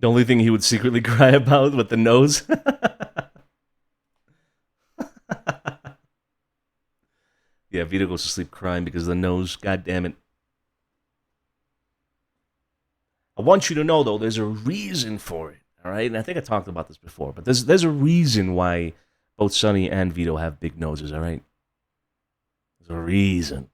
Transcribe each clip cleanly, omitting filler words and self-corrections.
The only thing he would secretly cry about with the nose. Yeah, Vito goes to sleep crying because of the nose. God damn it. I want you to know, though, there's a reason for it. All right, and I think I talked about this before, but there's a reason why both Sonny and Vito have big noses. All right, there's a reason.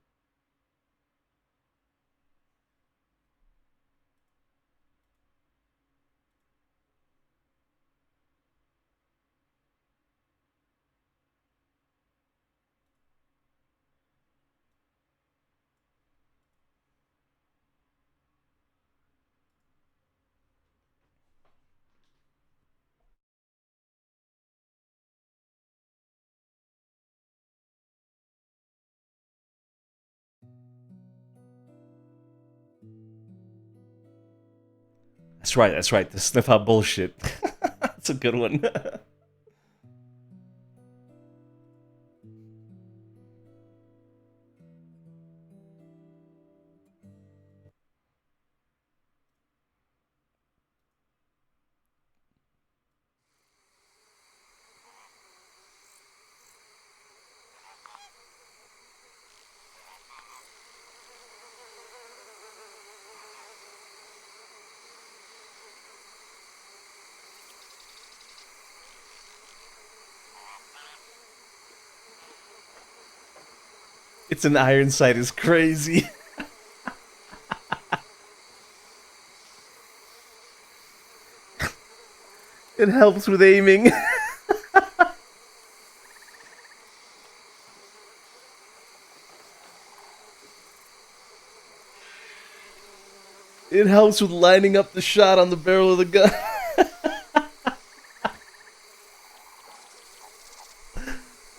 That's right. That's right. The sniff out bullshit. That's a good one. It's an iron sight is crazy. It helps with aiming. It helps with lining up the shot on the barrel of the gun.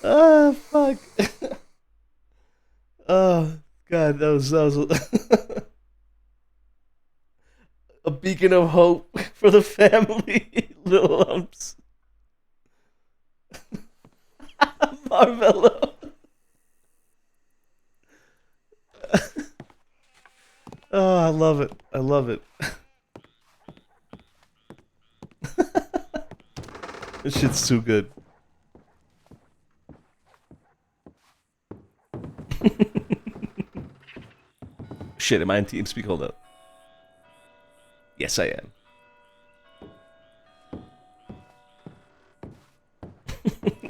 Ah, fuck. Oh, God, that was a beacon of hope for the family. Little lumps. Marvello. Oh, I love it. I love it. This shit's too good. Shit, am I in TeamSpeak? Hold up. Yes, I am.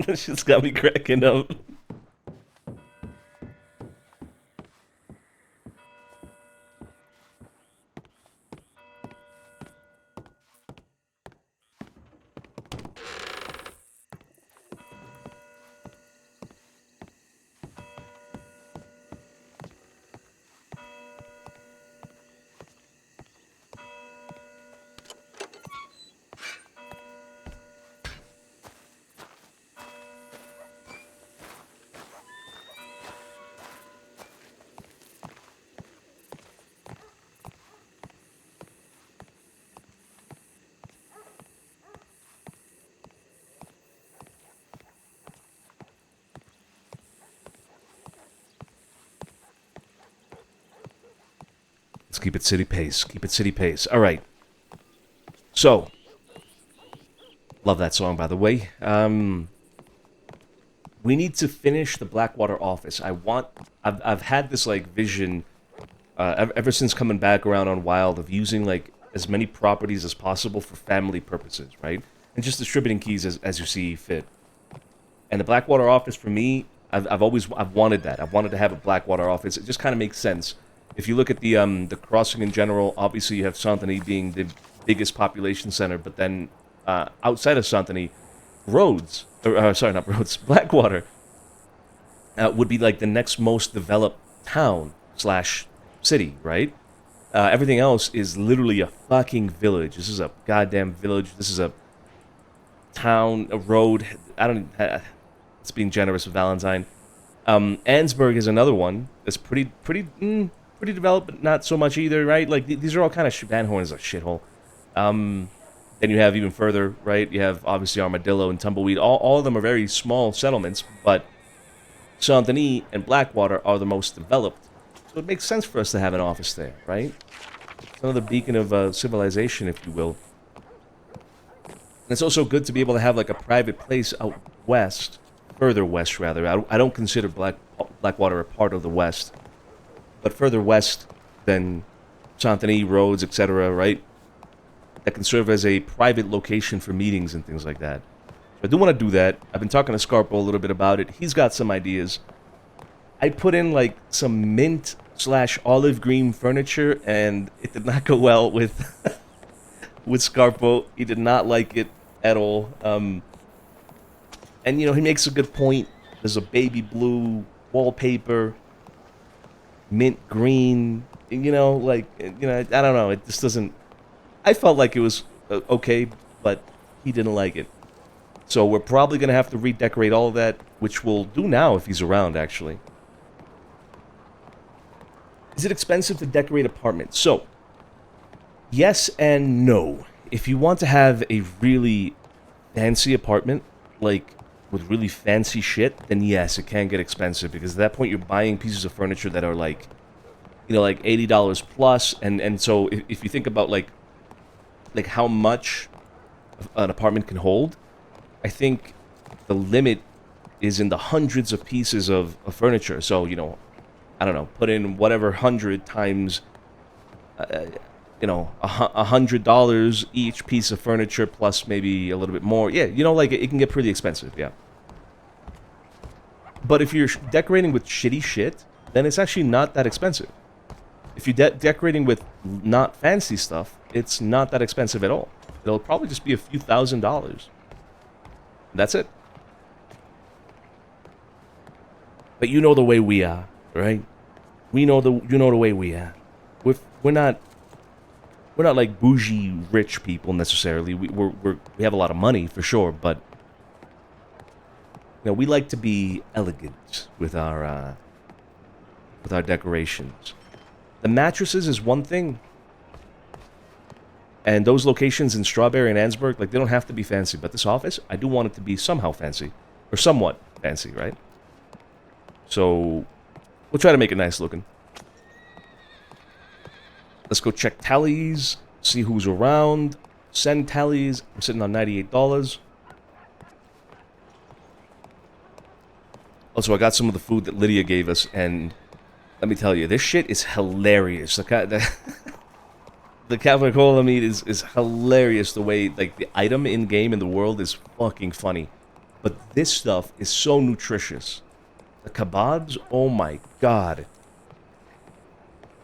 This shit's got me cracking up. Let's keep it city pace. Keep it city pace. All right. So, love that song, by the way. We need to finish the Blackwater office. I've had this like vision ever since coming back around on Wild of using like as many properties as possible for family purposes, right? And just distributing keys as you see fit. And the Blackwater office for me, I've wanted that. I've wanted to have a Blackwater office. It just kind of makes sense. If you look at the crossing in general, obviously you have Santini being the biggest population center, but then outside of Santini, Rhodes, sorry, not Rhodes, Blackwater would be like the next most developed town slash city, right? Everything else is literally a fucking village. This is a goddamn village. This is a town, a road. I don't. It's being generous with Valentine. Ansburg is another one that's pretty developed, but not so much either, right? Like these are all kind of Van Horn is a shithole. Then you have even further, right? You have obviously Armadillo and Tumbleweed. All of them are very small settlements, but Saint Denis and Blackwater are the most developed. So it makes sense for us to have an office there, right? It's another beacon of civilization, if you will. And it's also good to be able to have like a private place out west, further west rather. I don't consider Blackwater a part of the west, but further west than Santini, Rhodes, etc., right? That can serve as a private location for meetings and things like that. So I do want to do that. I've been talking to Scarpo a little bit about it. He's got some ideas. I put in like some mint / olive green furniture, and it did not go well with with Scarpo. He did not like it at all. And you know, he makes a good point. There's a baby blue wallpaper, mint green. You know, like I don't know. It just doesn't. I felt like it was okay, but he didn't like it. So we're probably gonna have to redecorate all of that, which we'll do now if he's around. Actually, is it expensive to decorate apartments? So, yes and no. If you want to have a really fancy apartment, like with really fancy shit, then yes, it can get expensive because at that point you're buying pieces of furniture that are like, like $80 plus, and so if you think about like how much an apartment can hold, I think the limit is in the hundreds of pieces of furniture. So I don't know, put in whatever 100 times $100 each piece of furniture plus maybe a little bit more. Yeah, like it can get pretty expensive. Yeah. But if you're decorating with shitty shit, then it's actually not that expensive. If you're decorating with not fancy stuff, it's not that expensive at all. It'll probably just be a few $1,000s. That's it. But you know the way we are, right? You know the way we are. We're not like bougie rich people necessarily. We have a lot of money for sure, but we like to be elegant with our decorations. The mattresses is one thing, and those locations in Strawberry and Ansburg, like, they don't have to be fancy. But this office, I do want it to be somehow fancy, or somewhat fancy, right? So we'll try to make it nice looking. Let's go check tallies, see who's around, send tallies. I'm sitting on $98. Also, I got some of the food that Lydia gave us, and let me tell you, this shit is hilarious. The capicola meat is hilarious. The way, like, the item in-game in the world is fucking funny. But this stuff is so nutritious. The kebabs, oh my god.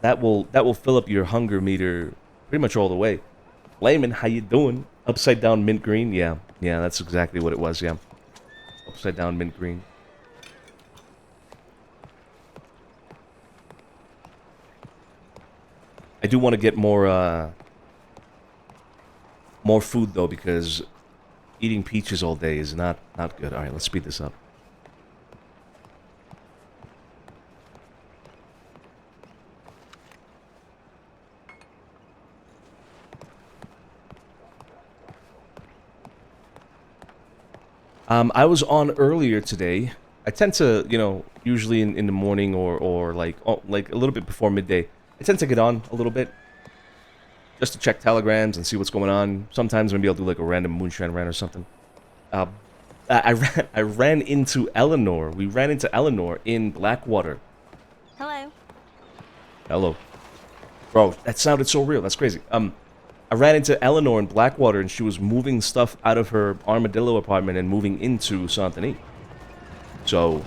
That will fill up your hunger meter pretty much all the way. Layman, how you doing? Upside down mint green? Yeah, that's exactly what it was, yeah. Upside down mint green. I do want to get more food though, because eating peaches all day is not good. All right, let's speed this up. I was on earlier today. I tend to, usually in the morning or like a little bit before midday, I tend to get on a little bit just to check telegrams and see what's going on. Sometimes maybe I'll do like a random moonshine run or something. I ran into Eleanor. We ran into Eleanor in Blackwater. Hello. Hello. Bro, that sounded so real. That's crazy. I ran into Eleanor in Blackwater, and she was moving stuff out of her Armadillo apartment and moving into Santini. So,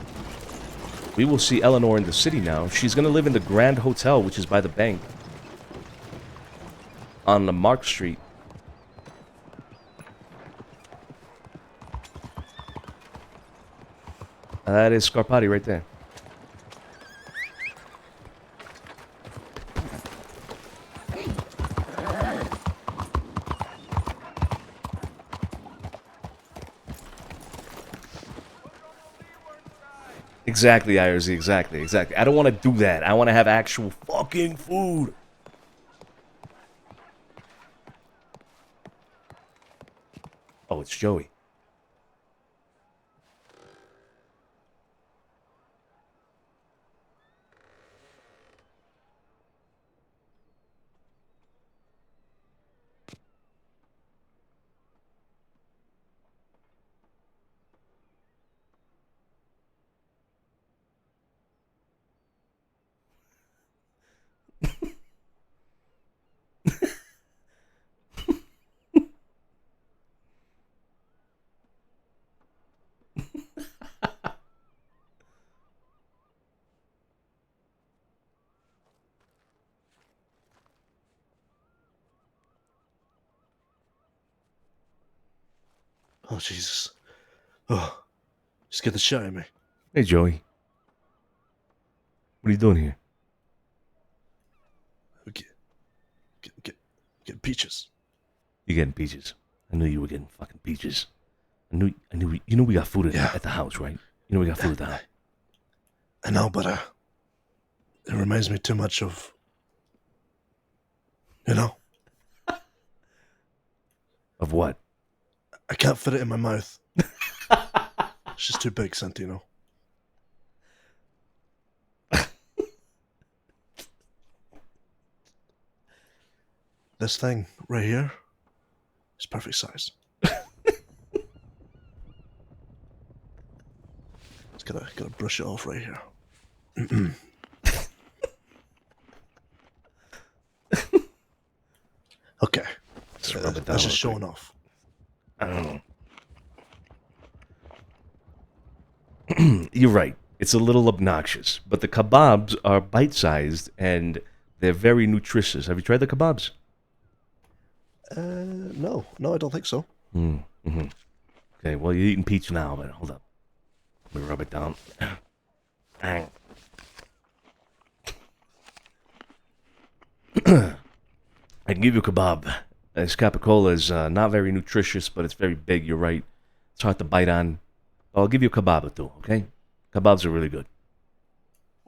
we will see Eleanor in the city now. She's going to live in the Grand Hotel, which is by the bank. On the Mark Street. That is Scarpati right there. Exactly, IRZ, exactly. I don't want to do that. I want to have actual fucking food. Oh, it's Joey. Oh, Jesus. Oh, scared the shit out of me. Hey, Joey. What are you doing here? Get peaches. You're getting peaches. I knew you were getting fucking peaches. I knew. You know we got food at the house, right? You know we got food at the house. I know, but it reminds me too much of, you know. Of what? I can't fit it in my mouth. It's just too big, Santino. This thing right here is perfect size. Just gotta brush it off right here. Okay. That's just showing off. I don't know. You're right. It's a little obnoxious, but the kebabs are bite-sized and they're very nutritious. Have you tried the kebabs? No, I don't think so. Mm-hmm. Okay, well, you're eating peach now, but hold up. Let me rub it down. I can give you a kebab. This capicola is not very nutritious, but it's very big. You're right. It's hard to bite on. I'll give you a kebab or two, okay? Kebabs are really good.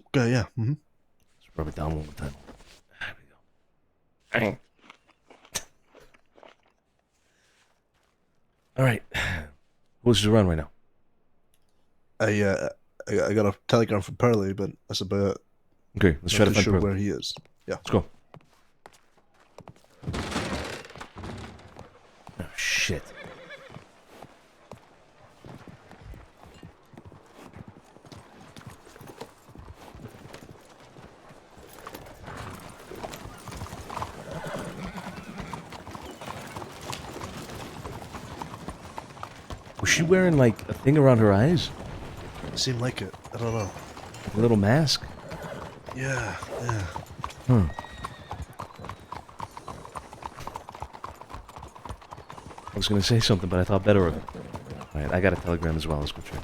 Okay, yeah. Mm-hmm. Let's rub it down one more time. There we go. All right. Who's around right now? I got a telegram from Pearly, but that's about it. Okay, let's try to find sure where he is. Yeah. Let's go. Oh, shit. Was she wearing, like, a thing around her eyes? It seemed like it. I don't know. A little mask? Yeah. I was going to say something, but I thought better of it. Alright, I got a telegram as well. Let's go check.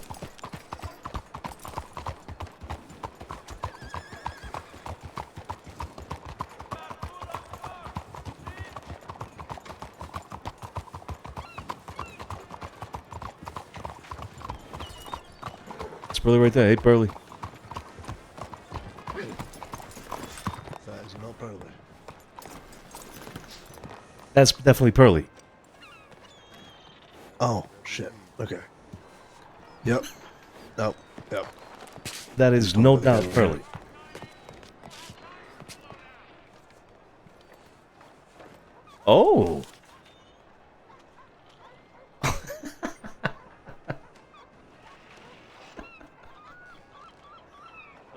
It's Burley right there. Hey, Burley. That is not Pearly. That's definitely Pearly. Oh, shit. Okay. Yep. Nope. Yep. That is no doubt Pearly. Oh.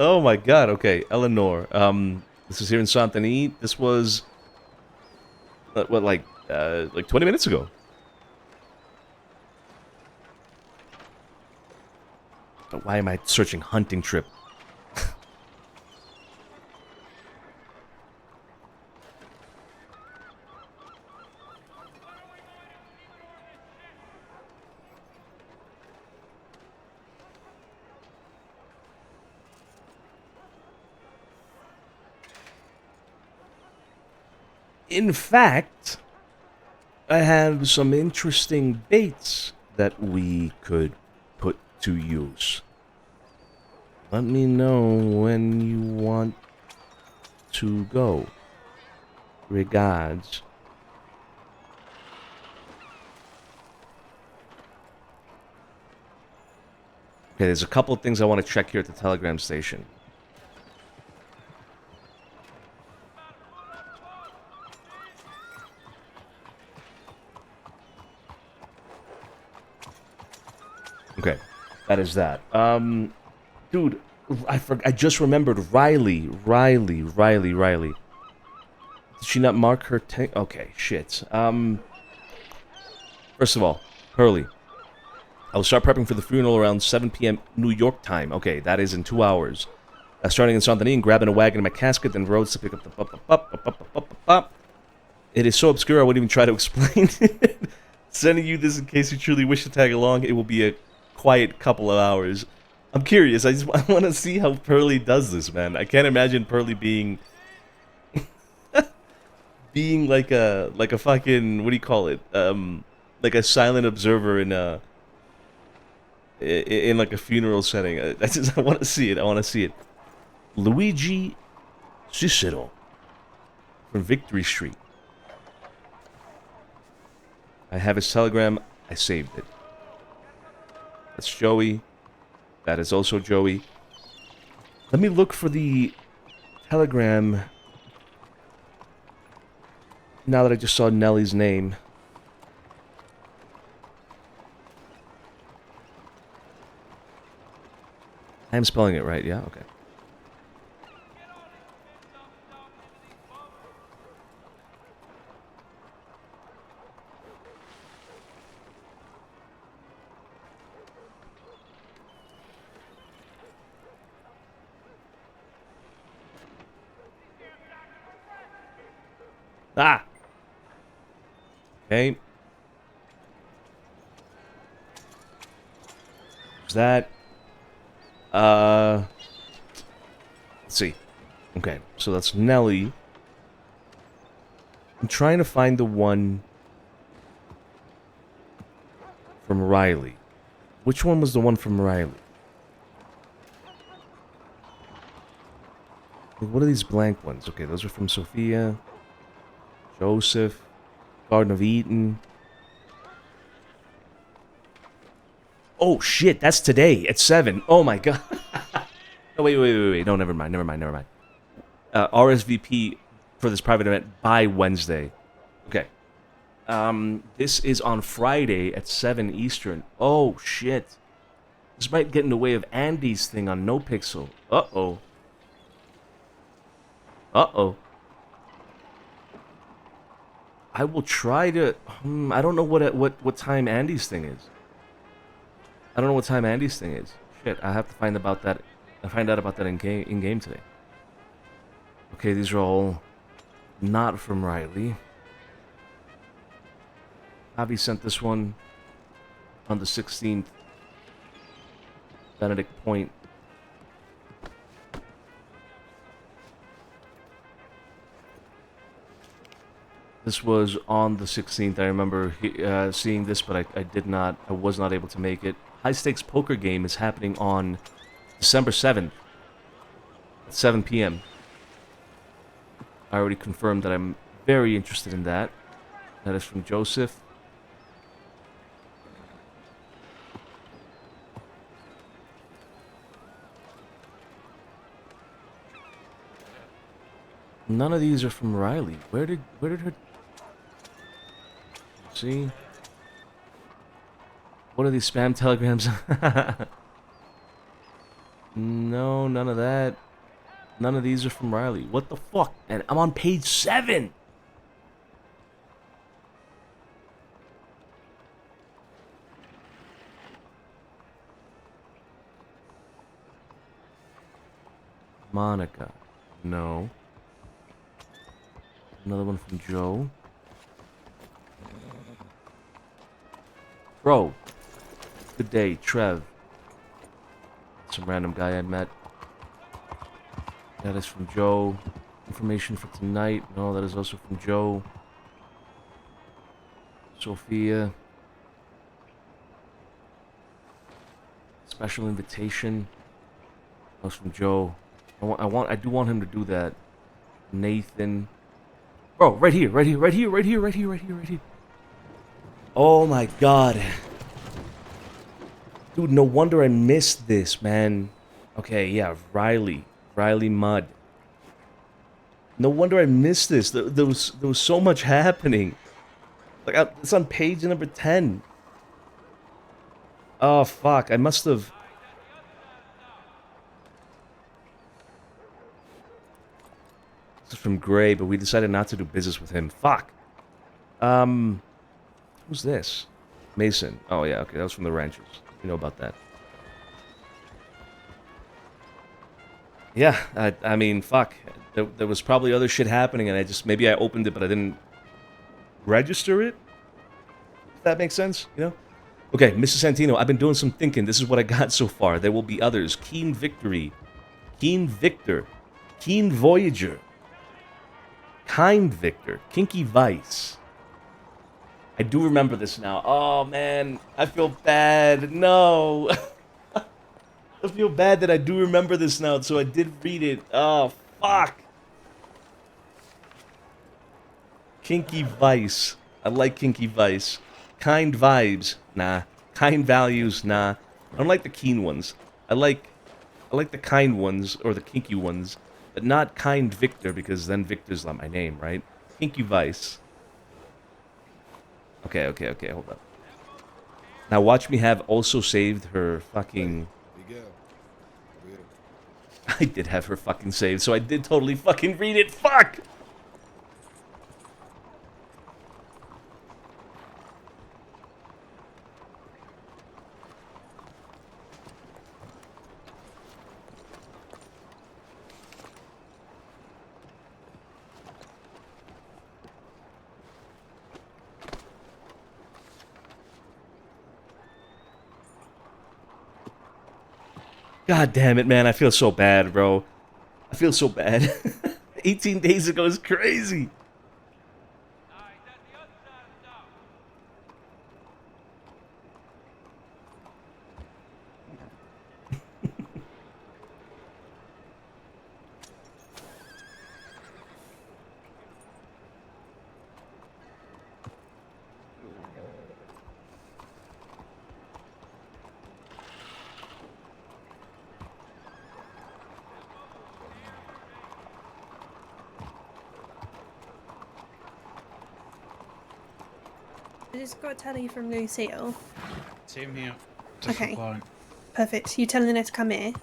Oh my god, okay. Eleanor. This is here in Santini. This was what, like 20 minutes ago. But why am I searching hunting trip? In fact, I have some interesting baits that we could put to use. Let me know when you want to go. Regards. Okay, there's a couple of things I want to check here at the telegram station. Okay, that is that. Dude, I just remembered Riley. Did she not mark her tank? Okay, shit. First of all, Pearly. I will start prepping for the funeral around 7 p.m. New York time. Okay, that is in 2 hours. Starting in Santini and grabbing a wagon and my casket, then roads to pick up the It is so obscure I wouldn't even try to explain it. Sending you this in case you truly wish to tag along. It will be a quiet couple of hours. I'm curious. I want to see how Pearly does this, man. I can't imagine Pearly being like a fucking, what do you call it? Like a silent observer in like a funeral setting. I want to see it. I want to see it. Luigi Cicero from Victory Street. I have his telegram. I saved it. That's Joey. That is also Joey. Let me look for the telegram now that I just saw Nellie's name. I am spelling it right, yeah? Okay. Ah! Okay. What's that? Let's see. Okay, so that's Nelly. I'm trying to find the one from Riley. Which one was the one from Riley? What are these blank ones? Okay, those are from Sophia. Joseph. Garden of Eden. Oh, shit, that's today at 7. Oh, my God. Oh, wait. No, never mind. RSVP for this private event by Wednesday. Okay. This is on Friday at 7 Eastern. Oh, shit. This might get in the way of Andy's thing on NoPixel. Uh-oh. I will try to... I don't know what time Andy's thing is. Shit, I have to find out about that in game today. Okay, these are all not from Riley. Javi sent this one on the 16th. Benedict Point. This was on the 16th. I remember seeing this, but I was not able to make it. High Stakes Poker Game is happening on December 7th at 7 p.m. I already confirmed that I'm very interested in that. That is from Joseph. None of these are from Riley. Where did her... See? What are these spam telegrams? No, none of that. None of these are from Riley. What the fuck? And I'm on page 7! Monica. No. Another one from Joe. Bro. Good day, Trev. Some random guy I met. That is from Joe. Information for tonight. No, that is also from Joe. Sophia. Special invitation. That was from Joe. I do want him to do that. Nathan. Bro, right here. Oh my god. Dude, no wonder I missed this, man. Okay, yeah, Riley Mudd. No wonder I missed this. There was so much happening. Like, it's on page number 10. Oh, fuck. I must have... from Gray, but we decided not to do business with him. Fuck. Who's this? Mason. Oh, yeah, okay, that was from the Ranchers. You know about that. Yeah, I mean, fuck. There was probably other shit happening, and maybe I opened it, but I didn't register it? If that makes sense, you know? Okay, Mrs. Santino, I've been doing some thinking. This is what I got so far. There will be others. Keen Victory. Keen Victor. Keen Voyager. Kind Victor. Kinky Vice. I do remember this now. Oh, man. I feel bad. No. I feel bad that I do remember this now, so I did read it. Oh, fuck. Kinky Vice. I like Kinky Vice. Kind Vibes. Nah. Kind Values. Nah. I don't like the keen ones. I like the kind ones, or the kinky ones, but not Kind Victor, because then Victor's not my name, right? Kinky Vice. Okay, hold up. Now watch me have also saved her fucking... I did have her fucking saved, so I did totally fucking read it. Fuck! God damn it, man. I feel so bad, bro. I feel so bad. 18 days ago is crazy. I just got a telly from Lucille. Same here. Just Okay. replying. Perfect. You telling her to come here?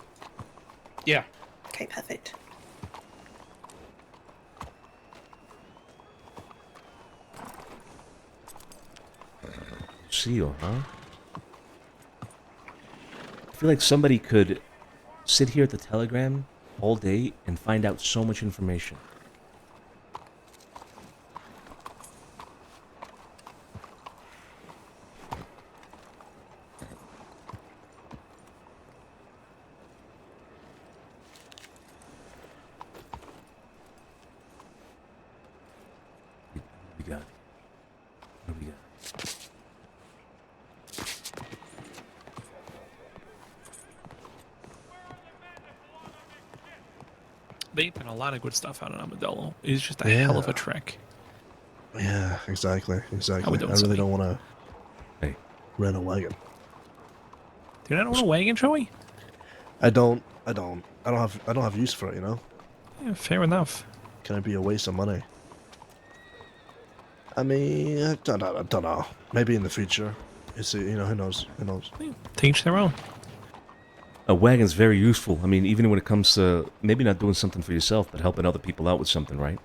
Yeah. Okay, perfect. Seal, huh? I feel like somebody could sit here at the Telegram all day and find out so much information. We got it. What do we got? They put a lot of good stuff out on Armadillo. It's just a hell of a trick. Yeah, exactly. How we I doing, really Sonny? don't want to Hey. rent a wagon. Do you not own a wagon, Joey? I don't have use for it, you know? Yeah, fair enough. Can it be a waste of money? I mean, I don't know. Maybe in the future. It's, you know, who knows? Who knows? Yeah, teach their own. A wagon's very useful. I mean, even when it comes to maybe not doing something for yourself, but helping other people out with something, right?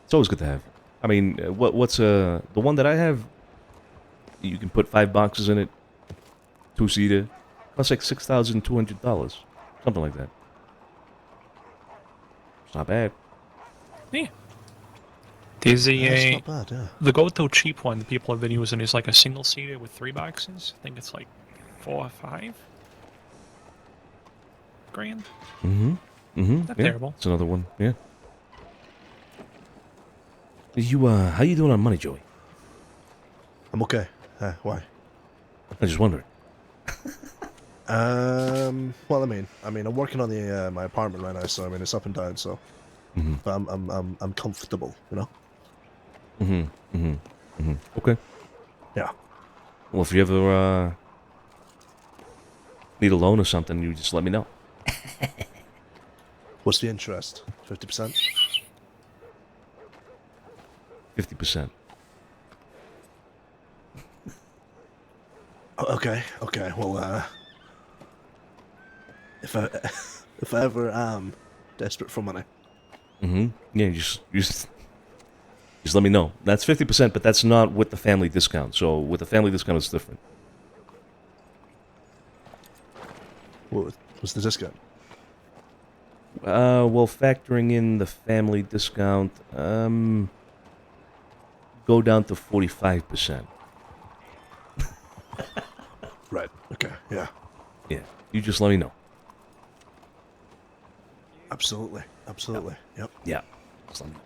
It's always good to have. I mean, what's the one that I have? You can put 5 boxes in it, 2-seater. Costs like $6,200, something like that. It's not bad. Yeah. There's That's not bad, yeah. the go-to cheap one that people have been using is like a single seater with 3 boxes. I think it's like 4 or 5 grand. Not terrible. It's another one. Yeah. You how you doing on money, Joey? I'm okay. Why? I just wondering. Well, I mean, I'm working on the my apartment right now, so I mean, it's up and down, so. But I'm comfortable, you know. Okay. Yeah. Well, if you ever need a loan or something, you just let me know. What's the interest? 50%? 50%. Okay. Well, if I if I ever am desperate for money, Yeah, just let me know. That's 50%, but that's not with the family discount. So with the family discount, it's different. What's the discount? Well, factoring in the family discount, go down to 45%. Right. Okay. Yeah. Yeah, you just let me know. Absolutely. Absolutely. Yep. Yeah, just let me know.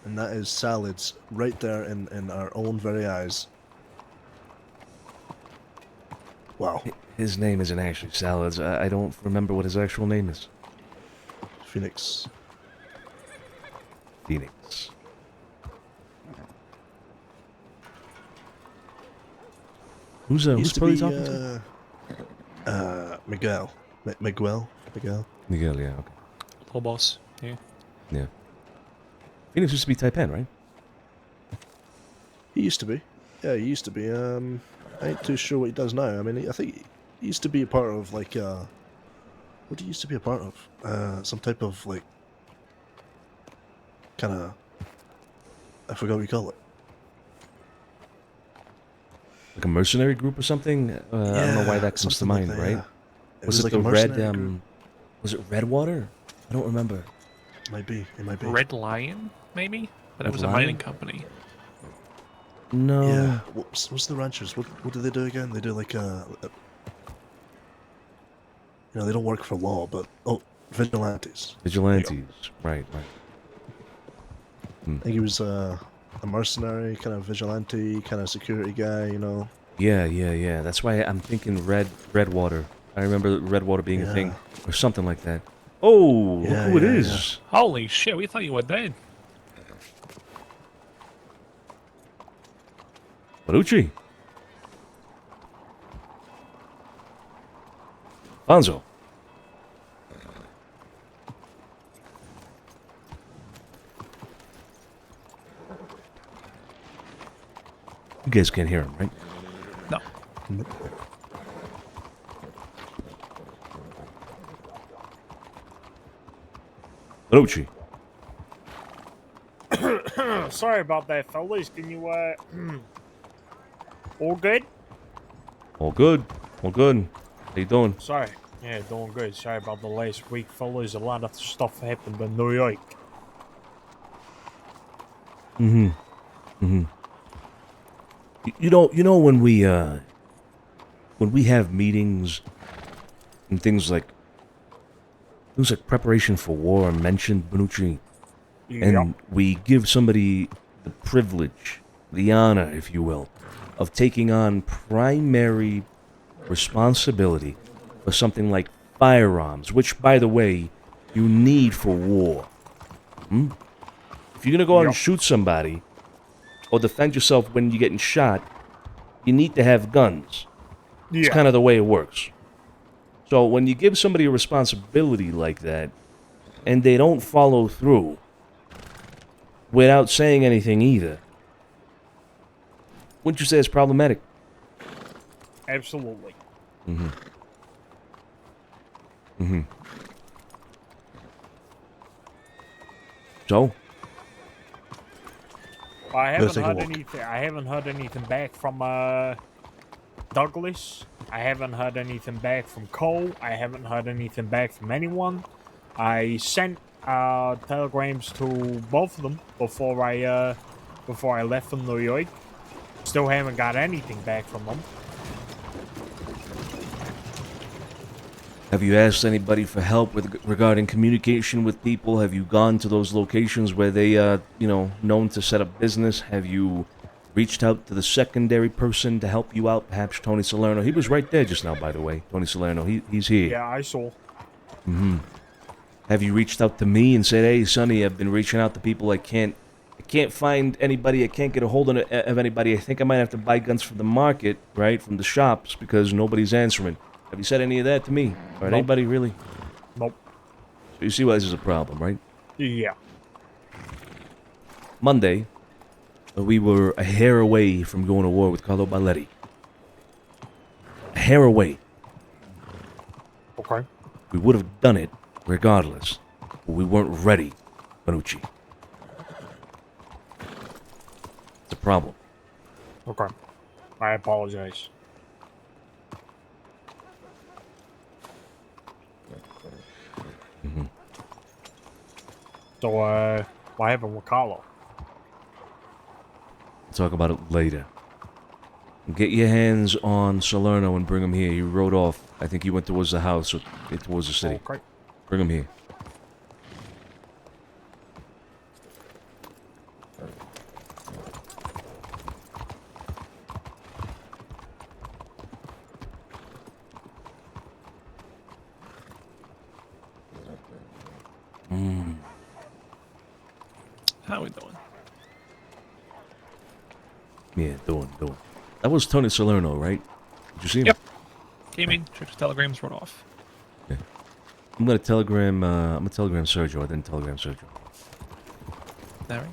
And that is salads right there in our own very eyes. Wow. His name isn't actually Salads. I don't remember what his actual name is. Phoenix. Phoenix. Who's Used to Pearly be, talking to? Miguel. Miguel. Miguel, yeah, okay. Little boss. Yeah. Yeah. Phoenix used to be Taipan, right? He used to be. Yeah, he used to be. I ain't too sure what he does now. I mean, I think he used to be a part of, like, what did he used to be a part of? Some type of, like, kind of, I forgot what you call it. Like a mercenary group or something? I don't know why that comes to something like mind, that, right? yeah. It Was it like the a red, mercenary group. was it Redwater? I don't remember. It might be. Red Lion, maybe? But it Red was a Lion? mining company. No. Yeah. What's the ranchers? What do they do again? They do like you know, they don't work for law, but vigilantes. Vigilantes. Right. I think he was a mercenary, kind of vigilante, kind of security guy. You know. Yeah. That's why I'm thinking Redwater. I remember Redwater being a thing. Yeah. Or something like that. Oh, look Yeah, who it yeah, is. Holy shit, we thought you were dead. Marucci. Bonzo. You guys can't hear him, right? No. Marucci. Sorry about that, fellas. Can you, all good? All good. How you doing? Sorry. Yeah, doing good. Sorry about the last week, fellas. A lot of stuff happened in New York. You know when we have meetings and things like preparation for war are mentioned, Benucci, and we give somebody the privilege, the honor, if you will, of taking on primary responsibility for something like firearms, which, by the way, you need for war. If you're gonna go out and shoot somebody or defend yourself when you're getting shot, you need to have guns. It's kind of the way it works. So when you give somebody a responsibility like that, and they don't follow through without saying anything either, wouldn't you say it's problematic? Absolutely. So? I haven't take a heard walk. anything. I haven't heard anything back from Douglas. I haven't heard anything back from Cole. I haven't heard anything back from anyone. I sent telegrams to both of them before I left from New York. Still haven't got anything back from them. Have you asked anybody for help regarding communication with people? Have you gone to those locations where they, known to set up business? Have you reached out to the secondary person to help you out? Perhaps Tony Salerno. He was right there just now, by the way. Tony Salerno. He's here. Yeah, I saw. Have you reached out to me and said, "Hey, Sonny, I've been reaching out to people. I can't find anybody. I can't get a hold of anybody. I think I might have to buy guns from the market, right, from the shops, because nobody's answering." Have you said any of that to me? Or Nope. anybody, really? Nope. So you see why this is a problem, right? Yeah. Monday, we were a hair away from going to war with Carlo Balletti. A hair away. Okay. We would have done it regardless. We weren't ready, Manucci. It's a problem. Okay. I apologize. So, what happened with Carlo? We'll talk about it later. Get your hands on Salerno and bring him here. He rode off. I think he went towards the house or towards the city. Okay. Bring him here. How we doing? Yeah, doing. That was Tony Salerno, right? Did you see him? Yep. Came in, checked the telegrams, rode off. I'm gonna telegram. I'm gonna telegram Sergio. I didn't telegram Sergio. That right?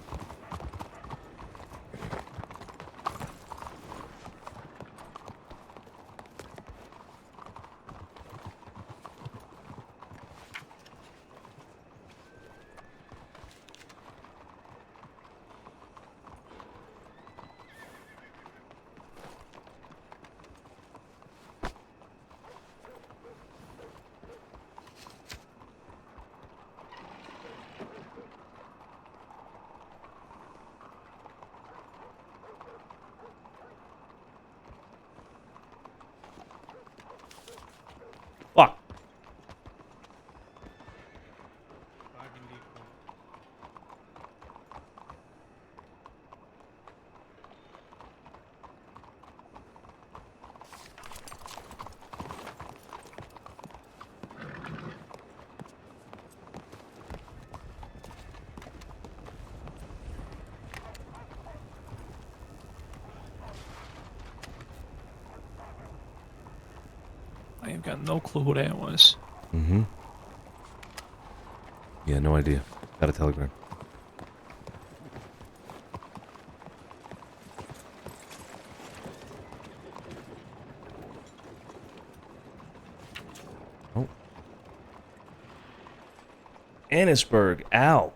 Fuck. I have got no clue who that was. Mm-hmm. Yeah, no idea. Got a telegram. Oh. Annisburg, ow.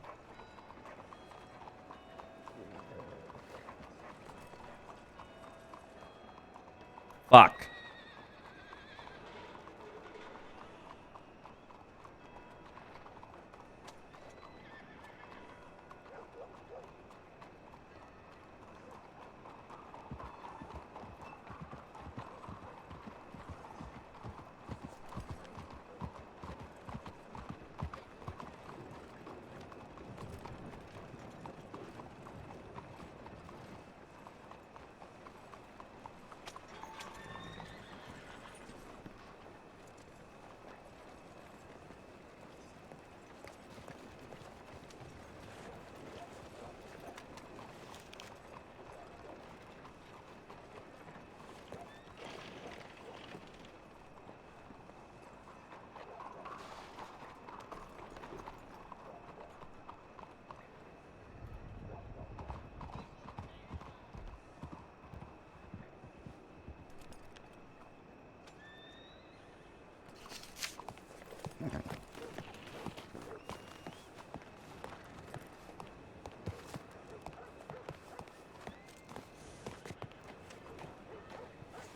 Fuck.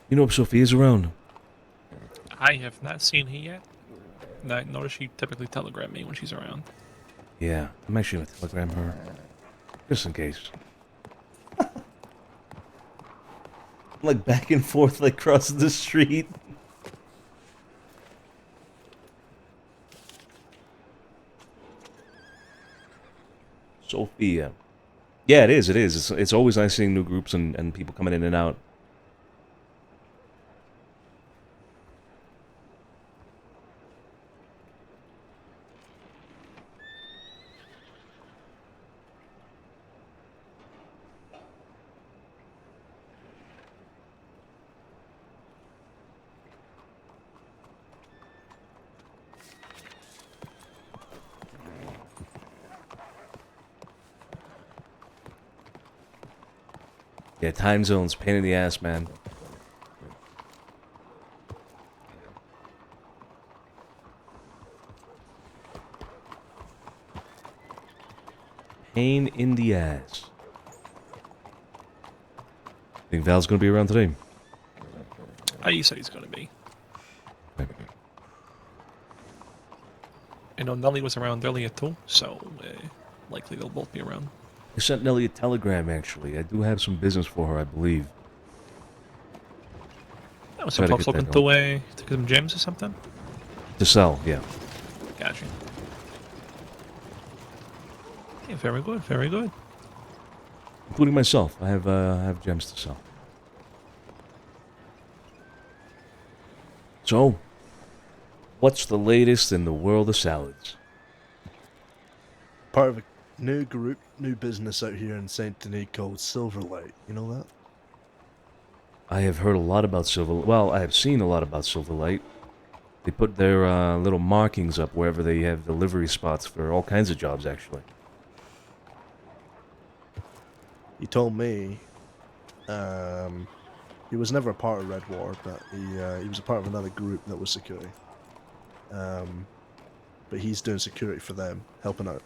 You know if Sophia's around? I have not seen her yet. I notice she typically telegram me when she's around. Yeah, I'm actually gonna telegram her. Just in case. Like back and forth, like crossing the street. Sophia. Yeah, it is. It's always nice seeing new groups and people coming in and out. Yeah, time zones, pain in the ass, man. Pain in the ass. Think Val's gonna be around today? He said he's gonna be. I know Nelly was around earlier too, so likely they'll both be around. I sent Nelly a telegram, actually. I do have some business for her, I believe. Oh, some Try to folks get that looking to get some gems or something? To sell, yeah. Gotcha. Yeah, very good, very good. Including myself. I have gems to sell. So, what's the latest in the world of salads? Part of a new group, new business out here in Saint Denis called Silverlight. You know that? I have heard a lot about Well, I have seen a lot about Silverlight. They put their little markings up wherever they have delivery spots for all kinds of jobs, actually. He told me he was never a part of Redwater, but he was a part of another group that was security. But he's doing security for them, helping out.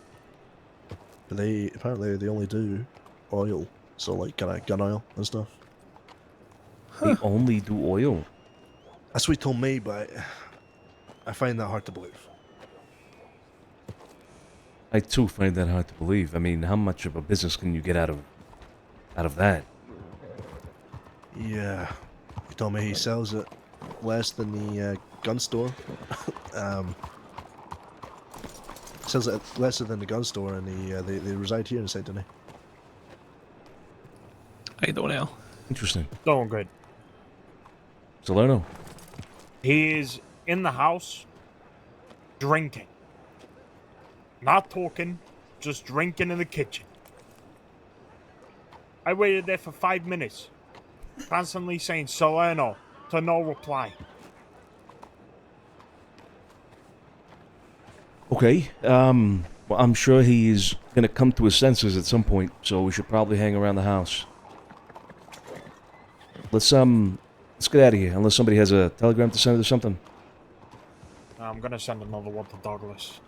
But apparently they only do oil, so like kind of gun oil and stuff. They only do oil. That's what he told me, but I find that hard to believe. I too find that hard to believe. I mean, how much of a business can you get out of that? Yeah, he told me he sells it less than the gun store. Sells it lesser than the gun store, and they reside here in Saint Denis. How you doing, Al? Interesting. Doing good. Salerno. He is in the house drinking. Not talking, just drinking in the kitchen. I waited there for 5 minutes, constantly saying Salerno to no reply. Okay. Well, I'm sure he's gonna come to his senses at some point, so we should probably hang around the house. Let's get out of here, unless somebody has a telegram to send or something. I'm gonna send another one to Douglas.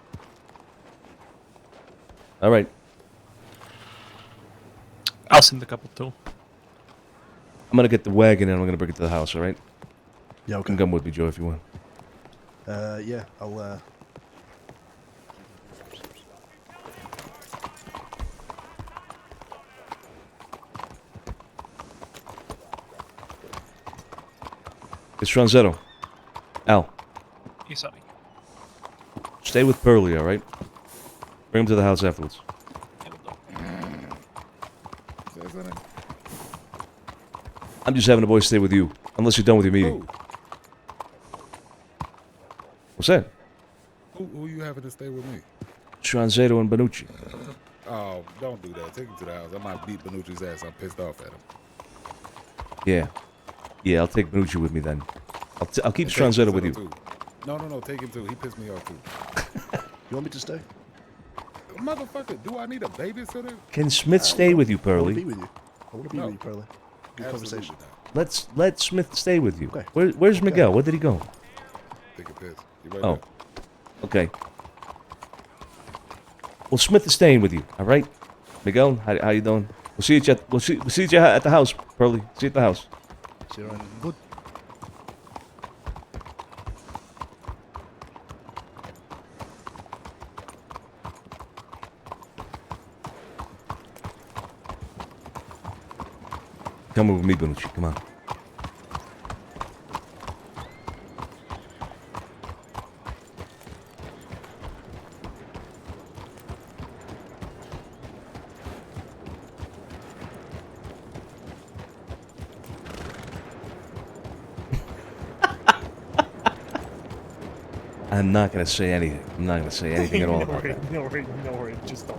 All right. I'll send a couple too. I'm gonna get the wagon and I'm gonna bring it to the house. All right. Yeah, You okay. can come with me, Joe, if you want. Yeah, I'll. It's Franzetto. Al, He's Sonny. stay with Pearlie, all right? Bring him to the house afterwards. I'm just having the boys stay with you, unless you're done with your meeting. Who? What's that? Who you having to stay with me? Franzetto and Benucci. Oh, don't do that. Take him to the house. I might beat Benucci's ass. I'm pissed off at him. Yeah. Yeah, I'll take Benucci with me then. I'll keep And take Franzetto with you. Too. No. Take him too. He pissed me off too. You want me to stay? Motherfucker, do I need a babysitter? Can Smith stay with you, I want to be Pearlie? with you. I want to be No. with you, Pearlie. Good Absolutely conversation. not. Let Smith stay with you. Okay. Where's Miguel? Where did he go? Take a piss. You right Oh. there. Okay. Well, Smith is staying with you, all right? Miguel, how you doing? We'll see you at the house, Pearlie. See you at the house. See you around. Good. Come with me, Benucci. Come on. I'm not gonna say anything. I'm not gonna say anything at all about that. No worry, just don't.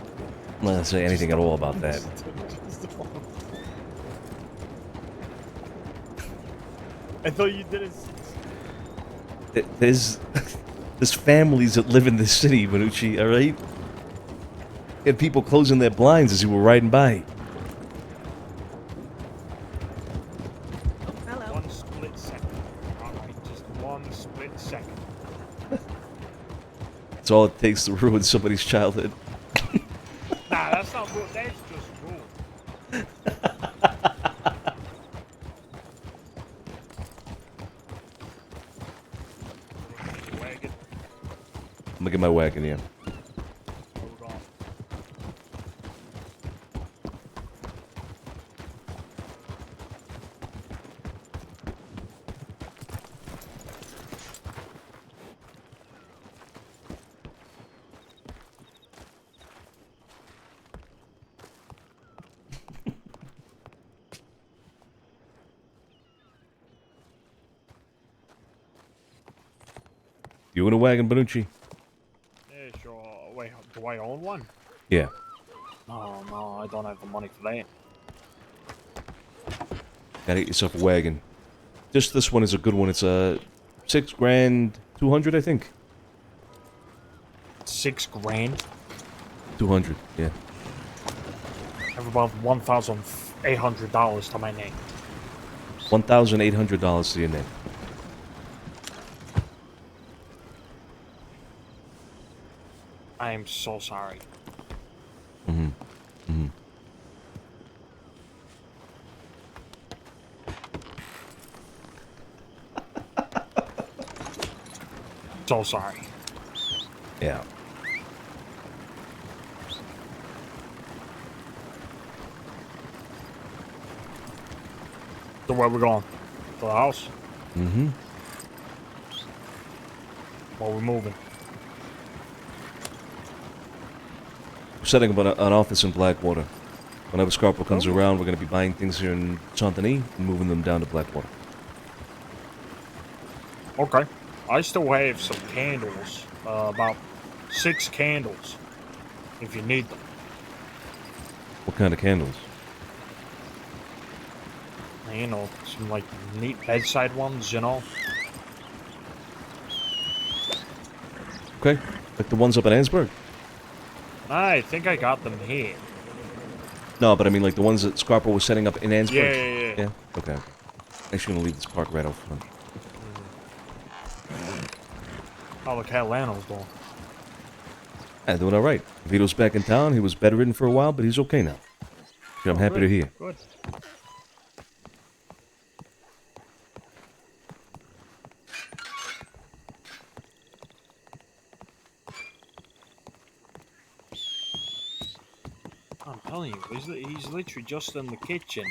I'm not gonna say anything at all about that. Just don't. I thought you did it. There's families that live in this city, Benucci, all right? And people closing their blinds as you were riding by. Hello. One split second. Alright, just one split second. It's all it takes to ruin somebody's childhood. Nah, that's not rude. That's just rude. Wagon. I'm gonna get my wagon, yeah. Hold on. You in a wagon, Benucci? Yeah, sure. Wait, do I own one? Yeah. No, I don't have the money for that. Gotta get yourself a wagon. Just this one is a good one. It's a 6 grand 200, I think. 6 grand? 200, yeah. I have about $1,800 to my name. $1,800 to your name. I am so sorry. Mm-hmm. Mm-hmm. So sorry. Yeah. So where we going? To the house? Mm-hmm. Where we moving? We're setting up an office in Blackwater. Whenever Scarpo comes around, we're going to be buying things here in Santini and moving them down to Blackwater. Okay. I still have some candles. About 6 candles. If you need them. What kind of candles? You know, some like neat bedside ones, you know? Okay. Like the ones up at Ansburg? I think I got them here. No, but I mean like the ones that Scarpo was setting up in Ansburg? Yeah. Yeah? Okay. Actually, going to leave this park right out front. How the Catalano's doing? Yeah, doing all right. Vito's back in town. He was bedridden for a while, but he's okay now. Which I'm happy to hear. Good. I'm telling you, he's literally just in the kitchen.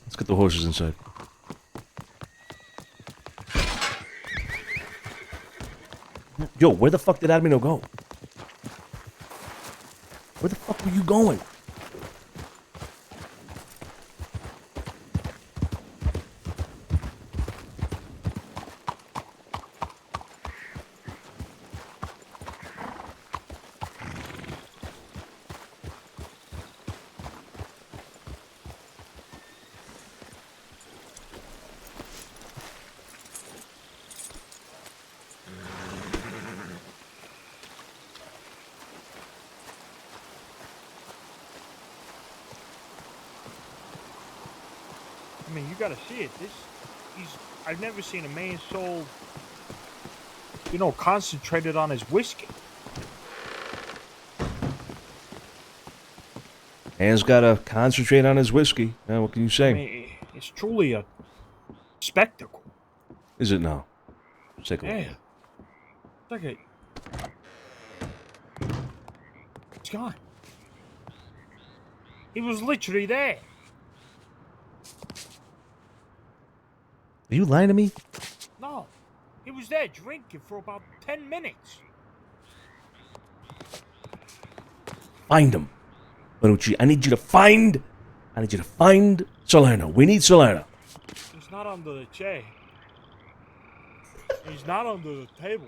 Let's get the horses inside. Yo, where the fuck did Admino go? Where the fuck were you going? I mean, you gotta see it. I've never seen a man so, you know, concentrated on his whiskey. Man's gotta concentrate on his whiskey. Now, what can you say? I mean, it's truly a spectacle. Is it now? Let's take a Yeah. look. It's like a... It's gone. He was literally there. Are you lying to me? No. He was there drinking for about 10 minutes. Find him. Benucci, I need you to find Salerno. We need Salerno. He's not under the chair. He's not under the table.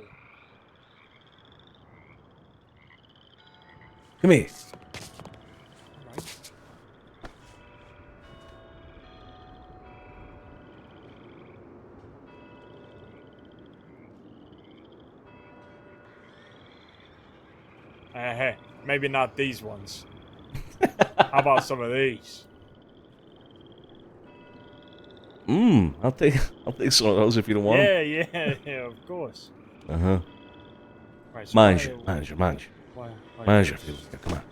Come here. Maybe not these ones. How about some of these? I'll take some of those if you don't want them. Yeah, of course. Uh-huh. Right, so Mange. why Manja, Felicia, come on.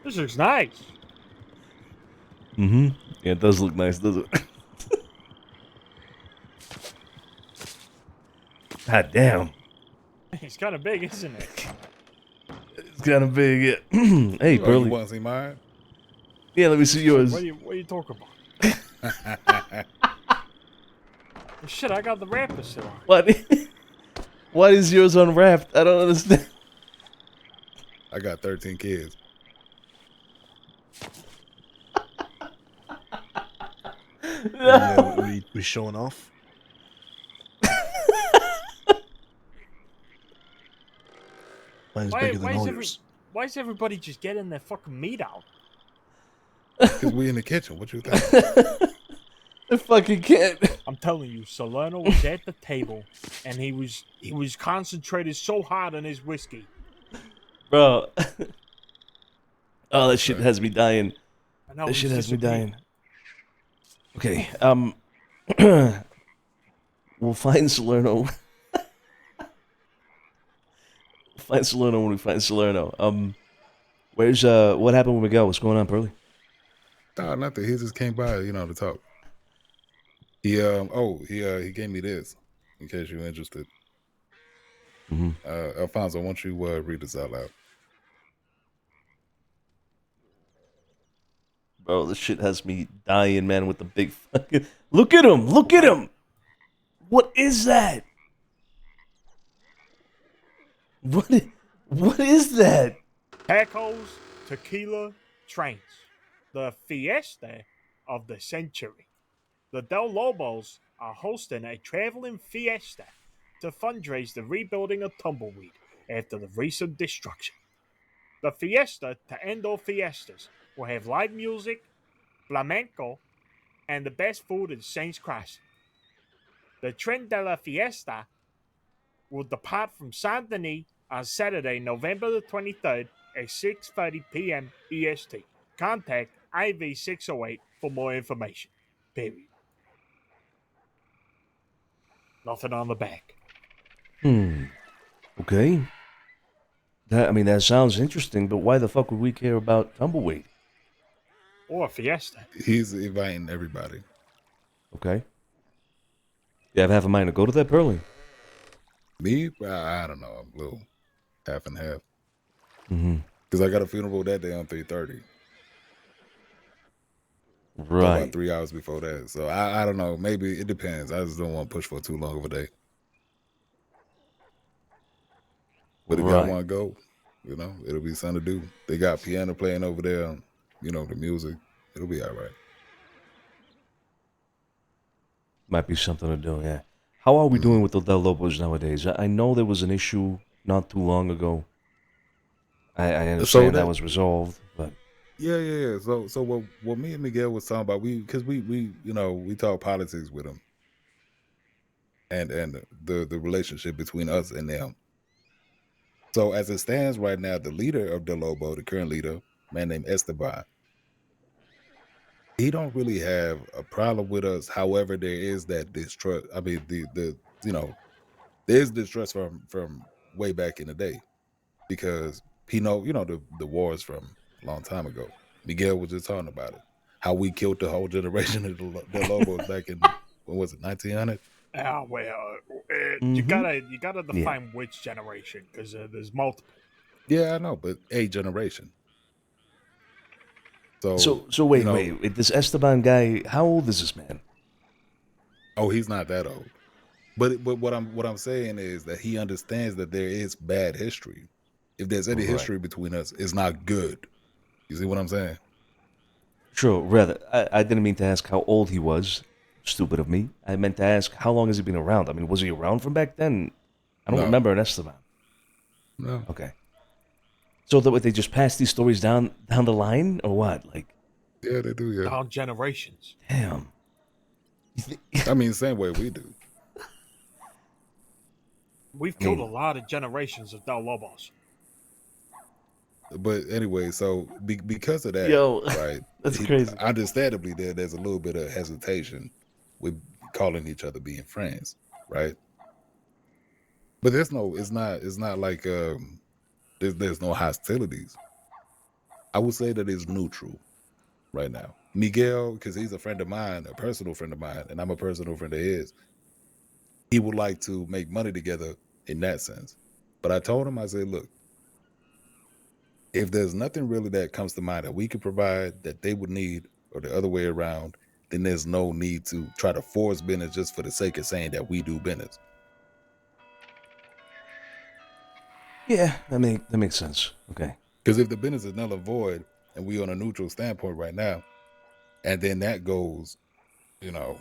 This looks nice. Mm-hmm. Yeah, it does look nice, does it? God damn. It's kind of big, isn't it? It's kind of big. Yeah. Hey, Oh, you Burley. want to see mine? Yeah, let me see yours. What are you talking about? Shit, I got the wrapper still on. What? Why is yours unwrapped? I don't understand. I got 13 kids. We showing off. Mine's bigger than all yours. Why is everybody just getting their fucking meat out? Because we in the kitchen. What you think? I fucking can't. I'm telling you, Salerno was at the table, and he was concentrated so hard on his whiskey. Bro. Oh, that shit has me dying. I know, That shit has me dying. Okay, we'll find Salerno. Find Salerno when we find Salerno. Where's what happened when we go? What's going on, Burley? No, nothing. He just came by, to talk. He gave me this in case you're interested. Mm-hmm. Alfonso, why don't you read this out loud? Bro, this shit has me dying, man, with the big fucking... Look at him! Look at him! What is that? What is that? Tacos, tequila, trains. The fiesta of the century. The Del Lobos are hosting a traveling fiesta to fundraise the rebuilding of Tumbleweed after the recent destruction. The fiesta, to end all fiestas, will have live music, flamenco, and the best food in Saints Crossing. The Tren de la Fiesta will depart from Saint Denis on Saturday, November the 23rd at 6:30 p.m. EST. Contact IV608 for more information. Period. Nothing on the back. Okay. That sounds interesting, but why the fuck would we care about Tumbleweed? Or a fiesta. He's inviting everybody. Okay. You have half a mind to go to that, Burley? Me? I don't know. I'm a little half and half. Mm-hmm. Because I got a funeral that day on 3:30. Right. About 3 hours before that. So I don't know. Maybe it depends. I just don't want to push for too long of a day. But if y'all want to go, it'll be something to do. They got piano playing over there. The music. It'll be all right. Might be something to do, yeah. How are we doing with the Del Lobos nowadays? I know there was an issue not too long ago. I understand that was resolved, but... Yeah. So what me and Miguel was talking about, because we talk politics with him, and the relationship between us and them. So as it stands right now, the leader of the Lobo, the current leader, a man named Esteban, he don't really have a problem with us. However, there is that distrust. I mean, there's distrust from way back in the day, because he the wars from a long time ago. Miguel was just talking about it, how we killed the whole generation of the Lobos back in, what was it, 1900? You gotta define which generation, because there's multiple. Yeah, I know, but a generation. So wait. This Esteban guy, how old is this man? Oh, he's not that old. But what I'm saying is that he understands that there is bad history. If there's any history between us, it's not good. You see what I'm saying? Sure, rather. I didn't mean to ask how old he was. Stupid of me. I meant to ask how long has he been around? I mean, was he around from back then? I don't remember an Esteban. No. Okay. So that they just pass these stories down the line, or what? Yeah, they do. Yeah. Down generations. Damn. I mean, same way we do. We've killed a lot of generations of Del Lobos. But anyway, so because of that, Yo, right? that's crazy. Understandably, there's a little bit of hesitation with calling each other being friends, right? But it's not like there's no hostilities. I would say that it's neutral right now. Miguel, because he's a friend of mine, a personal friend of mine, and I'm a personal friend of his, he would like to make money together in that sense. But I told him, I said, look, if there's nothing really that comes to mind that we could provide that they would need, or the other way around, then there's no need to try to force business just for the sake of saying that we do business. Yeah, that makes sense. Okay. Because if the business is null and void and we on a neutral standpoint right now, and then that goes, you know,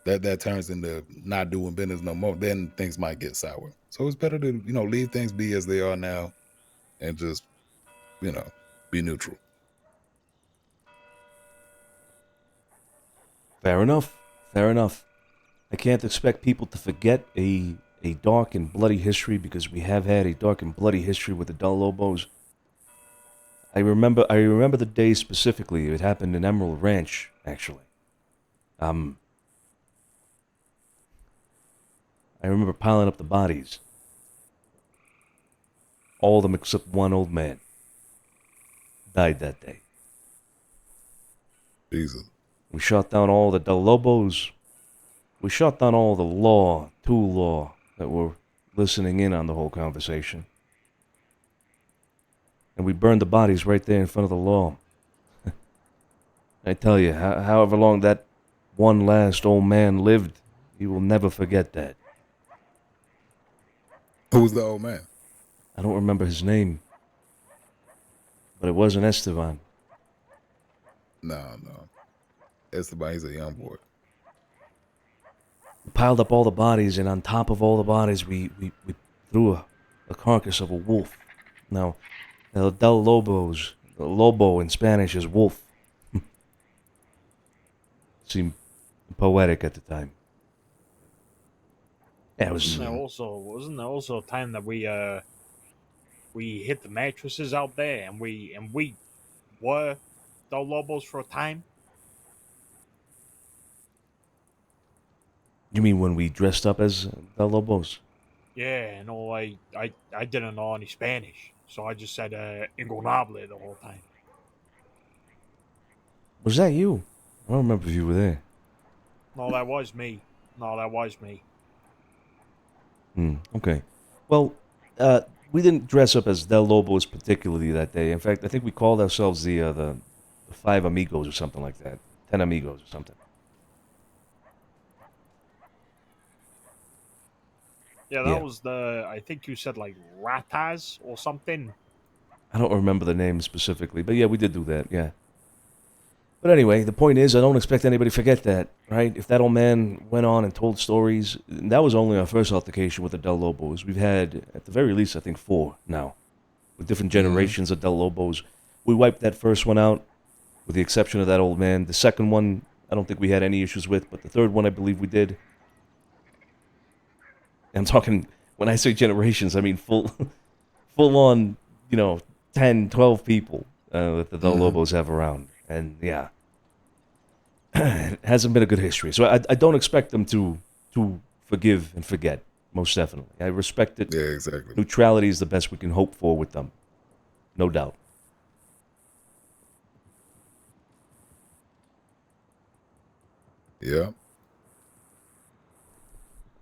that turns into not doing business no more, then things might get sour. So it's better to, you know, leave things be as they are now and just, you know, be neutral. Fair enough. Fair enough. I can't expect people to forget a dark and bloody history, because we have had a dark and bloody history with the Del Lobos. I remember the day specifically. It happened in Emerald Ranch, actually. I remember piling up the bodies. All of them except one old man died that day. Jesus. We shot down all the Del Lobos. We shot down all the law that were listening in on the whole conversation. And we burned the bodies right there in front of the law. I tell you, however long that one last old man lived, he will never forget that. Who was the old man? I don't remember his name, but it wasn't Esteban. No. Esteban, he's a young boy. We piled up all the bodies, and on top of all the bodies, we threw a carcass of a wolf. Now, El Del Lobos, Lobo in Spanish is wolf. Seemed poetic at the time. Yeah, it was. Wasn't there also a time that we hit the mattresses out there and we were the Lobos for a time? You mean when we dressed up as Del Lobos? Yeah, no, I didn't know any Spanish, so I just said "ingobernable" the whole time. Was that you? I don't remember if you were there. No, that was me. Okay. Well, we didn't dress up as Del Lobos particularly that day. In fact, I think we called ourselves the Five Amigos or something like that. 10 Amigos or something. Yeah, that was I think you said like Ratas or something. I don't remember the name specifically, but yeah, we did do that, yeah. But anyway, the point is, I don't expect anybody to forget that, right? If that old man went on and told stories, and that was only our first altercation with the Del Lobos. We've had, at the very least, I think 4 now, with different generations of Del Lobos. We wiped that first one out, with the exception of that old man. The second one, I don't think we had any issues with, but the third one, I believe we did. I'm talking, when I say generations, I mean full on, 10, 12 people that the Del Lobos have around. And yeah, it hasn't been a good history. So I don't expect them to forgive and forget, most definitely. I respect it. Yeah, exactly. Neutrality is the best we can hope for with them. No doubt. Yeah.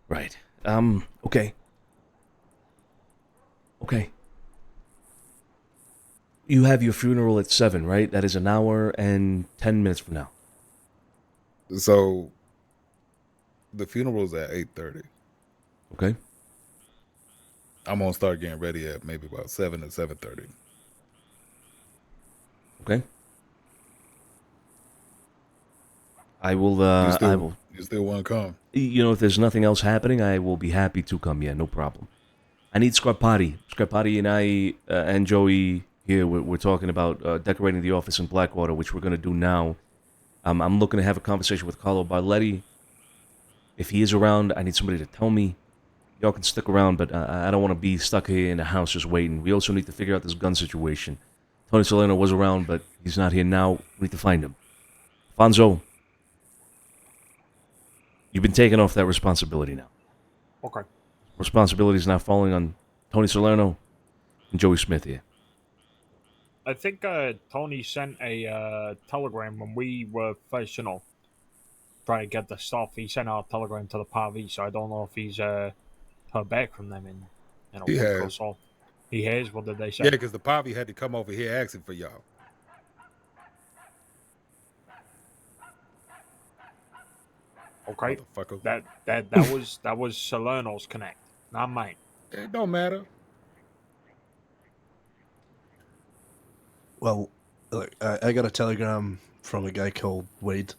Right. Okay. You have your funeral at 7, right? That is an hour and 10 minutes from now. So the funeral's at 8:30. Okay. I'm gonna start getting ready at maybe about 7 to 7:30. Okay. I will, You still want to come? if there's nothing else happening, I will be happy to come, yeah, no problem. I need Scarpati. Scarpati and I, and Joey here, we're talking about decorating the office in Blackwater, which we're going to do now. I'm looking to have a conversation with Carlo Barletti. If he is around, I need somebody to tell me. Y'all can stick around, but I don't want to be stuck here in the house just waiting. We also need to figure out this gun situation. Tony Salerno was around, but he's not here now. We need to find him. Fonzo. You've been taking off that responsibility now. Okay. Responsibility is now falling on Tony Salerno and Joey Smith here. I think Tony sent a telegram when we were first, trying to get the stuff. He sent out a telegram to the Pavi, so I don't know if he's heard back from them in a He week or has. so. He has? What did they say? Yeah, because the Pavi had to come over here asking for y'all. Okay. Motherfucker. That was Salerno's connect, not mine. It don't matter. Well, look, I got a telegram from a guy called Wade,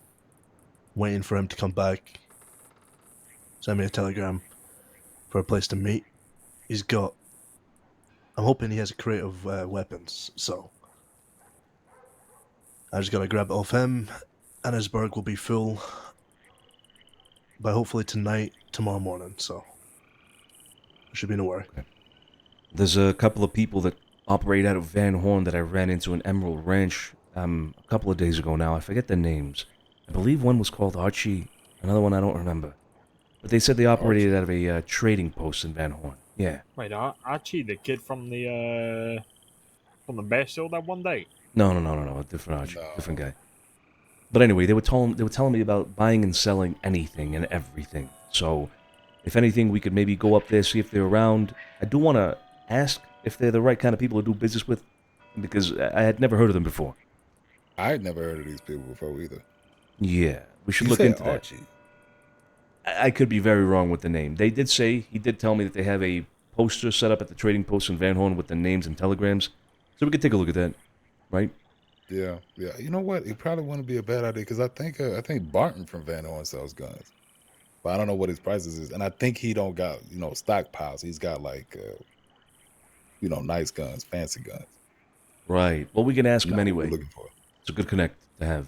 waiting for him to come back. Send me a telegram for a place to meet. He's got. I'm hoping he has a crate of weapons, so I just gotta grab it off him, and his berg will be full by hopefully tonight, tomorrow morning. So there should be no worry. Okay. There's a couple of people that operate out of Van Horn that I ran into in Emerald Ranch a couple of days ago now. I forget their names. I believe one was called Archie, another one I don't remember. But they said they operated out of a trading post in Van Horn. Yeah. Wait, Archie, the kid from the Bastille that one day? No, a different Archie, different guy. But anyway, they were telling me about buying and selling anything and everything. So, if anything, we could maybe go up there, see if they're around. I do want to ask if they're the right kind of people to do business with, because I had never heard of them before. I had never heard of these people before either. Yeah, we should You look said into Archie. that. I could be very wrong with the name. He did tell me that they have a poster set up at the trading post in Van Horn with the names and telegrams. So we could take a look at that, right? Yeah. You know what? It probably wouldn't be a bad idea because I think Barton from Van Horn sells guns, but I don't know what his prices is, and I think he don't got stockpiles. He's got like nice guns, fancy guns. Right. Well, we can ask him What anyway. we're looking for. It's a good connect to have.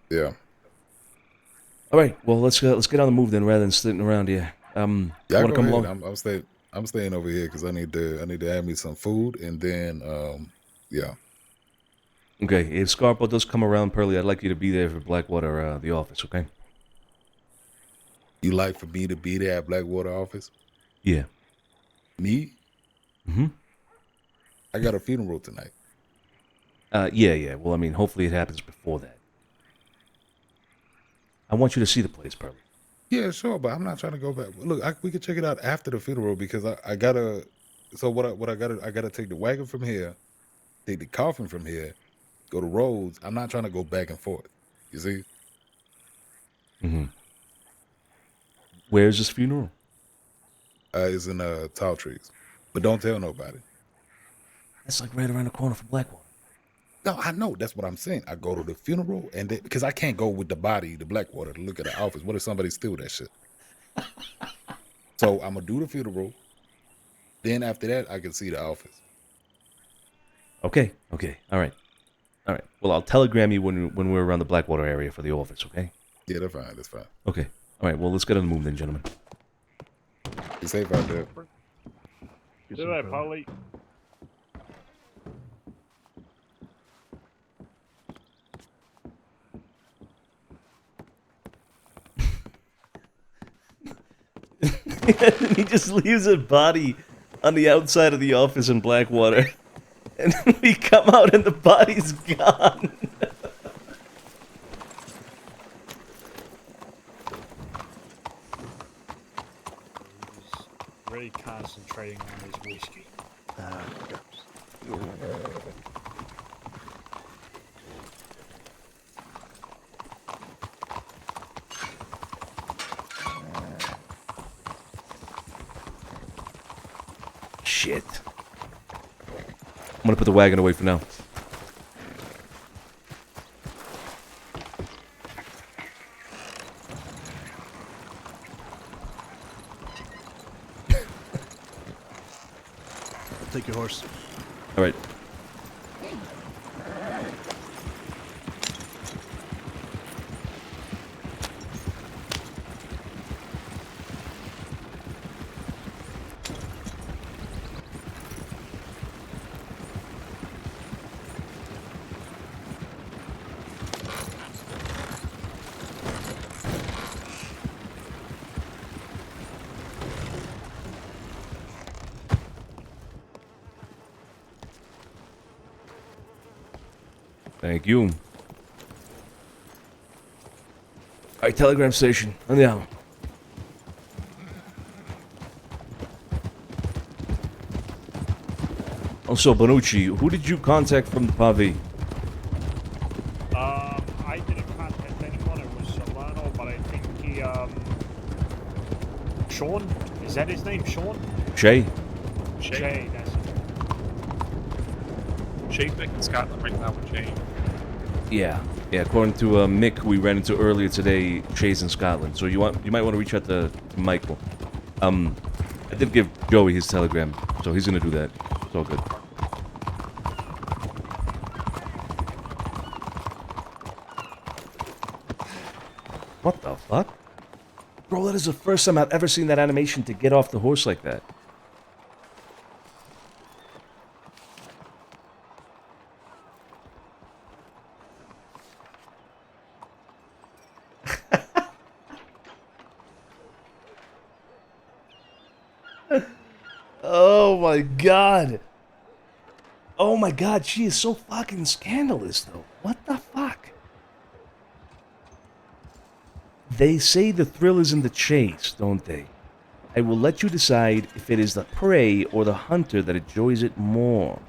Yeah. All right. Well, let's get on the move then, rather than sitting around here. Yeah. Want Go to come ahead. along? I'm staying over here because I need to have me some food, and then yeah. Okay. If Scarpo does come around, Pearly, I'd like you to be there for Blackwater, the office. Okay. You like for me to be there at Blackwater office? Yeah. Me? Mm-hmm. I got a funeral tonight. Yeah. Well, I mean, hopefully it happens before that. I want you to see the place, Pearly. Yeah, sure, but I'm not trying to go back. Look, we could check it out after the funeral because I gotta. So I gotta take the wagon from here, take the coffin from here, go to Rhodes. I'm not trying to go back and forth. You see? Mm-hmm. Where's this funeral? It's in Tall Trees, but don't tell nobody. That's like right around the corner from Blackwater. No, I know. That's what I'm saying. I go to the funeral and because I can't go with the body, the Blackwater, to look at the office. What if somebody steal that shit? So I'm gonna do the funeral. Then after that, I can see the office. Okay. All right. Well, I'll telegram you when we're around the Blackwater area for the office. Okay. Yeah, that's fine. That's fine. Okay. All right. Well, let's get on the move then, gentlemen. Be safe out there. Do that, Polly. He just leaves a body on the outside of the office in Blackwater. And then we come out and the body's gone. He's really concentrating on his whiskey. Shit. I'm gonna put the wagon away for now. Take your horse. All right. Thank you. Alright, telegram station. Andiamo. Also, Bonucci, who did you contact from the Pavi? I didn't contact anyone. It was Solano, but I think he, Sean? Is that his name, Sean? Shay? Jay, that's it. Shay's back in Scotland right now with Jay. Yeah. Yeah, according to Mick, who we ran into earlier today, Shay's in Scotland. So you might want to reach out to Michael. I did give Joey his telegram, so he's gonna do that. It's all good. What the fuck? Bro, that is the first time I've ever seen that animation to get off the horse like that. Oh my god. Oh my god, she is so fucking scandalous though. What the fuck? They say the thrill is in the chase, don't they? I will let you decide if it is the prey or the hunter that enjoys it more.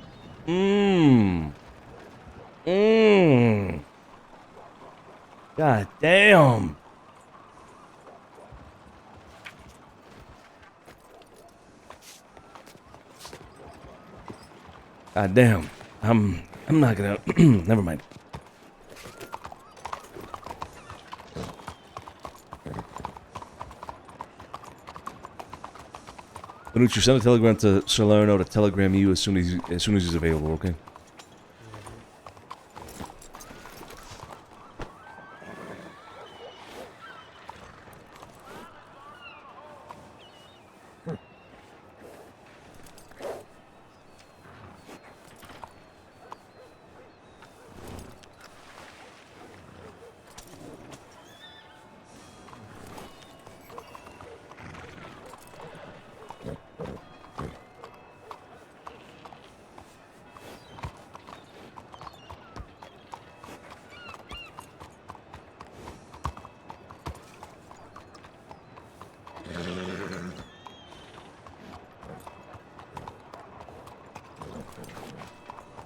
God damn. God damn. I'm not gonna never mind. Benucci, send a telegram to Salerno to telegram you as soon as he's available, okay?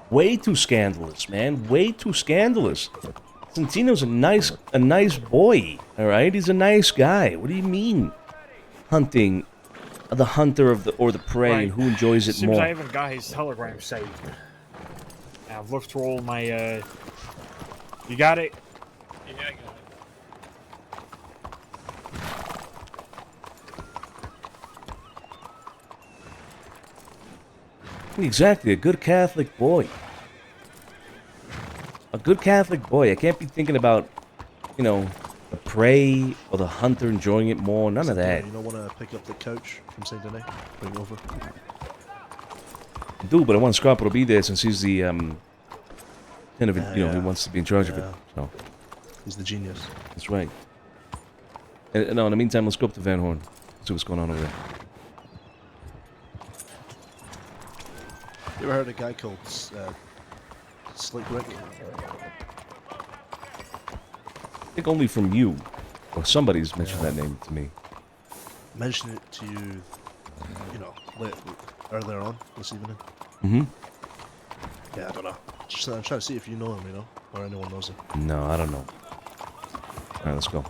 Way too scandalous, man. Way too scandalous. Santino's a nice boy, all right? He's a nice guy. What do you mean? Hunting the hunter of the prey Right. and who enjoys it Seems more. I haven't got his telegram saved. I've looked through all my, You got it? Yeah, I got it. Exactly, a good Catholic boy. A good Catholic boy. I can't be thinking about, you know, the prey or the hunter enjoying it more. None of that. You don't want to pick up the couch from Saint Denis? Bring it over. I do, but I want Scarpa to be there since he's the, kind of, you know, he Yeah. wants to be in charge of it. Yeah. So, He's the genius. that's right. And, no, in the meantime, let's go up to Van Horn. See what's going on over there. You ever heard of a guy called Slick Rick? I think only from you. Or somebody's mentioned that name to me. Mentioned it to you, you know, earlier on this evening. Mm-hmm. Yeah, I don't know. Just I'm trying to see if you know him, you know, or anyone knows him. No, I don't know. Alright, let's go.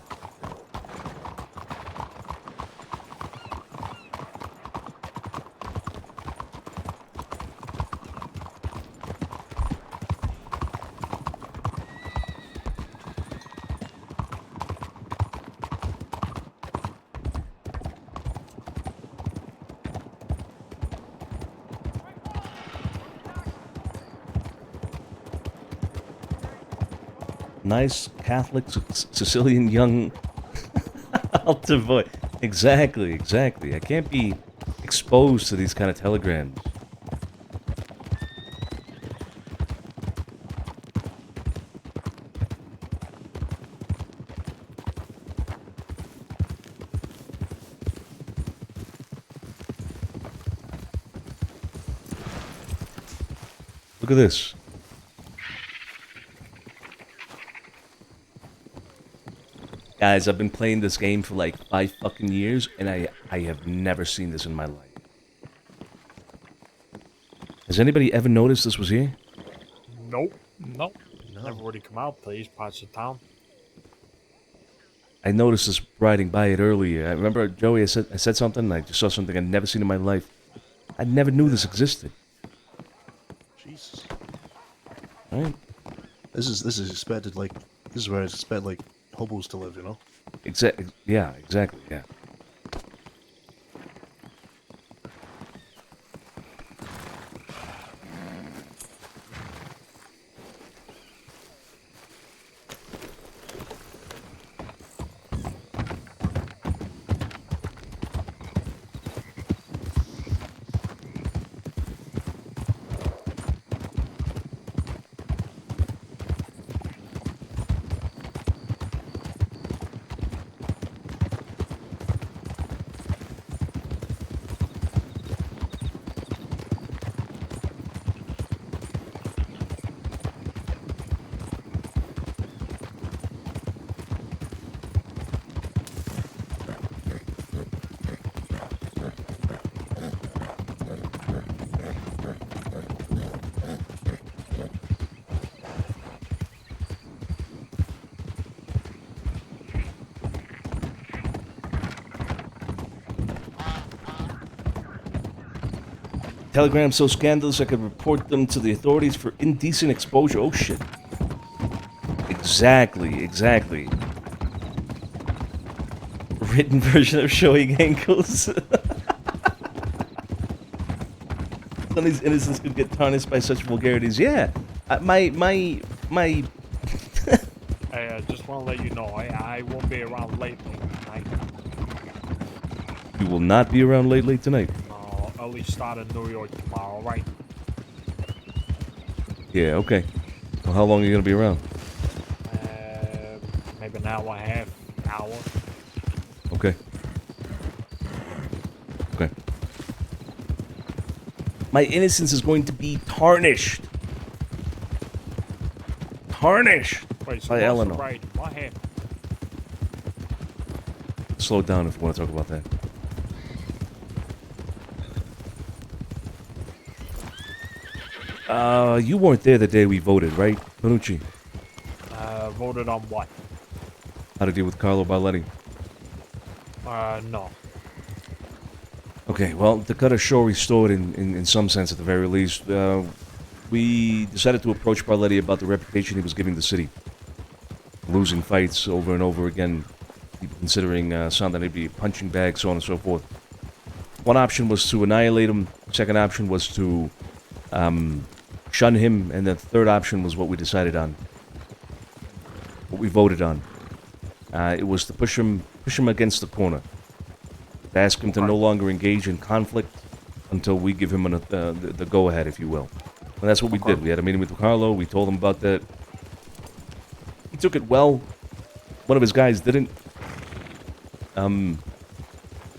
Nice Catholic Sicilian young altar boy. Exactly, exactly. I can't be exposed to these kind of telegrams. Look at this. Guys, I've been playing this game for like 5 fucking years, and I have never seen this in my life. Has anybody ever noticed this was here? Nope. Nope. Never really come out to these parts of town. I noticed this riding by it earlier. I remember, Joey, I said something, and I just saw something I'd never seen in my life. I never knew this existed. Jesus. Right? This is expected like this is where it's expected like hobos to live, you know? Yeah, exactly, yeah. Telegram so scandalous I could report them to the authorities for indecent exposure. Oh shit. Exactly. Written version of showing ankles. Sonny's innocence could get tarnished by such vulgarities. Yeah. My I just want to let you know, I won't be around late tonight. You will not be around late tonight. Early start in New York tomorrow, right? Yeah, okay. Well, how long are you gonna be around? Maybe an hour and a half, hour. Okay. My innocence is going to be tarnished. Tarnished Wait, so by what's Eleanor. right? What happened? Slow down if you want to talk about that. You weren't there the day we voted, right, Panucci? Voted on what? How to deal with Carlo Barletti. No. Okay, well, to cut a short story in some sense at the very least, we decided to approach Barletti about the reputation he was giving the city. Losing fights over and over again, people considering Santino to be a punching bag, so on and so forth. One option was to annihilate him, second option was to shun him, and the third option was what we decided on. What we voted on. It was to push him against the corner. To ask him to no longer engage in conflict until we give him the go-ahead, if you will. And that's what we did. We had a meeting with Carlo. We told him about that. He took it well. One of his guys didn't.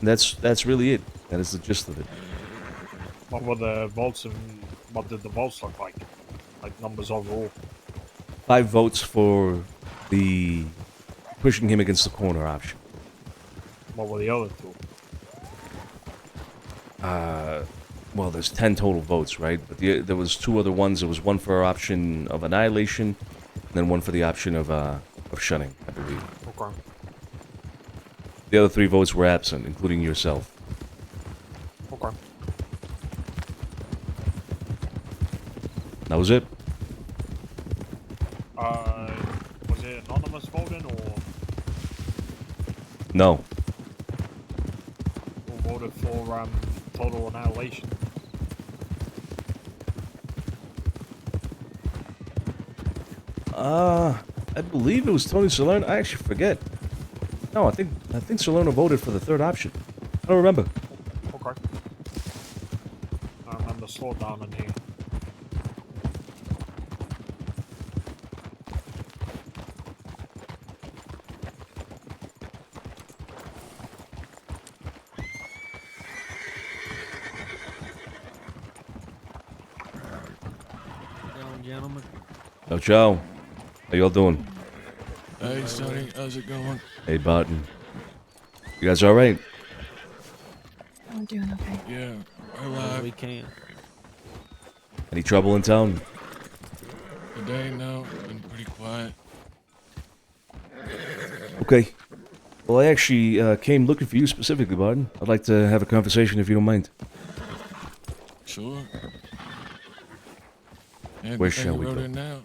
That's really it. That is the gist of it. What were the votes and what did the votes look like? Like numbers overall? 5 votes for the pushing him against the corner option. What were the other two? Well, there's 10 total votes, right? But there was 2 other ones. There was one for our option of annihilation, and then one for the option of shunning, I believe. Okay. The other 3 votes were absent, including yourself. Okay. That was it. Was it anonymous voting or No. who voted for total annihilation? I believe it was Tony Salerno. I actually forget. No, I think Salerno voted for the third option. I don't remember. Okay. I remember slow down in here. Gentlemen. No, ciao. How y'all doing? Hey, Sonny, how's it going? Hey, Barton. You guys all right? We're doing okay. Yeah, we're As alive. we can. Any trouble in town? Today, no, it's been pretty quiet. Okay. Well, I actually came looking for you specifically, Barton. I'd like to have a conversation if you don't mind. Sure. Yeah, Where good thing shall you we wrote go? in now.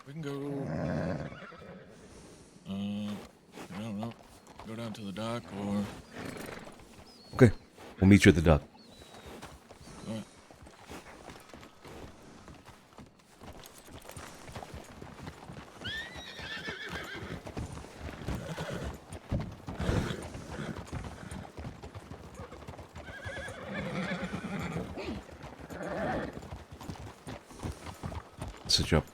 We can go. I don't know. Go down to the dock or. Okay. We'll meet you at the dock. Alright. Sit you up.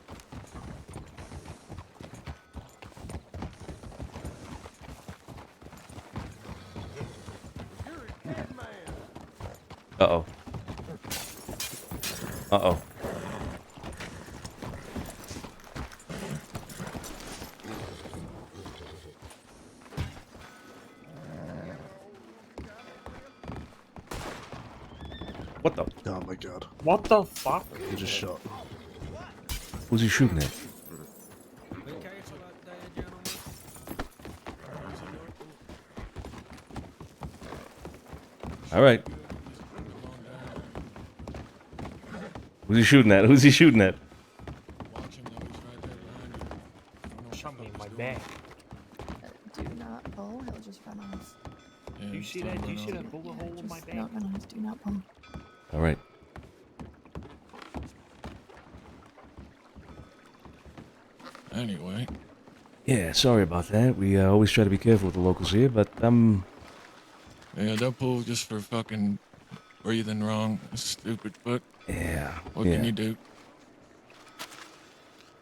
Uh-oh. Uh-oh. What the? Oh my god. What the fuck? He just shot. Who's he shooting at? All right. Who's he shooting at? Who's he shooting at? Watch him though, he's right there behind you. I don't know Shot me in what my he's doing. back. Do not pull. He'll just run off. Yeah, Do you he's see still that? Do you running see off. that bullet hole in my Just back? don't run off. Do not pull. All right. Anyway, Yeah, sorry about that. We always try to be careful with the locals here, but yeah, they'll pull just for fucking breathing wrong. It's stupid, but yeah. what yeah. can you do?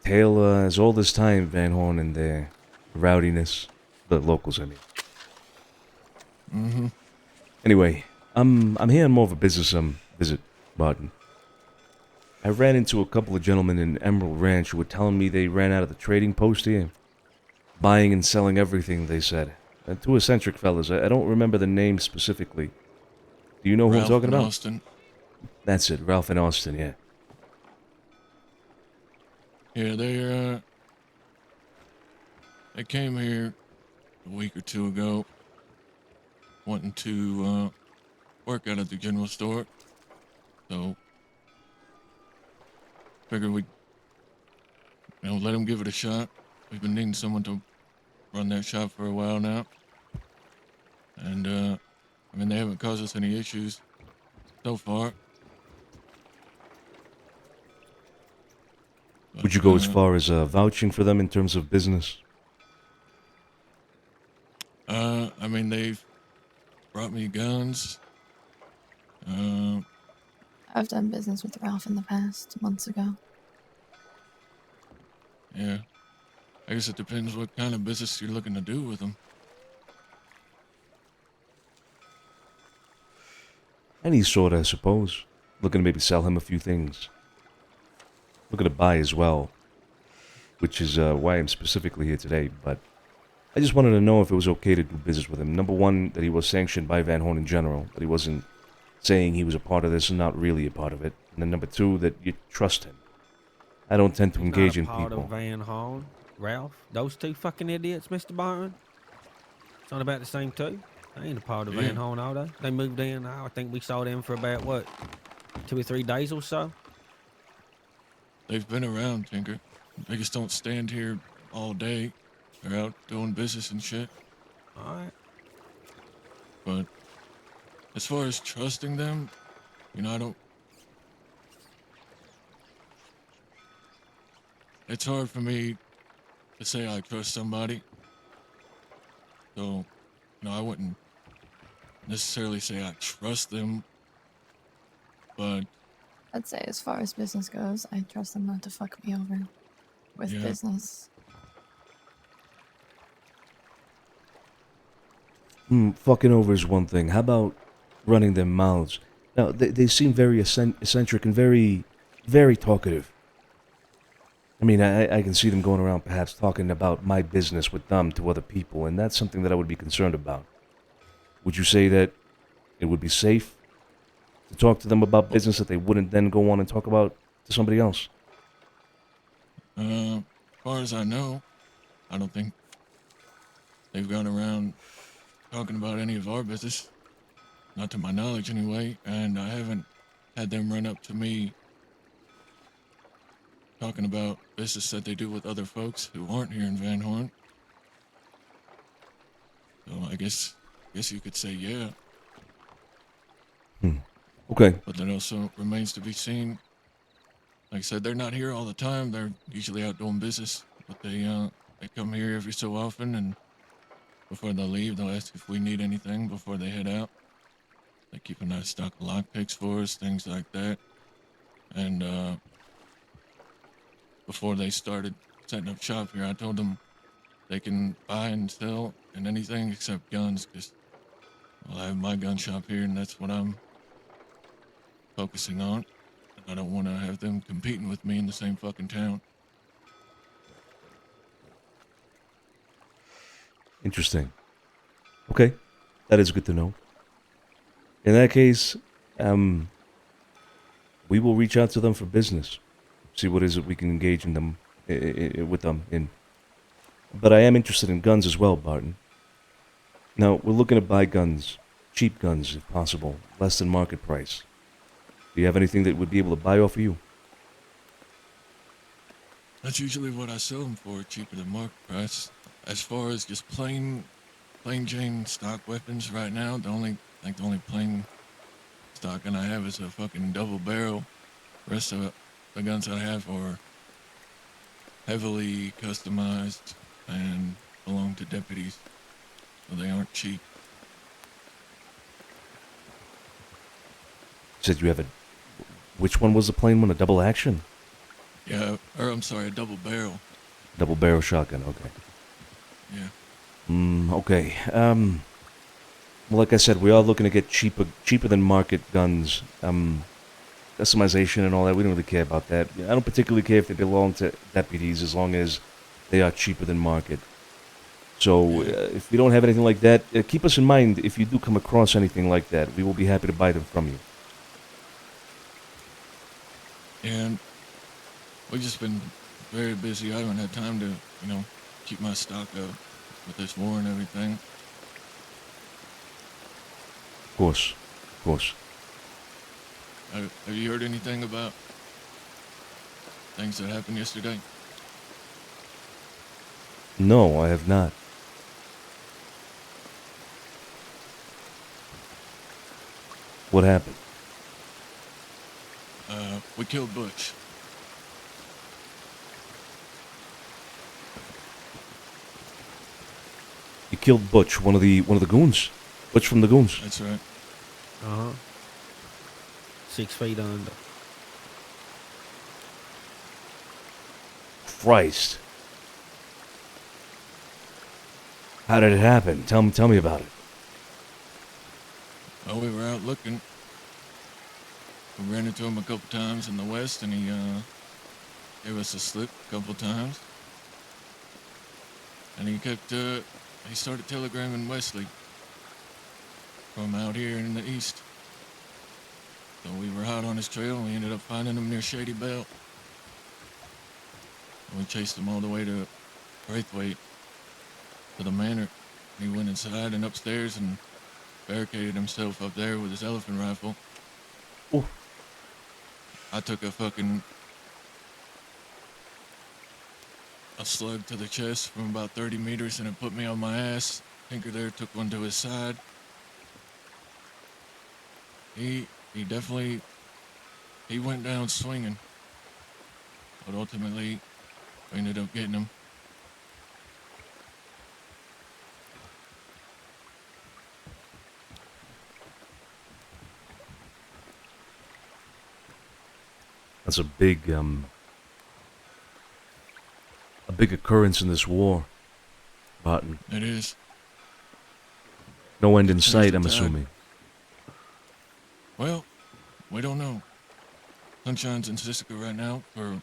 Tale as old as time, Van Horn, and their rowdiness. The locals, I mean. Mm-hmm. Anyway, I'm here on more of a business visit, Barton. I ran into a couple of gentlemen in Emerald Ranch who were telling me they ran out of the trading post here. Buying and selling everything, they said. Two eccentric fellas. I don't remember the name specifically. Do you know who I'm Ralph talking and about? Austin. That's it, Ralph and Austin, yeah. Yeah, they came here a week or two ago, wanting to work out at the general store. So figured we'd, let them give it a shot. We've been needing someone to run that shop for a while now, and they haven't caused us any issues so far. Would you go as far as vouching for them in terms of business? They've brought me guns. I've done business with Ralph in the past, months ago. Yeah. I guess it depends what kind of business you're looking to do with them. Any sort, I suppose. Looking to maybe sell him a few things. Looking to buy as well. Which is why I'm specifically here today, but I just wanted to know if it was okay to do business with him. Number one, that he was sanctioned by Van Horn in general. That he wasn't saying he was a part of this and not really a part of it. And then number two, that you trust him. I don't tend to engage in part people. of Van Horn, Ralph. Those two fucking idiots, Mr. Barton. It's not about the same two. They ain't a part of Yeah. Van Horn, are they? They moved in. I think we saw them for about, what, 2 or 3 days or so? They've been around, Tinker. They just don't stand here all day. They're out doing business and shit. All right. But as far as trusting them, I don't. It's hard for me to say I trust somebody. So, I wouldn't necessarily say I trust them, but I'd say as far as business goes, I trust them not to fuck me over with Yeah. business. Fucking over is one thing. How about running their mouths? Now, they seem very eccentric and very, very talkative. I mean, I can see them going around perhaps talking about my business with them to other people, and that's something that I would be concerned about. Would you say that it would be safe to talk to them about business that they wouldn't then go on and talk about to somebody else? As far as I know, I don't think they've gone around talking about any of our business. Not to my knowledge, anyway. And I haven't had them run up to me talking about business that they do with other folks who aren't here in Van Horn. So I guess you could say yeah. Okay. But that also remains to be seen. Like I said, they're not here all the time. They're usually out doing business, but they come here every so often, and before they leave, they'll ask if we need anything before they head out. They keep a nice stock of lockpicks for us, things like that. And before they started setting up shop here, I told them they can buy and sell and anything except guns, because I have my gun shop here, and that's what I'm focusing on. And I don't want to have them competing with me in the same fucking town. Interesting. Okay. That is good to know. In that case, we will reach out to them for business. See what is it we can engage in them with them in. But I am interested in guns as well, Barton. Now, we're looking to buy guns. Cheap guns, if possible. Less than market price. Do you have anything that would be able to buy off of you? That's usually what I sell them for, cheaper than market price. As far as just plain Jane stock weapons right now, the only plain stock gun I have is a fucking double barrel. The rest of the guns I have are heavily customized and belong to deputies, so they aren't cheap. You said you have a... Which one was the plain one? A double action? Yeah, or I'm sorry, a double barrel. Double barrel shotgun, okay. Yeah. Okay. Well, like I said, we are looking to get cheaper than market guns. Customization and all that, we don't really care about that. I don't particularly care if they belong to deputies as long as they are cheaper than market. So, if we don't have anything like that, keep us in mind if you do come across anything like that. We will be happy to buy them from you. And we've just been very busy. I haven't had time to, keep my stock up with this war and everything. Of course. Of course. Have you heard anything about things that happened yesterday? No, I have not. What happened? We killed Butch. You killed Butch, one of the goons. Butch from the goons. That's right. Uh-huh. 6 feet under. Christ. How did it happen? Tell me about it. Well, we were out looking. We ran into him a couple times in the west, and he gave us a slip a couple times. And he started telegramming Wesley from out here in the east. So we were hot on his trail, and we ended up finding him near Shady Belt. And we chased him all the way to Braithwaite, to the manor. He went inside and upstairs and barricaded himself up there with his elephant rifle. Ooh. I took a slug to the chest from about 30 meters, and it put me on my ass. Tinker there took one to his side. He definitely went down swinging, but ultimately we ended up getting him. That's a big occurrence in this war, Barton. It is. No end in Turns sight, the I'm tide. assuming. Well, we don't know. Sunshine's in Sissica right now for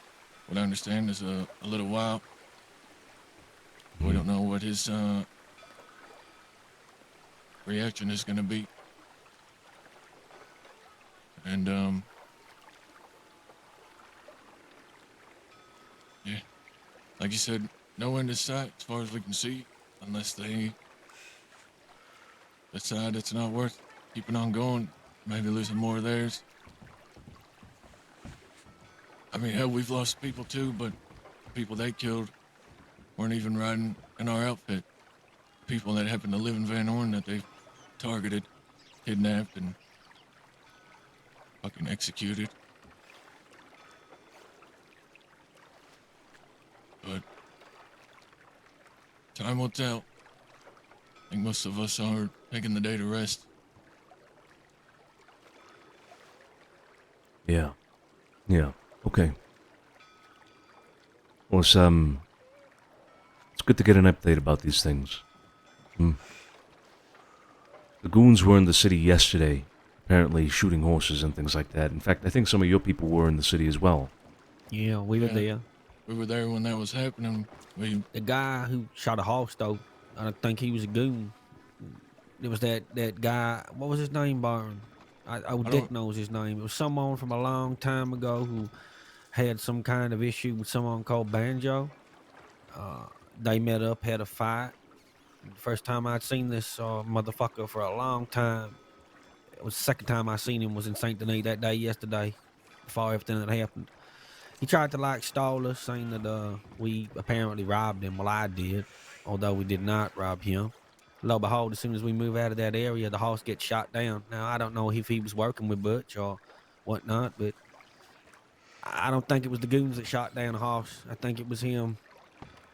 what I understand, is a little while. We don't know what his reaction is going to be. And, yeah, like you said, no end in sight as far as we can see, unless they decide it's not worth keeping on going, maybe losing more of theirs. I mean, hell, we've lost people too, but the people they killed weren't even riding in our outfit. People that happened to live in Van Horn that they've targeted, kidnapped, and fucking executed. But time will tell. I think most of us are taking the day to rest. Yeah. Yeah. Okay. Well, it's good to get an update about these things. The goons were in the city yesterday, apparently shooting horses and things like that. In fact, I think some of your people were in the city as well. Yeah, we were there. We were there when that was happening. The guy who shot a horse, though, I don't think he was a goon. There was that guy. What was his name, Byron? Dick knows his name. It was someone from a long time ago who had some kind of issue with someone called Banjo. They met up, had a fight. The first time I'd seen this motherfucker for a long time. It was the second time I seen him was in Saint Denis that day yesterday, before everything that happened. He tried to stall us, saying that we apparently robbed him. Well, I did, although we did not rob him. Lo and behold, as soon as we move out of that area, the horse gets shot down. Now, I don't know if he was working with Butch or whatnot, but I don't think it was the goons that shot down the horse. I think it was him.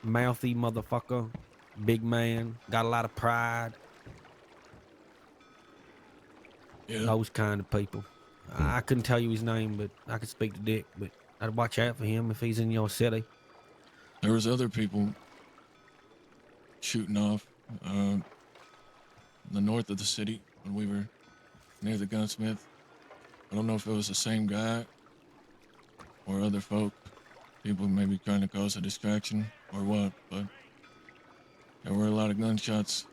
Mouthy motherfucker, big man, got a lot of pride. Yeah. Those kind of people. I couldn't tell you his name, but I could speak to Dick, but I'd watch out for him if he's in your city. There was other people shooting off in the north of the city when we were near the gunsmith. I don't know if it was the same guy or other folk. People maybe trying to cause a distraction or what, but there were a lot of gunshots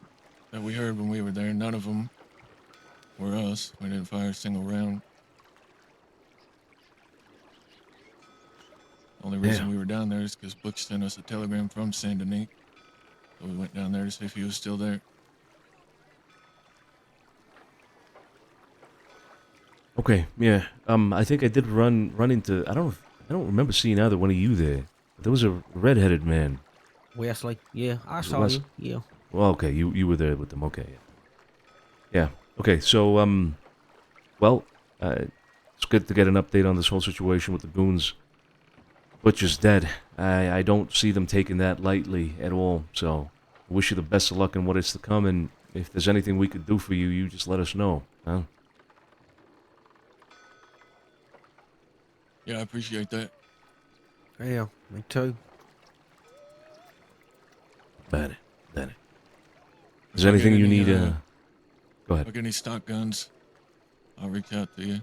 that we heard when we were there. None of them were us. We didn't fire a single round. The only reason we were down there is because Butch sent us a telegram from Saint Denis. So we went down there to see if he was still there. Okay, yeah. I think I did run into. I don't remember seeing either one of you there. There was a red-headed man. Wesley, yeah, I saw you. Yeah. Well, okay, you were there with them. Okay, yeah. Okay, so well, it's good to get an update on this whole situation with the goons. Butch is dead. I don't see them taking that lightly at all. So, I wish you the best of luck in what is to come. And if there's anything we could do for you, you just let us know. Huh? Yeah, I appreciate that. Yeah, me too. Bene. Is there anything you need? Go ahead. If I get any stock guns, I'll reach out to you.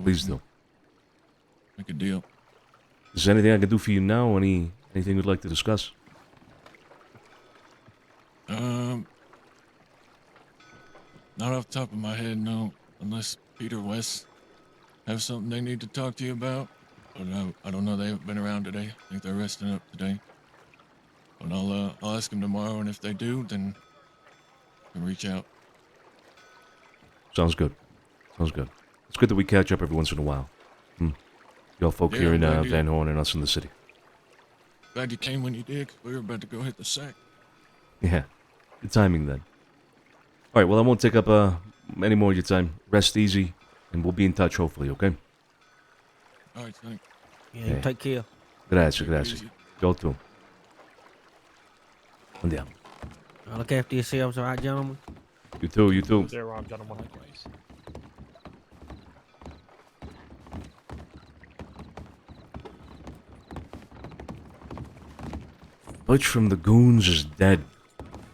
Please do. Make a deal. Is there anything I can do for you now? Anything you'd like to discuss? Not off the top of my head, no. Unless Peter West have something they need to talk to you about. But I don't know. They haven't been around today. I think they're resting up today. But I'll ask them tomorrow, and if they do, then I can reach out. Sounds good. It's good that we catch up every once in a while. Y'all folk here in Van Horn and us in the city. Glad you came when you did, 'cause we were about to go hit the sack. Yeah. Good timing then. All right, well, I won't take up any more of your time. Rest easy, and we'll be in touch hopefully, okay? All right, thanks. Yeah, take care. Grazie. Go too. Andiamo. Look after yourselves, all right, gentlemen? You too. Zero, gentlemen. Likewise. Butch from the Goons is dead.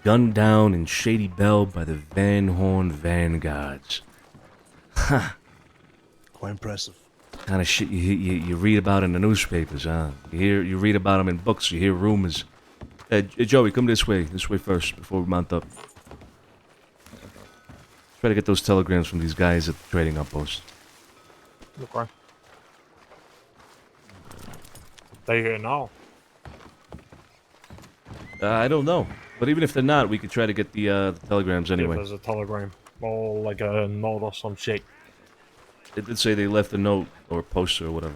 Gunned down in Shady Belle by the Van Horn Vanguards. Ha! Quite impressive. Kind of shit you read about in the newspapers, huh? You read about them in books. You hear rumors. Joey, come this way first before we mount up. Try to get those telegrams from these guys at the trading outpost. Okay. They here now. I don't know, but even if they're not, we could try to get the telegrams anyway. There's a telegram, or like a note or some shit. It did say they left a note or a poster or whatever.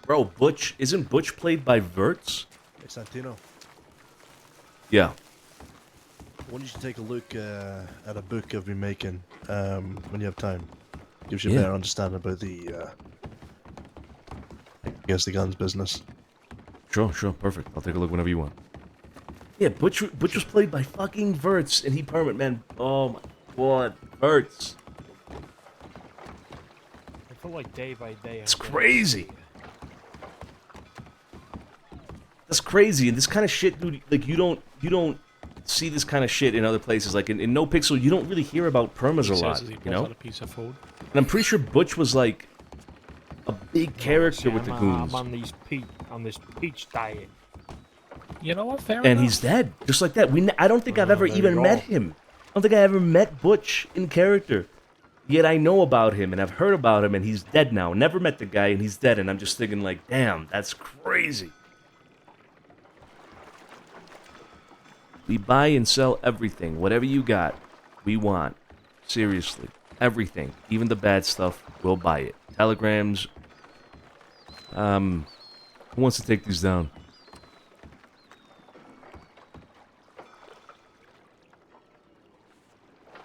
Bro, isn't Butch played by Verts? Hey, Santino. Yeah. Why don't you take a look at a book I've been making when you have time? Gives you a better understanding about the, I guess, the guns business. Sure, perfect. I'll take a look whenever you want. Yeah, Butch was played by fucking Verts, and he permanent, man. Oh my god, Verts. I feel like day by day. It's crazy. That's crazy, and this kind of shit, dude. Like you don't see this kind of shit in other places. Like in NoPixel, you don't really hear about permas a lot, you know. A piece of food. And I'm pretty sure Butch was like a big character with the goons. I'm on this peach diet. You know what? Fair And enough. he's dead, just like that. I don't think I've ever there you even go. met him. I don't think I ever met Butch in character. Yet I know about him, and I've heard about him, and he's dead now. Never met the guy, and he's dead, and I'm just thinking like, damn, that's crazy. We buy and sell everything. Whatever you got, we want. Seriously. Everything. Even the bad stuff, we'll buy it. Telegrams. Who wants to take these down?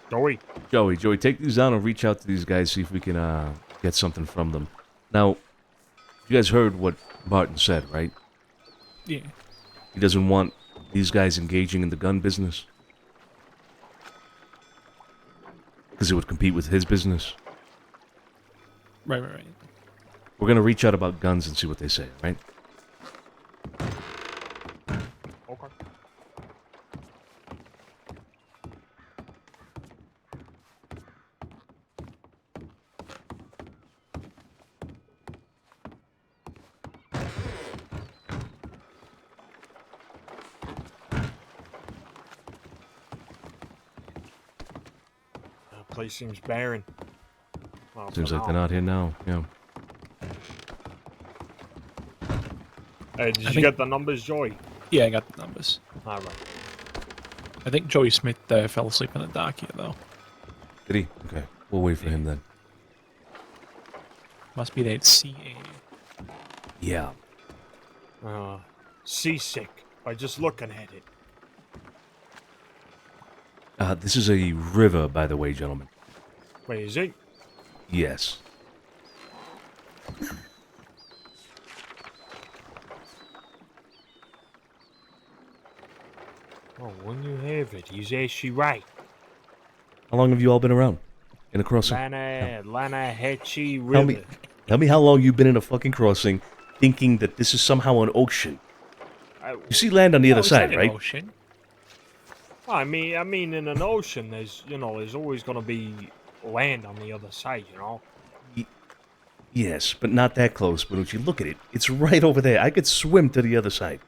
Joey, take these down and reach out to these guys, see if we can get something from them. Now, you guys heard what Barton said, right? Yeah. He doesn't want these guys engaging in the gun business. Because it would compete with his business. Right. We're going to reach out about guns and see what they say, right? Okay. The place seems barren. Well, Seems for like they're now. not here now, yeah. Hey, did you think- get the numbers, Joey? Yeah, I got the numbers. Alright. I think Joey Smith fell asleep in the dark here, though. Did he? Okay. We'll wait for him then. Must be that CA. Yeah. Seasick by just looking at it. This is a river, by the way, gentlemen. Wait, is it? Yes. Oh, when you have it, he's actually right. How long have you all been around? In a crossing? Lanahatchee River. Tell me how long you've been in a fucking crossing thinking that this is somehow an ocean. You see land on the other side, right? Ocean. I mean, in an ocean, there's always gonna be land on the other side, you know. Yes, but not that close. But if you look at it, it's right over there. I could swim to the other side.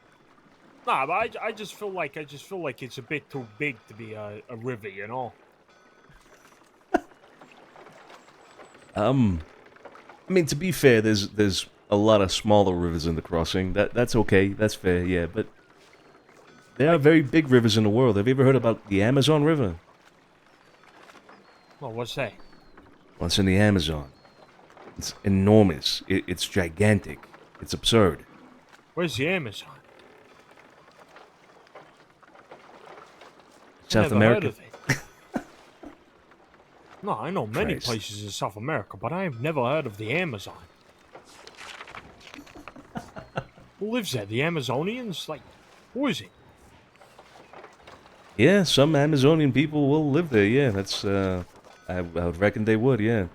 Nah, but I just feel like it's a bit too big to be a river, you know. I mean, to be fair, there's a lot of smaller rivers in the crossing. That's okay. That's fair, yeah. But there are very big rivers in the world. Have you ever heard about the Amazon River? Well, what's that? Well, it's in the Amazon. It's enormous. It's gigantic. It's absurd. Where's the Amazon? South Never America. heard of it. No, I know many Christ. places in South America, but I have never heard of the Amazon. Who lives there? The Amazonians? Like, who is it? Yeah, some Amazonian people will live there. Yeah, that's. I would reckon they would. Yeah,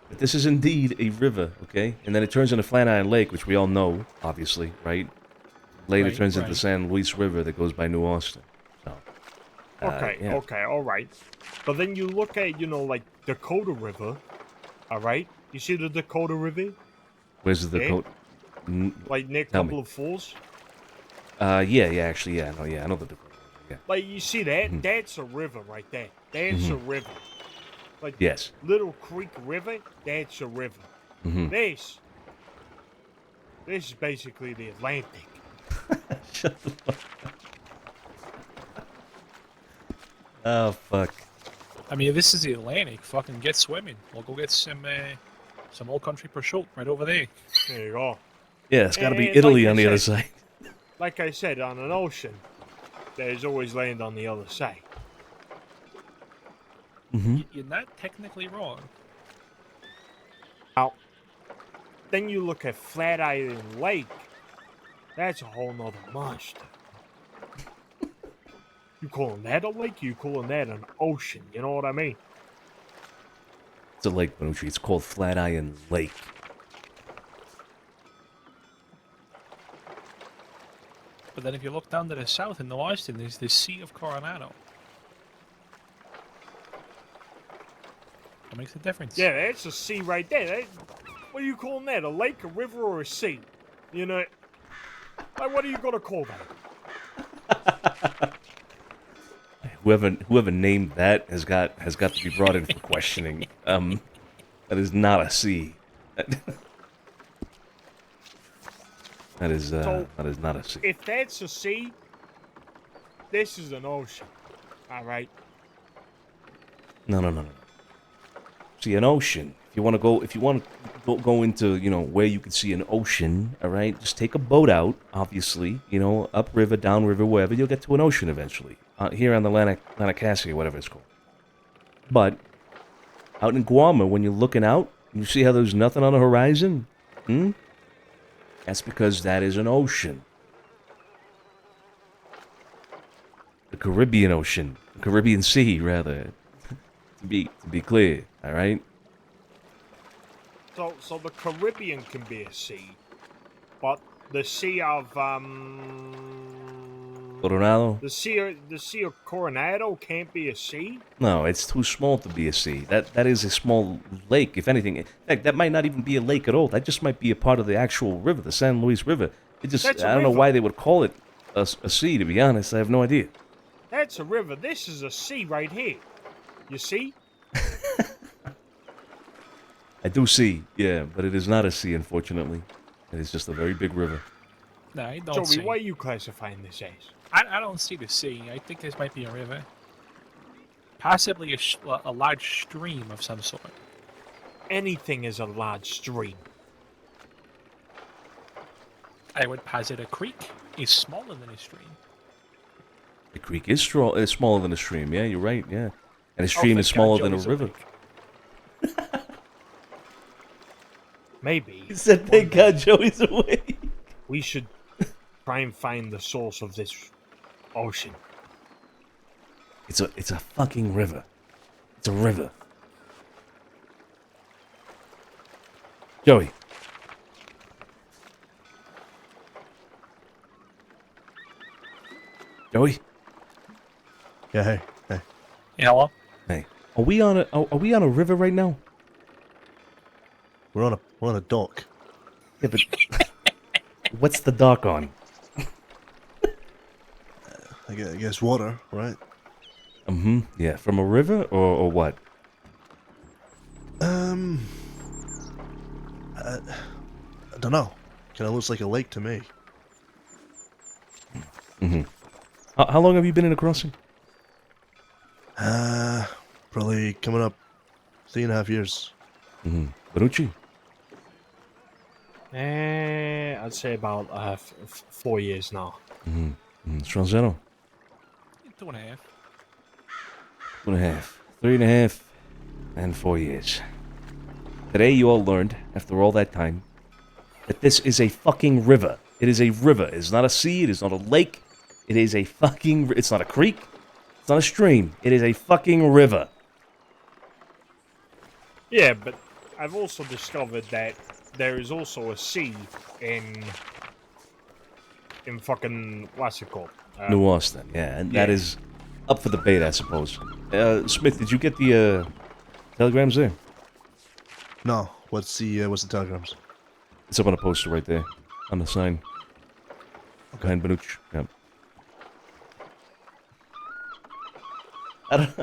but this is indeed a river. Okay, and then it turns into Flatiron Lake, which we all know, obviously, right? Later Right, turns into right. the San Luis River that goes by New Austin. So. Okay, yeah. okay, all right. But then you look at, like Dakota River. All right. You see the Dakota River? Where's the Yeah. Dakota? Like near Tell me. couple of falls. Actually, I know the Dakota. Yeah. Like you see that? Mhm. That's a river right there. That's a river. Like Yes. Little Creek River. That's a river. Mm-hmm. This is basically the Atlantic. Shut the fuck up. Oh, fuck. I mean, if this is the Atlantic, fucking get swimming. We'll go get some old country prosciutto right over there. There you go. Yeah, it's got to be And Italy like I on the other said- side. Like I said, on an ocean, there's always land on the other side. Mm-hmm. You're not technically wrong. Now, then you look at Flat Island Lake. That's a whole nother monster. You calling that a lake? You calling that an ocean? You know what I mean? It's a lake, Bonucci. It's called Flatiron Lake. But then if you look down to the south in the Austin, there's the Sea of Coronado. What makes a difference? Yeah, that's a sea right there. What are you calling that? A lake, a river, or a sea? You know, like what are you gonna call that? Whoever named that has got to be brought in for questioning. That is not a sea. That is not a sea. If that's a sea, this is an ocean. All right. No. See, an ocean. If you want to go into, where you can see an ocean, all right, just take a boat out, obviously, upriver, downriver, wherever, you'll get to an ocean eventually. Here on the Lanacassia, whatever it's called. But out in Guam, when you're looking out, you see how there's nothing on the horizon? That's because that is an ocean. The Caribbean Ocean. The Caribbean Sea, rather. to be clear, all right? So the Caribbean can be a sea, but the Sea of Coronado? the Sea of Coronado can't be a sea. No, it's too small to be a sea. That is a small lake, if anything. In fact, that might not even be a lake at all. That just might be a part of the actual river, the San Luis River. That's a I don't know river. why they would call it a sea, to be honest. I have no idea. That's a river. This is a sea right here. You see? I do see, yeah, but it is not a sea, unfortunately. It is just a very big river. No, I don't Joey, see. what are you classifying this as? I don't see the sea. I think this might be a river. Possibly a large stream of some sort. Anything is a large stream. I would posit a creek is smaller than a stream. The creek is smaller than a stream, yeah, you're right, yeah. And a stream is thank smaller God than a Joey's river. awake. Maybe. He said, thank God Joey's awake. We should try and find the source of this ocean. It's a fucking river. It's a river. Joey. Joey? Yeah, hey. Hello? Hey. Are we on a river right now? We're on a dock. Yeah, but what's the dock on? I guess water, right? Yeah, from a river or what? I don't know. Kind of looks like a lake to me. How long have you been in a crossing? Probably coming up 3.5 years. Benucci? I'd say about 4 years now. Stranzano? 2.5. 2.5. 3.5. And 4 years. Today you all learned, after all that time, that this is a fucking river. It is a river. It is not a sea. It is not a lake. It is a fucking... It's not a creek. It's not a stream. It is a fucking river. Yeah, but I've also discovered that there is also a sea in fucking what's it called? New Austin, yeah. And that yeah. is up for debate, I suppose. Smith, did you get the telegrams there? No. What's the telegrams? It's up on a poster right there, on the sign. Behind Banuch. Yep. I don't.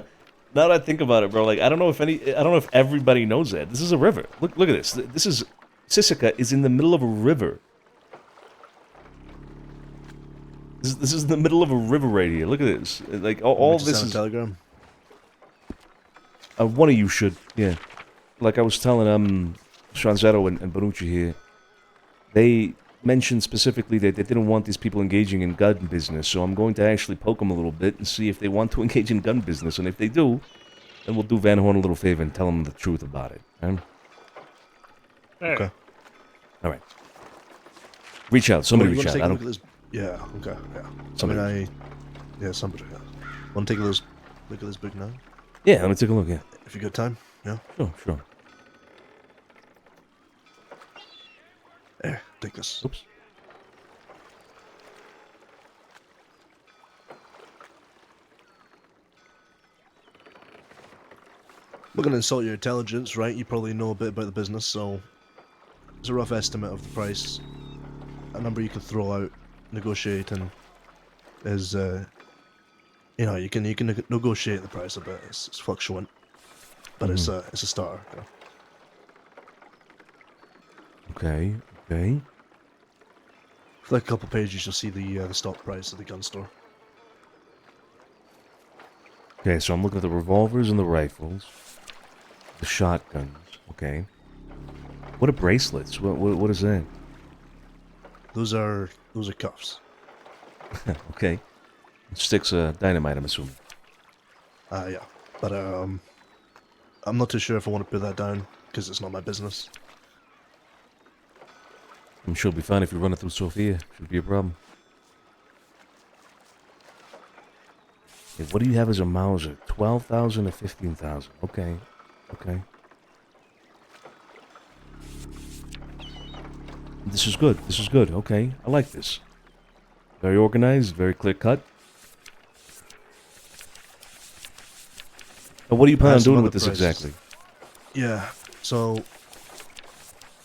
Now that I think about it, bro, like I don't know if everybody knows that. This is a river. Look at this. This is Sisika is in the middle of a river. This is in the middle of a river right here. Look at this. Like all this is. Telegram. One of you should, yeah. Like I was telling Shanzetto and Banucci here, they mentioned specifically that they didn't want these people engaging in gun business, so I'm going to actually poke them a little bit and see if they want to engage in gun business, and if they do, then we'll do Van Horn a little favor and tell them the truth about it. Okay. All right. Reach out. Somebody reach out. I don't. Yeah. Okay. Yeah. Somebody. Somebody. Yeah. Want to take a look at this book now? Yeah. Let me take a look. Yeah. If you got time. Yeah. Sure. There. Take this. Oops. I'm not going to insult your intelligence, right? You probably know a bit about the business, so it's a rough estimate of the price. A number you can throw out, negotiate, and is, you know, you can negotiate the price a bit. It's fluctuant, but it's a starter. You know? Okay. For like a couple pages, you'll see the stock price of the gun store. Okay, so I'm looking at the revolvers and the rifles, the shotguns. Okay. What are bracelets? What is that? Those are cuffs. Okay. Sticks of dynamite, I'm assuming. Yeah, but I'm not too sure if I want to put that down because it's not my business. I'm sure it'll be fine if you run it through Sophia. Shouldn't be a problem. Okay, what do you have as a Mauser? 12,000 or 15,000? Okay. This is good. Okay, I like this. Very organized, very clear cut. Now, what do you plan on doing with this exactly? Yeah, so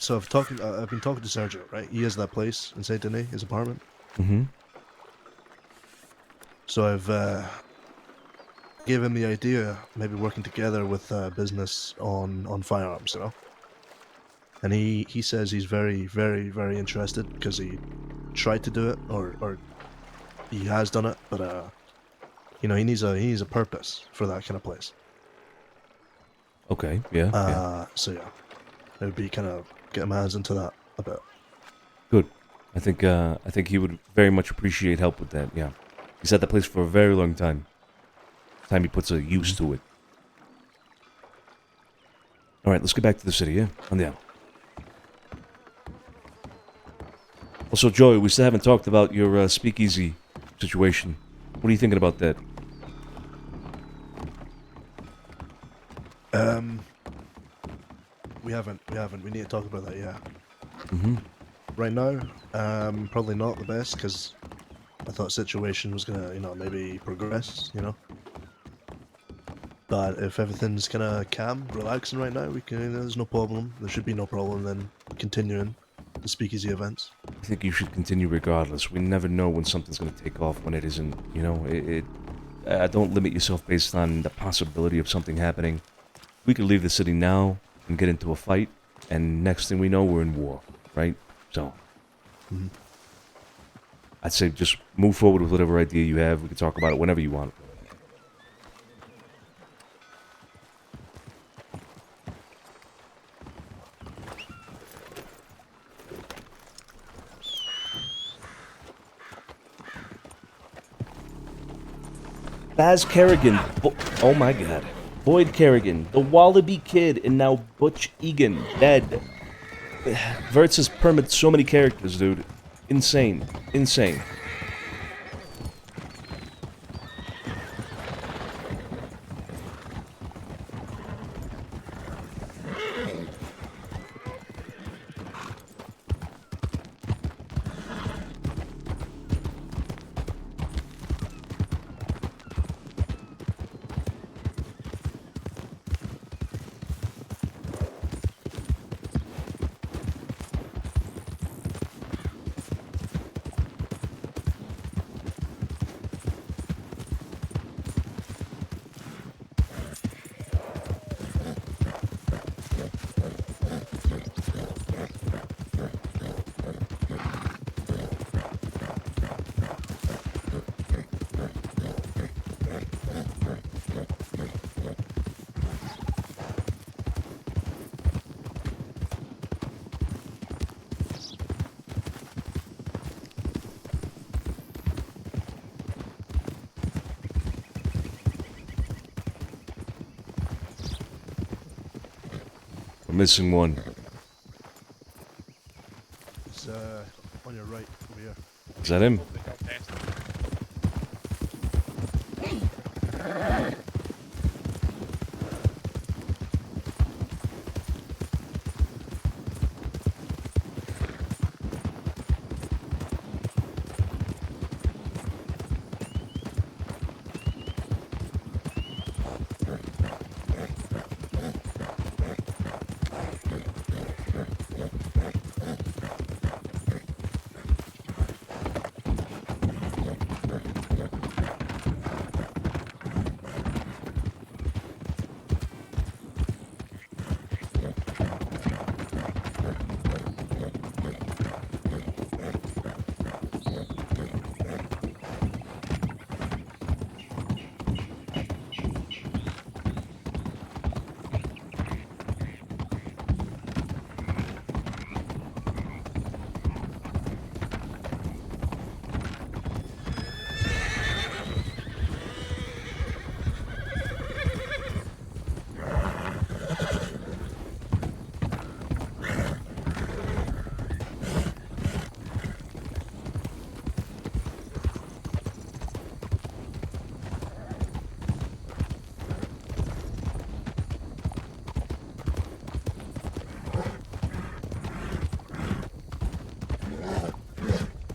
I've been talking to Sergio, right? He has that place in Saint Denis, his apartment. Mm-hmm. So I've gave him the idea, maybe working together with business on firearms, you know. And he says he's very, very, very interested because he tried to do it or he has done it, but you know, he needs a purpose for that kind of place. Okay, yeah. So yeah, it would be kind of getting my hands into that a bit. Good. I think he would very much appreciate help with that. Yeah, he's had the place for a very long time. Time he puts a use to it. All right, let's get back to the city. Yeah, on the out. Also, Joey, we still haven't talked about your speakeasy situation. What are you thinking about that? We haven't. We need to talk about that, yeah. Mm-hmm. Right now, probably not the best, because I thought situation was gonna, you know, maybe progress, you know. But if everything's kind of calm, relaxing right now, we can. There's no problem. There should be no problem then continuing the speakeasy events. I think you should continue regardless. We never know when something's going to take off, when it isn't. You know, don't limit yourself based on the possibility of something happening. We could leave the city now and get into a fight, and next thing we know, we're in war, right? So, I'd say just move forward with whatever idea you have. We can talk about it whenever you want. Baz Kerrigan, oh my god. Boyd Kerrigan, the Wallaby Kid, and now Butch Egan, dead. Verts has permitted so many characters, dude. Insane. We're missing one. It's on your right over here. Is that him? Hopefully go past him.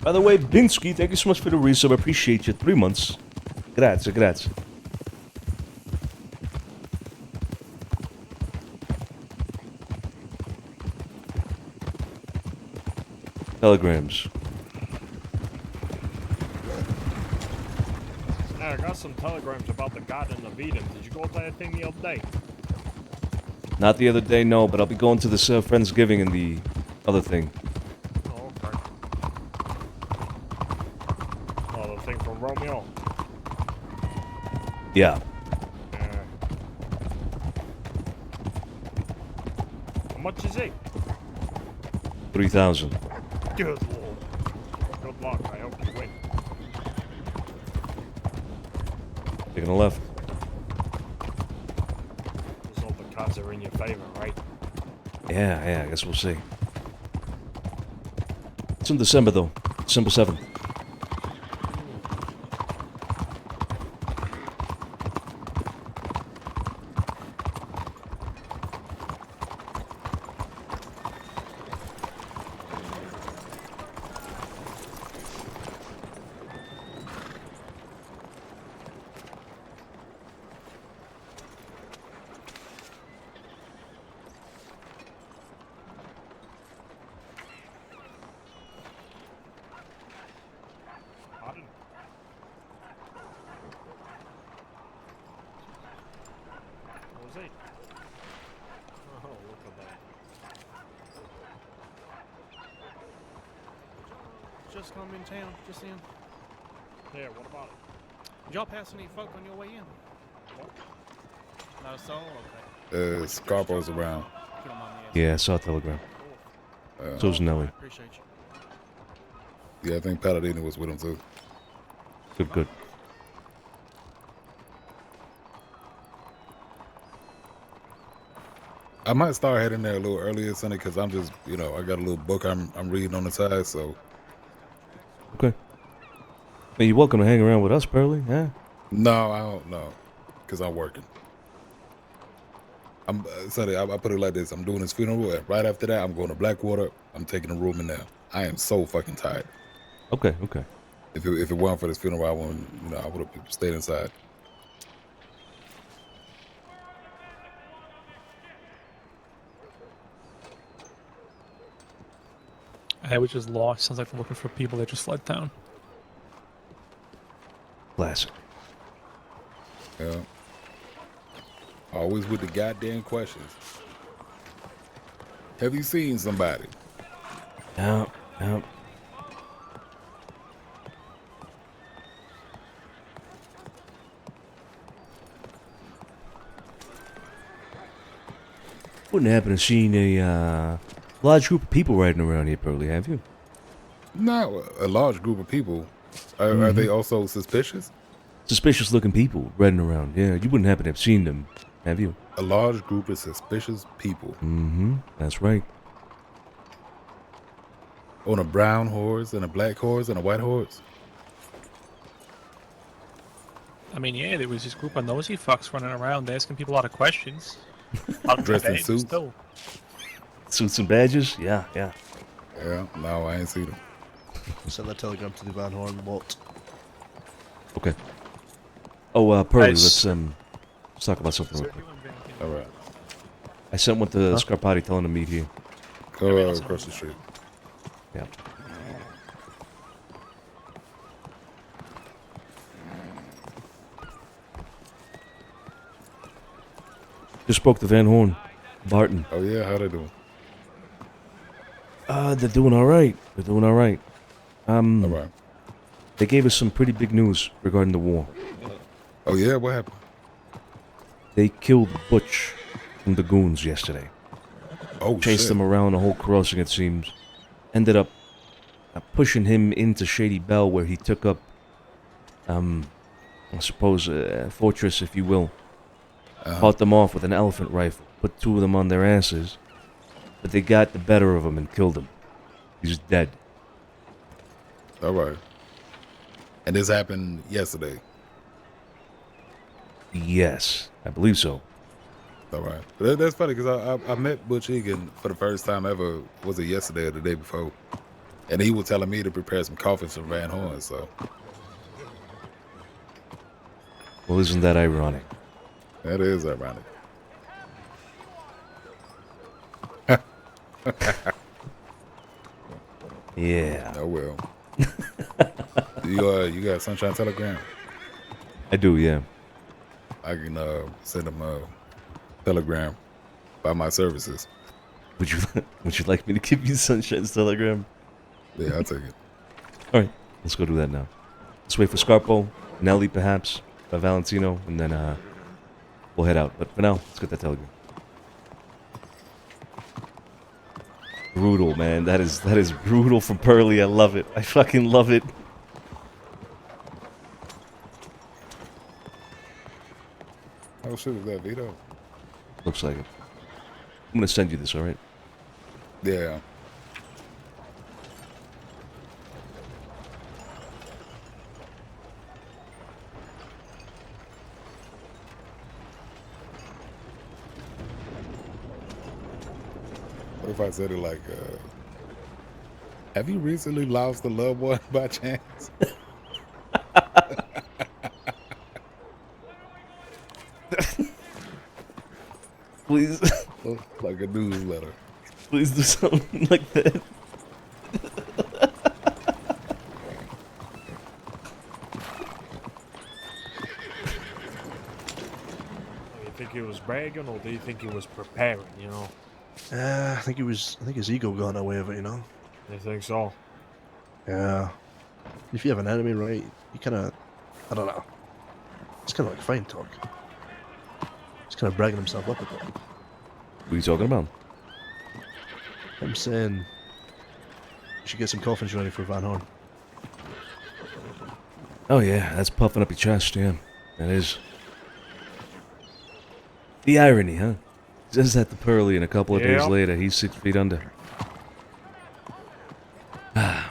By the way, Binsky, thank you so much for the resub. I appreciate you. 3 months. Grazie, grazie. Telegrams. Yeah, I got some telegrams about the Garden of Eden. Did you go to that thing the other day? Not the other day, no, but I'll be going to this Friendsgiving and the other thing. Oh, okay. Oh, the thing from Romeo? Yeah. How much is it? 3,000. Good lord. Good luck. I hope you win. Taking a left. Because all the cards are in your favor, right? Yeah, I guess we'll see. It's in December, though. December 7th. Pardon? What was it? Oh, look at that. Just come in town, just in. Yeah, what about it? Did y'all pass any folk on your way in? What? Not a soul? Okay. Scarborough's around. If you don't mind me asking. Yeah, I saw a telegram. So's Nelly. Appreciate you. Yeah, I think Paladino was with him too. Good, good. I might start heading there a little earlier, Sonny, because I'm just, I got a little book I'm reading on the side, so. Okay. Hey, you're welcome to hang around with us, Pearly. Yeah. No, I don't know, because I'm working. Sonny, I put it like this. I'm doing his funeral, and right after that, I'm going to Blackwater. I'm taking a room in there. I am so fucking tired. Okay, okay. If it weren't for this funeral, I wouldn't, I would have stayed inside. Hey, we just lost. Sounds like they're looking for people that just fled town. Classic. Yeah. Always with the goddamn questions. Have you seen somebody? Yeah. Wouldn't happen to seen a large group of people riding around here, Pearly, have you? No, a large group of people. Are they also suspicious? Suspicious looking people riding around. Yeah, you wouldn't happen to have seen them, have you? A large group of suspicious people. Mm-hmm. That's right. On a brown horse and a black horse and a white horse. I mean, yeah, there was this group of nosy fucks running around asking people a lot of questions. Dressed in suits? Still. Suits and badges? Yeah, yeah. Yeah, no, I ain't seen them. Send that telegram to the Van Horn. What? Okay. Oh, Pearly, Nice. let's talk about something real quick. All right. I sent one to Scarpati telling him to meet here. Go across the street. Yeah. Just spoke to Van Horn, Barton. Oh yeah, how they doing? They're doing all right. They're doing all right. All right. They gave us some pretty big news regarding the war. Oh yeah, what happened? They killed Butch from the goons yesterday. Oh Chased shit. him around the whole crossing, it seems. Ended up pushing him into Shady Bell, where he took up, I suppose, a fortress, if you will. Fought them off with an elephant rifle. Put two of them on their asses. But they got the better of him and killed him. He's dead. All right. And this happened yesterday. Yes, I believe so. All right. That's funny because I met Butch Egan for the first time ever. Was it yesterday or the day before? And he was telling me to prepare some coffins for Van Horn. So. Well, isn't that ironic? That is ironic. Yeah. Oh well. You got Sunshine Telegram? I do, yeah. I can send him a telegram by my services. Would you like me to give you Sunshine's telegram? Yeah, I'll take it. All right, let's go do that now. Let's wait for Scarpo, Nelly perhaps, Valentino, and then we'll head out. But for now, let's get that telegram. Brutal, man. That is brutal from Pearly. I love it. I fucking love it. Oh shit, is that Vito? Looks like it. I'm gonna send you this, all right? Yeah. What if I said it like, have you recently lost a loved one by chance? Please. Like a newsletter. Please do something like that. Do you think he was bragging, or do you think he was preparing? You know. I think his ego got in the way of it, you know. You think so? Yeah. If you have an enemy, right, you kind of, I don't know. It's kind of like fine talk. He's kind of bragging himself up a bit. What are you talking about? I'm saying you should get some coffins ready for Van Horn. Oh yeah, that's puffing up your chest, yeah. That is. The irony, huh? Says that to Pearly, and a couple of days Yeah. later, he's 6 feet under. The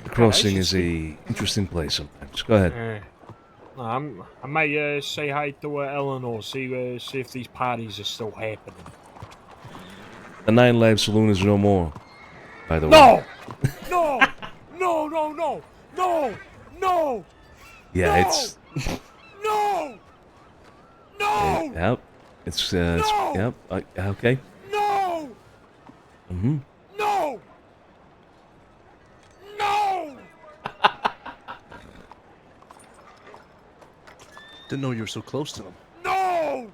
crossing is a interesting place sometimes. Go ahead. I may say hi to Eleanor, see if these parties are still happening. The Nine Live Saloon is no more, by the way. No! No! No! No! No! No! No! Yeah, No! it's... No! No! Yep. It's, No! yep. Okay. No! Mm-hmm. No! No! Didn't know you were so close to him. No!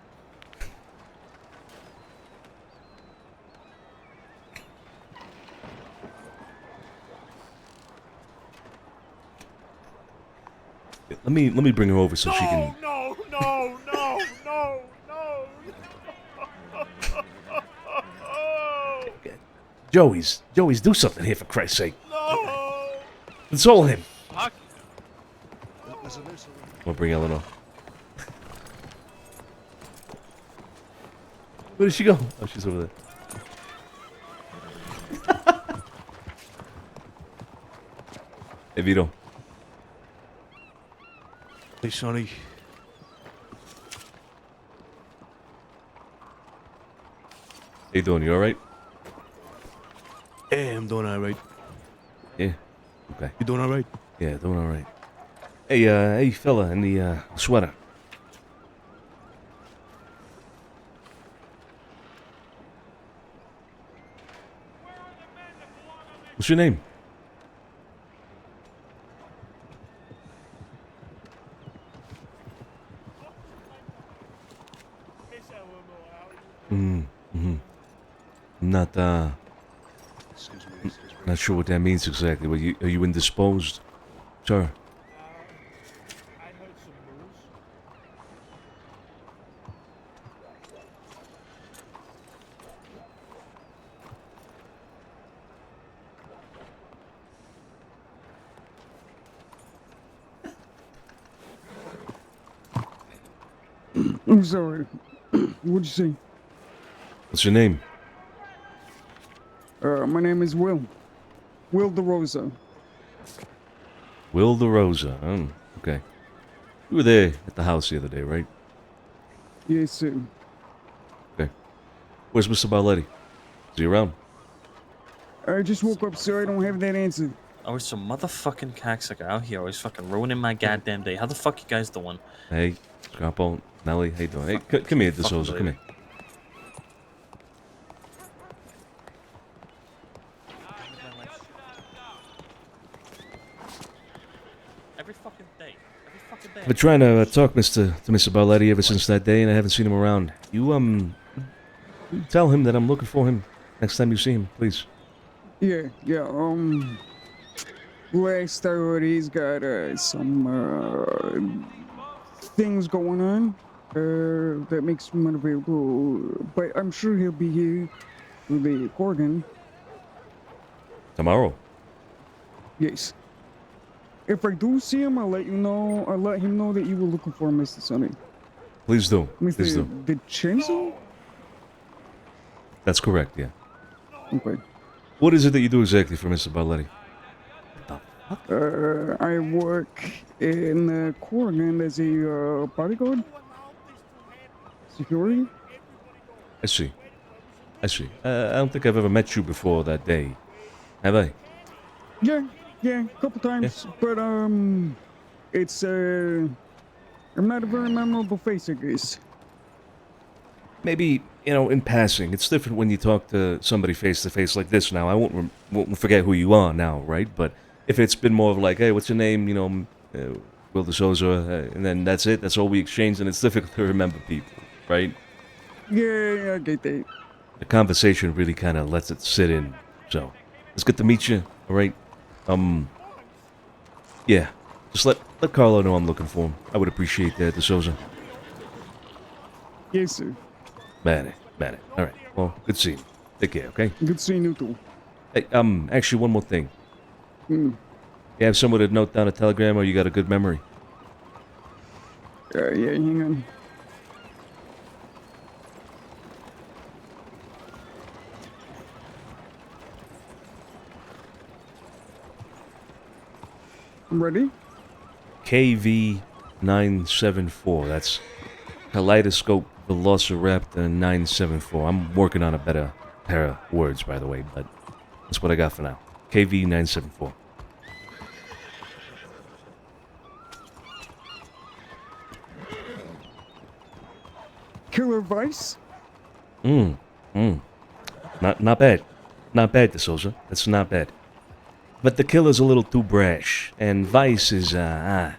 Let me bring her over so she can... No! No! No! No! No! Joey's, do something here for Christ's sake. No! Console him. Fuck. We'll bring Eleanor. Where did she go? Oh, she's over there. Hey, Vito. Hey, Sonny. How you doing? You alright? Hey, I'm doing alright. Yeah. Okay. You doing alright? Yeah, doing alright. Hey, hey, fella in the sweater. What's your name? Mm-hmm. Not, Excuse me. not sure what that means exactly. But are you indisposed? Sir. I heard some news. I'm sorry. What'd you say? What's your name? My name is Will. Will DeRosa. Will DeRosa. Oh, okay. You were there at the house the other day, right? Yes, sir. Okay. Where's Mr. Barletti? Is he around? I just woke up, sir. I don't have that answer. Oh, some motherfucking cocksucker out here always fucking ruining my goddamn day. How the fuck you guys doing? Hey, Scarpo, Nelly, how you doing? Hey, come here, DeSouza, come here. Every fucking day. Every fucking day. I've been trying to talk to Mr. Barletti ever since that day, and I haven't seen him around. You tell him that I'm looking for him next time you see him, please. Yeah. Last I heard, he's got some things going on that makes him unavailable. But I'm sure he'll be here for the organ. Tomorrow. Yes. If I do see him, I'll let you know. I'll let him know that you were looking for Mr. Sonny. Please do. Please do. Mr. DiCenzo? That's correct, yeah. Okay. What is it that you do exactly for Mr. Barletti? I work in the Corrigan as a bodyguard. Security? I see. I don't think I've ever met you before that day. Have I? Yeah, a couple times. Yeah. But, it's, I'm not a very memorable face, I guess. Maybe, in passing. It's different when you talk to somebody face to face like this now. I won't forget who you are now, right? But if it's been more of like, hey, what's your name? Will DeSouza, and then that's it. That's all we exchange, and it's difficult to remember people, right? Yeah, I get that. The conversation really kind of lets it sit in. So, it's good to meet you, all right? Yeah, just let Carlo know I'm looking for him. I would appreciate that, DeSouza. Yes, sir. Bad it. All right. Well, good seeing you. Take care, okay? Good seeing you too. Hey, actually, one more thing. Hmm. You have someone to note down a telegram, or you got a good memory? Yeah, hang on. I'm ready. KV974. That's Kaleidoscope Velociraptor 974. I'm working on a better pair of words, by the way, but that's what I got for now. KV974. Killer Vice? Not bad. Not bad, DeSouza. That's not bad. But the killer's a little too brash, and Vice is, not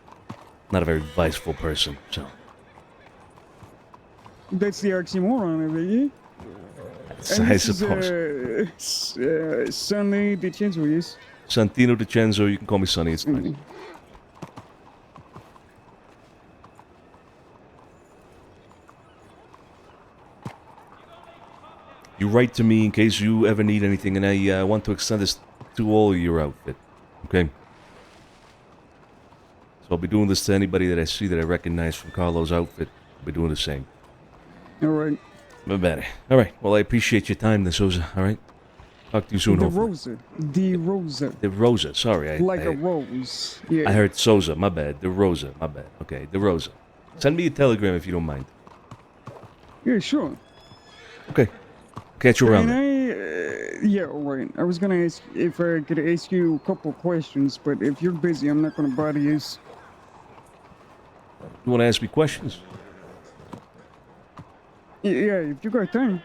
a very viceful person, so. That's the oxymoron of it, yeah? I suppose. Sonny DiCenzo, yes? Santino DiCenzo, you can call me Sonny, it's fine. You write to me in case you ever need anything, and I want to extend this to all of your outfit, okay? So I'll be doing this to anybody that I see that I recognize from Carlo's outfit. I'll be doing the same. Alright. Va bene. All right. Well, I appreciate your time, DeSouza. All right. Talk to you soon, hopefully. DeRosa. DeRosa. Sorry. Like a rose. Yeah. I heard Souza. My bad. DeRosa. My bad. Okay. DeRosa. Send me a telegram if you don't mind. Yeah, sure. Okay. Catch you around. Yeah, alright. I was gonna ask if I could ask you a couple questions, but if you're busy, I'm not gonna bother you. You want to ask me questions? Yeah, if you got time.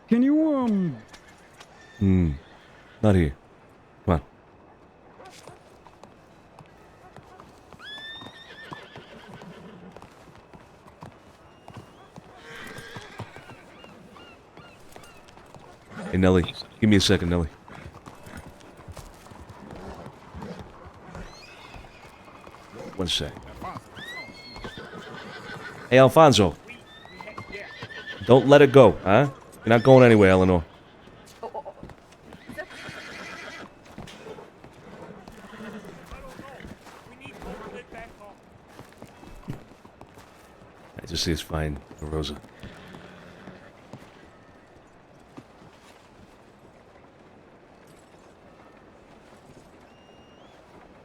Can you, Not here. Come on. Hey, Nelly. Give me a second, Nelly. One sec. Hey, Alfonso. Don't let it go, huh? You're not going anywhere, Eleanor. I just see it's fine, Rosa.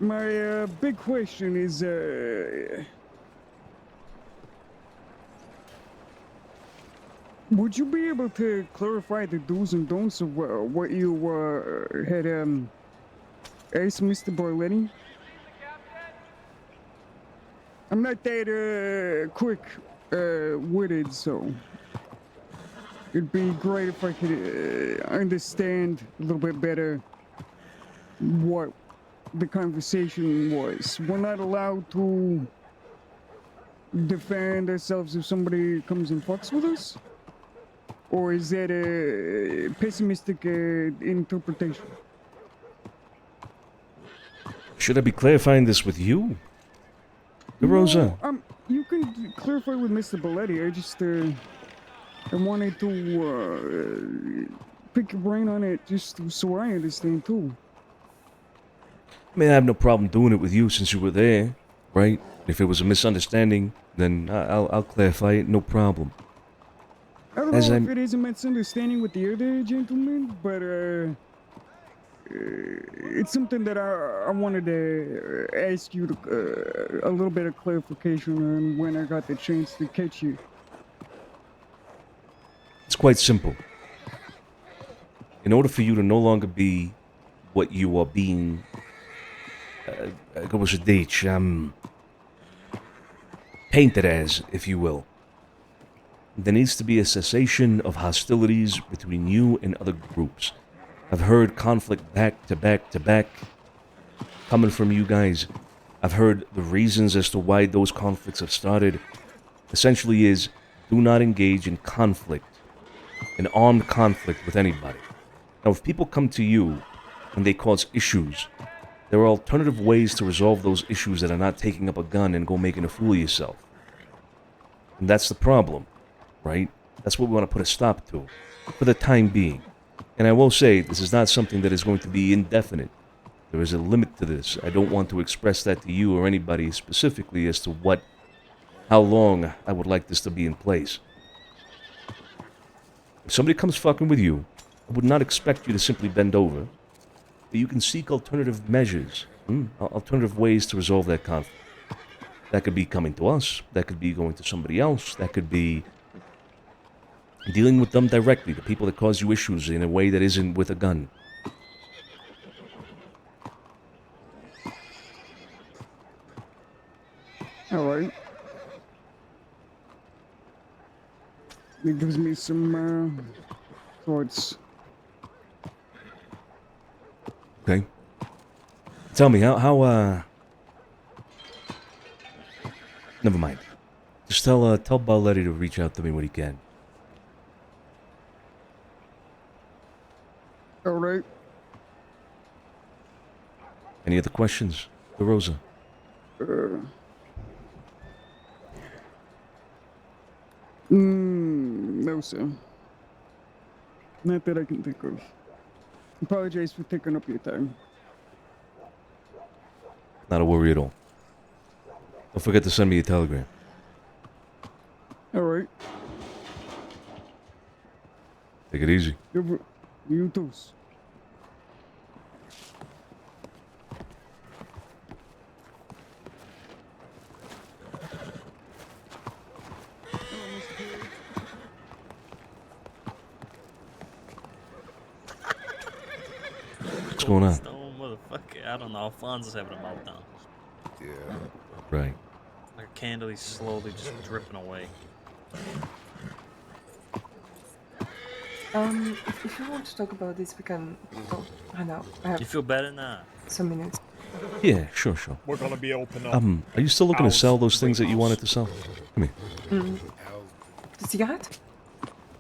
my big question is, would you be able to clarify the do's and don'ts of what you had asked Mr. Barletti? I'm not that quick-witted, so it'd be great if I could understand a little bit better what the conversation was. We're not allowed to defend ourselves if somebody comes and fucks with us? Or is that a pessimistic interpretation? Should I be clarifying this with you? Rosa. No, you can clarify with Mr. Belletti. I just, I wanted to, pick your brain on it just so I understand too. I mean, I have no problem doing it with you since you were there, right? If it was a misunderstanding, then I'll clarify it, no problem. I don't know if it is a misunderstanding with the other gentleman, but it's something that I wanted to ask you to, a little bit of clarification on when I got the chance to catch you. It's quite simple. In order for you to no longer be what you are being, painted as, if you will, there needs to be a cessation of hostilities between you and other groups. I've heard conflict back to back to back coming from you guys. I've heard the reasons as to why those conflicts have started. Essentially is, do not engage in conflict, an armed conflict with anybody. Now, if people come to you and they cause issues, there are alternative ways to resolve those issues that are not taking up a gun and go making a fool of yourself. And that's the problem, right? That's what we want to put a stop to, for the time being. And I will say, this is not something that is going to be indefinite. There is a limit to this. I don't want to express that to you or anybody specifically as to how long I would like this to be in place. If somebody comes fucking with you, I would not expect you to simply bend over. But you can seek alternative measures, alternative ways to resolve that conflict. That could be coming to us, that could be going to somebody else, that could be dealing with them directly, the people that cause you issues in a way that isn't with a gun. Alright. It gives me some thoughts. Okay. Tell me, how never mind. Just tell Barletti to reach out to me when he can. Alright. Any other questions for Rosa? No, sir. Not that I can think of. Apologize for taking up your time. Not a worry at all. Don't forget to send me a telegram. Alright. Take it easy. You too. What's going on? Stone motherfucker. I don't know. Alfonso's having a meltdown. Yeah. Right. Like a candle, he's slowly just dripping away. If you want to talk about this, we can talk. I know. I have You feel better now? some minutes. Yeah, sure. We're gonna be open up. Are you still looking to House, sell those things that you greenhouse. wanted to sell? Come here. The cigarette?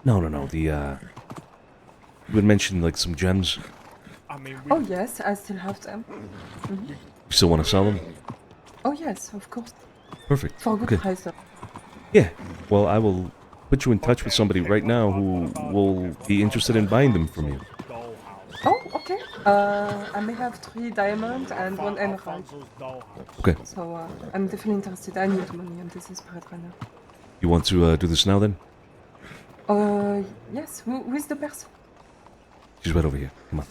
No. The you had mentioned like some gems. I mean, Oh yes, I still have them. You still want to sell them? Oh yes, of course. Perfect. For a good Okay. price though. Yeah. Well, I will put you in touch with somebody right now who will be interested in buying them from you. Oh, okay. I may have 3 diamonds and 1 emerald. Okay. So I'm definitely interested. I need money. I'm desperate right now. You want to do this now then? Yes. Who is the person? She's right over here. Come on.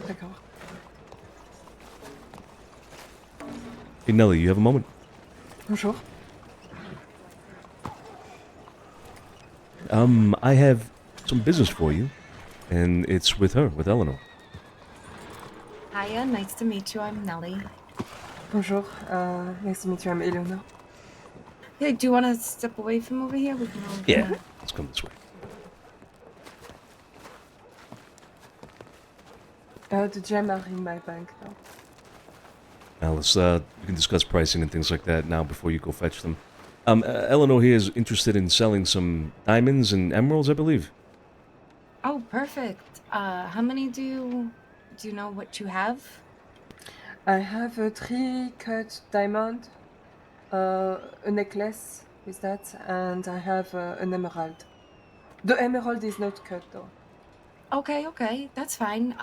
D'accord. Hey Nelly, you have a moment? Bonjour. I have some business for you, and it's with her, with Eleanor. Hiya, nice to meet you. I'm Nelly. Bonjour. Nice to meet you. I'm Eleanor. Hey, do you want to step away from over here? We can all Yeah. Let's come this way. The gem are in my bank now. Now let's we can discuss pricing and things like that now before you go fetch them. Eleanor here is interested in selling some diamonds and emeralds, I believe. Oh, perfect. How many do you know what you have? I have a 3-cut diamond, a necklace with that, and I have an emerald. The emerald is not cut though. Okay, that's fine.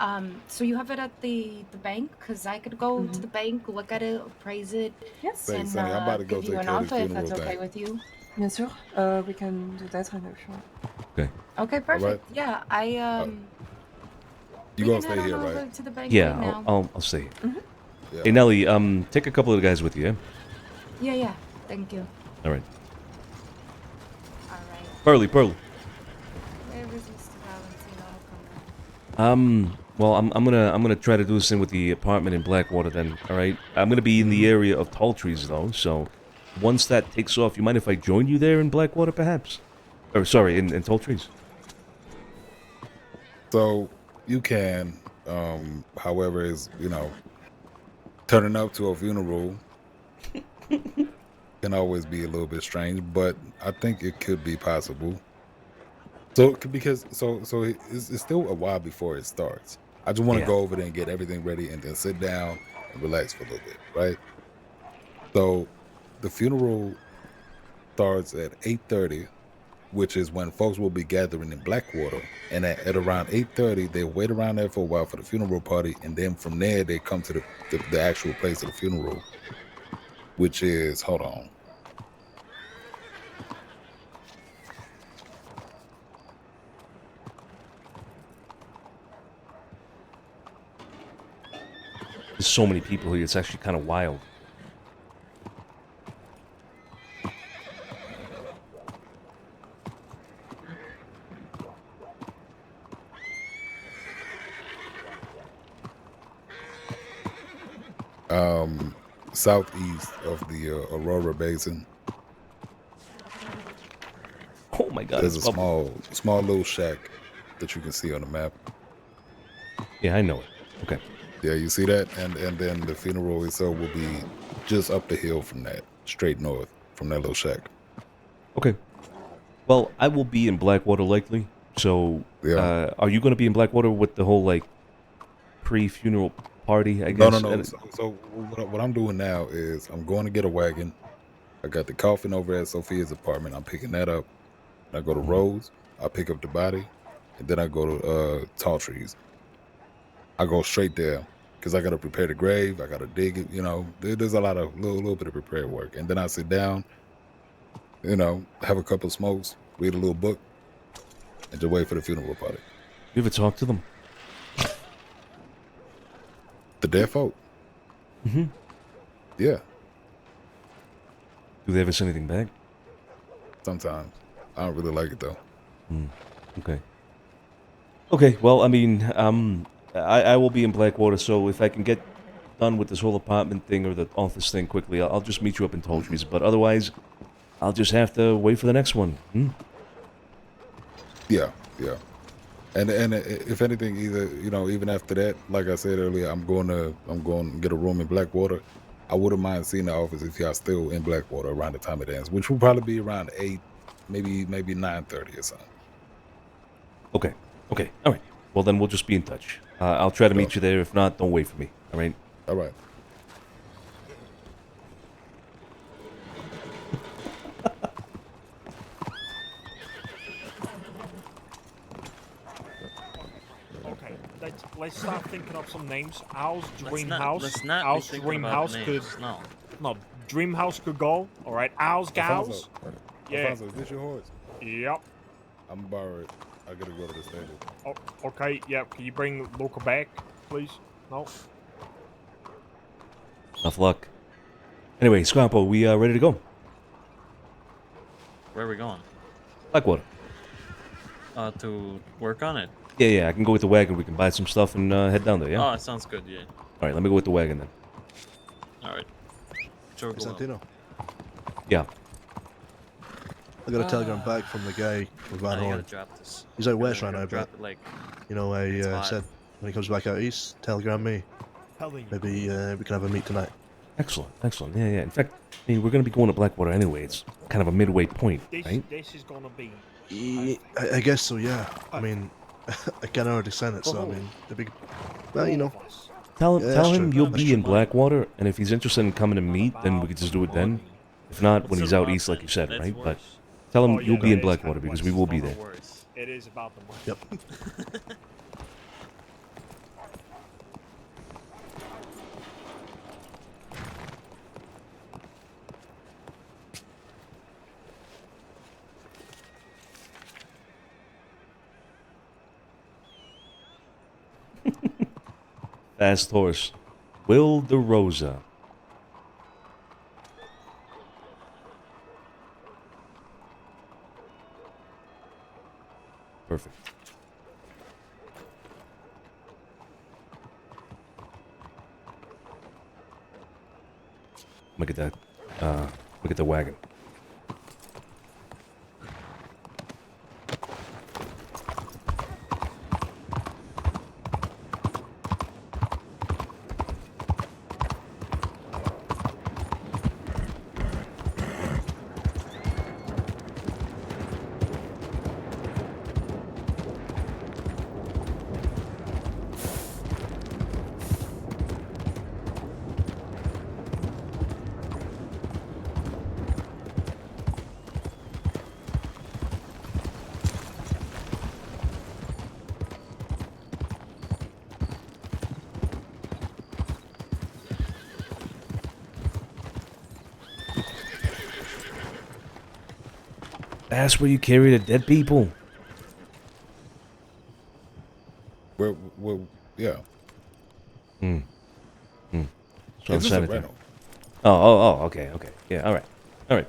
So you have it at the bank? Because I could go to the bank, look at it, appraise it, Yes. Hey, and Sonny, I'm about to go give you take an care of the offer if funeral that's okay thing. with you. Bien sûr. We can do that right now, sure. Okay. Okay, perfect. Yeah, You we gonna can stay head here, on over right? to the bank Yeah, right now. I'll stay here. Yeah. Hey Nelly, take a couple of the guys with you, yeah? Yeah, thank you. All right. All right. Pearly. Where is Mr. Valentino? I'll come back. Well, I'm gonna try to do this thing with the apartment in Blackwater then. All right. I'm gonna be in the area of Tall Trees though, so once that takes off, you mind if I join you there in Blackwater, perhaps? Or sorry, in Tall Trees. So you can, however, is turning up to a funeral can always be a little bit strange, but I think it could be possible. So because it's still a while before it starts. I just want to Yeah. go over there and get everything ready, and then sit down and relax for a little bit, right? So the funeral starts at 8:30, which is when folks will be gathering in Blackwater. And at around 8:30, they wait around there for a while for the funeral party, and then from there they come to the actual place of the funeral, which is, hold on. There's so many people here. It's actually kind of wild. Southeast of the Aurora Basin. Oh my God! There's it's a bubble. small little shack that you can see on the map. Yeah, I know it. Okay. Yeah, you see that, and then the funeral itself will be just up the hill from that, straight north from that little shack. Okay. Well, I will be in Blackwater likely. So, Yeah. are you going to be in Blackwater with the whole like pre-funeral party? I guess. No. So what I'm doing now is I'm going to get a wagon. I got the coffin over at Sophia's apartment. I'm picking that up. I go to Rose. I pick up the body, and then I go to Tall Trees. I go straight there because I got to prepare the grave. I got to dig it. There's a lot of little bit of prepared work, and then I sit down. Have a couple of smokes, read a little book, and just wait for the funeral party. You ever talk to them? The dead folk? Mm-hmm. Yeah. Do they ever say anything back? Sometimes. I don't really like it though. Okay. Okay, well, I mean, I will be in Blackwater, so if I can get done with this whole apartment thing or the office thing quickly, I'll just meet you up in Toltrees. But otherwise, I'll just have to wait for the next one. Yeah. And if anything, either even after that, like I said earlier, I'm going to get a room in Blackwater. I wouldn't mind seeing the office if y'all still in Blackwater around the time it ends, which will probably be around 8, maybe 9:30 or something. Okay, all right. Well, then we'll just be in touch. I'll try to meet you there. If not, don't wait for me. All right. All right. Okay, let's start thinking of some names. Owl's Dream Let's House. not be Owl's thinking Dream about House names, could. no. Dream House could go. All right, Owl's Gals. Yeah. Alfonso, is this your horse? Yep. I'm borrowed. I gotta go to the stable. Oh, okay. Yeah. Can you bring Luca back, please? No. Tough luck. Anyway, Scampo, we ready to go? Where are we going? Blackwater. To work on it. Yeah. I can go with the wagon. We can buy some stuff and head down there. Yeah. Oh, it sounds good. Yeah. All right. Let me go with the wagon then. All right. Sure. Hey, Santino. Yeah. I got a telegram back from the guy with Van You gotta Horn. drop this. He's out west You right gotta now, drop but it like I hot. said when he comes back out east, telegram me. Maybe we can have a meet tonight. Excellent. Yeah. In fact, I mean, we're going to be going to Blackwater anyway. It's kind of a midway point, right? This is gonna be. I guess so, yeah. I mean, I can already send it, so I mean, the big. Well, Tell Yeah, that's him true. you'll That's be true. in Blackwater, and if he's interested in coming to meet, then we could just do it then. If not, when he's out east, like you said, That's right? But worse. tell him Oh, yeah, you'll be in that is Blackwater kinda because we will be there. Worse. It is about the money. Yep. Fast horse. Will DeRosa. Perfect. Look at that. Look at the wagon. That's where you carry the dead people. Well, yeah. So Is I'm this a sanitary. rental? Oh, okay. Yeah, all right.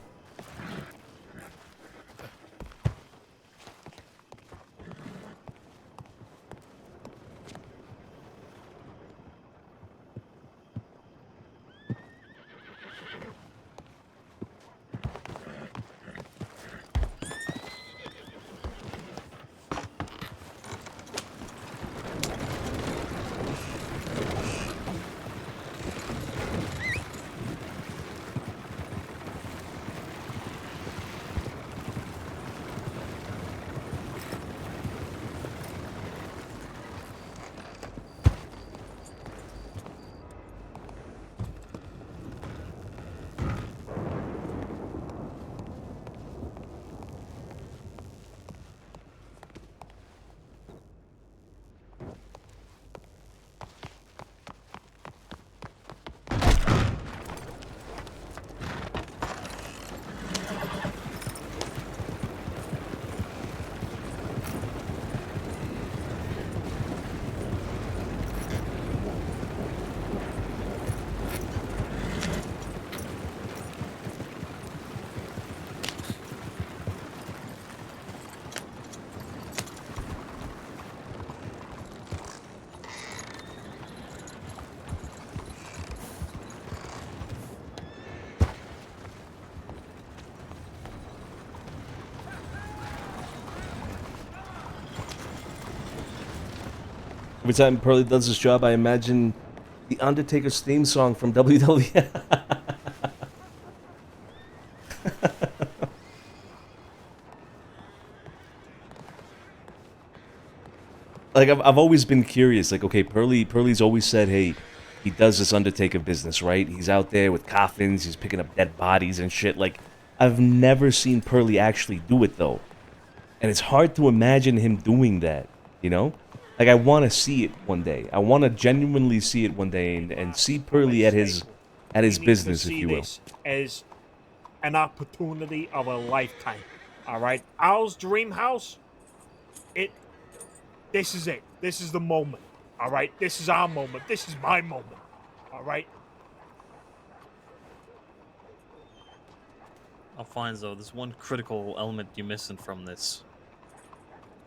Every time Pearly does his job, I imagine the Undertaker's theme song from WWE. Like, I've always been curious. Like, okay, Pearly's always said, hey, he does this Undertaker business, right? He's out there with coffins, he's picking up dead bodies and shit. Like, I've never seen Pearly actually do it, though. And it's hard to imagine him doing that, you know? Like, I want to see it one day. I want to genuinely see it one day and see Pearly at his business, if you will. This as an opportunity of a lifetime. All right, Owl's dream house. This is it. This is the moment. All right, this is our moment. This is my moment. All right. Alfonso, there's one critical element you're missing from this.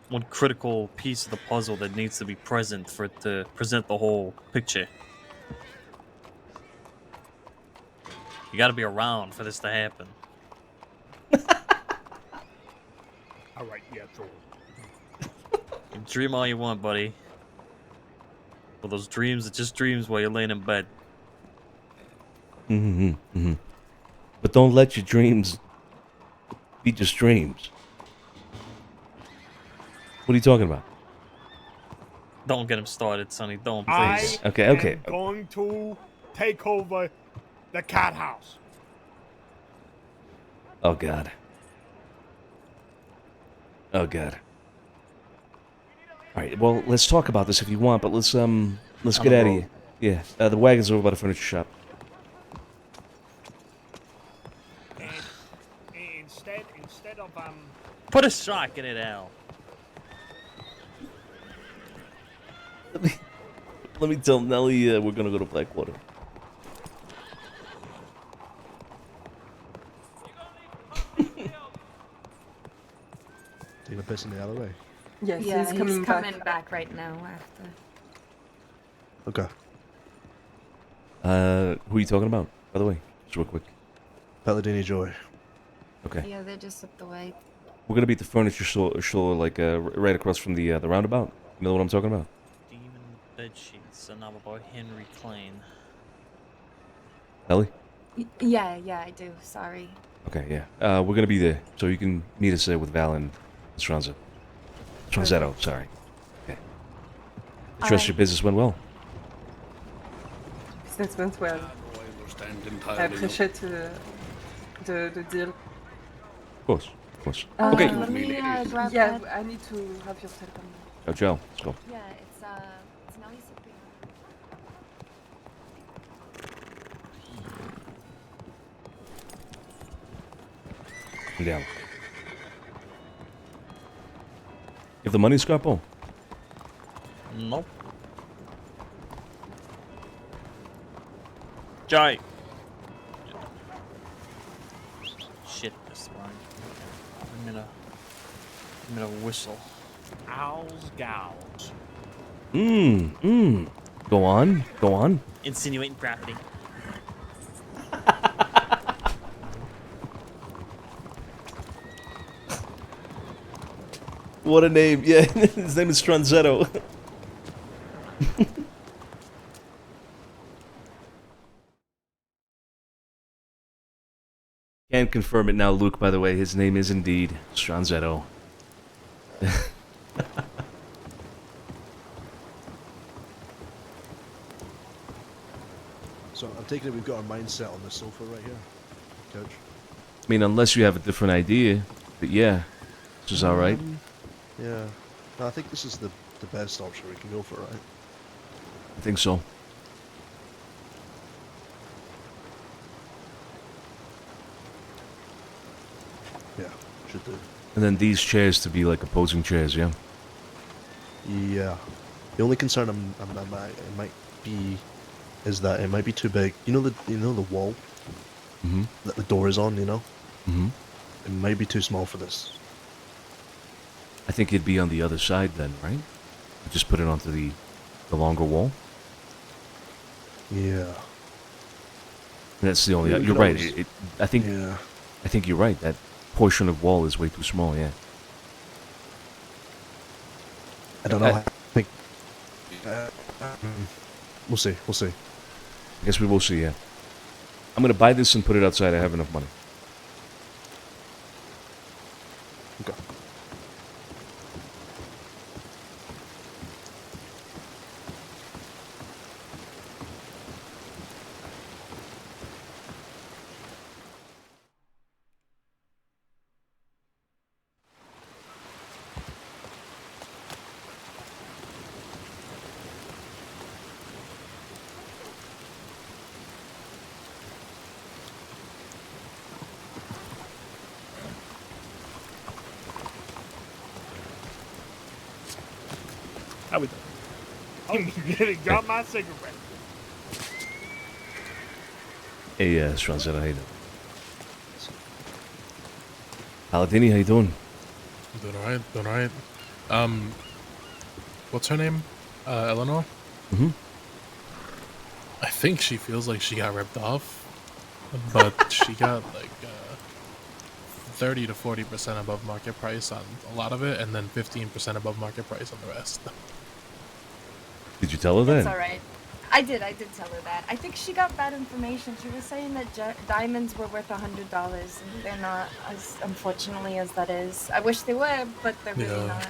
One critical piece of the puzzle that needs to be present for it to present the whole picture. You gotta be around for this to happen. All right, yeah, true. You dream all you want, buddy. Well, those dreams are just dreams while you're laying in bed. But don't let your dreams be just dreams. What are you talking about? Don't get him started, Sonny. Don't, please. Okay. I'm going to take over the cat house. Oh God. Oh God. All right. Well, let's talk about this if you want, but let's get out of here. Yeah. The wagon's over by the furniture shop. Instead of Put a shock in it, Al. Let me tell Nelly we're gonna go to Blackwater. Taking a piss in the alleyway. Yes, Yeah, he's coming back right now after. Okay. Who are you talking about, by the way? Just real quick. Palladini Joy. Okay. Yeah, they're just up the way. We're gonna be at the furniture store like right across from the roundabout. You know what I'm talking about? Demon bed sheets, a novel by Henry Klain. Ellie? Yeah, I do. Sorry. Okay, yeah. We're gonna be there, so you can meet us there with Val and Stranzetto. Sorry. Okay. I trust your business went well. Business went well. I appreciate the deal. Of course. Okay. Okay. Let me grab Yeah, that. I need to have your telephone. Oh, Joe, let's go. Yeah, it's Nelly Cyprian. I'm down. You have the money, Scarpo? Nope. Jai. Shit, this one. I'm gonna whistle. Owls gals. Go on. Insinuating property. What a name. Yeah, his name is Stranzetto. Can confirm it now, Luke, by the way. His name is indeed Stranzetto. So I'm taking it we've got our mindset on the sofa right here. Couch. I mean, unless you have a different idea. But yeah, this is alright. Yeah. No, I think this is the best option we can go for, right? I think so. Yeah, should do. And then these chairs to be like opposing chairs, yeah? Yeah. The only concern it might be is that it might be too big. You know the wall that the door is on, you know? It might be too small for this. I think it'd be on the other side then, right? Just put it onto the longer wall. Yeah. That's the only. Yeah, You're right. I think you're right. That portion of wall is way too small. Yeah. I don't know. I think We'll see. We'll see. I guess we will see, yeah. I'm gonna buy this and put it outside. I have enough money. Okay. How we doing? Oh, you didn't drop my cigarette. Hey, Stranzetta, how you doing? Paladini, how you doing? Doing alright, doing alright. What's her name? Eleanor? Mm-hmm. I think she feels like she got ripped off, but she got like 30 to 40% above market price on a lot of it, and then 15% above market price on the rest. Did you tell her that? That's alright. I did tell her that. I think she got bad information. She was saying that diamonds were worth $100, and they're not, as unfortunately as that is. I wish they were, but they're really not.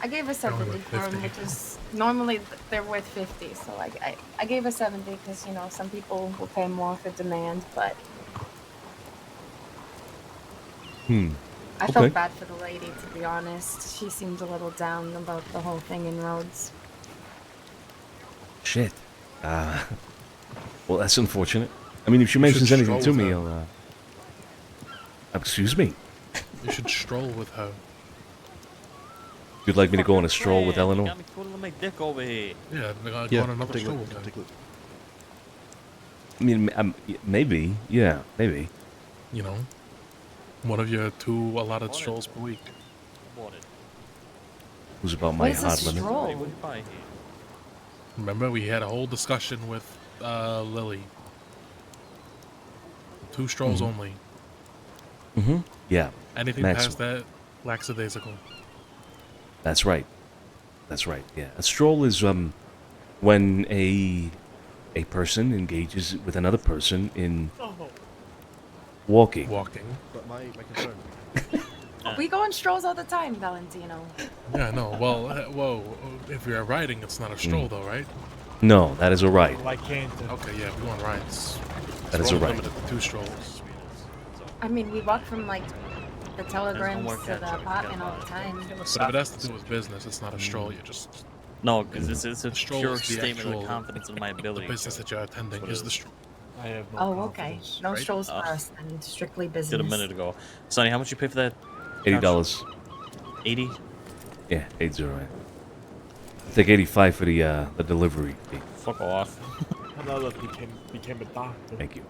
I gave her 70 for them, which is normally they're worth 50. So I gave her 70 because you know some people will pay more for demand, but I felt bad for the lady, to be honest. She seemed a little down about the whole thing in Rhodes. Shit. Well, that's unfortunate. I mean, if she mentions anything to me, I'll, excuse me? You should stroll with her. You'd like me to go on a stroll with Eleanor? You got me pulling my dick over here. Yeah, go on another stroll with her. I mean, maybe. Yeah, maybe. You know, one of your 2 allotted strolls per week. Who's about my hard limit? Remember, we had a whole discussion with Lily. 2 strolls only. Mm-hmm. Yeah. Anything past that, lackadaisical. That's right. That's right. Yeah. A stroll is when a person engages with another person in walking. But my concern. We go on strolls all the time, Valentino. Yeah, no. Well, if you're riding, it's not a stroll, though, right? No, that is a ride. Okay, yeah, we go on rides. That is a ride. Limited to 2 strolls. I mean, we walk from like the telegrams to the apartment all the time. But if it has to do with business, it's not a stroll. You're just No, because it's a stroll pure is the statement of actual- confidence in my ability. The business that you're attending is the stroll. I have no Oh, okay. No right? strolls for us, and strictly business. Did a minute ago. Sonny, how much you pay for that? $80. 80? Yeah, 80. Right. I think 85 for the delivery fee. Fuck off. Another became a doctor. Thank you.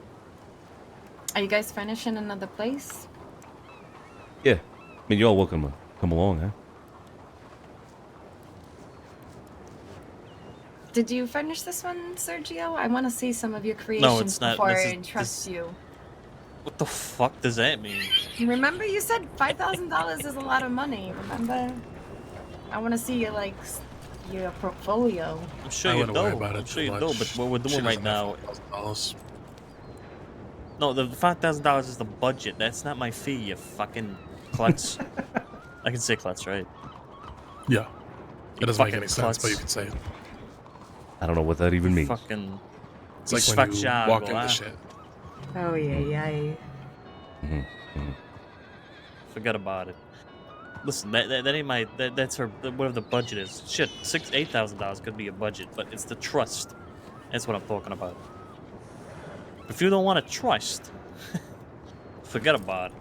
Are you guys finishing another place? Yeah. I mean, you're all welcome to come along, huh? Did you finish this one, Sergio? I want to see some of your creations before I entrust you. What the fuck does that mean? Remember, you said $5,000 is a lot of money. Remember? I want to see your your portfolio. I'm sure you know. I'm sure you know, but what we're doing right now. No, the $5,000 is the budget. That's not my fee, you fucking klutz. I can say klutz, right? Yeah. It doesn't make any fucking sense, klutz. but you can say it. I don't know what that even means. Fucking. It's like when you walk into shit. Oh, yeah. Forget about it. Listen, that ain't my. That's her. Whatever the budget is. Shit, $8,000 could be a budget, but it's the trust. That's what I'm talking about. If you don't want to trust, forget about it.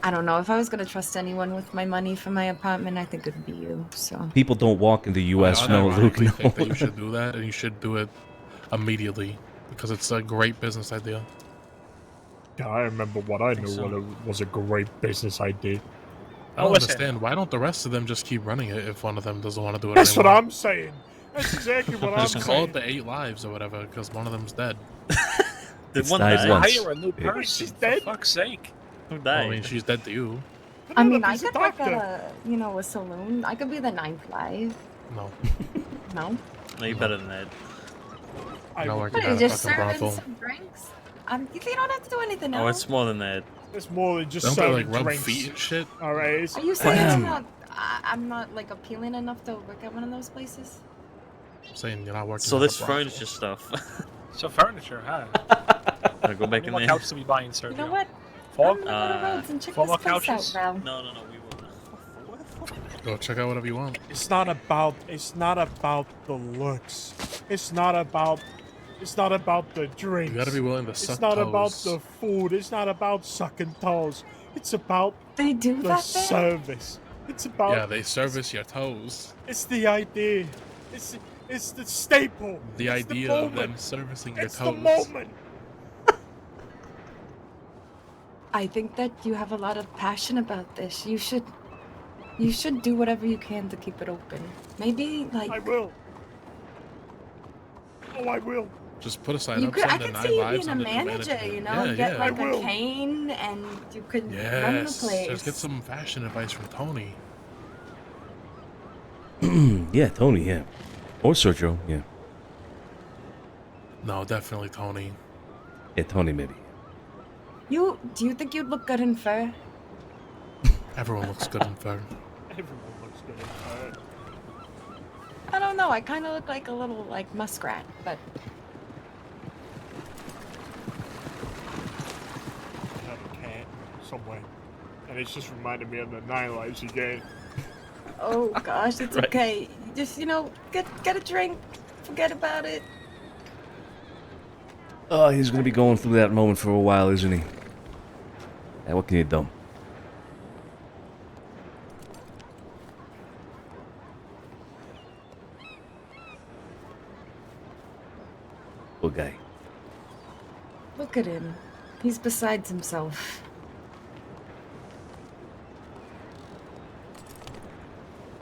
I don't know. If I was going to trust anyone with my money for my apartment, I think it would be you, so. People don't walk in the U.S. No, Luke, no. I think that you should do that, and you should do it immediately, because it's a great business idea. Yeah, I remember what I knew when it was a great business idea. I don't understand. Why don't the rest of them just keep running it if one of them doesn't want to do it That's anymore? what I'm saying. That's exactly what I'm Just call saying. it the 8 lives or whatever, because one of them's dead. Did one die once. Hire a new person. She's For dead. fuck's sake. Who Well, died? I mean, she's dead to you. I mean, I could work at a saloon. I could be the 9th live. No. No. No, you're better than that. No, What, are you just serving some drinks? You don't have to do anything Oh, else. it's more than that. It's more than just Don't they serving like rub drinks. feet and shit? All right. Are you saying I'm not like appealing enough to work at one of those places? I'm saying you're not working. So at this the brothel. furniture stuff. So furniture, huh? Wanna go back in What there? couch to be buying, Sergio? You know what? Four? I'm gonna go to Rhodes and check four this more place couches? out, Val. No, we will. Go check out whatever you want. It's not about the looks. It's not about the drinks. You gotta be willing to It's suck not about toes. the food. It's not about sucking toes. It's about they do the that there? service. It's about Yeah, they service your toes. It's the idea. It's the staple. The It's idea the of moment. them servicing your It's toes. the moment. I think that you have a lot of passion about this. You should do whatever you can to keep it open. Maybe like I will. Oh, I will. Just put a sign you up could. I saying the could 9 see you lives being a under the manager. management. You know, Yeah, get yeah. like a cane, and you could run the Yes. place. Just get some fashion advice from Tony. Yeah, Tony, yeah. Or Sergio, yeah. No, definitely Tony. Yeah, Tony, maybe. Do you think you'd look good in fur? Everyone looks good in fur. Everyone looks good in fur. I don't know. I kind of look like a little like muskrat, but I have a cat somewhere, and it's just reminded me of the 9 lives he gave. oh gosh, it's Right. okay. Just get a drink, forget about it. Oh, he's gonna be going through that moment for a while, isn't he? Hey, what can you do? Poor guy. Look at him. He's besides himself.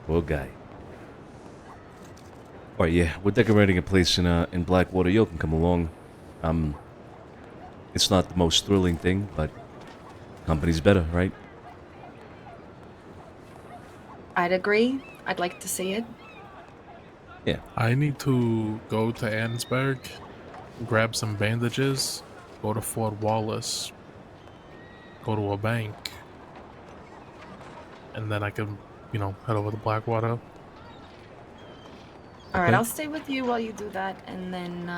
Poor guy. Alright, yeah, we're decorating a place in Blackwater. You can come along. It's not the most thrilling thing, but company's better, right? I'd agree. I'd like to see it. Yeah. I need to go to Annsburg, grab some bandages, go to Fort Wallace, go to a bank, and then I can, head over to Blackwater. All right, Okay. I'll stay with you while you do that, and then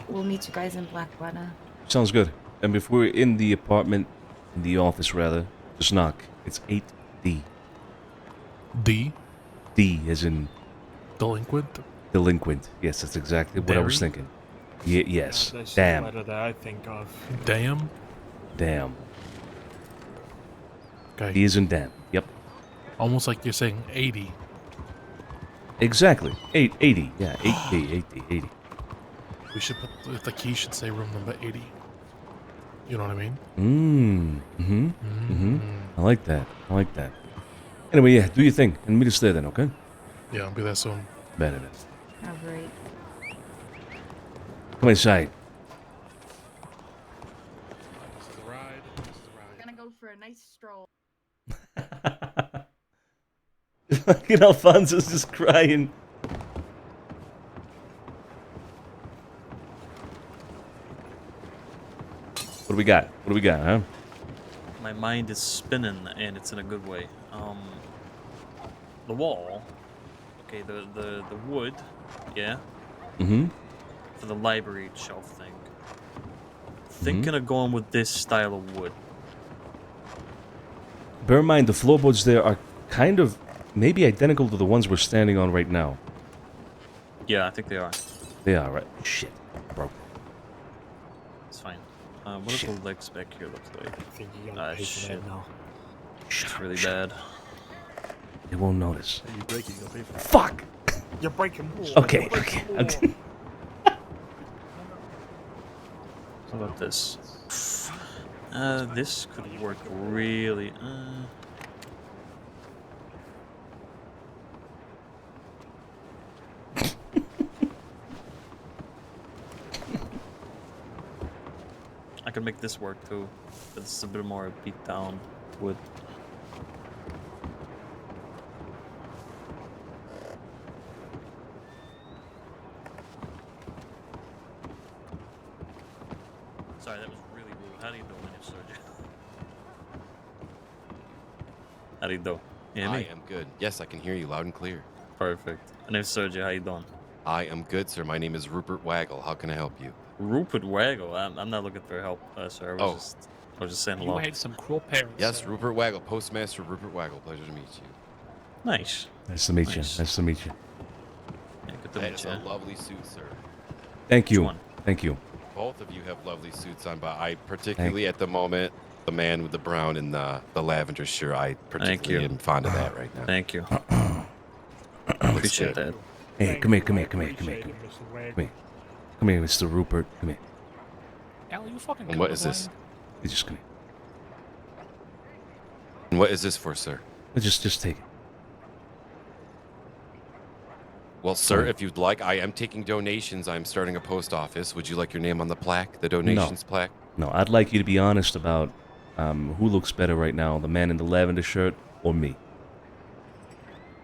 we'll meet you guys in Blackwater. Sounds good. And if we're in the apartment, in the office rather, just knock. It's 8D. D? D as in Delinquent? delinquent. Yes, that's exactly what I was Dairy? thinking. Yes. That's Damn. the letter that I think of. Damn? Damn. Okay. D as in damn. Yep. Almost like you're saying 80. Exactly. 80. Yeah, 8D, 80. We should put, the key should say room number 80. You know what I mean? I like that. Anyway, yeah, do your thing and meet us there then, okay? Yeah, I'll be there soon. Better. All right. Come inside. We're gonna go for a nice stroll. Fucking Alfonso's just crying. What do we got? Huh? My mind is spinning, and it's in a good way. The wall. Okay, the wood. Yeah. Mm-hmm. For the library shelf thing. Thinking of going with this style of wood. Bear in mind, the floorboards there are kind of maybe identical to the ones we're standing on right now. Yeah, I think they are. They are, right? Shit. Broke. It's fine. What does the legs back here look like? I think you gotta pay for Shit. that now. It's really bad. They won't notice. Hey, you break it, you gotta pay for it. Fuck! You're breaking rules. Okay, You're breaking okay. rules. How about this? This could work really. I could make this work too, but it's a bit more beat down wood. How do you do? You hear I me? am good. Yes, I can hear you loud and clear. Perfect. My name's Sergio. How you doing? I am good, sir. My name is Rupert Waggle. How can I help you? Rupert Waggle. I'm not looking for help, sir. I was just saying hello. You had some cruel parents. Yes, Rupert Waggle, Postmaster Rupert Waggle. Pleasure to meet you. Nice. Nice to meet you. Nice to meet you. Yeah, good to That meet is you. a lovely suit, sir. Thank you. Which one? Thank you. Both of you have lovely suits on, but I particularly at the moment, the man with the brown and the lavender shirt, I particularly am fond of that right now. Thank you. Looks Appreciate good. that. Hey, come here, come here, come here, come here, come here. Come here. Come here, Mr. Rupert. Come here. Al, you fucking. And what is this? You just come here. And what is this for, sir? Just take it. Well, sir, if you'd like, I am taking donations. I'm starting a post office. Would you like your name on the plaque, the donations plaque? No, I'd like you to be honest about who looks better right now, the man in the lavender shirt or me.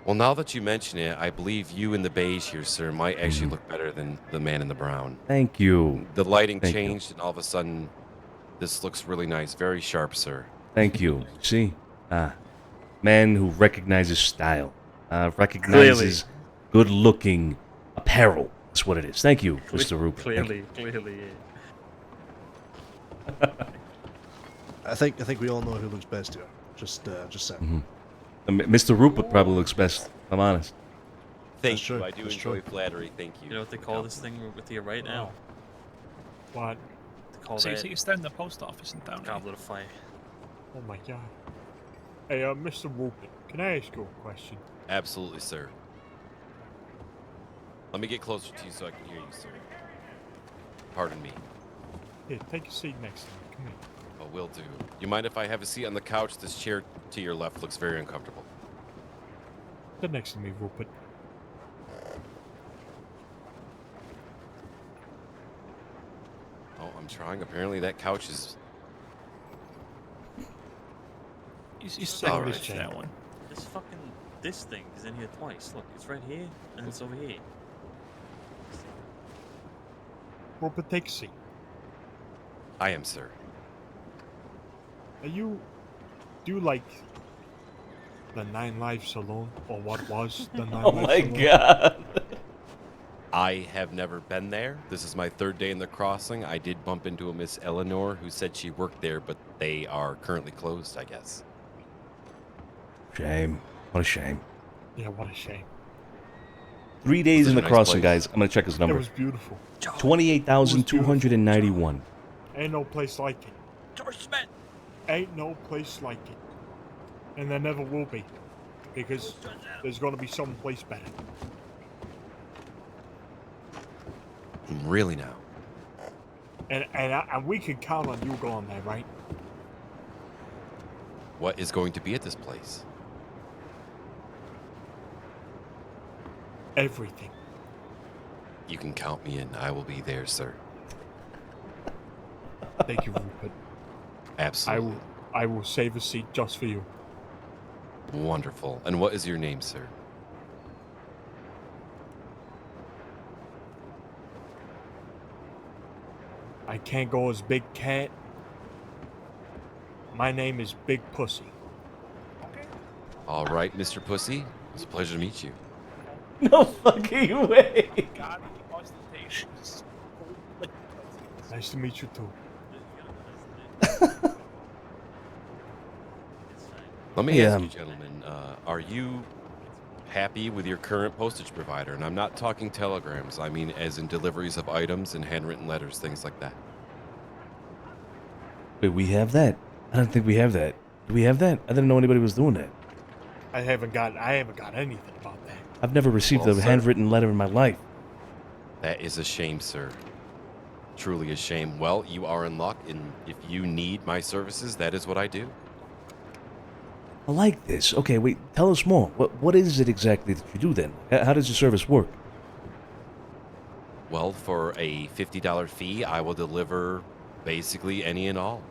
Well, now that you mention it, I believe you in the beige here, sir, might actually look better than the man in the brown. Thank you. The lighting Thank you. changed, and all of a sudden, this looks really nice. Very sharp, sir. Thank you. See? Man who recognizes style. Recognizes good-looking apparel. That's what it is. Thank you, Mr. Rupert. Thank you. Clearly. I think we all know who looks best here. Just saying. Mr. Rupert probably looks best, if I'm honest. Thank you. I do enjoy flattery. Thank you. You know what they call this thing with you right now? What? They call So you that say you stand in the post office in town. goblet of fire. Oh my god. Hey, Mr. Rupert, can I ask you a question? Absolutely, sir. Let me get closer to you so I can hear you, sir. Pardon me. Here, take a seat next to me. Come here. Oh, will do. You mind if I have a seat on the couch? This chair to your left looks very uncomfortable. Sit next to me, Rupert. Oh, I'm trying. Apparently that couch is... You said All this right. that one. This thing is in here twice. Look, it's right here and it's over here. Rupert, take a seat. I am, sir. Do you like the Nine Lives Saloon, or what was the Nine Oh Lives my Saloon? god. I have never been there. This is my third day in the crossing. I did bump into a Miss Eleanor who said she worked there, but they are currently closed, I guess. Shame. What a shame. Yeah, what a shame. 3 days Such in a the nice crossing, place. guys. I'm gonna check his It number. was beautiful. 28,291. Ain't no place like it. George Smith. Ain't no place like it. And there never will be. Because there's gonna be some place better. Really now? And we can count on you going there, right? What is going to be at this place? Everything. You can count me in. I will be there, sir. Thank you, Rupert. Absolutely. I will save a seat just for you. Wonderful. And what is your name, sir? I can't go as Big Cat. My name is Big Pussy. All right, Mr. Pussy. It's a pleasure to meet you. No fucking way. God, the ostentatious. Nice to meet you too. Let me Hey, ask you, gentlemen, are you happy with your current postage provider? And I'm not talking telegrams. I mean as in deliveries of items and handwritten letters, things like that. Wait, we have that? I don't think we have that. Do we have that? I didn't know anybody was doing that. I haven't got anything about that. I've never received Well, a sir. handwritten letter in my life. That is a shame, sir. Truly a shame. Well, you are in luck, and if you need my services, that is what I do. I like this. Okay, wait, tell us more. What is it exactly that you do then? How does your service work? Well, for a $50 fee, I will deliver basically any and all.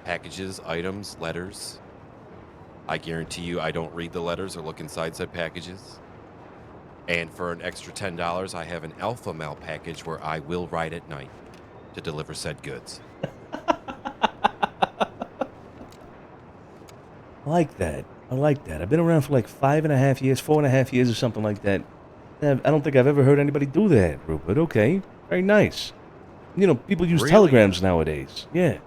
Packages, items, letters. I guarantee you I don't read the letters or look inside said packages. And for an extra $10, I have an alpha mail package where I will ride at night to deliver said goods. I like that. I like that. I've been around for like 5.5 years, 4.5 years, or something like that. I don't think I've ever heard anybody do that, Rupert. Okay, very nice. You know, people use Really? telegrams nowadays. Yeah.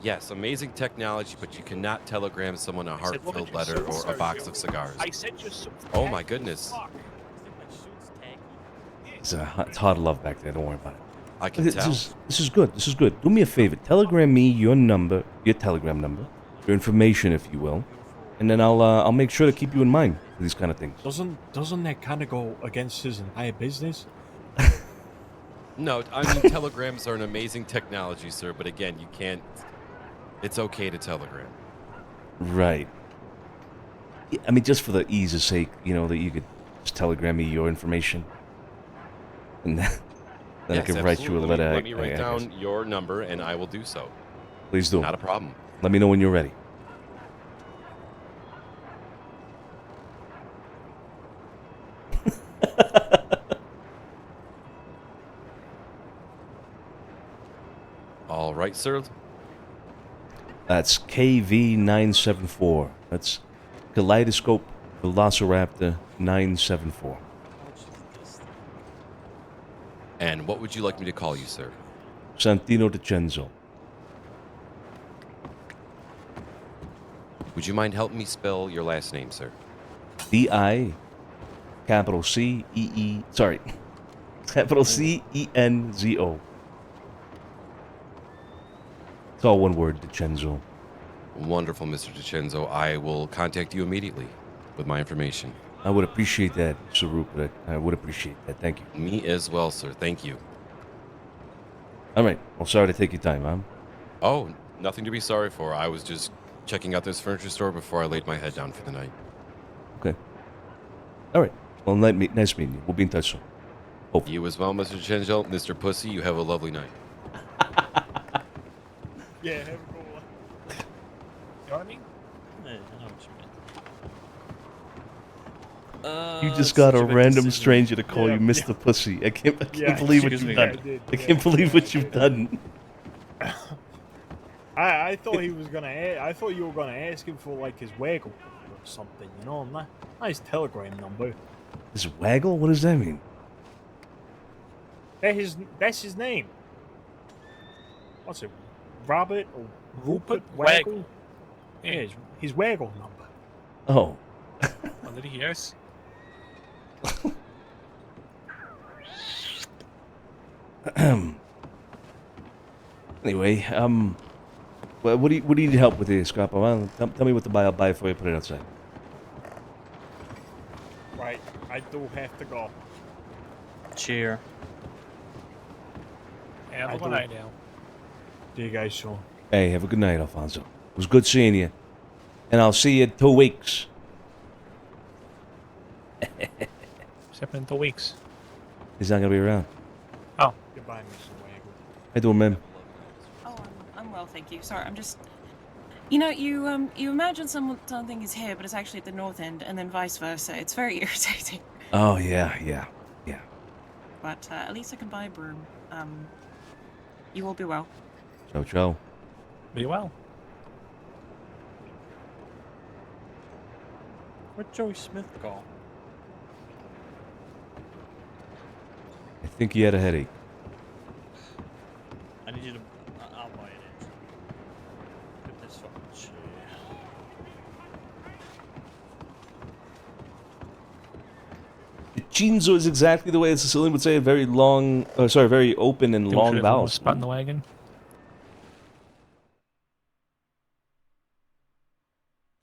Yes, amazing technology, but you cannot telegram someone a heartfelt letter or a box of cigars. I sent you some. Oh my goodness. It's hard love back there. Don't worry about it. I can this tell. This is good. This is good. Do me a favor. Telegram me your number, your telegram number, your information, if you will, and then I'll make sure to keep you in mind for these kind of things. Doesn't that kind of go against his entire business? No, I mean, telegrams are an amazing technology, sir, but again, you can't... It's okay to telegram. Right. Yeah, I mean, just for the ease of sake, you know, that you could just telegram me your information, and then I could write you a absolutely. letter. Let me write down your number, and I will do so. Please do. Not a problem. Let me know when you're ready. All right, sir. That's KV974. That's Kaleidoscope Velociraptor 974. And what would you like me to call you, sir? Santino DiCenzo. Would you mind helping me spell your last name, sir? D-I, capital C-E-E, sorry, capital C-E-N-Z-O. It's all one word, DiCenzo. Wonderful, Mr. DiCenzo. I will contact you immediately with my information. I would appreciate that, Sir Rupert. I would appreciate that. Thank you. Me as well, sir. Thank you. All right. Well, sorry to take your time, huh? Oh, nothing to be sorry for. I was just checking out this furniture store before I laid my head down for the night. Okay. All right. Well, nice meeting you. We'll be in touch soon. Hopefully. You as well, Mr. DiCenzo. Mr. Pussy, you have a lovely night. Yeah, have a good one. You know what I mean? Yeah, I know what you mean. You just got a such big random decision. stranger to call Yeah, you Mr. Pussy. I can't Yeah, believe what excuse you've me. done. I did, I can't believe what you've done. I thought he was gonna. I thought you were gonna ask him for like his waggle or something. You know, nice telegram number. This Waggle? What does that mean? That's his name. What's it? Robert or Rupert Waggle? Waggle. Yeah, his waggle number. Oh. Oh, did he hear us? Anyway, well, what do you need help with here, Scrapo? Well, tell me what to buy. I'll buy it for you. Put it outside. Right, I do have to go. Cheer. Yeah, I have a good do. night now. See you guys soon. Hey, have a good night, Alfonso. It was good seeing you. And I'll see you in 2 weeks. Except in 2 weeks. He's not going to be around. Oh. Goodbye, Mr. Waggle. How you doing, man? Oh, I'm well, thank you. Sorry, I'm just... You know, you imagine something is here, but it's actually at the north end, and then vice versa. It's very irritating. Oh, yeah. But at least I can buy a broom. You will be well. Ciao, ciao. Be well. Where'd Joey Smith go? I think he had a headache. I need you to... I'll buy it. Get this fucking shit. DiCenzo is exactly the way a Sicilian would say it. Very long... very open and Think we long should have a little vowels. spot in the wagon.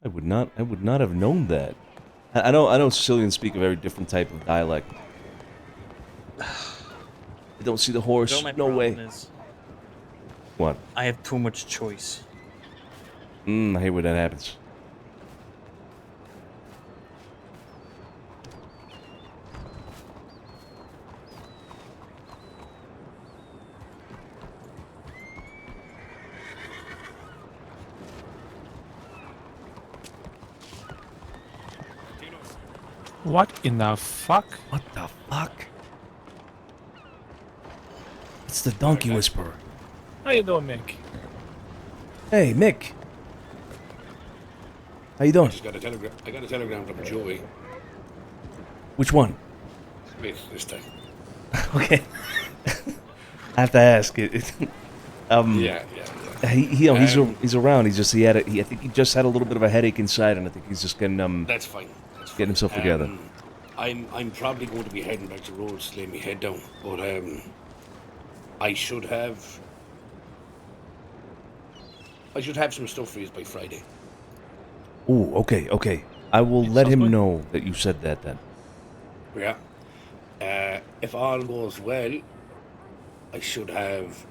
I would not have known that. I know Sicilians speak a very different type of dialect. I don't see the horse. You know, my No way. problem is What? I have too much choice. I hate when that happens. What in the fuck? What the fuck? It's the Donkey Whisperer. How you doing, Mick? Hey, Mick. How you doing? I just got a telegram. I got a telegram from Joey. Which one? Smith this time. Okay. I have to ask it. Yeah. He, he's around. I think he just had a little bit of a headache inside, and I think he's just getting That's fine. getting himself together. I'm probably going to be heading back to Rhodes to lay my head down, but I should have some stuff for you by Friday. Ooh, okay. I will let him know that you said that then. Yeah. If all goes well, I should have.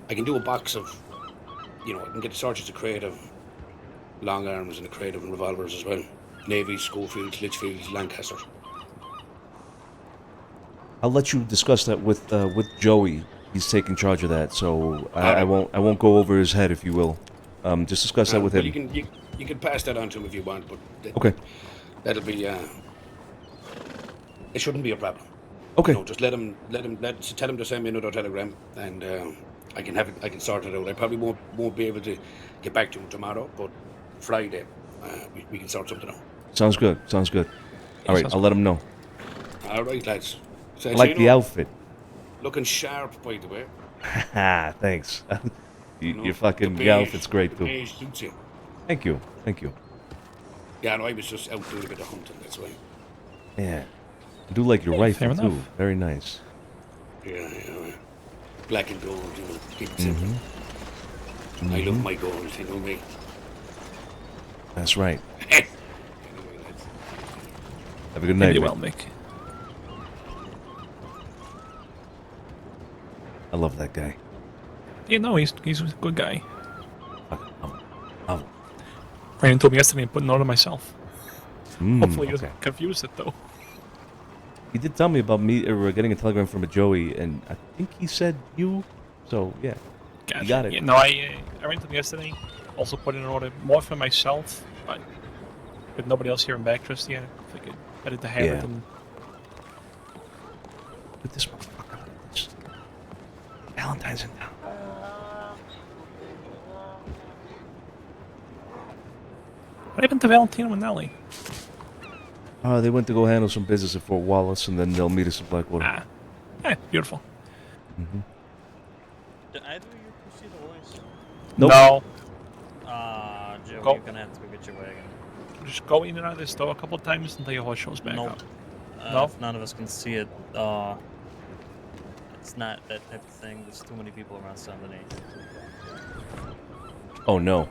I can do a box of, I can get sorts of creative long arms and a creative and revolvers as well. Navy, Schofields, Litchfields, Lancasters. I'll let you discuss that with Joey. He's taking charge of that, so I won't go over his head, if you will. Just discuss that with him. You can pass that on to him if you want, but Okay. That'll be. It shouldn't be a problem. Okay. Just tell him to send me another telegram, and I can sort it out. I probably won't be able to get back to him tomorrow, but Friday we can sort something out. Sounds good. All right, I'll let him know. All right, lads. I like the outfit. Looking sharp, by the way. Haha, thanks. Your fucking outfit's great too. The beige suits you. Thank you. Yeah, no, I was just out doing a bit of hunting, that's why. Yeah. I do like your rifle fair too. enough. Very nice. Yeah. Black and gold, keep it simple. I love my gold, you know me. That's right. Have a good night. You well, Mick. I love that guy. Yeah, no, he's a good guy. Oh. Brandon told me yesterday and put a note on myself. Hopefully he okay. doesn't confuse it, though. He did tell me about me getting a telegram from a Joey, and I think he said you. So yeah, Gotcha. you got it. Yeah, no, I ran to him yesterday. Also put in an order more for myself, but with nobody else here in back just yet. I figured better to have it than. Put this motherfucker on this. Valentine's in town. What happened to Valentino and Nelly? They went to go handle some business at Fort Wallace, and then they'll meet us in Blackwater. Yeah, beautiful. Did either of you see the voice? Nope. No. Joe, Go. you're gonna have to go get your wagon. Just go in and out of the store a couple of times until your horse shows back Nope. up. No? If none of us can see it, it's not that type of thing. There's too many people around Sunday. Oh no.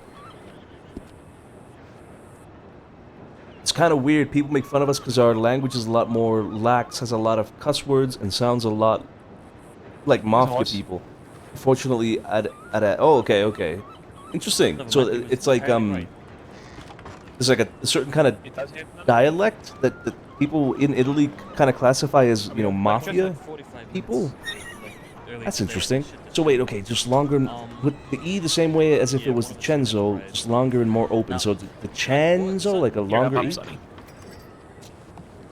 It's kind of weird. People make fun of us because our language is a lot more lax, has a lot of cuss words, and sounds a lot like mafia people. Fortunately, okay. Interesting. So it's like there's like a certain kind of dialect that people in Italy kind of classify as mafia people. That's interesting. So wait, okay, just longer with the E the same way as if it was the Cenzo, just longer and more open. So the Cenzo, like a longer E.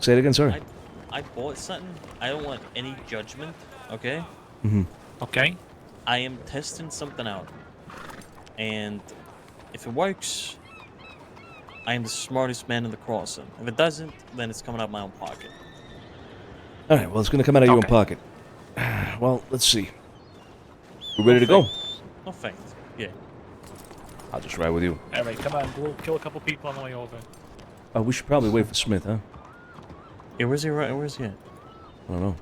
Say it again, sorry. I bought something. I don't want any judgment, okay? Okay. I am testing something out. And if it works, I am the smartest man in the crossing. If it doesn't, then it's coming out of my own pocket. Alright, well, it's going to come out of your own pocket. Well, let's see. We're ready to go. No faith. Yeah. I'll just ride with you. Alright, come on, we'll kill a couple people on the way over. We should probably wait for Smith, huh? Yeah, where's he at? Where's he at? I don't know.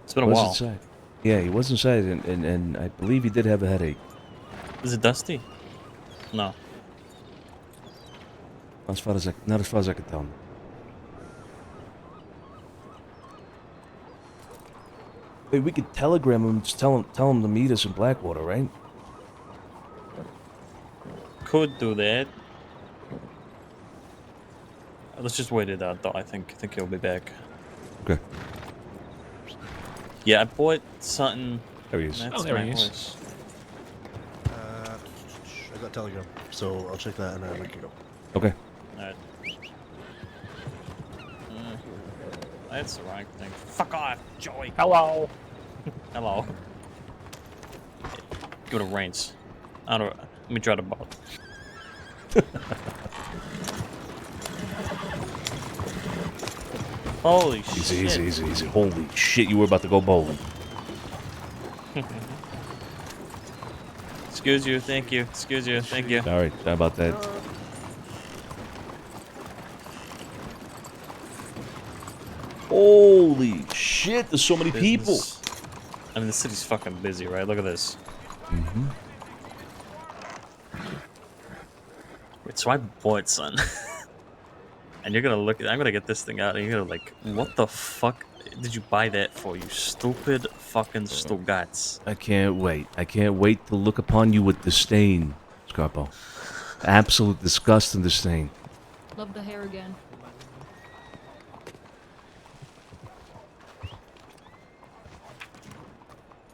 It's been a while. Inside. Yeah, he was inside, and I believe he did have a headache. Is it dusty? No. Not as far as I can tell. Wait, we could telegram him, just tell him to meet us in Blackwater, right? Could do that. Let's just wait it out, though. I think he'll be back. Okay. Yeah, I bought something. There he is. That's there my he is. horse. I got a telegram, so I'll check that and then we can go. Okay. Alright. That's the right thing. Fuck off, Joey. Hello. Hello. Give it a rinse. I don't. Let me try the ball. Holy shit. Easy. Holy shit, you were about to go bowling. Excuse you, thank you. Excuse you, thank you. Sorry about that. Holy shit, there's so many people. I mean, the city's fucking busy, right? Look at this. Mm-hmm. Wait, so I bought, son. And you're gonna look at, I'm gonna get this thing out and you're gonna like, what the fuck did you buy that for, you stupid fucking Stugats? I can't wait. I can't wait to look upon you with disdain, Scarpo. Absolute disgust and disdain. Love the hair again.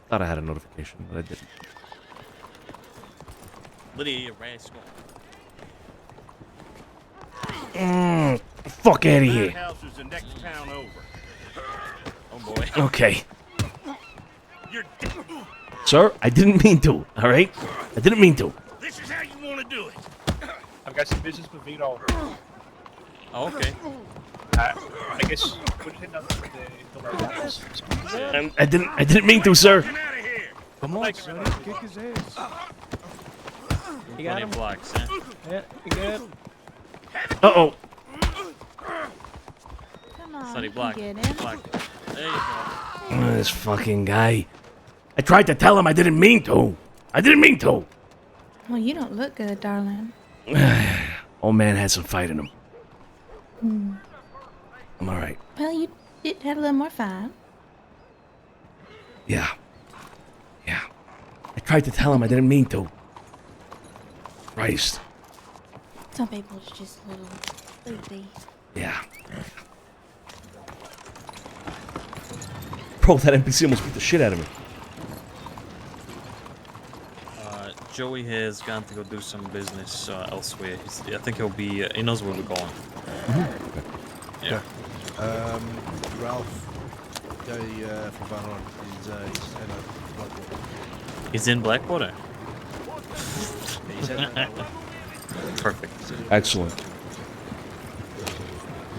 Thought I had a notification, but I didn't. Lydia, you rascal. Fuck out of here. House is the next town over. Oh boy. Okay. Sir, I didn't mean to, alright? I didn't mean to. This is how you want to do it. I've got some business with Vito. Oh, okay. I guess what do you think of the I didn't mean to, sir. Come on, son. Kick his ass. You got him? Blocks, huh? Yeah, you good? Uh-oh. Come on, Sonny, you block. can get in. Block. There you go. This fucking guy. I tried to tell him I didn't mean to. I didn't mean to. Well, you don't look good, darling. Old man had some fight in him. Hmm. I'm alright. Well, you did have a little more fun. Yeah. I tried to tell him I didn't mean to. Christ. Some people are just a little sleepy. Yeah. Bro, that NPC almost beat the shit out of me. Joey has gone to go do some business elsewhere. I think he'll be. He knows where we're going. Yeah. Ralph, guy from Valorant, he's in Blackwater. He's in Blackwater. Perfect. Excellent.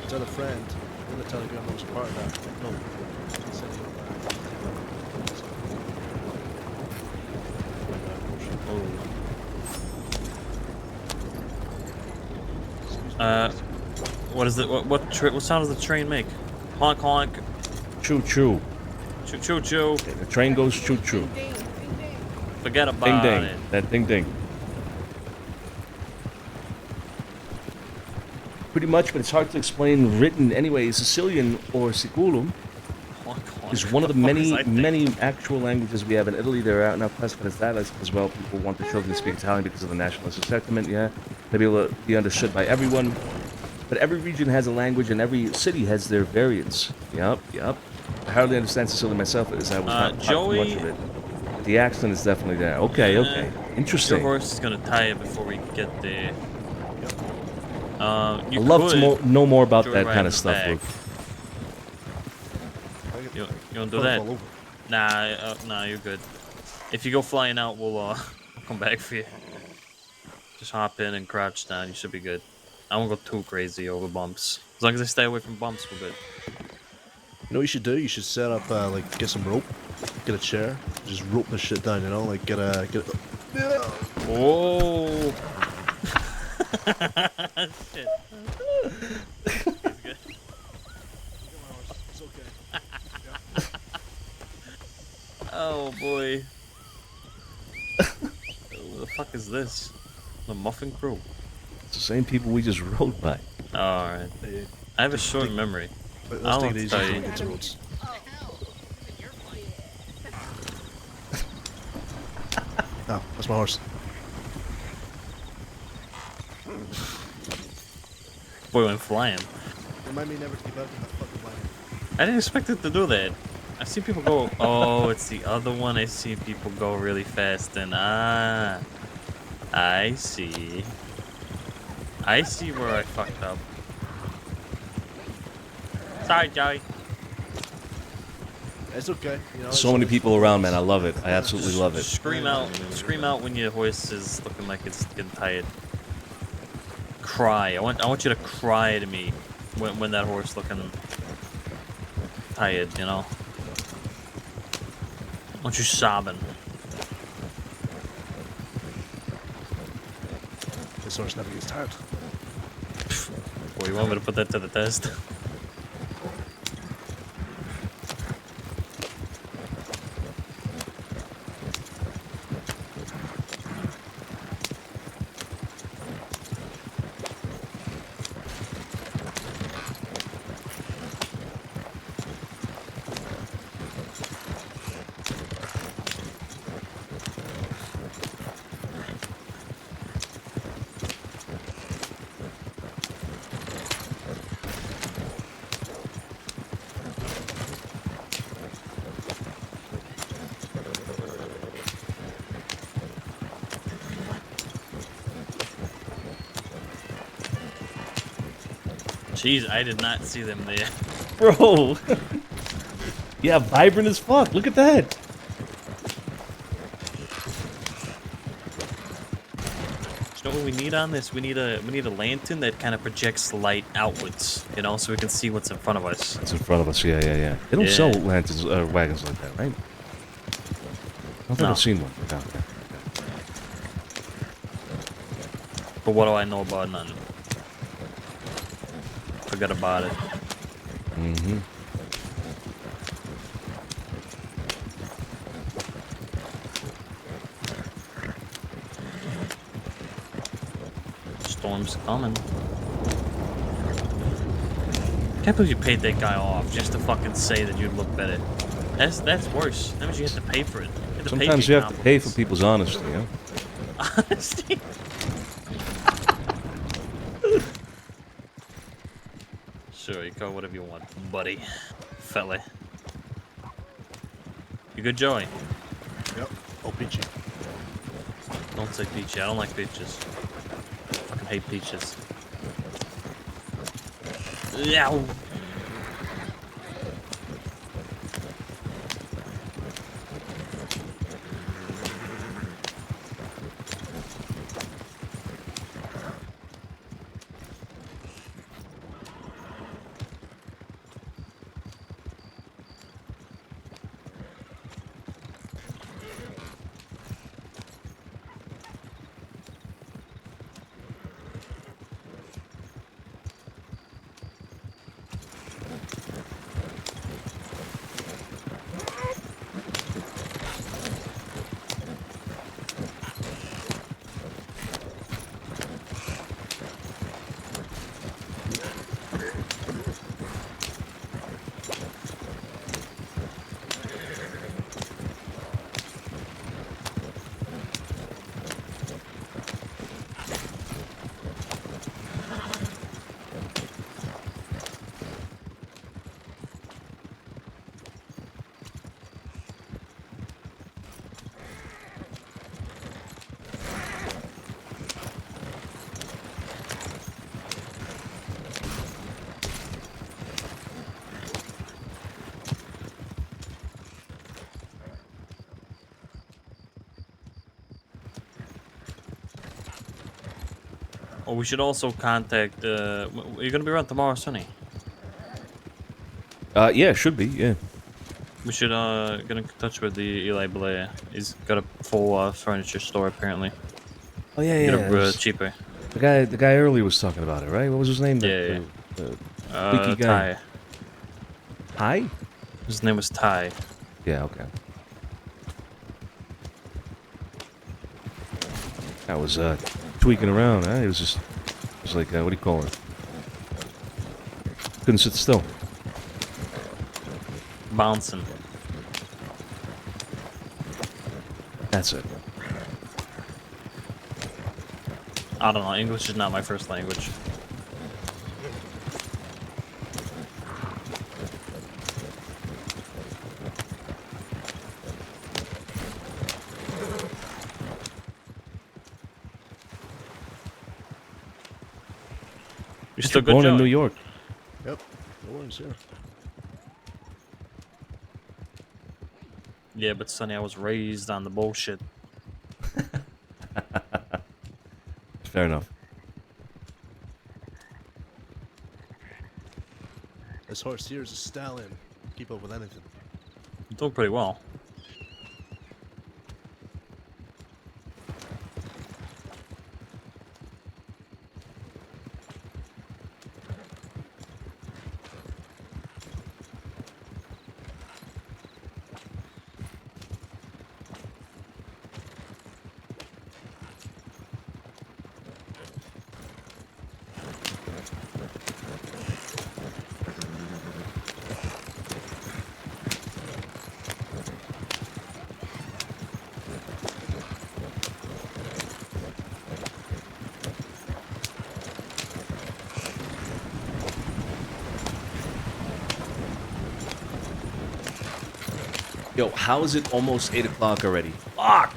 Tell a friend. I'm gonna tell you I'm not part of that. No. What is it? What sound does the train make? Honk honk. Choo choo. Choo choo choo. Okay, the train goes choo choo. Forget about Ding ding. it. That ding ding. Pretty much, but it's hard to explain written anyway. Sicilian or Siculum is one of the many actual languages we have in Italy. They're out now classified as that as well. People want their children to speak Italian because of the nationalistic sentiment. Yeah, to be able to be understood by everyone. But every region has a language, and every city has their variants. Yep. I hardly understand Sicilian myself, as I was not taught much of it. But the accent is definitely there. Okay. Interesting. Your horse is gonna tire before we get there. I'd love to know more about that kind of stuff, Luke. You wanna do that? Nah, you're good. If you go flying out, we'll come back for you. Just hop in and crouch down. You should be good. I won't go too crazy over bumps. As long as I stay away from bumps, we're good. You know what you should do? You should set up, get some rope, get a chair, just rope this shit down, you know? Like, get a... Whoa! Shit. Oh boy. What the fuck is this? The Muffin Crew? It's the same people we just rode by. Alright. I have a short memory. Let's take it easy until we get to roads. Oh, that's my horse. Boy went flying. Remind me never to get back in that fucking line. I didn't expect it to do that. I see people go. Oh, it's the other one. I see people go really fast, and I see. I see where I fucked up. Sorry, Joey. It's okay. You know, So many people around, man. I love it. I absolutely love it. Scream out when your horse is looking like it's getting tired. Cry. I want you to cry to me when that horse looking tired. You know. I want you sobbing. This horse never gets tired. Boy, you want me to put that to the test? Jeez, I did not see them there. Bro! Yeah, vibrant as fuck. Look at that. You know what we need on this? We need a lantern that kind of projects light outwards, you know, so we can see what's in front of us. It's in front of us. Yeah. They don't sell lanterns, wagons like that, right? I don't think I've seen one. No, okay. But what do I know about none? Forget about it. Mm-hmm. Storm's coming. Can't believe you paid that guy off just to fucking say that you'd look better. That's worse. That means you have to pay for it. Sometimes you have to pay for people's honesty, you know? Honesty? Sure, you call whatever you want, buddy. Fella. You good, Joey? Yep. Oh, peachy. Don't say peachy. I don't like peaches. Fucking hate peaches. Ow. Oh, we should also contact. You're gonna be around tomorrow, Sonny. Yeah, should be. Yeah. We should get in touch with the Eli Blair. He's got a full furniture store apparently. Oh yeah, Get yeah. it cheaper. The guy earlier was talking about it, right? What was his name? Yeah. Squeaky guy. Ty. Ty? His name was Ty. Yeah. Okay. I was tweaking around. It was like what do you call it? Couldn't sit still. Bouncing. That's it. I don't know. English is not my first language. You're still good, born in Joey? New York. Yep. No worries, yeah. Yeah, but Sonny, I was raised on the bullshit. Fair enough. This horse here is a stallion. Keep up with anything. I'm doing pretty well. Yo, how is it almost 8 o'clock already? Fuck!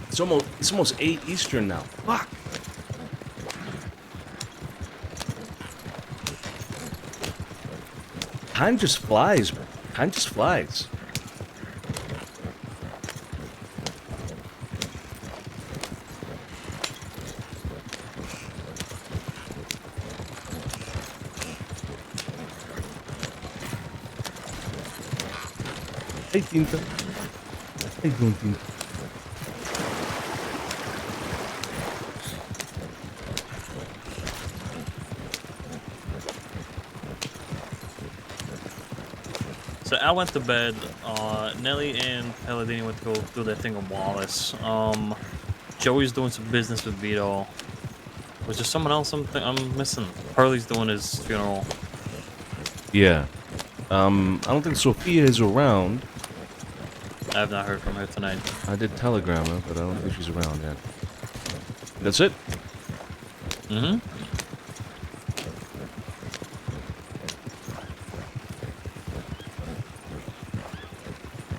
It's almost 8 Eastern now. Fuck! Time just flies, bro. Time just flies. Hey, Tinta. How you doing, Tinta? So I went to bed. Nelly and Palladini went to go do their thing on Wallace. Joey's doing some business with Vito. Was there someone else I'm missing? Harley's doing his funeral. Yeah. I don't think Sophia is around. I have not heard from her tonight. I did telegram her, but I don't think she's around yet. That's it? Mm-hmm.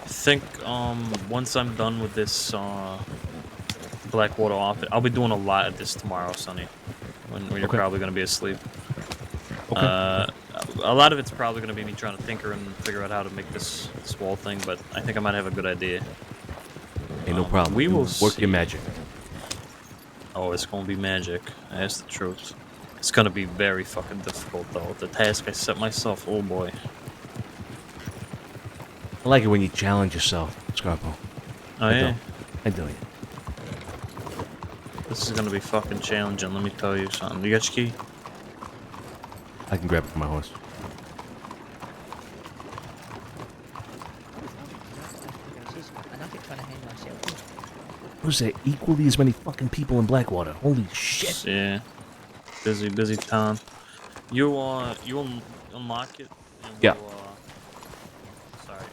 I think once I'm done with this Blackwater office, I'll be doing a lot of this tomorrow, Sonny. When you're probably gonna be asleep. Okay. A lot of it's probably gonna be me trying to tinker and figure out how to make this wall thing, but I think I might have a good idea. Hey, no problem. We will work your magic. Oh, it's gonna be magic. That's the truth. It's gonna be very fucking difficult though. The task I set myself, oh boy. I like it when you challenge yourself, Scarpo. Oh yeah? I do it. This is gonna be fucking challenging, let me tell you something. You got your key? I can grab it from my horse. Was there equally as many fucking people in Blackwater? Holy shit! Yeah. Busy town. You unlock it and yeah. we'll, sorry.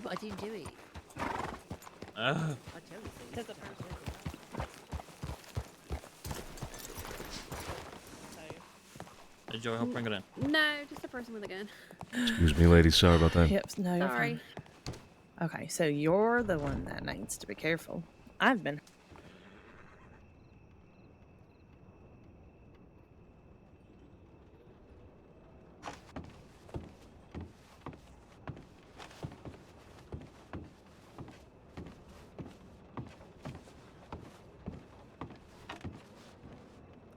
But I didn't do it. I tell you. Hey Joey, help bring it in. No, just a person with a gun. Excuse me, ladies. Sorry about that. Yep, no, you're Sorry. fine. Okay, so you're the one that needs to be careful. I've been.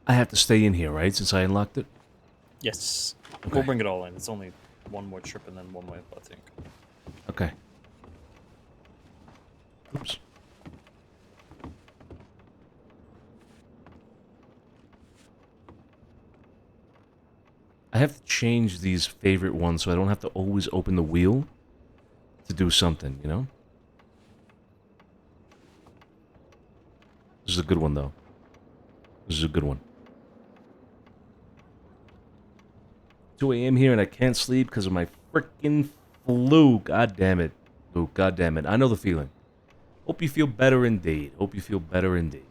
I have to stay in here, right? Since I unlocked it? Yes. Okay. We'll bring it all in. It's only one more trip and then one way up, I think. Okay. Oops. I have to change these favorite ones so I don't have to always open the wheel to do something, you know? This is a good one, though. This is a good one. 2 a.m. here and I can't sleep because of my freaking flu. God damn it. Luke, God damn it. I know the feeling. Hope you feel better indeed. Hope you feel better indeed.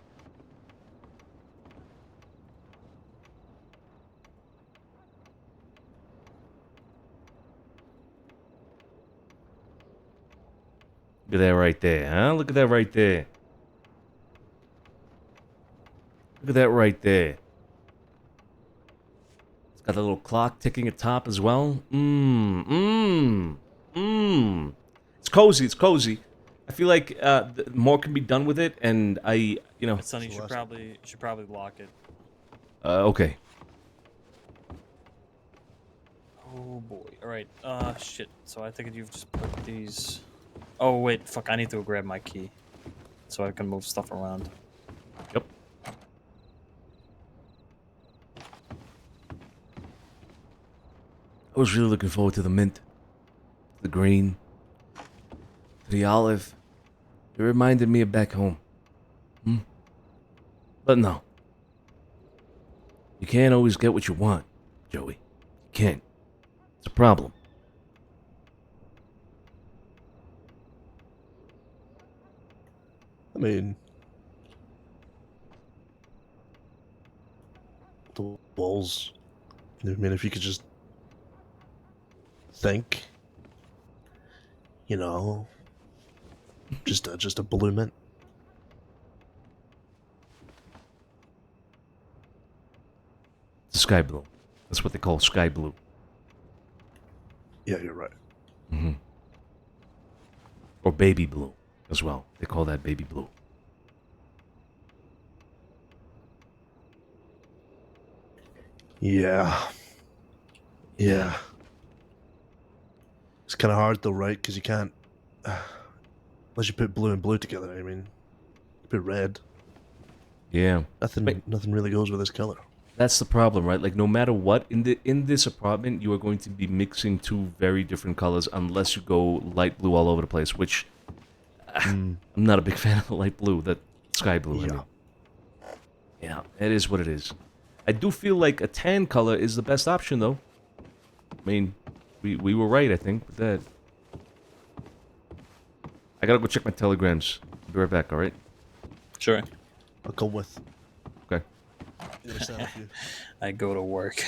Look at that right there, huh? Look at that right there. Look at that right there. Got a little clock ticking at top as well. It's cozy. It's cozy. I feel like more can be done with it, and I, you know. Sonny, you should probably lock it. Okay. Oh boy. All right. Shit. So I think you've just put these. Oh wait, fuck! I need to go grab my key, so I can move stuff around. Yep. I was really looking forward to the mint, the green, to the olive. It reminded me of back home. But no. You can't always get what you want, Joey. You can't. It's a problem. I mean, the walls. I mean, if you could just think, you know, just a blue mint. Sky blue. That's what they call sky blue. Yeah, you're right. Mm-hmm. Or baby blue as well. They call that baby blue. Yeah. Yeah. It's kind of hard though, right? Because you can't, unless you put blue and blue together. I mean, you put red. Yeah. Nothing really goes with this color. That's the problem, right? Like no matter what, in this apartment, you are going to be mixing two very different colors unless you go light blue all over the place, which I'm not a big fan of the light blue, that sky blue. Yeah. I mean. Yeah, it is what it is. I do feel like a tan color is the best option, though. I mean, we were right, I think, with that. I gotta go check my telegrams. I'll be right back, alright? Sure. I'll come with. Okay. I go to work.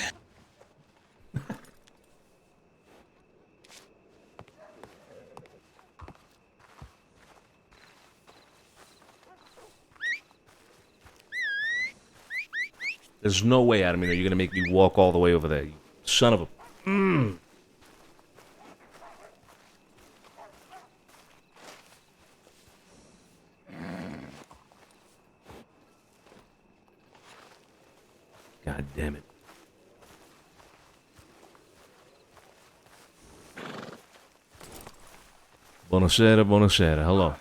There's no way, Adam, you're gonna make me walk all the way over there. You son of a... God damn it. Buonasera, buonasera. Hello.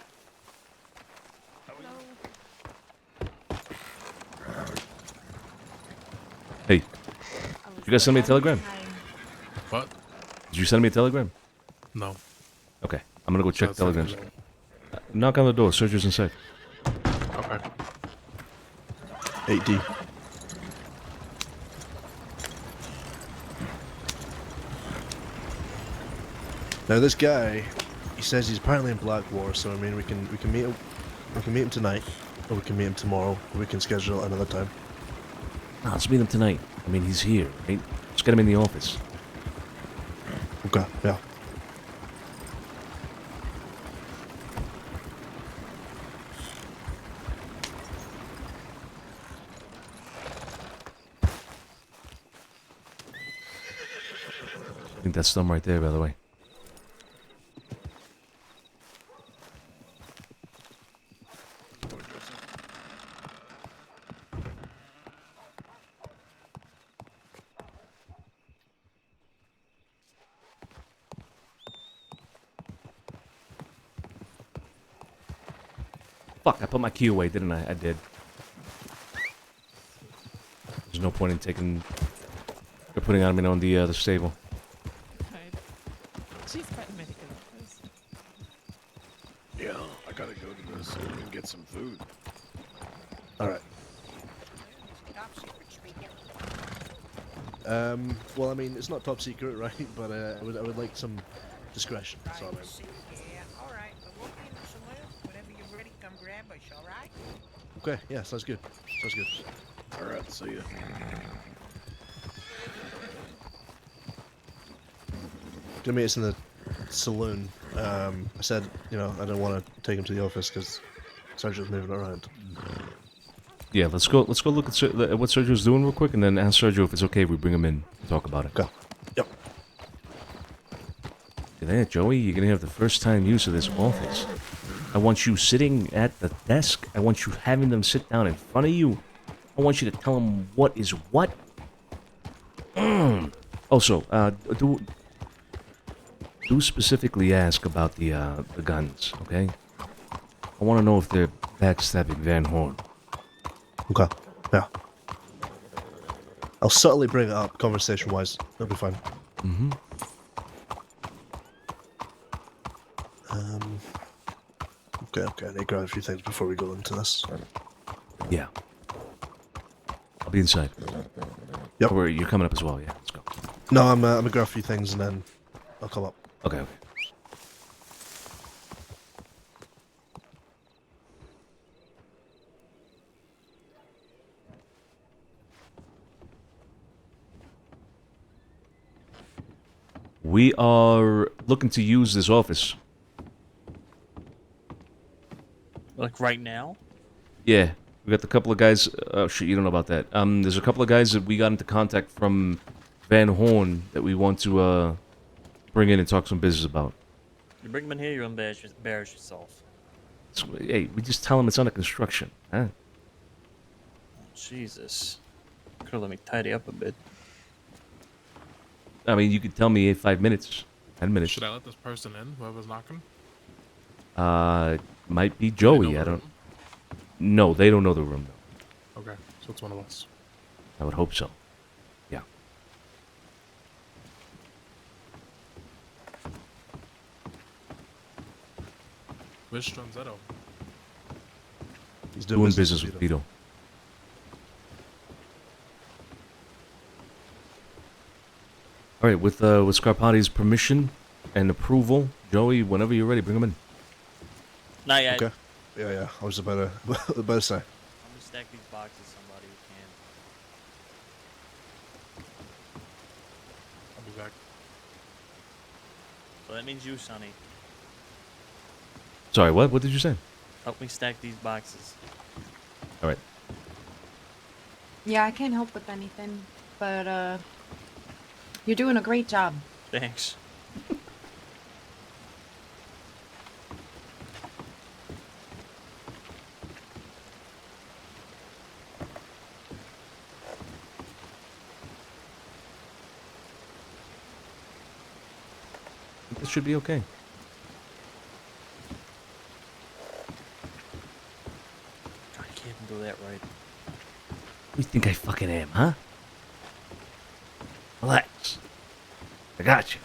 Hey, did you guys send me a telegram? What? Did you send me a telegram? No. Okay, I'm gonna go check That's telegrams. not Knock on the door. Searchers inside. Okay. 8D. Now this guy, he says he's apparently in Blackwater, so I mean we can meet him. We can meet him tonight, or we can meet him tomorrow, or we can schedule it another time. Nah, let's meet him tonight. I mean, he's here, right? Let's get him in the office. Okay, yeah. I think that's them right there, by the way. Fuck, I put my key away, didn't I? I did. There's no point in taking... or putting on me on the stable. She's quite a medical office. Yeah, I gotta go to the store and get some food. Alright. Well, I mean, it's not top secret, right? But I would like some discretion. That's all I mean. Yeah, alright. But we'll be in the saloon. Whenever you're ready, come grab us, alright? Okay, yeah, sounds good. Sounds good. Alright, see ya. Gonna meet us in the saloon. I said, you know, I don't want to take him to the office because Sergeant's moving around. Yeah, let's go. Let's go look at what Sergio's doing real quick, and then ask Sergio if it's okay if we bring him in and talk about it. Go. Yep. There, Joey, you're gonna have the first time use of this office. I want you sitting at the desk. I want you having them sit down in front of you. I want you to tell them what is what. Also, do specifically ask about the guns, okay? I want to know if they're backstabbing Van Horn. Okay. Yeah. I'll subtly bring it up, conversation-wise. It'll be fine. Mm-hmm. Okay. I need to grab a few things before we go into this. Yeah. I'll be inside. Yep. Or you're coming up as well, yeah. Let's go. No, I'm gonna grab a few things and then I'll come up. Okay. We are looking to use this office. Like right now? Yeah, we got the couple of guys. Oh shit, you don't know about that. There's a couple of guys that we got into contact from Van Horn that we want to bring in and talk some business about. You bring them in here, you embarrass yourself. So, hey, we just tell them it's under construction, huh? Jesus, could have let me tidy up a bit. I mean, you could tell me 5 minutes, 10 minutes. Should I let this person in? Whoever's knocking? Might be Joey. I don't. No, they don't know the room though. Okay, so it's one of us. I would hope so. Yeah. Where's Stronzetto? He's doing business with Vito. All right, with Scarpati's permission and approval, Joey, whenever you're ready, bring him in. Not yet. Okay. Yeah. I was about to say. I'm gonna stack these boxes, somebody who can. I'll be back. So that means you, Sonny. Sorry, what? What did you say? Help me stack these boxes. All right. Yeah, I can't help with anything, but you're doing a great job. Thanks. This should be okay. I can't even do that right. Who do you think I fucking am, huh? Relax. I got you.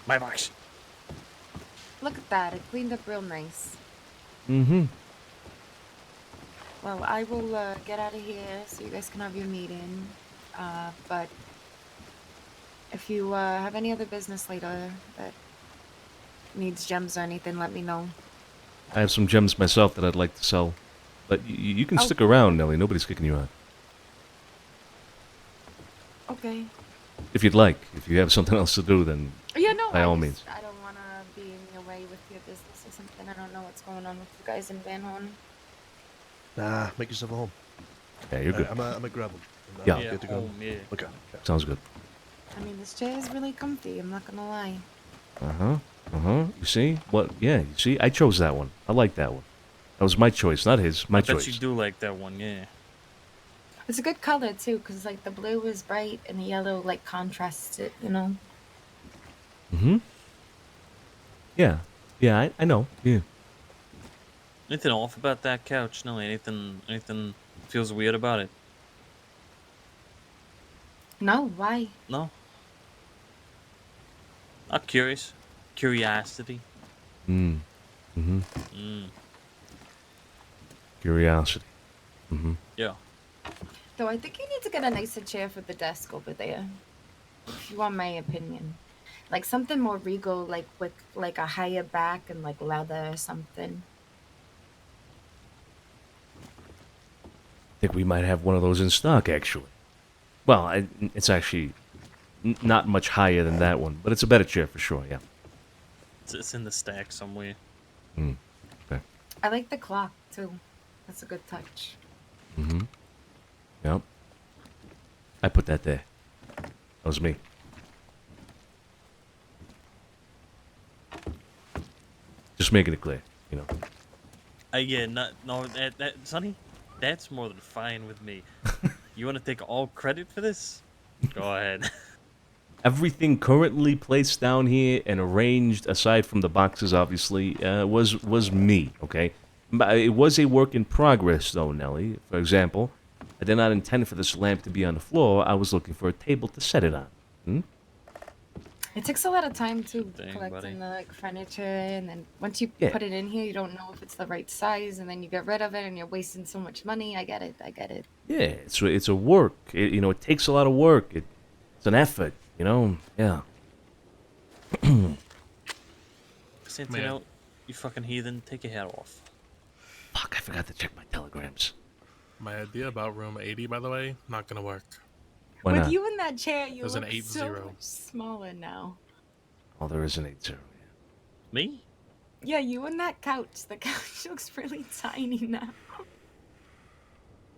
My box. Look at that, it cleaned up real nice. Mm-hmm. Well, I will get out of here so you guys can have your meeting. But if you have any other business later that needs gems or anything, let me know. I have some gems myself that I'd like to sell. But you can Oh. stick around, Nelly. Nobody's kicking you out. Okay. If you'd like. If you have something else to do, then Yeah, no, by all means. I don't want to be in your way with your business or something. I don't know what's going on with you guys in Van Horn. Nah, make yourself at home. Yeah, you're good. I'm gonna grab them. Yeah. Good to go. Home, yeah. Okay. Sounds good. I mean, this chair is really comfy, I'm not gonna lie. You see? What? Yeah, you see? I chose that one. I like that one. That was my choice, not his. My I bet choice. you do like that one, yeah. It's a good color too, because like the blue is bright and the yellow like contrasts it, you know? Mm-hmm. Yeah. Yeah, I know. Yeah. Anything off about that couch? No, anything feels weird about it? No, why? No? I'm curious. Curiosity. Mm-hmm. Curiosity. Mm-hmm. Yeah. Though I think you need to get a nicer chair for the desk over there. If you want my opinion. Like something more regal, like with like a higher back and like leather or something. I think we might have one of those in stock, actually. Well, it's actually not much higher than that one, but it's a better chair for sure, yeah. It's in the stack somewhere. Okay. I like the clock too. That's a good touch. Mm-hmm. Yep. I put that there. That was me. Just making it clear, you know. Yeah, that Sonny, that's more than fine with me. You want to take all credit for this? Go ahead. Everything currently placed down here and arranged, aside from the boxes, obviously, was me, okay? It was a work in progress, though, Nelly. For example, I did not intend for this lamp to be on the floor. I was looking for a table to set it on. Hmm? It takes a lot of time to Dang, collecting the like, furniture, and then once you Yeah. put it in here, you don't know if it's the right size, and then you get rid of it, and you're wasting so much money. I get it. I get it. Yeah, it's a work. It takes a lot of work. It's an effort, you know? Yeah. Santino, you fucking heathen, take your hat off. Fuck, I forgot to check my telegrams. My idea about room 80, by the way, not gonna work. Why With not? you in that chair, you There's an look 8-0. so much smaller now. Oh, there is an 8-0. Me? Yeah, you and that couch. The couch looks really tiny now.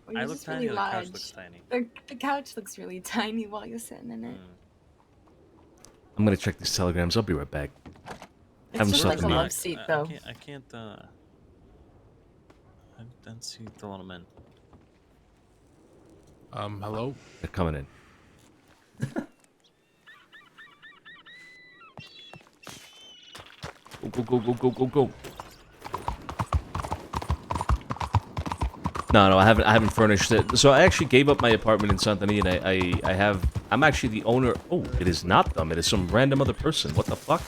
Or I you're look just tiny, really or the couch large. looks tiny? The couch looks really tiny while you're sitting in it. I'm gonna check these telegrams. I'll be right back. It's Haven't just slept like a in love yet. seat, I though. can't, I don't see throwing them in. Hello? They're coming in. Go. No, I haven't furnished it. So I actually gave up my apartment in Santini, and I'm actually the owner. Oh, it is not them. It is some random other person. What the fuck?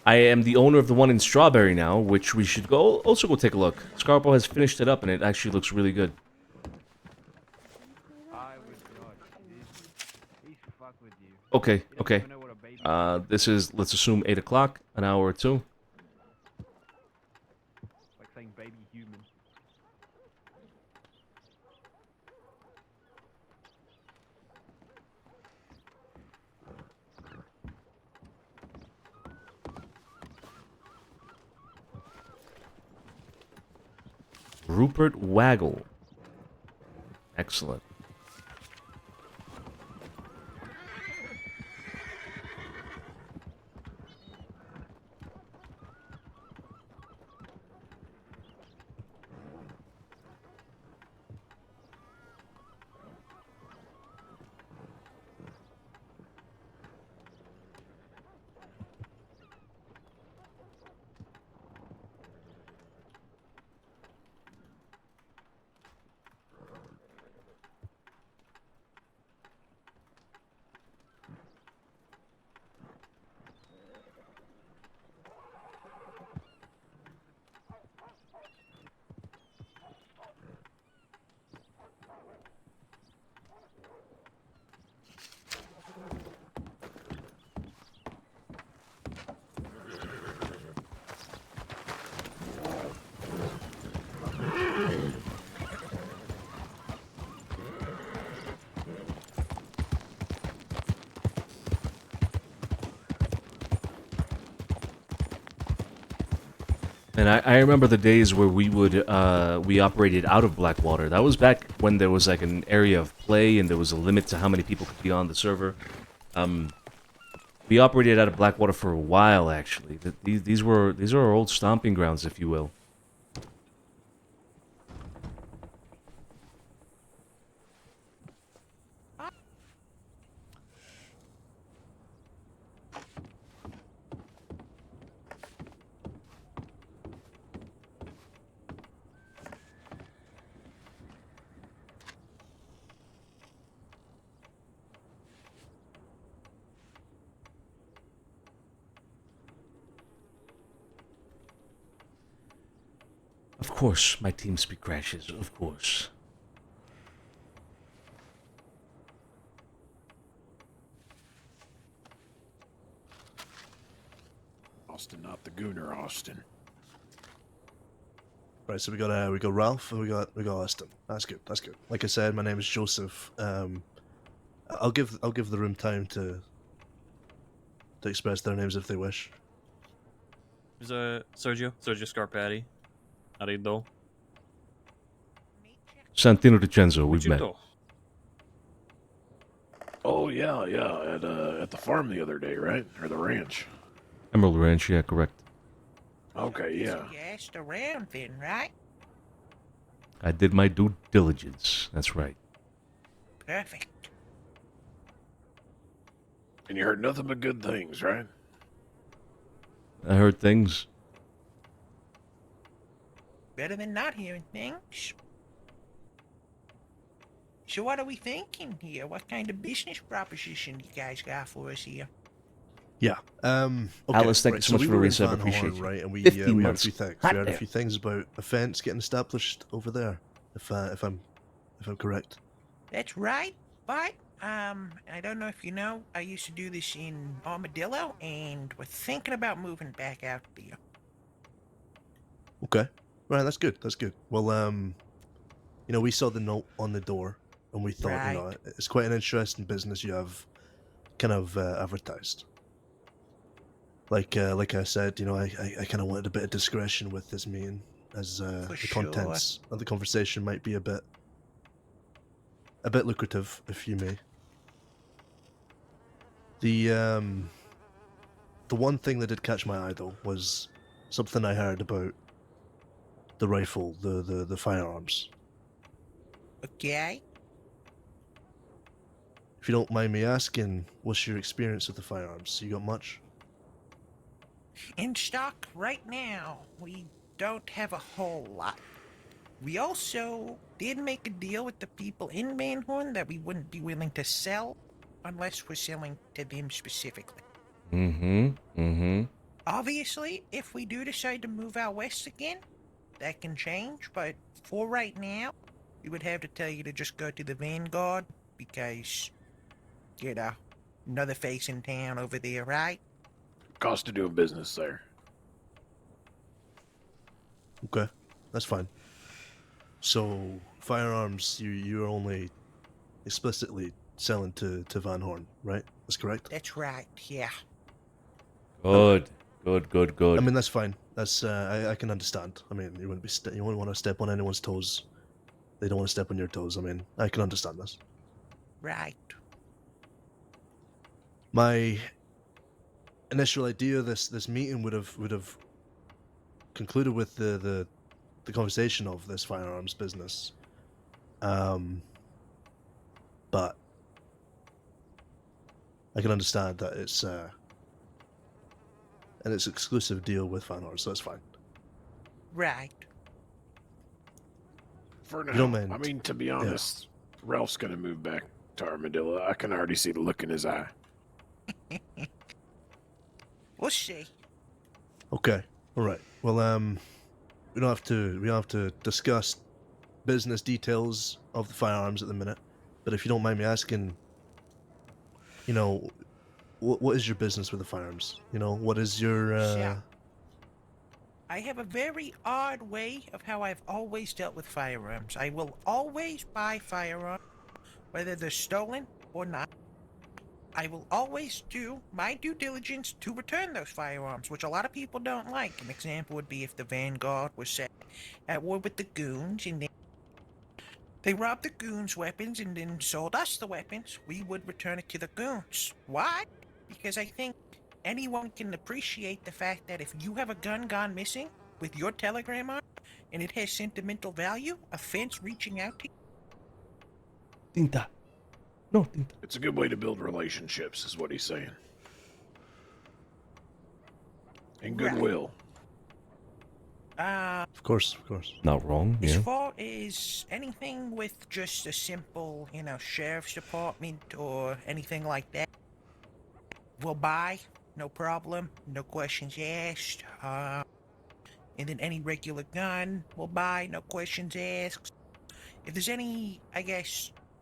I am the owner of the one in Strawberry now, which we should also go take a look. Scarpo has finished it up, and it actually looks really good. Okay. This is, let's assume, 8 o'clock, an hour or two. Like saying baby human. Rupert Waggle. Excellent. And I remember the days where we operated out of Blackwater. That was back when there was like an area of play and there was a limit to how many people could be on the server. We operated out of Blackwater for a while, actually. These are our old stomping grounds, if you will. Of course, my TeamSpeak crashes, of course. Austin, not the Gooner Austin. Right, so we got Ralph and we got Austin. That's good. That's good. Like I said, my name is Joseph. I'll give the room time to express their names if they wish. There's Sergio Scarpati. How do you do? Santino DiCenzo, we've met. Oh yeah, at the farm the other day, right? Or the ranch. Emerald Ranch, yeah, correct. Okay, yeah. You asked around then, right? I did my due diligence. That's right. Perfect. And you heard nothing but good things, right? I heard things. Better than not hearing things. So what are we thinking here? What kind of business proposition you guys got for us here? Yeah. Okay. Alice, thank you so much for the were in resub. Van Appreciate Horn, you. right? And we 15 heard a months. few things. Hot We heard a damn. few things about a fence getting established over there. If I'm correct. That's right, but I don't know if you know, I used to do this in Armadillo, and we're thinking about moving back out there. Okay. Right. That's good. That's good. Well, we saw the note on the door, and we thought, Right. it's quite an interesting business you have, kind of advertised. Like I said, I kind of wanted a bit of discretion with this meeting, as the sure. contents of the conversation might be a bit lucrative, if you may. The one thing that did catch my eye though was something I heard about the rifle, the firearms. Okay. If you don't mind me asking, what's your experience with the firearms? You got much? In stock right now, we don't have a whole lot. We also did make a deal with the people in Van Horn that we wouldn't be willing to sell unless we're selling to them specifically. Obviously, if we do decide to move out west again, that can change, but for right now, we would have to tell you to just go to the Vanguard because, another face in town over there, right? Cost of doing business there. Okay, that's fine. So firearms, you're only explicitly selling to Van Horn, right? That's correct. That's right. Yeah. Good. I mean, that's fine. That's I can understand. I mean, you wouldn't want to step on anyone's toes. They don't want to step on your toes. I mean, I can understand this. Right. My initial idea of this meeting would have concluded with the conversation of this firearms business. But I can understand that it's an exclusive deal with Van Horn, so that's fine. Right. For now, You don't mind? I mean, to be honest, Ralph's gonna move back to Armadillo. I can already see the look in his eye. We'll see. Okay. All right. Well, we don't have to discuss business details of the firearms at the minute. But if you don't mind me asking, what is your business with the firearms? What is your Yeah. I have a very odd way of how I've always dealt with firearms. I will always buy firearms, whether they're stolen or not. I will always do my due diligence to return those firearms, which a lot of people don't like. An example would be if the Vanguard was set at war with the goons, and then they robbed the goons' weapons and then sold us the weapons, we would return it to the goons. Why? Because I think anyone can appreciate the fact that if you have a gun gone missing with your telegram on it, and it has sentimental value, a fence reaching out to you. Tinta. No, Tinta. It's a good way to build relationships, is what he's saying. And goodwill. Of course. Not wrong, As yeah. far as anything with just a simple, sheriff's department or anything like that, we'll buy, no problem, no questions asked. And then any regular gun, we'll buy, no questions asked. If there's any,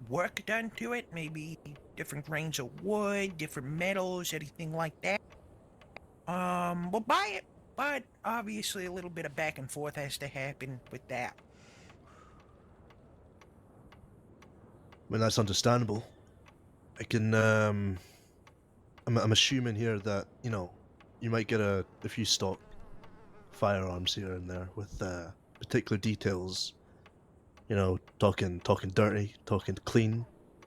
work done to it, maybe different grains of wood, different metals, anything like that, We'll buy it, but obviously a little bit of back and forth has to happen with that. I mean, that's understandable. I can, I'm assuming here that, you know, you might get a few stock firearms here and there with particular details. You know, talking dirty, talking clean.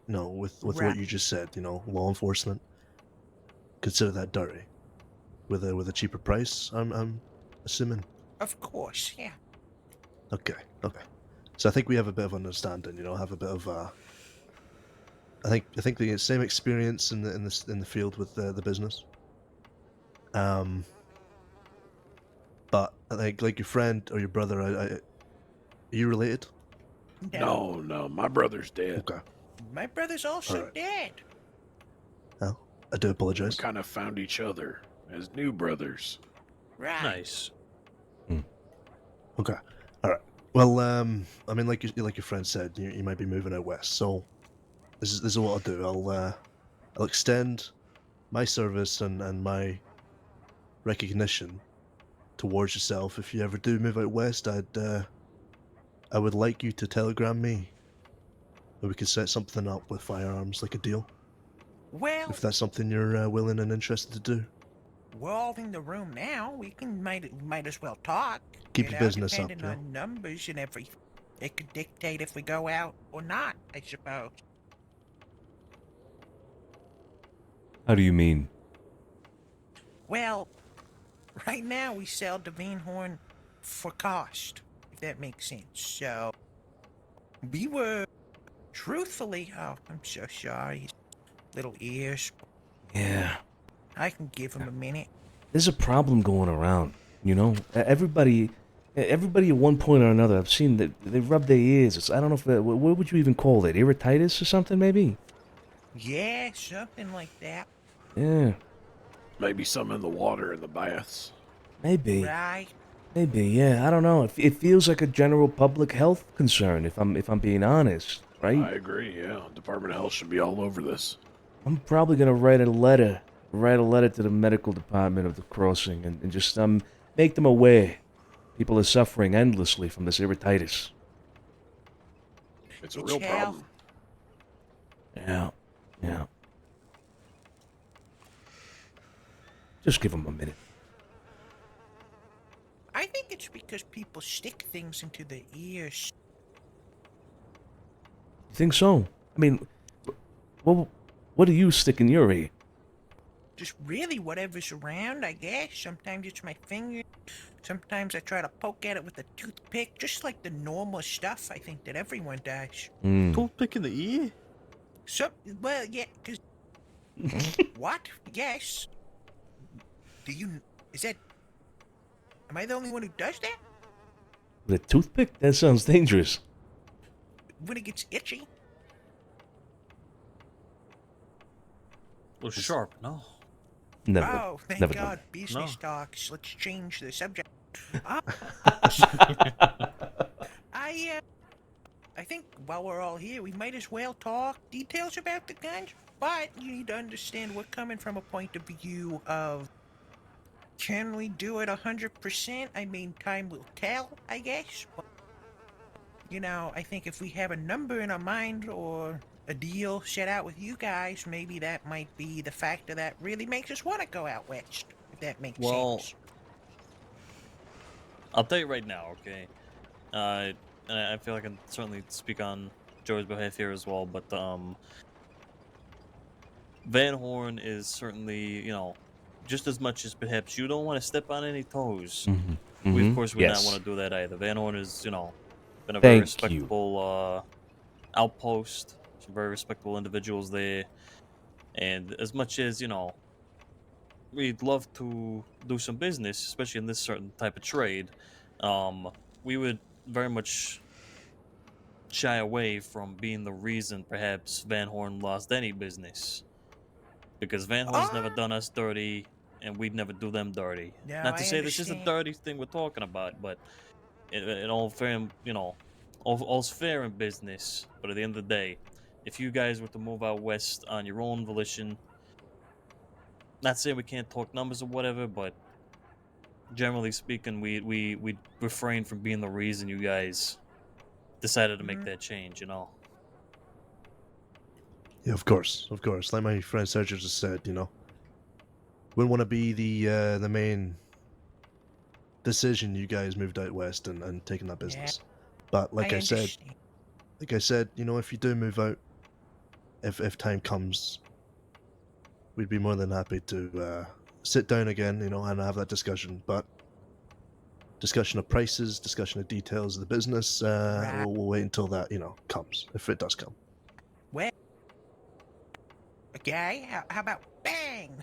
You know, with Right. what you just said. You know, law enforcement consider that dirty with a cheaper price. I'm assuming. Of course, yeah. Okay. So I think we have a bit of understanding. You know, have a bit of I think the same experience in the field with the business. But I think like your friend or your brother, are you related? No, my brother's dead. Okay. My brother's also Alright. dead. Well, I do We apologize. kind of found each other as new brothers. Right. Nice. Okay. All right. Well, I mean, like your friend said, you might be moving out west. So this is what I'll do. I'll extend my service and my recognition towards yourself. If you ever do move out west, I would like you to telegram me, and we could set something up with firearms, like a deal. Well, If that's something you're willing and interested to do. we're all in the room now. We can might as well talk. Keep you your know, business up, depending yeah. on numbers and everything. It could dictate if we go out or not, I suppose. How do you mean? Well, right now we sell Devine Horn for cost, if that makes sense. So, we were, truthfully, oh, I'm so sorry. Little ears. Yeah. I can give him a minute. There's a problem going around, you know? Everybody at one point or another, I've seen that they rub their ears. I don't know if, what would you even call it? Irrititis or something, maybe? Yeah, something like that. Yeah, Maybe some in the water in the baths. maybe. Right. Maybe, yeah, I don't know. It feels like a general public health concern, if I'm being honest, right? I agree, yeah. Department of Health should be all over this. I'm probably gonna write a letter to the medical department of the crossing and just make them aware people are suffering endlessly from this irrititis. It's a real problem. Yeah. Just give them a minute. I think it's because people stick things into their ears. You think so? I mean, what do you stick in your ear? Just really whatever's around, I guess. Sometimes it's my finger. Sometimes I try to poke at it with a toothpick. Just like the normal stuff, I think, that everyone does. Toothpick in the ear? Well, yeah, because... What? Yes. Is that... Am I the only one who does that? With a toothpick? That sounds dangerous. When it gets itchy? Well, sharp, no. Never. Oh, thank never God. done. Business talks. Let's change the subject. I think while we're all here, we might as well talk details about the guns. But you need to understand we're coming from a point of view of, can we do it 100%? I mean, time will tell, I guess. But, you know, I think if we have a number in our mind or a deal set out with you guys, maybe that might be the factor that really makes us want to go out west, if that makes sense. I'll tell you right now, okay? And I feel like I can certainly speak on Joe's behalf here as well, but Van Horn is certainly, you know, just as much as perhaps you don't want to step on any toes. We, of course, would not want to do that either. Van Horn is, you know, been a very respectable outpost. Some very respectable individuals there. And as much as, you know, we'd love to do some business, especially in this certain type of trade, we would very much shy away from being the reason perhaps Van Horn lost any business. Because Van Horn's never done us dirty, and we'd never do them dirty. No, Not to I say this is a understand. dirty thing we're talking about, but in all fair, you know, all's fair in business. But at the end of the day, if you guys were to move out west on your own volition, Not saying we can't talk numbers or whatever, but generally speaking, we refrain from being the reason you guys decided to make that change. Yeah, of course. Like my friend Sergio just said, wouldn't want to be the main decision you guys moved out west and taking that business. But like I said, if you do move out, if time comes, we'd be more than happy to sit down again, and have that discussion. But discussion of prices, discussion of details of the business, we'll wait until that, comes, if it does come. Well, okay, how about bang?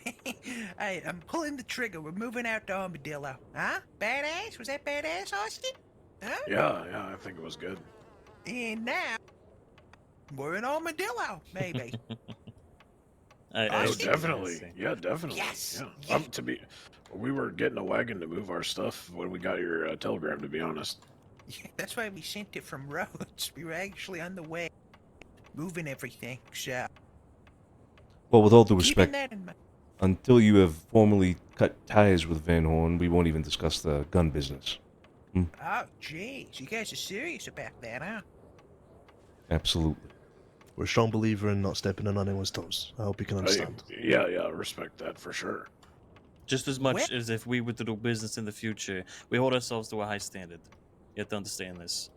I'm pulling the trigger. We're moving out to Armadillo. Huh? Badass? Was that badass, Austin? Huh? Yeah, I think it was good. And now, we're in Armadillo, maybe. Oh, definitely. Yeah, definitely. Yes. Yeah. We were getting a wagon to move our stuff when we got your telegram, to be honest. Yeah, that's why we sent it from Rhodes. We were actually on the way, moving everything, so... Well, with all due Keeping respect, that in mind. until you have formally cut ties with Van Horn, we won't even discuss the gun business. Oh, jeez. You guys are serious about that, huh? Absolutely. We're a strong believer in not stepping on anyone's toes. I hope you can understand. Yeah, I respect that for sure. Just as much as if we were to do business in the future, we hold ourselves to a high standard. You have to understand this.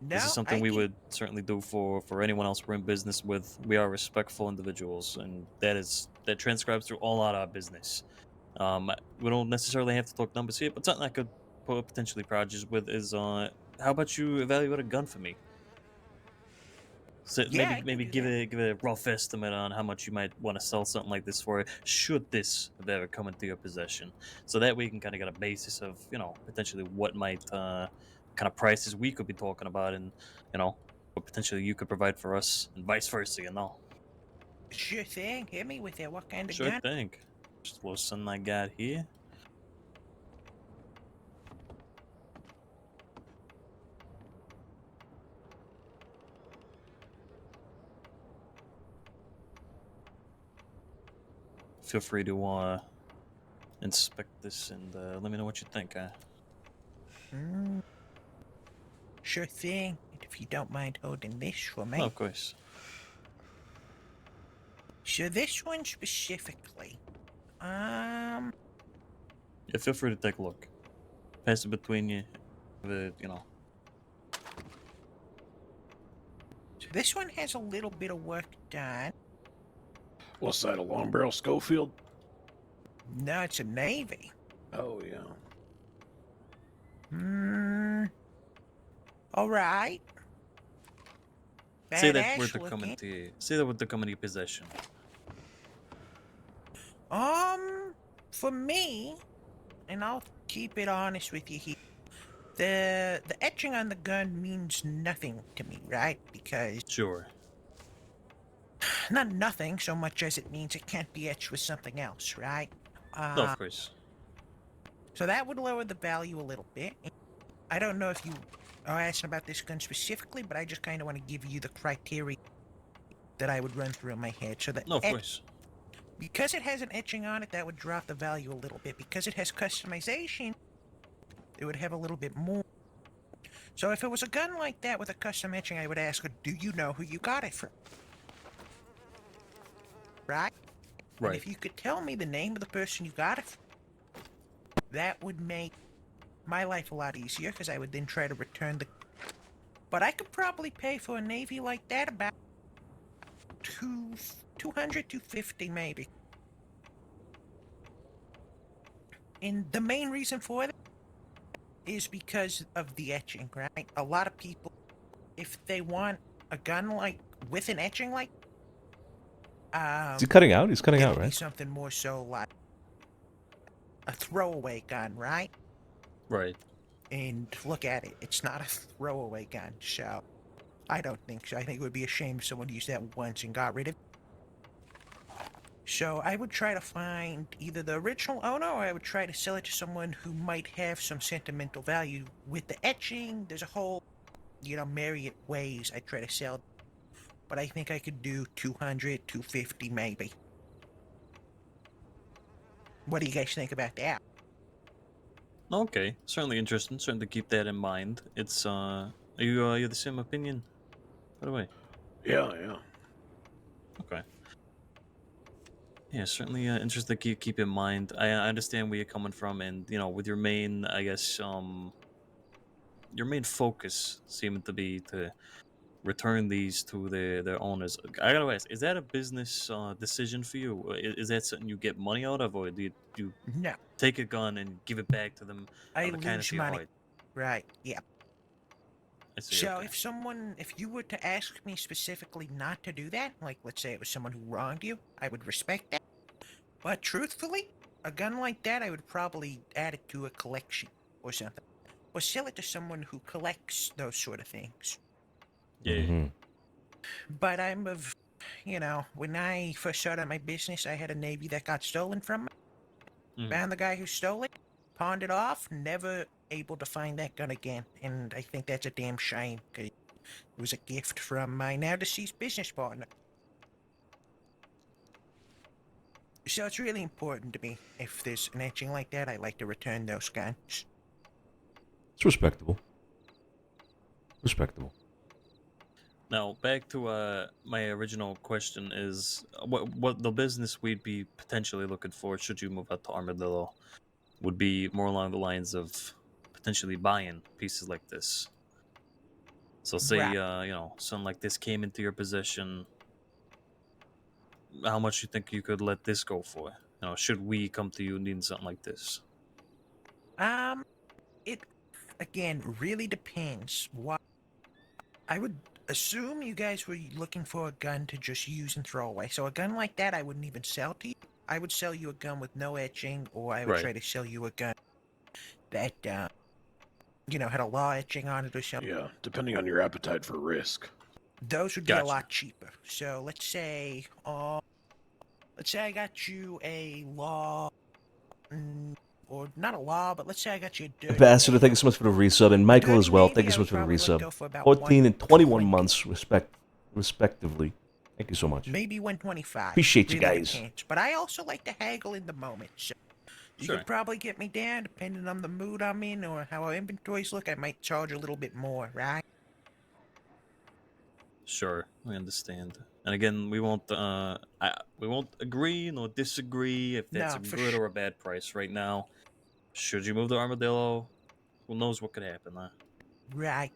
This is something we would certainly do for anyone else we're in business with. We are respectful individuals, and that transcribes through all our business. We don't necessarily have to talk numbers here, but something I could potentially prod you with is, how about you evaluate a gun for me? So maybe give a rough estimate on how much you might want to sell something like this for, should this have ever come into your possession. So that way you can kind of get a basis of, potentially what might kind of prices we could be talking about, and what potentially you could provide for us, and vice versa. Sure thing. Hit me with it. What kind of Sure gun? thing. Just a little something I got here. Feel free to inspect this and let me know what you think. Sure thing. If you don't mind holding this for me. Oh, of course. So this one specifically, Yeah, feel free to take a look. Pass it between you. So this one has a little bit of work done. What's that, a long barrel Schofield? No, it's a Navy. Oh, yeah. All right. Say that Badass word to come looking. into say that word to come into your possession. For me, and I'll keep it honest with you here, the etching on the gun means nothing to me, right? Because sure, not nothing so much as it means it can't be etched with something else, right? No, of course. So that would lower the value a little bit. I don't know if you are asking about this gun specifically, but I just kind of want to give you the criteria that I would run through in my head. So that No, of course. Because it has an etching on it, that would drop the value a little bit. Because it has customization, it would have a little bit more. So if it was a gun like that with a custom etching, I would ask her, do you know who you got it from? Right? Right. And if you could tell me the name of the person you got it from, that would make my life a lot easier, because I would then try to return the... But I could probably pay for a Navy like that about $200, $250 maybe. And the main reason for that is because of the etching, right? A lot of people, if they want a gun like with an etching like, Is he cutting out? He's cutting out, it'll be right? something more so like a throwaway gun, right? Right. And look at it, it's not a throwaway gun, so I don't think so. I think it would be a shame if someone used that once and got rid of it. So I would try to find either the original owner, or I would try to sell it to someone who might have some sentimental value. With the etching, there's a whole, myriad ways I try to sell it. But I think I could do $200, $250 maybe. What do you guys think about that? Okay, certainly interesting. Certainly keep that in mind. It's are you the same opinion? By the way. Yeah. Okay. Yeah, certainly interesting to keep in mind. I understand where you're coming from, and with your main, I guess, your main focus seeming to be to return these to their owners. I gotta ask, is that a business decision for you? Is that something you get money out of, or do you No. take a gun and give it back to them I out of the kindness lose of your money. heart? Right, yeah. I see. So Okay. if you were to ask me specifically not to do that, like let's say it was someone who wronged you, I would respect that. But truthfully, a gun like that, I would probably add it to a collection or something. Or sell it to someone who collects those sort of things. Yeah. But I'm of, when I first started my business, I had a Navy that got stolen from me. Found the guy who stole it, pawned it off, never able to find that gun again. And I think that's a damn shame, because it was a gift from my now deceased business partner. So it's really important to me. If there's an etching like that, I like to return those guns. It's respectable. Respectable. Now back to my original question is what the business we'd be potentially looking for should you move out to Armadillo would be more along the lines of potentially buying pieces like this. So say something like this came into your possession. How much you think you could let this go for? Should we come to you needing something like this? It again really depends. What I would assume you guys were looking for a gun to just use and throw away. So a gun like that, I wouldn't even sell to you. I would sell you a gun with no etching, or I would try to sell you a gun that had a law etching on it or something. Yeah, depending on your appetite for risk. Those would be a lot cheaper. So let's say I got you a law, or not a law, but let's say I got you a dirty. Ambassador, thank you so much for the resub, and Michael as well. Thank you so much for the resub. 14 and 21 months, respectively. Thank you so much. Maybe 125. Appreciate you Really guys. depends. But I also like to haggle in the moment. So you could probably get me down, depending on the mood I'm in or how our inventories look. I might charge a little bit more, right? Sure, I understand. And again, we won't agree nor disagree if that's a good or a bad price right now. Should you move to Armadillo, who knows what could happen, huh? Right.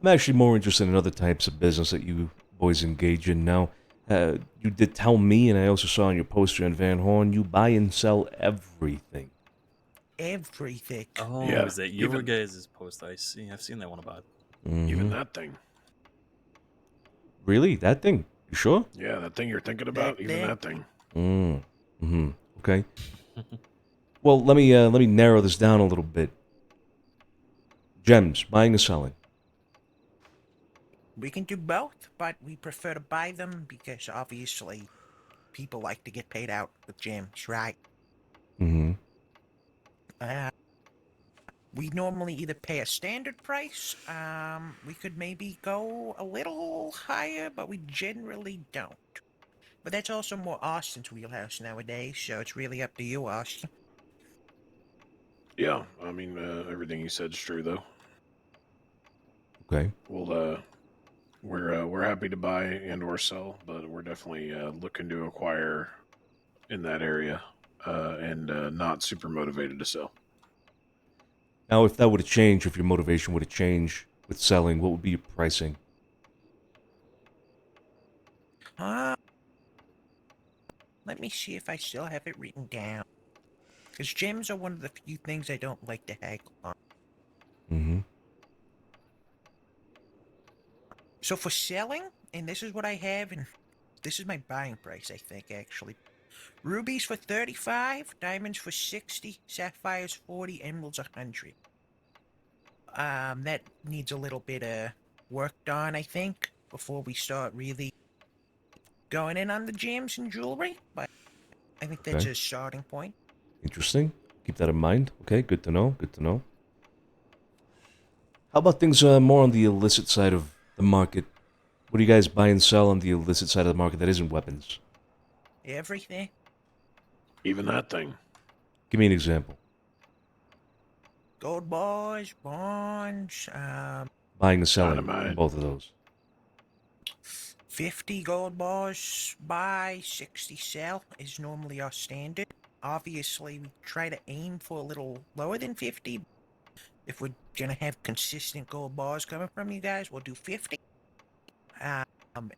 I'm actually more interested in other types of business that you boys engage in now. You did tell me, and I also saw on your poster in Van Horn, you buy and sell everything. Everything. Oh, yeah, is that your guys' post? I see. I've seen that one about. Even that thing. Really? That thing? You sure? Yeah, that thing you're thinking about, even that thing. Okay. Well, let me narrow this down a little bit. Gems, buying and selling. We can do both, but we prefer to buy them because obviously people like to get paid out with gems, right? We normally either pay a standard price, we could maybe go a little higher, but we generally don't. But that's also more Austin's wheelhouse nowadays, so it's really up to you, Austin. Yeah, I mean, everything you said's true, though. Okay. Well, we're happy to buy and or sell, but we're definitely looking to acquire in that area, and not super motivated to sell. Now, if that were to change, if your motivation were to change with selling, what would be your pricing? Let me see if I still have it written down. Because gems are one of the few things I don't like to haggle on. So for selling, and this is what I have, and this is my buying price, I think, actually. Rubies for 35, diamonds for 60, sapphires 40, emeralds 100. That needs a little bit of work done, I think, before we start really going in on the gems and jewelry, but I think that's a starting point. Interesting. Keep that in mind. Okay, good to know. Good to know. How about things more on the illicit side of the market? What do you guys buy and sell on the illicit side of the market that isn't weapons? Everything. Even that thing. Give me an example. Gold bars, bonds, Buying and selling Dynamite. in both of those. 50 gold bars buy, 60 sell is normally our standard. Obviously, we try to aim for a little lower than 50. If we're gonna have consistent gold bars coming from you guys, we'll do 50.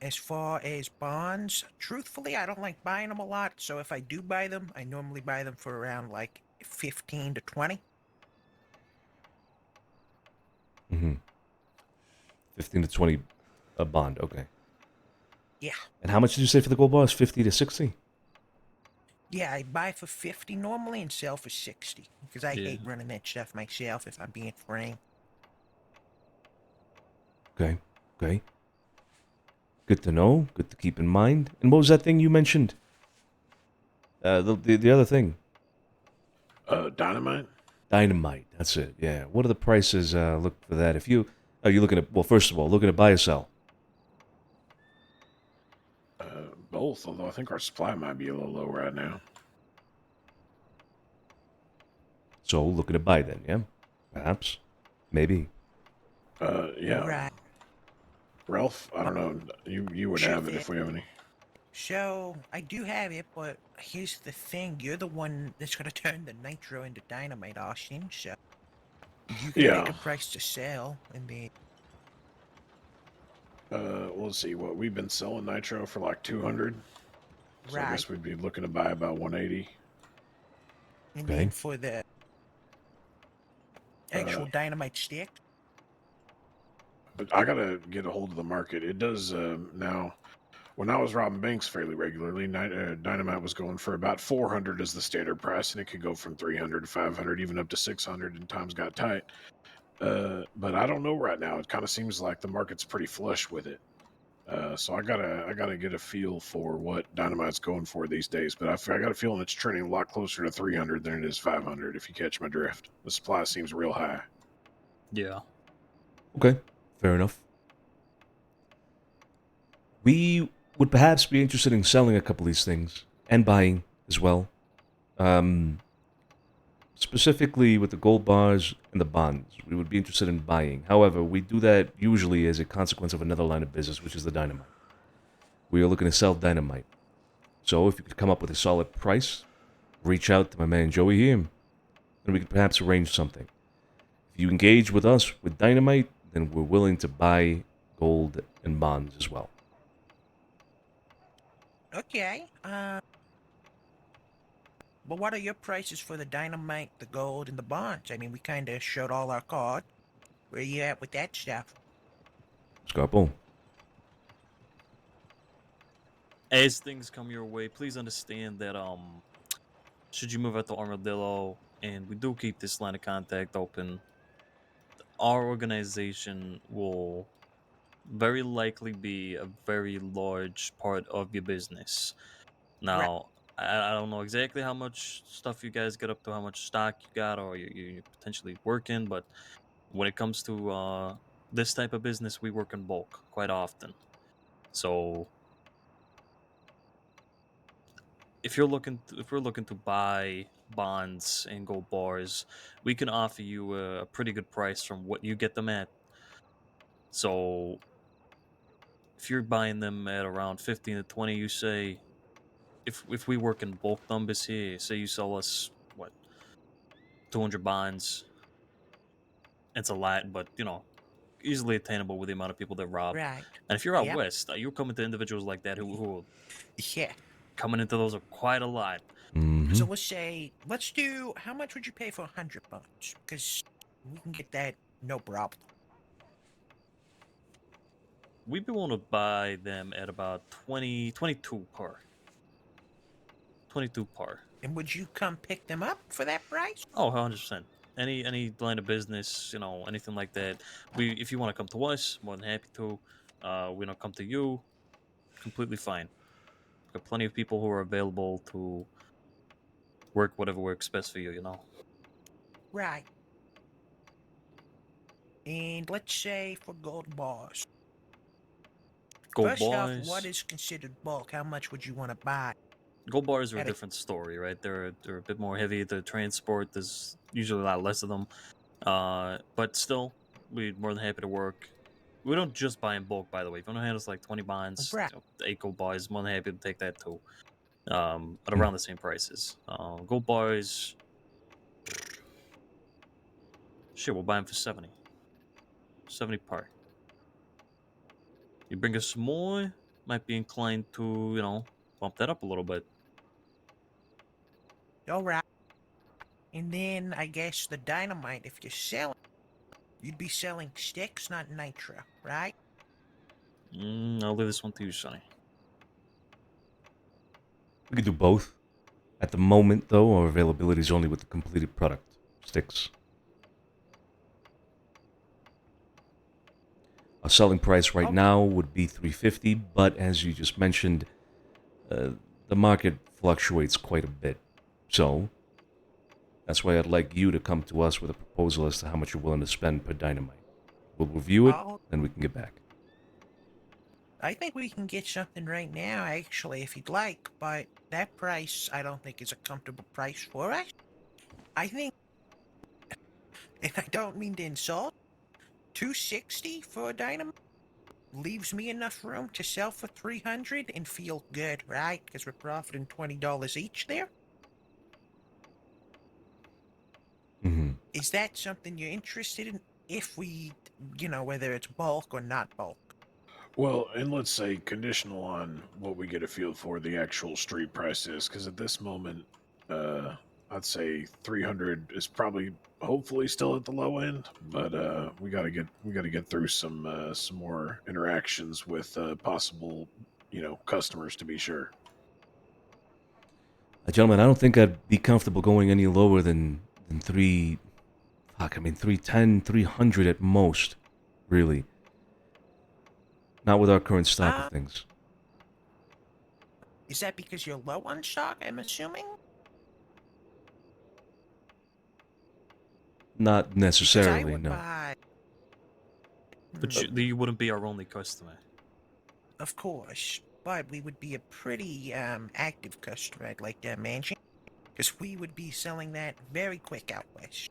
As far as bonds, truthfully, I don't like buying them a lot. So if I do buy them, I normally buy them for around like 15 to 20. 15 to 20 a bond. Okay. Yeah. And how much did you say for the gold bars? 50 to 60? Yeah, I buy for 50 normally and sell for 60 because I hate running that stuff myself if I'm being frank. Okay. Okay. Good to know. Good to keep in mind. And what was that thing you mentioned? The other thing. Dynamite? Dynamite. That's it. Yeah. What are the prices? Look for that. If you are you looking at, well, first of all, looking to buy or sell? Both, although I think our supply might be a little low right now. So looking to buy then, yeah? Perhaps. Maybe. Yeah. Right. Ralph, I don't know. You would have it if we have any. So, I do have it, but here's the thing. You're the one that's going to turn the nitro into dynamite, Austin, so you can Yeah. pick a price to sell, and then... Let's see. What we've been selling nitro for like 200. So I Right. guess we'd be looking to buy about 180. And then for the actual Uh, dynamite stick, But I gotta get a hold of the market. It does now. When I was robbing banks fairly regularly, dynamite was going for about 400 as the standard price, and it could go from 300 to 500, even up to 600, and times got tight. But I don't know right now. It kind of seems like the market's pretty flush with it. So I gotta get a feel for what dynamite's going for these days. But I got a feeling it's trending a lot closer to 300 than it is 500. If you catch my drift, the supply seems real high. Yeah. Okay. Fair enough. We would perhaps be interested in selling a couple of these things and buying as well. Specifically with the gold bars and the bonds, we would be interested in buying. However, we do that usually as a consequence of another line of business, which is the dynamite. We are looking to sell dynamite. So if you could come up with a solid price, reach out to my man Joey here, and we could perhaps arrange something. If you engage with us with dynamite, then we're willing to buy gold and bonds as well. okay. But what are your prices for the dynamite, the gold, and the bonds? I mean, we kind of showed all our cards. Where you at with that stuff? Scarpo. As things come your way, please understand that should you move out to Armadillo, and we do keep this line of contact open, our organization will very likely be a very large part of your business. Now, I don't know exactly how much stuff you guys get up to, how much stock you got, or you're potentially working, but when it comes to this type of business, we work in bulk quite often. So if we're looking to buy bonds and gold bars, we can offer you a pretty good price from what you get them at. So if you're buying them at around 15 to 20, you say, if we work in bulk numbers here, say you sell us what 200 bonds, it's a lot, but easily attainable with the amount of people that rob. Right. And if you're out Yep. west, you're coming to individuals like that who Yeah. coming into those are quite a lot. So let's do, how much would you pay for 100 bucks? Because we can get that no problem. We'd be willing to buy them at about 22 per. 22 par. And would you come pick them up for that price? Oh, 100%. Any line of business, anything like that. If you want to come to us, more than happy to. We don't come to you, completely fine. We've got plenty of people who are available to work whatever works best for you, Right. And let's say for gold bars. Gold First bars. off, what is considered bulk? How much would you want to buy? Gold bars are a different story, right? They're a bit more heavy to transport. There's usually a lot less of them. But still, we're more than happy to work. We don't just buy in bulk, by the way. If you want to hand us like 20 bonds, 8 gold bars, more than happy to take that too. At around the same prices. Gold bars, shit, we'll buy them for 70. 70 per. You bring us some more, might be inclined to, bump that up a little bit. All right. And then I guess the dynamite, if you're selling, you'd be selling sticks, not nitro, right? I'll leave this one to you, Sonny. We could do both. At the moment, though, our availability is only with the completed product, sticks. Our selling price right now would be $350, but as you just mentioned, the market fluctuates quite a bit. So, that's why I'd like you to come to us with a proposal as to how much you're willing to spend per dynamite. We'll review it, then we can get back. I think we can get something right now, actually, if you'd like, but that price I don't think is a comfortable price for us. I think, and I don't mean to insult, $260 for a dynamite leaves me enough room to sell for $300 and feel good, right? Because we're profiting $20 each there. Mm-hmm. Is that something you're interested in? If we, whether it's bulk or not bulk. Well, and let's say conditional on what we get a feel for the actual street price is, because at this moment, I'd say 300 is probably, hopefully, still at the low end. But we gotta get through some more interactions with possible, customers to be sure. Gentlemen, I don't think I'd be comfortable going any lower than 310, 300 at most, really. Not with our current stock of things. Is that because you're low on stock, I'm assuming? Not necessarily, no. But you wouldn't be our only customer. Of course, but we would be a pretty active customer, I'd like to imagine. Because we would be selling that very quick out west.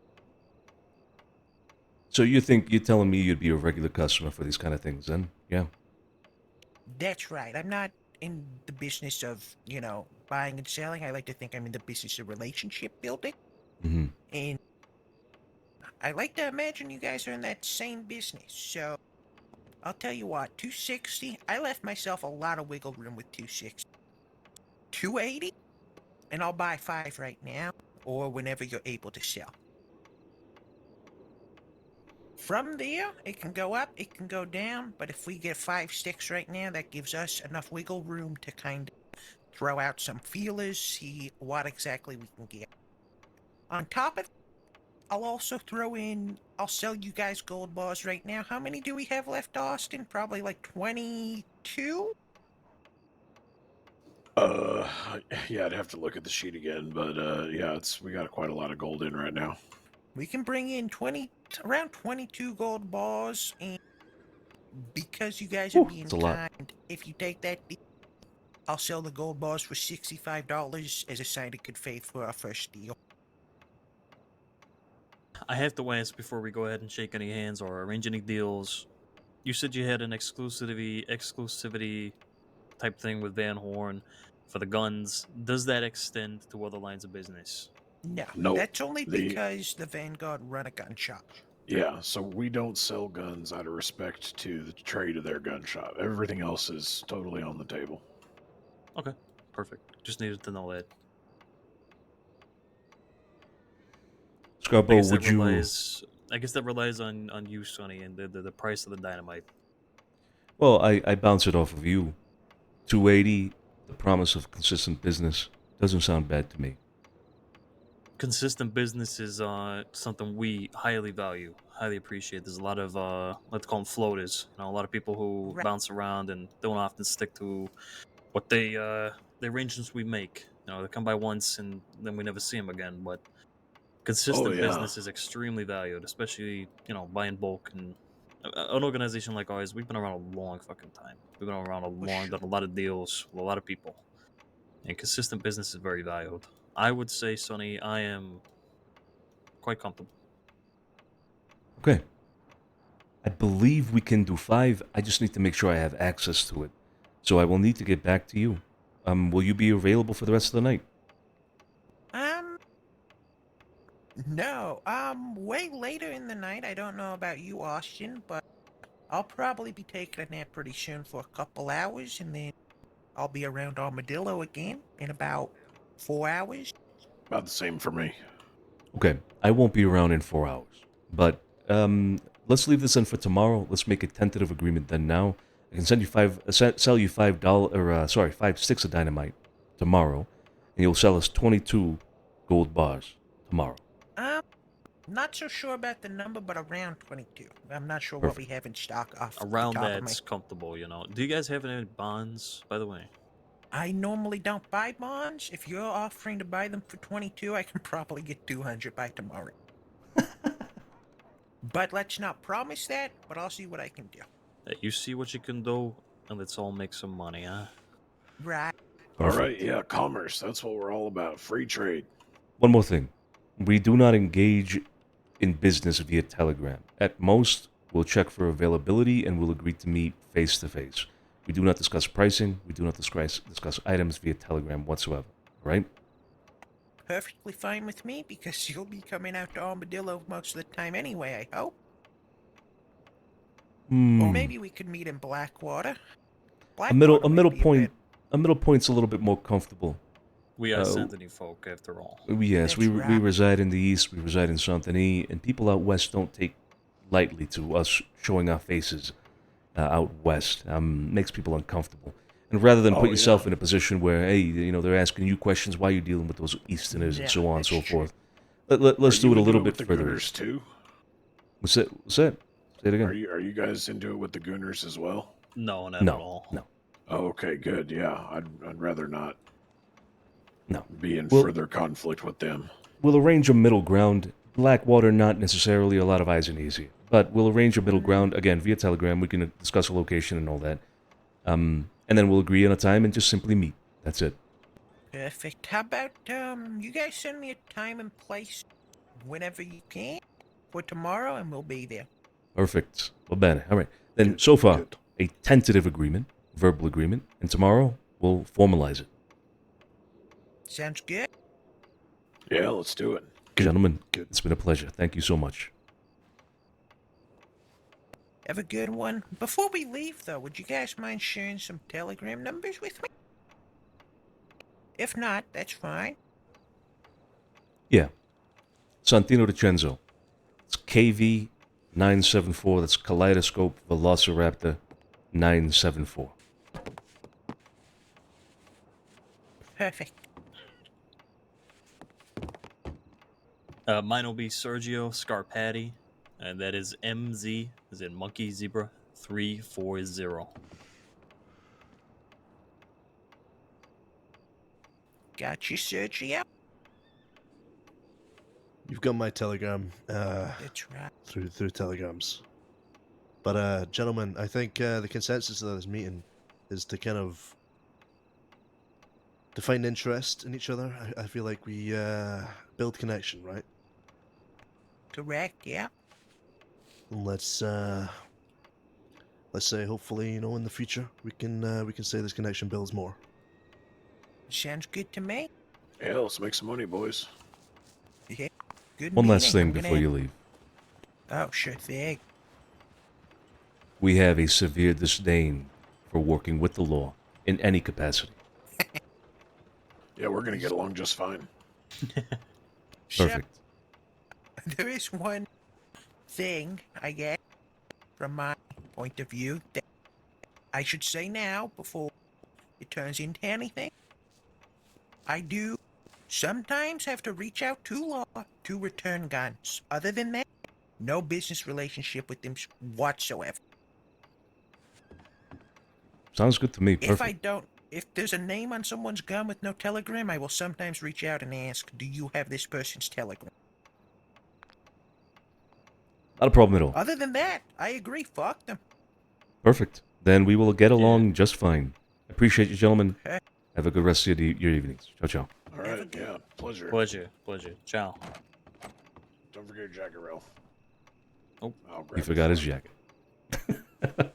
So you're telling me you'd be a regular customer for these kind of things, then? Yeah. That's right. I'm not in the business of, buying and selling. I like to think I'm in the business of relationship building. Mm-hmm. And I like to imagine you guys are in that same business. So I'll tell you what, 260, I left myself a lot of wiggle room with 260. 280, and I'll buy 5 right now, or whenever you're able to sell. From there, it can go up, it can go down, but if we get 5 sticks right now, that gives us enough wiggle room to kind of throw out some feelers, see what exactly we can get. On top of it, I'll also throw in, I'll sell you guys gold bars right now. How many do we have left, Austin? Probably like 22? Yeah, I'd have to look at the sheet again, but yeah, we got quite a lot of gold in right now. We can bring in around 22 gold bars, and because you guys are being kind, if you take that deal, I'll sell the gold bars for $65 as a sign of good faith for our first deal. I have to ask before we go ahead and shake any hands or arrange any deals. You said you had an exclusivity type thing with Van Horn for the guns. Does that extend to other lines of business? No, that's only because the Vanguard run a gun shop. Yeah, so we don't sell guns out of respect to the trade of their gun shop. Everything else is totally on the table. Okay, perfect. Just needed to know that. Scarborough, would you... I guess that relies on you, Sonny, and the price of the dynamite. Well, I bounce it off of you. 280, the promise of consistent business, doesn't sound bad to me. Consistent business is something we highly value, highly appreciate. There's a lot of, let's call them floaters. A lot of people who bounce around and don't often stick to what the arrangements we make. They come by once and then we never see them again. But consistent business is extremely valued, especially, buy in bulk. And an organization like ours, we've been around a long fucking time. We've been around done a lot of deals with a lot of people. And consistent business is very valued. I would say, Sonny, I am quite comfortable. Okay. I believe we can do 5. I just need to make sure I have access to it. So I will need to get back to you. Will you be available for the rest of the night? No. Way later in the night. I don't know about you, Austin, but I'll probably be taking a nap pretty soon for a couple hours, and then I'll be around Armadillo again in about 4 hours. About the same for me. Okay. I won't be around in 4 hours. But, let's leave this in for tomorrow. Let's make a tentative agreement then now. I can send you sell you $5 sticks of dynamite tomorrow, and you'll sell us 22 gold bars tomorrow. Not so sure about the number, but around 22. I'm not sure what we have in stock off Around the top of my... that's comfortable, you know. Do you guys have any bonds, by the way? I normally don't buy bonds. If you're offering to buy them for 22, I can probably get 200 by tomorrow. But let's not promise that, but I'll see what I can do. You see what you can do, and let's all make some money, huh? Right. All right, yeah, commerce. That's what we're all about. Free trade. One more thing. We do not engage in business via Telegram. At most, we'll check for availability and we'll agree to meet face-to-face. We do not discuss pricing. We do not discuss items via Telegram whatsoever. Right? Perfectly fine with me, because you'll be coming out to Armadillo most of the time anyway, I hope. Or maybe we could meet in Blackwater. A middle point's a little bit more comfortable. We are Santini folk, after all. Yes, we reside in the east, we reside in Santini, and people out west don't take lightly to us showing our faces out west. Makes people uncomfortable. And rather than put yourself in a position where, hey, you know, they're asking you questions, why are you dealing with those Easterners and so on and so forth. Let's do it a little bit further. Too? What's that? Say it again. Are you guys into it with the Gooners as well? No, not at all. No. Oh, okay, good. Yeah, I'd rather not. No. Be in further conflict with them. We'll arrange a middle ground. Blackwater, not necessarily a lot of eyes and easy, but we'll arrange a middle ground again via Telegram. We can discuss a location and all that, and then we'll agree on a time and just simply meet. That's it. Perfect. How about you guys send me a time and place whenever you can for tomorrow, and we'll be there. Perfect. Well, bene. All right. Then, so far, a tentative agreement, verbal agreement, and tomorrow we'll formalize it. Sounds good. Yeah, let's do it. Gentlemen, it's been a pleasure. Thank you so much. Have a good one. Before we leave, though, would you guys mind sharing some Telegram numbers with me? If not, that's fine. Yeah. Santino DiCenzo. It's KV974. That's Kaleidoscope Velociraptor 974. Perfect. Mine will be Sergio Scarpati, and that is MZ, as in Monkey Zebra 340. Got you, Sergio. You've got my Telegram. That's right. Through Telegrams. But gentlemen, I think the consensus of this meeting is to kind of to find interest in each other. I feel like we build connection, right? Correct. Yeah. And let's say hopefully, you know, in the future we can say this connection builds more. Sounds good to me. Yeah, let's make some money, boys. Yeah. Good. One last meeting. thing before you leave. Oh, sure thing. We have a severe disdain for working with the law in any capacity. Yeah, we're gonna get along just fine. Perfect. There is one thing, I guess, from my point of view, that I should say now before it turns into anything. I do sometimes have to reach out to law to return guns. Other than that, no business relationship with them whatsoever. Sounds good to me. Perfect. If there's a name on someone's gun with no telegram, I will sometimes reach out and ask, do you have this person's telegram? Not a problem at all. Other than that, I agree. Fuck them. Perfect. Then we will get along just fine. Appreciate you, gentlemen. Have a good rest of your evenings. Ciao, ciao. All right, yeah, pleasure. Pleasure. Ciao. Don't forget your jacket, Ralph. Oh, I'll grab He it forgot for his him. jacket.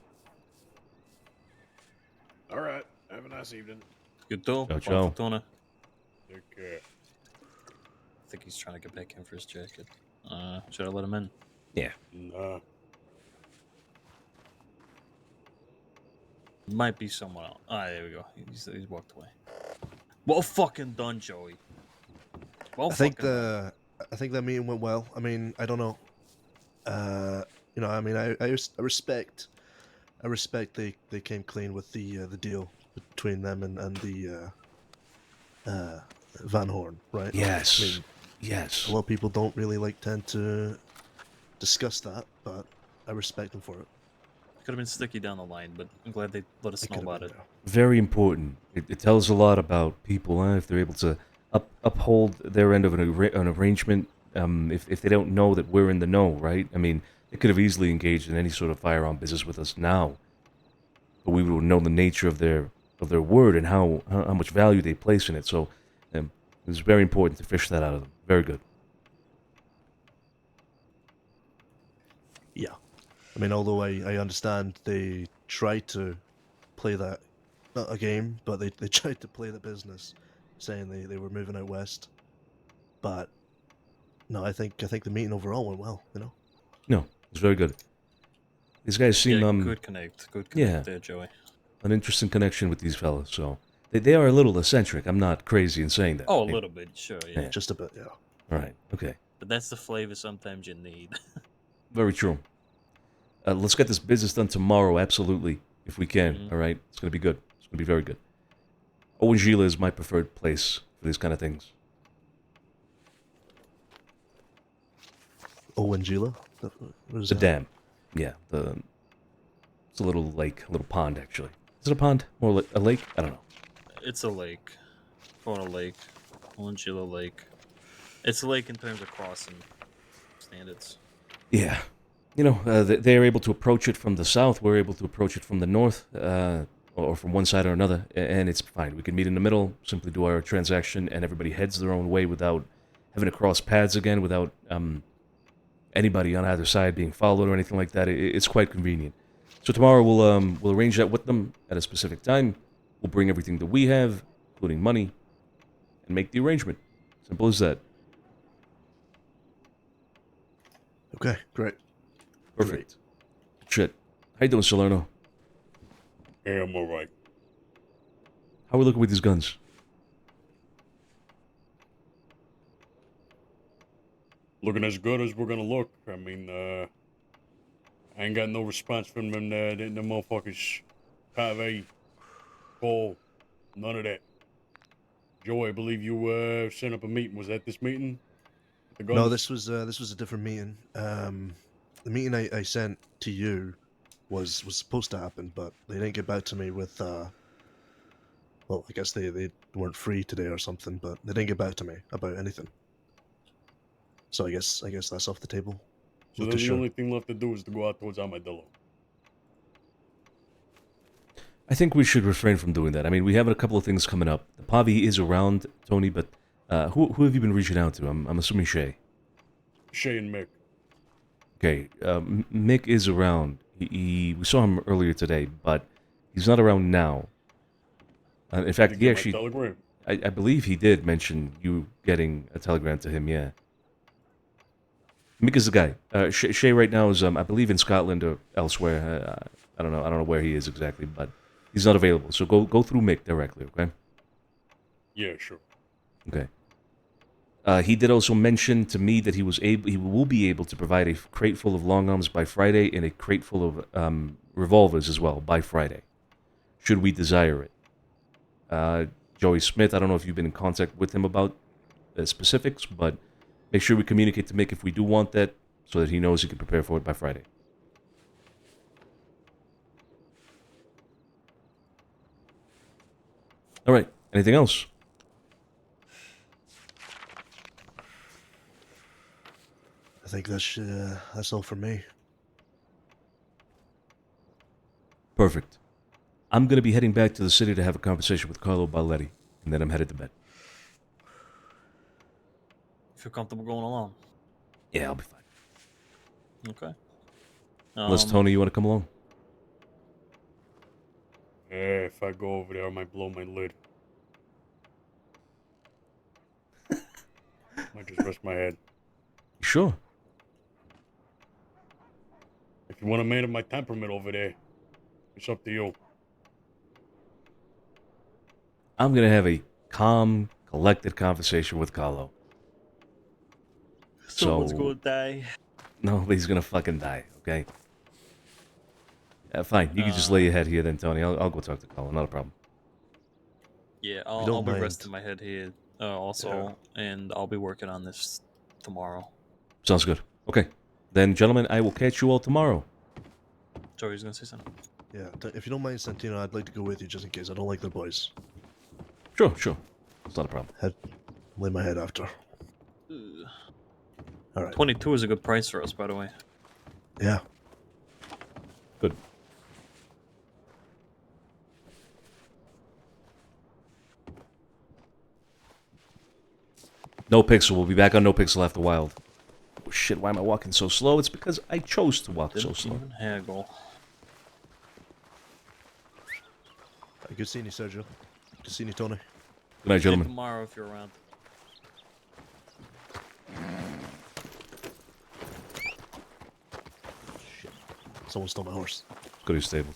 All right, have a nice evening. You too. Ciao, ciao. Fortuna. Take care. I think he's trying to get back in for his jacket. Should I let him in? Yeah. Nah. Might be someone else. Ah, there we go. He's walked away. Well fucking done, Joey. Well I think fucking I think that meeting went well. I mean, I don't know. You know, I mean, I respect they came clean with the deal between them and the Van Horn, right? Yes. I mean, Yes. a lot of people don't really tend to discuss that, but I respect them for it. Could have been sticky down the line, but I'm glad they let us know about it. Very important. It tells a lot about people if they're able to uphold their end of an arrangement. If they don't know that we're in the know, right? I mean, they could have easily engaged in any sort of firearm business with us now, but we would know the nature of their word and how much value they place in it. So it was very important to fish that out of them. Very good. Yeah. I mean, although I understand they tried to play that, not a game, but they tried to play the business, saying they were moving out west. But no, I think the meeting overall went well, you know? No, it's very good. These guys seem good connect. Good connect yeah, there, Joey. an interesting connection with these fellas. So they are a little eccentric. I'm not crazy in saying that. Oh, a little bit, sure, yeah. Just a bit, yeah. All right, okay. But that's the flavor sometimes you need. Very true. Let's get this business done tomorrow, absolutely, if we can. Mhm. All right, it's gonna be good. It's gonna be very good. Owen Gila is my preferred place for these kind of things. Owen Gila? What is The that? dam, yeah. It's a little lake, a little pond, actually. Is it a pond or a lake? I don't know. It's a lake. Call it a lake. Olenchila Lake. It's a lake in terms of crossing standards. Yeah. You know, they're able to approach it from the south. We're able to approach it from the north, or from one side or another, and it's fine. We can meet in the middle, simply do our transaction, and everybody heads their own way without having to cross paths again, without anybody on either side being followed or anything like that. It's quite convenient. So tomorrow we'll arrange that with them at a specific time. We'll bring everything that we have, including money, and make the arrangement. Simple as that. Okay, great. Perfect. Shit. How you doing, Salerno? Yeah, I'm alright. How are we looking with these guns? Looking as good as we're gonna look. I mean, I ain't got no response from them, them motherfuckers. Pave, Cole, none of that. Joey, I believe you set up a meeting. Was that this meeting? The No, guns? this was a different meeting. The meeting I sent to you was supposed to happen, but they didn't get back to me with. Well, I guess they weren't free today or something, but they didn't get back to me about anything. So I guess that's off the table. So Not then too the sure. only thing left to do is to go out towards Armadillo. I think we should refrain from doing that. I mean, we have a couple of things coming up. The Pavi is around, Tony, but who have you been reaching out to? I'm assuming Shay. Shay and Mick. Okay, Mick is around. We saw him earlier today, but he's not around now. In fact, Did he you get my actually, telegram? I believe he did mention you getting a telegram to him. Yeah, Mick is the guy. Shay right now is, I believe, in Scotland or elsewhere. I don't know where he is exactly, but he's not available. So go through Mick directly, okay? Yeah, sure. Okay. He did also mention to me that he will be able to provide a crate full of long arms by Friday and a crate full of revolvers as well by Friday, should we desire it. Joey Smith, I don't know if you've been in contact with him about specifics, but make sure we communicate to Mick if we do want that, so that he knows he can prepare for it by Friday. All right. Anything else? I think that's all for me. Perfect. I'm going to be heading back to the city to have a conversation with Carlo Balletti, and then I'm headed to bed. Feel comfortable going along? Yeah, I'll be fine. Okay. Unless, Tony, you want to come along? If I go over there, I might blow my lid. Might just rest my head. Sure. If you want to manage my temperament over there, it's up to you. I'm going to have a calm, collected conversation with Carlo. Someone's gonna die. Nobody's going to fucking die, okay? Fine, you can just lay your head here then, Tony. I'll go talk to Carlo, not a problem. Yeah, don't I'll be mind. resting my head here also, and I'll be working on this tomorrow. Sounds good. Okay. Then, gentlemen, I will catch you all tomorrow. Joey was gonna say something. Yeah, if you don't mind, Santino, I'd like to go with you just in case. I don't like the boys. Sure. It's not a problem. Lay my head after. All right. 22 is a good price for us, by the way. Yeah. Good. NoPixel. We'll be back on NoPixel after Wild. Oh, shit, why am I walking so slow? It's because I chose to walk so slow. Even haggle. Good seeing you, Sergio. Good seeing you, Tony. Good night, gentlemen. Tomorrow if you're around. Shit. Someone stole my horse. Go to your stables.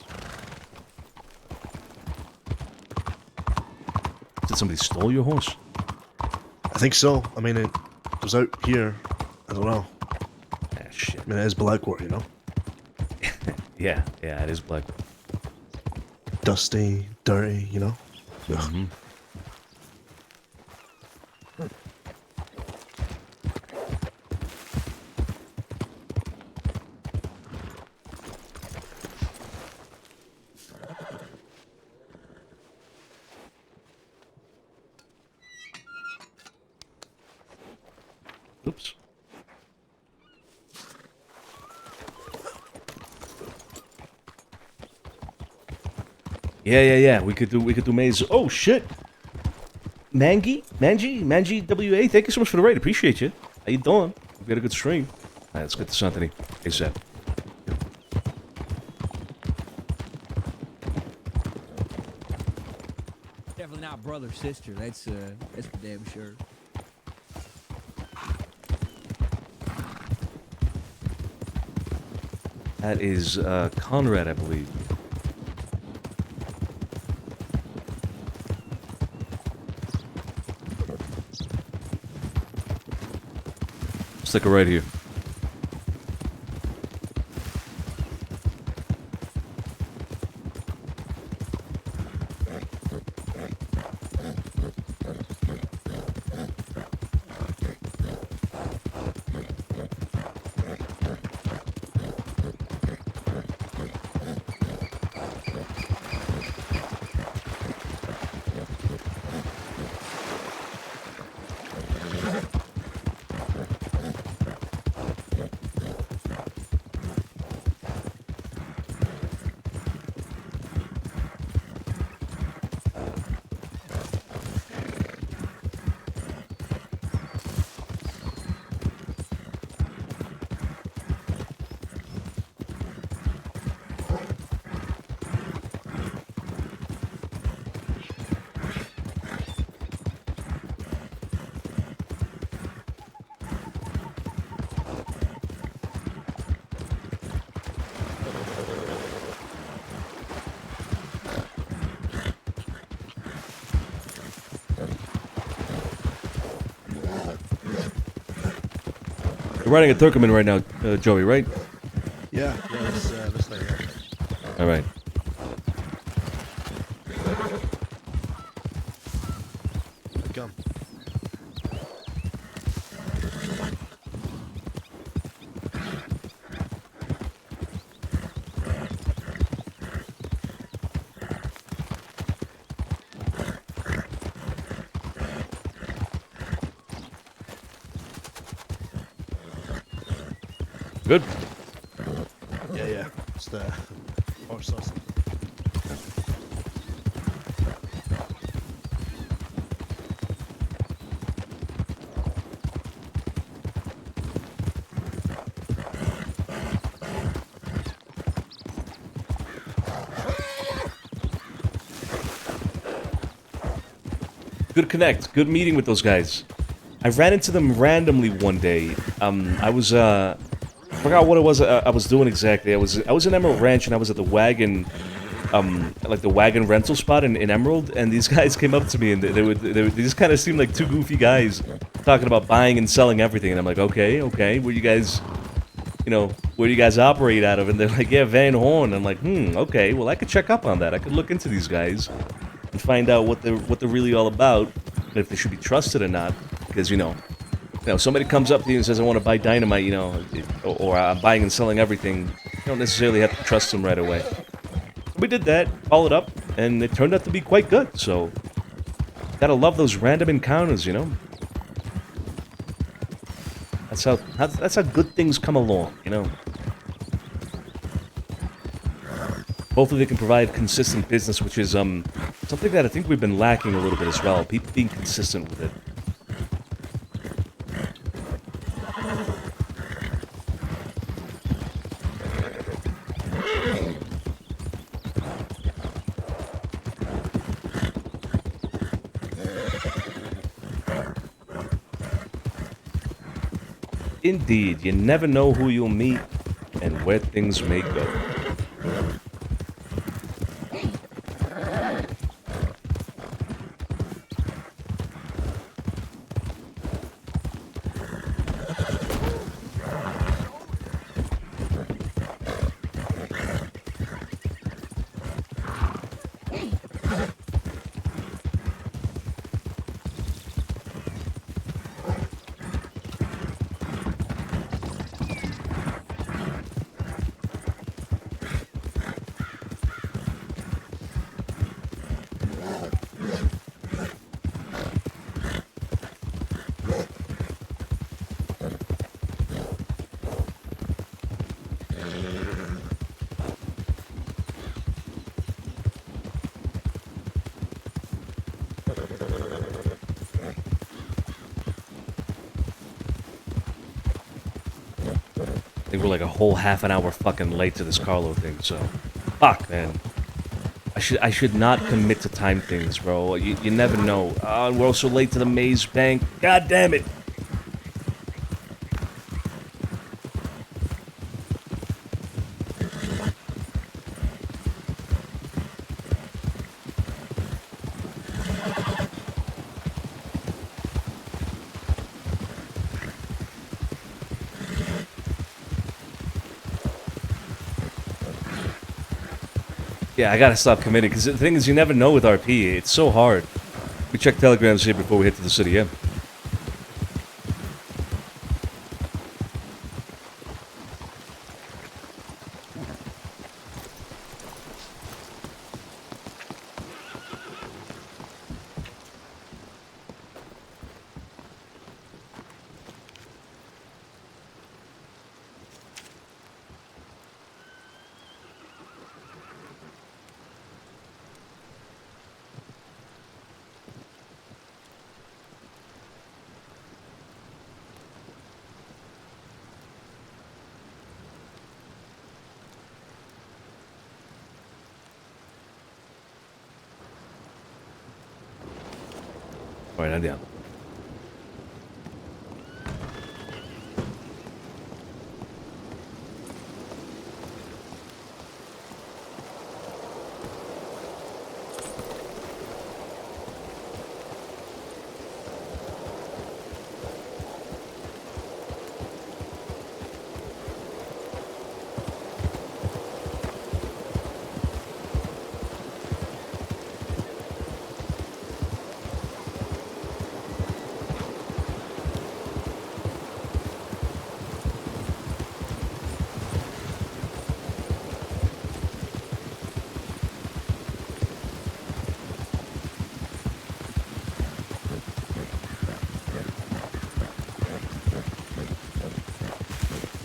Did somebody stole your horse? I think so. I mean, it was out here. I don't know. Ah, shit. I mean, it is Blackwater, you know? Yeah, it is Black. Dusty, dirty, you know? Mm-hmm. Oops. Yeah. We could do maze. Oh shit. Mangi WA. Thank you so much for the raid. Appreciate you. How you doing? We had a good stream. All right, let's get to Santini ASAP. Definitely not brother sister. That's for damn sure. That is Conrad, I believe. Stick it right here. You're riding a Turkmen right now, Joey, right? Yeah, this thing. All right. Come. Good. Yeah. It's the horse sauce. good connect. Good meeting with those guys. I ran into them randomly one day. I was I forgot what it was I was doing exactly. I was in Emerald Ranch and I was at the wagon, like the wagon rental spot in Emerald, and these guys came up to me and they just kind of seemed like two goofy guys talking about buying and selling everything, and I'm like, okay, where you guys, you know, where do you guys operate out of? And they're like, yeah, Van Horn. I'm like, okay, well I could check up on that. I could look into these guys and find out what they're really all about, if they should be trusted or not, because you know, somebody comes up to you and says, I want to buy dynamite, you know, or I'm buying and selling everything, you don't necessarily have to trust them right away. We did that, followed up, and it turned out to be quite good, so gotta love those random encounters, you know? That's how good things come along, you know? Hopefully they can provide consistent business, which is something that I think we've been lacking a little bit as well, people being consistent with it. Indeed, you never know who you'll meet and where things may go. I think we're like a whole half an hour fucking late to this Carlo thing, so fuck, man. I should not commit to time things, bro. You never know. We're also late to the Maze Bank. God damn it. Yeah, I gotta stop committing, because the thing is, you never know with RP. It's so hard. We check telegrams here before we hit to the city, yeah? Alright, I'm down.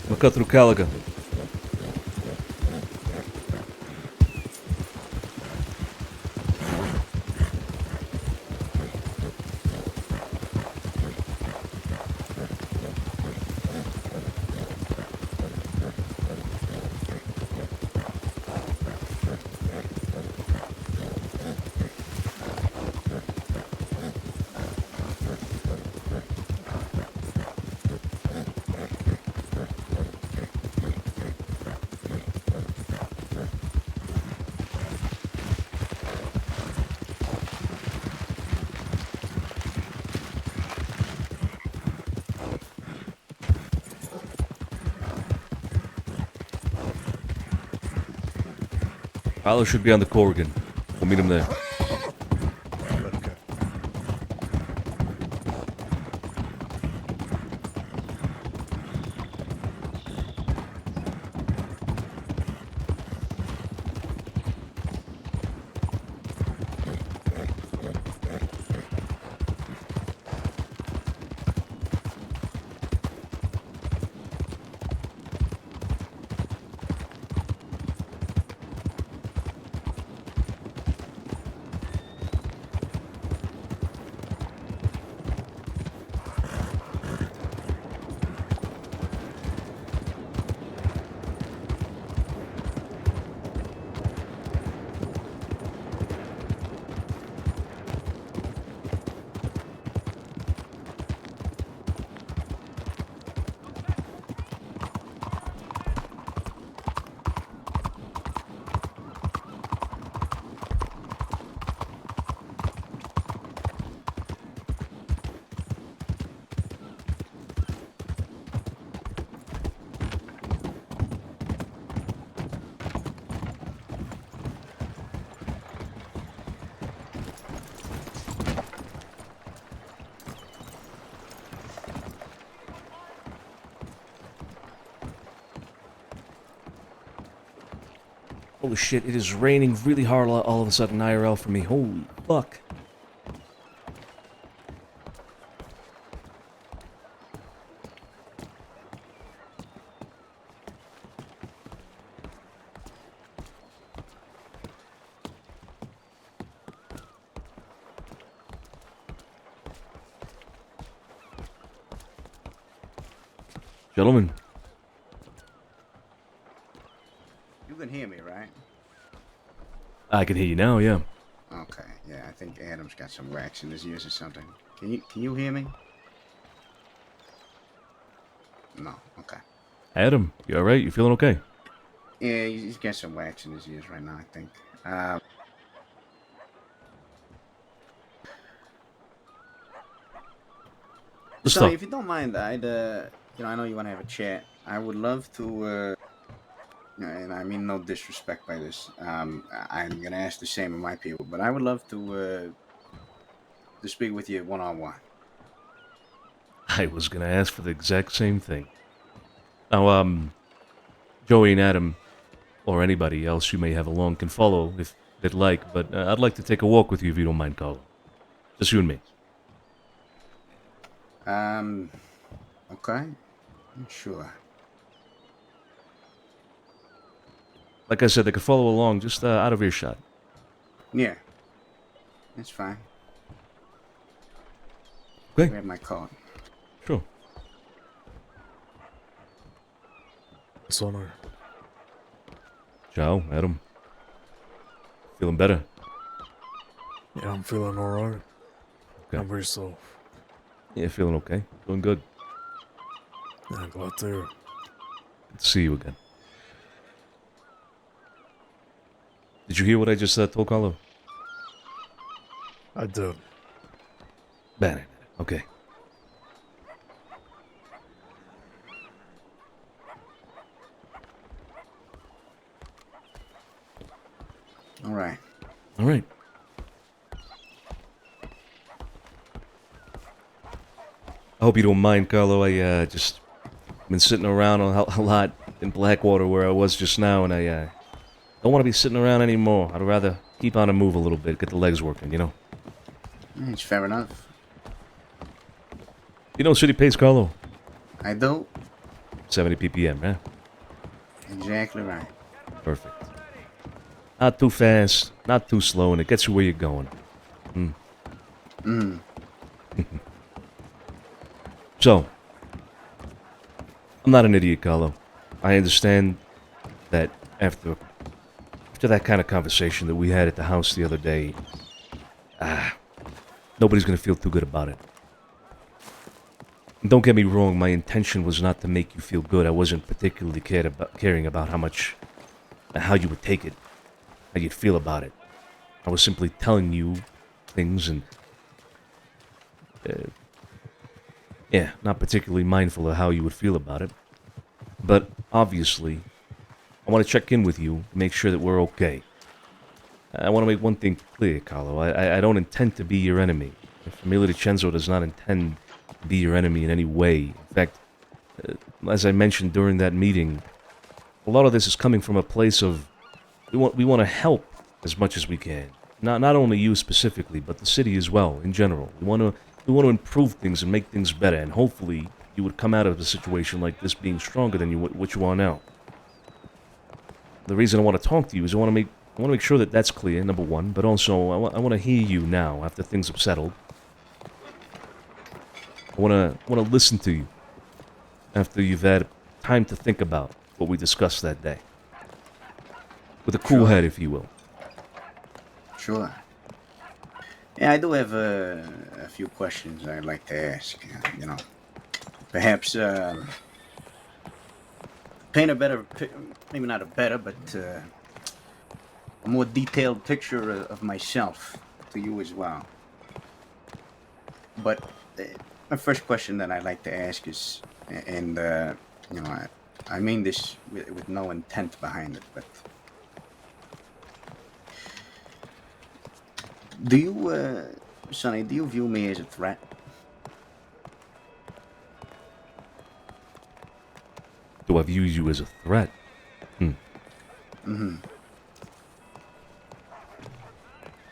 We'll cut through Caliga. Paolo should be on the Corrigan. We'll meet him there. Okay. Holy shit, it is raining really hard all of a sudden IRL for me. Holy fuck. Gentlemen. You can hear me, right? I can hear you now, yeah. Okay, yeah, I think Adam's got some wax in his ears or something. Can you hear me? No, okay. Adam, you alright? You feeling okay? Yeah, he's got some wax in his ears right now, I think. So, if you don't mind, I know you want to have a chat. I would love to, and I mean no disrespect by this. I'm gonna ask the same of my people, but I would love to speak with you one-on-one. I was gonna ask for the exact same thing. Now, Joey and Adam, or anybody else you may have along, can follow if they'd like, but I'd like to take a walk with you if you don't mind, Carlo. Just you and me. Okay. Sure. Like I said, they could follow along just out of earshot. Yeah. That's fine. Okay. Grab my card. Sure. Sonny. Ciao, Adam. Feeling better? Yeah, I'm feeling alright. Okay. How about yourself? Yeah, feeling okay. Doing good. Yeah, glad to hear it. Good to see you again. Did you hear what I just told Carlo? I did. Bene. Okay. All right. All right. I hope you don't mind, Carlo. I just been sitting around a lot in Blackwater where I was just now, and I don't want to be sitting around anymore. I'd rather keep on and move a little bit, get the legs working, you know? It's fair enough. You know city pace, Carlo? I do. 70 ppm, yeah? Exactly right. Perfect. Not too fast, not too slow, and it gets you where you're going. So, I'm not an idiot, Carlo. I understand that after that kind of conversation that we had at the house the other day, nobody's going to feel too good about it. And don't get me wrong, my intention was not to make you feel good. I wasn't particularly caring about how you would take it, how you'd feel about it. I was simply telling you things and, not particularly mindful of how you would feel about it. But obviously, I want to check in with you, make sure that we're okay. I want to make one thing clear, Carlo. I don't intend to be your enemy. Familia DiCenzo does not intend to be your enemy in any way. In fact, as I mentioned during that meeting, a lot of this is coming from a place of we want to help as much as we can. Not only you specifically, but the city as well in general. We want to improve things and make things better, and hopefully you would come out of a situation like this being stronger than what you are now. The reason I want to talk to you is I want to make sure that that's clear, number one, but also I want to hear you now after things have settled. I want to listen to you after you've had time to think about what we discussed that day. With a cool head, if you will. Sure. Yeah, I do have a few questions I'd like to ask. You know, perhaps paint a better, maybe not a better, but a more detailed picture of myself to you as well. But my first question that I'd like to ask is, and you know, I mean this with no intent behind it, but do you, Sonny, do you view me as a threat? Do I view you as a threat? Mm-hmm.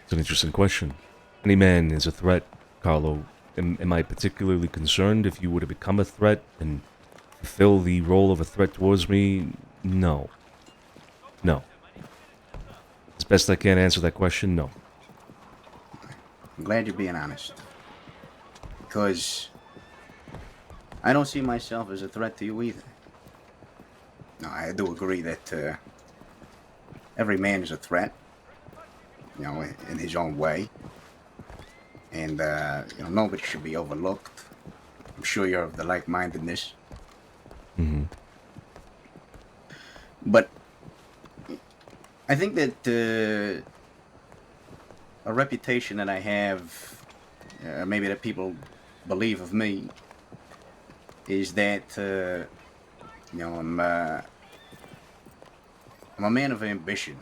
It's an interesting question. Any man is a threat, Carlo. Am I particularly concerned if you were to become a threat and fulfill the role of a threat towards me? No. No. As best I can answer that question, no. I'm glad you're being honest. Because I don't see myself as a threat to you either. No, I do agree that every man is a threat, you know, in his own way. And, you know, nobody should be overlooked. I'm sure you're of the like-mindedness. Mm-hmm. But I think that a reputation that I have, maybe that people believe of me, is that, you know, I'm a man of ambition,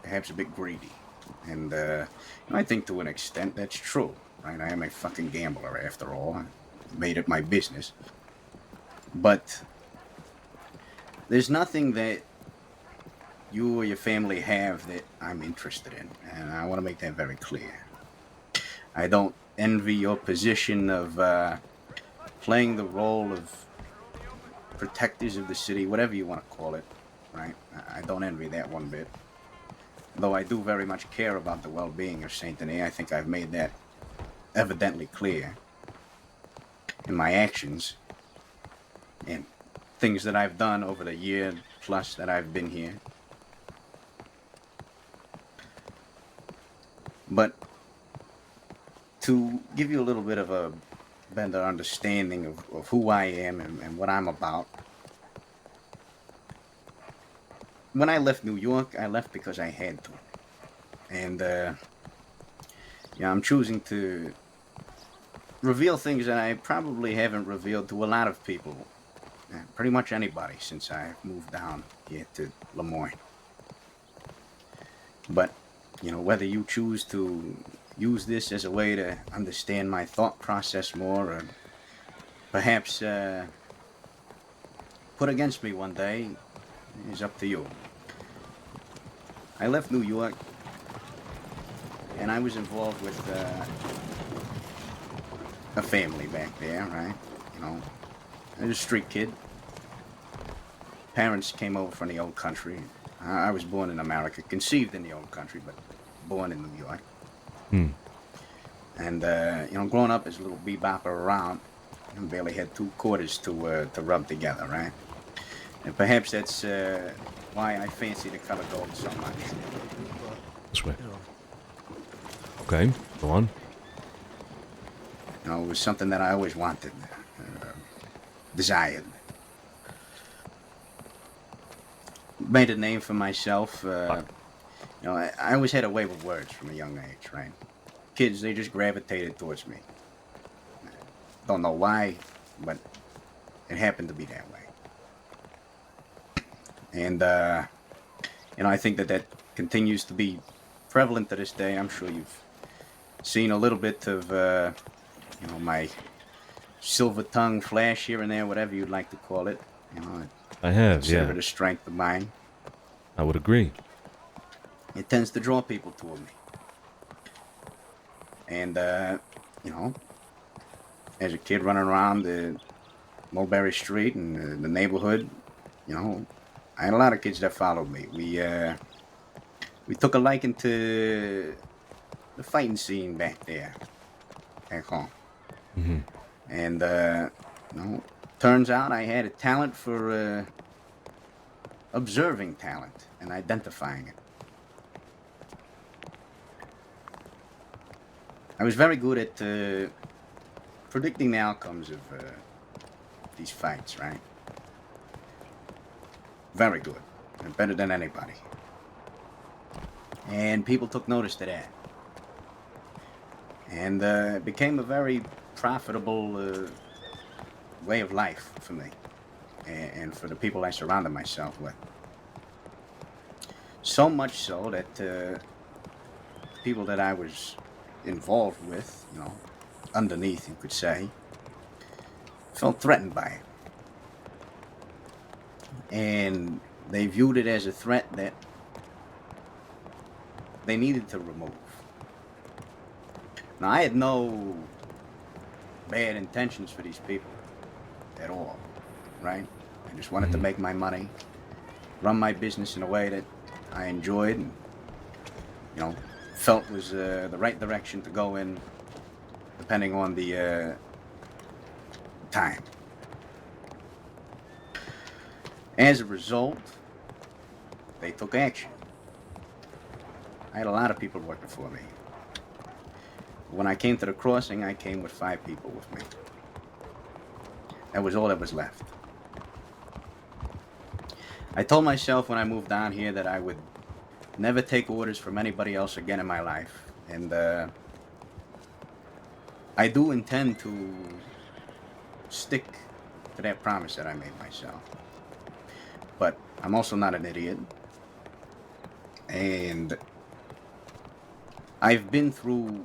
perhaps a bit greedy. And I think to an extent that's true, right? I am a fucking gambler after all. I made it my business. But there's nothing that you or your family have that I'm interested in. And I want to make that very clear. I don't envy your position of playing the role of protectors of the city, whatever you want to call it, right? I don't envy that one bit. Though I do very much care about the well-being of Saint Denis. I think I've made that evidently clear in my actions and things that I've done over the year plus that I've been here. But to give you a little bit of a better understanding of who I am and what I'm about, when I left New York, I left because I had to. And, yeah, I'm choosing to reveal things that I probably haven't revealed to a lot of people. Pretty much anybody since I moved down here to Lemoyne. But, you know, whether you choose to use this as a way to understand my thought process more or perhaps put against me one day is up to you. I left New York and I was involved with a family back there, right? You know, I was a street kid. Parents came over from the old country. I was born in America, conceived in the old country, but born in New York. Hmm. And, you know, growing up as a little bebopper around, I barely had 2 quarters to rub together, right? And perhaps that's why I fancy the color gold so much. This way. Okay, go on. You know, it was something that I always wanted, desired. Made a name for myself. You know, I always had a way with words from a young age, right? Kids, they just gravitated towards me. Don't know why, but it happened to be that way. And, you know, I think that continues to be prevalent to this day. I'm sure you've seen a little bit of, you know, my silver tongue flash here and there, whatever you'd like to call it. You know, I have, consider yeah. it a strength of mine. I would agree. It tends to draw people toward me. And, you know, as a kid running around the Mulberry Street and the neighborhood, you know, I had a lot of kids that followed me. We took a liking to the fighting scene back there, back home. Mm-hmm. And, you know, turns out I had a talent for observing talent and identifying it. I was very good at predicting the outcomes of these fights, right? Very good. Better than anybody. And people took notice to that. And it became a very profitable way of life for me and for the people I surrounded myself with. So much so that people that I was involved with, you know, underneath, you could say, felt threatened by it. And they viewed it as a threat that they needed to remove. Now, I had no bad intentions for these people at all, right? I just wanted to make my money, run my business in a way that I enjoyed and, you know, felt was the right direction to go in, depending on the time. As a result, they took action. I had a lot of people working for me. When I came to the crossing, I came with 5 people with me. That was all that was left. I told myself when I moved down here that I would never take orders from anybody else again in my life. And I do intend to stick to that promise that I made myself. But I'm also not an idiot. And I've been through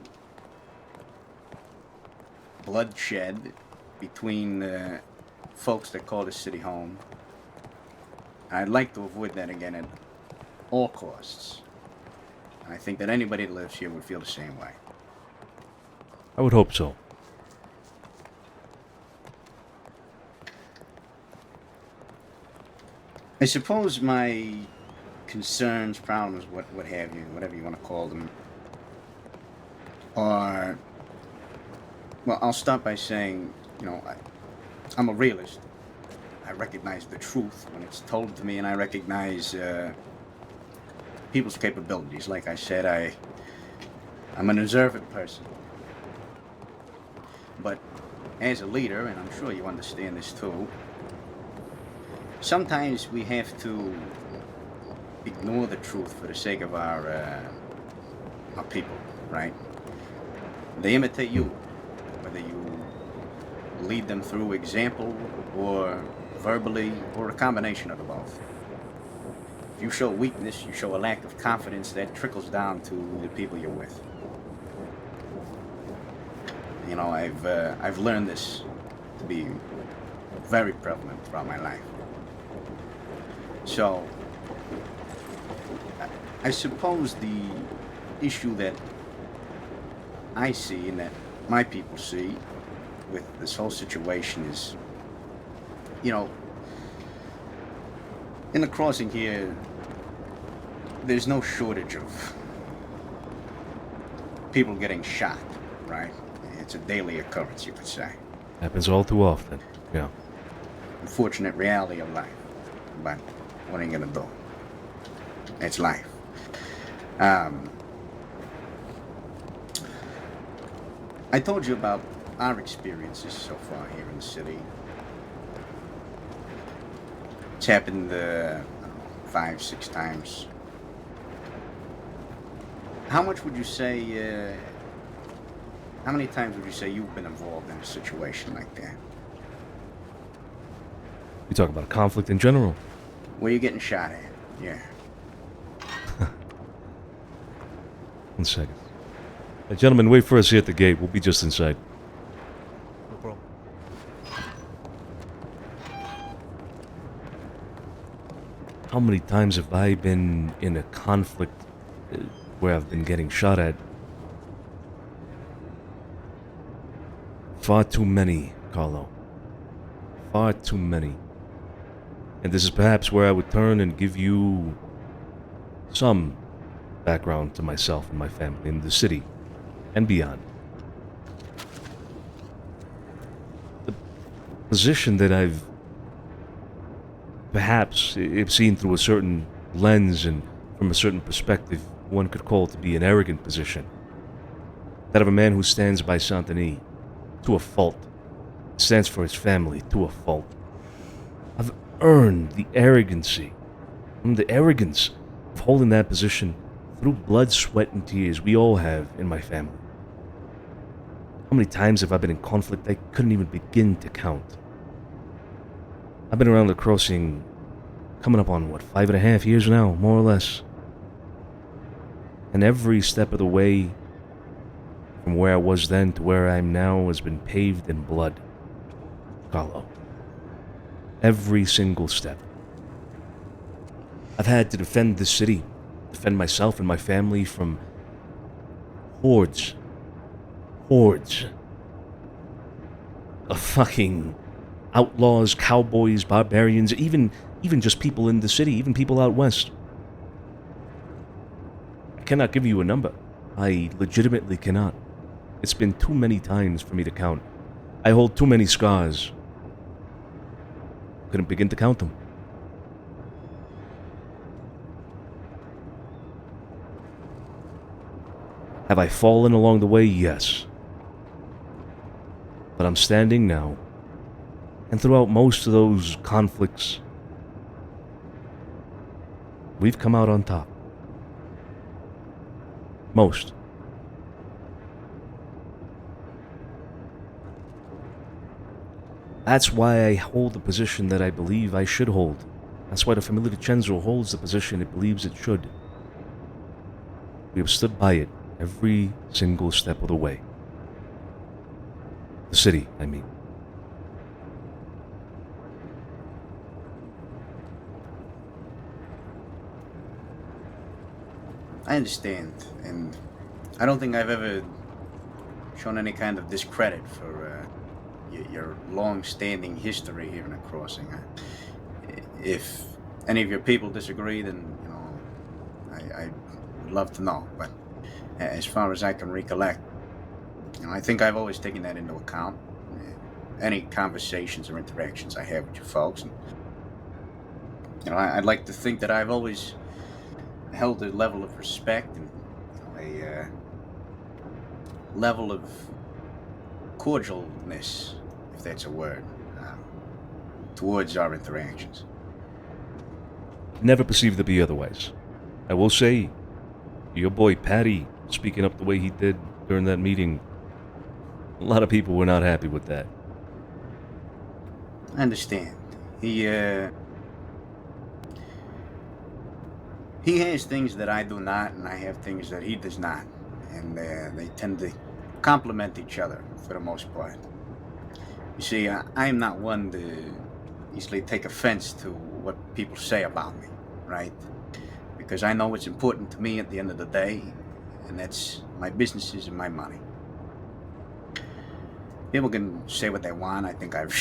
bloodshed between folks that call this city home. I'd like to avoid that again at all costs. And I think that anybody that lives here would feel the same way. I would hope so. I suppose my concerns, problems, what have you, whatever you want to call them, are, well, I'll start by saying, you know, I'm a realist. I recognize the truth when it's told to me, and I recognize people's capabilities. Like I said, I'm an observant person. But as a leader, and I'm sure you understand this too, sometimes we have to ignore the truth for the sake of our people, right? They imitate you, whether you lead them through example or verbally or a combination of the both. If you show weakness, you show a lack of confidence that trickles down to the people you're with. You know, I've learned this to be very prevalent throughout my life. So, I suppose the issue that I see and that my people see with this whole situation is, you know, in the crossing here, there's no shortage of people getting shot, right? It's a daily occurrence, you could say. Happens all too often, yeah. Unfortunate reality of life. But what are you gonna do? It's life. I told you about our experiences so far here in the city. It's happened 5, 6 times. How much would you say, how many times would you say you've been involved in a situation like that? You talk about conflict in general? Where you getting shot at? Yeah. 1 second. Gentlemen, wait for us here at the gate. We'll be just inside. No problem. How many times have I been in a conflict where I've been getting shot at? Far too many, Carlo. Far too many. And this is perhaps where I would turn and give you some background to myself and my family in the city and beyond. The position that I've perhaps, if seen through a certain lens and from a certain perspective, one could call to be an arrogant position. That of a man who stands by Santini to a fault, stands for his family to a fault. I've earned the arrogance of holding that position through blood, sweat, and tears we all have in my family. How many times have I been in conflict I couldn't even begin to count? I've been around the crossing coming up on, 5.5 years now, more or less. And every step of the way, from where I was then to where I am now, has been paved in blood. Carlo. Every single step. I've had to defend this city, defend myself and my family from hordes of fucking outlaws, cowboys, barbarians, even just people in the city, even people out west. I cannot give you a number. I legitimately cannot. It's been too many times for me to count. I hold too many scars. Couldn't begin to count them. Have I fallen along the way? Yes. But I'm standing now. And throughout most of those conflicts, we've come out on top. Most. That's why I hold the position that I believe I should hold. That's why the family DiCenzo holds the position it believes it should. We have stood by it every single step of the way. The city, I mean. I understand, and I don't think I've ever shown any kind of discredit for your long-standing history here in the crossing. If any of your people disagree, then I would love to know. But as far as I can recollect, I think I've always taken that into account. Any conversations or interactions I have with you folks, and I'd like to think that I've always held a level of respect and a level of cordialness, if that's a word, towards our interactions. Never perceived to be otherwise. I will say, your boy Patty speaking up the way he did during that meeting, a lot of people were not happy with that. I understand. He has things that I do not, and I have things that he does not. And they tend to complement each other for the most part. You see, I am not one to easily take offense to what people say about me, right? Because I know what's important to me at the end of the day, and that's my businesses and my money. People can say what they want. I think I've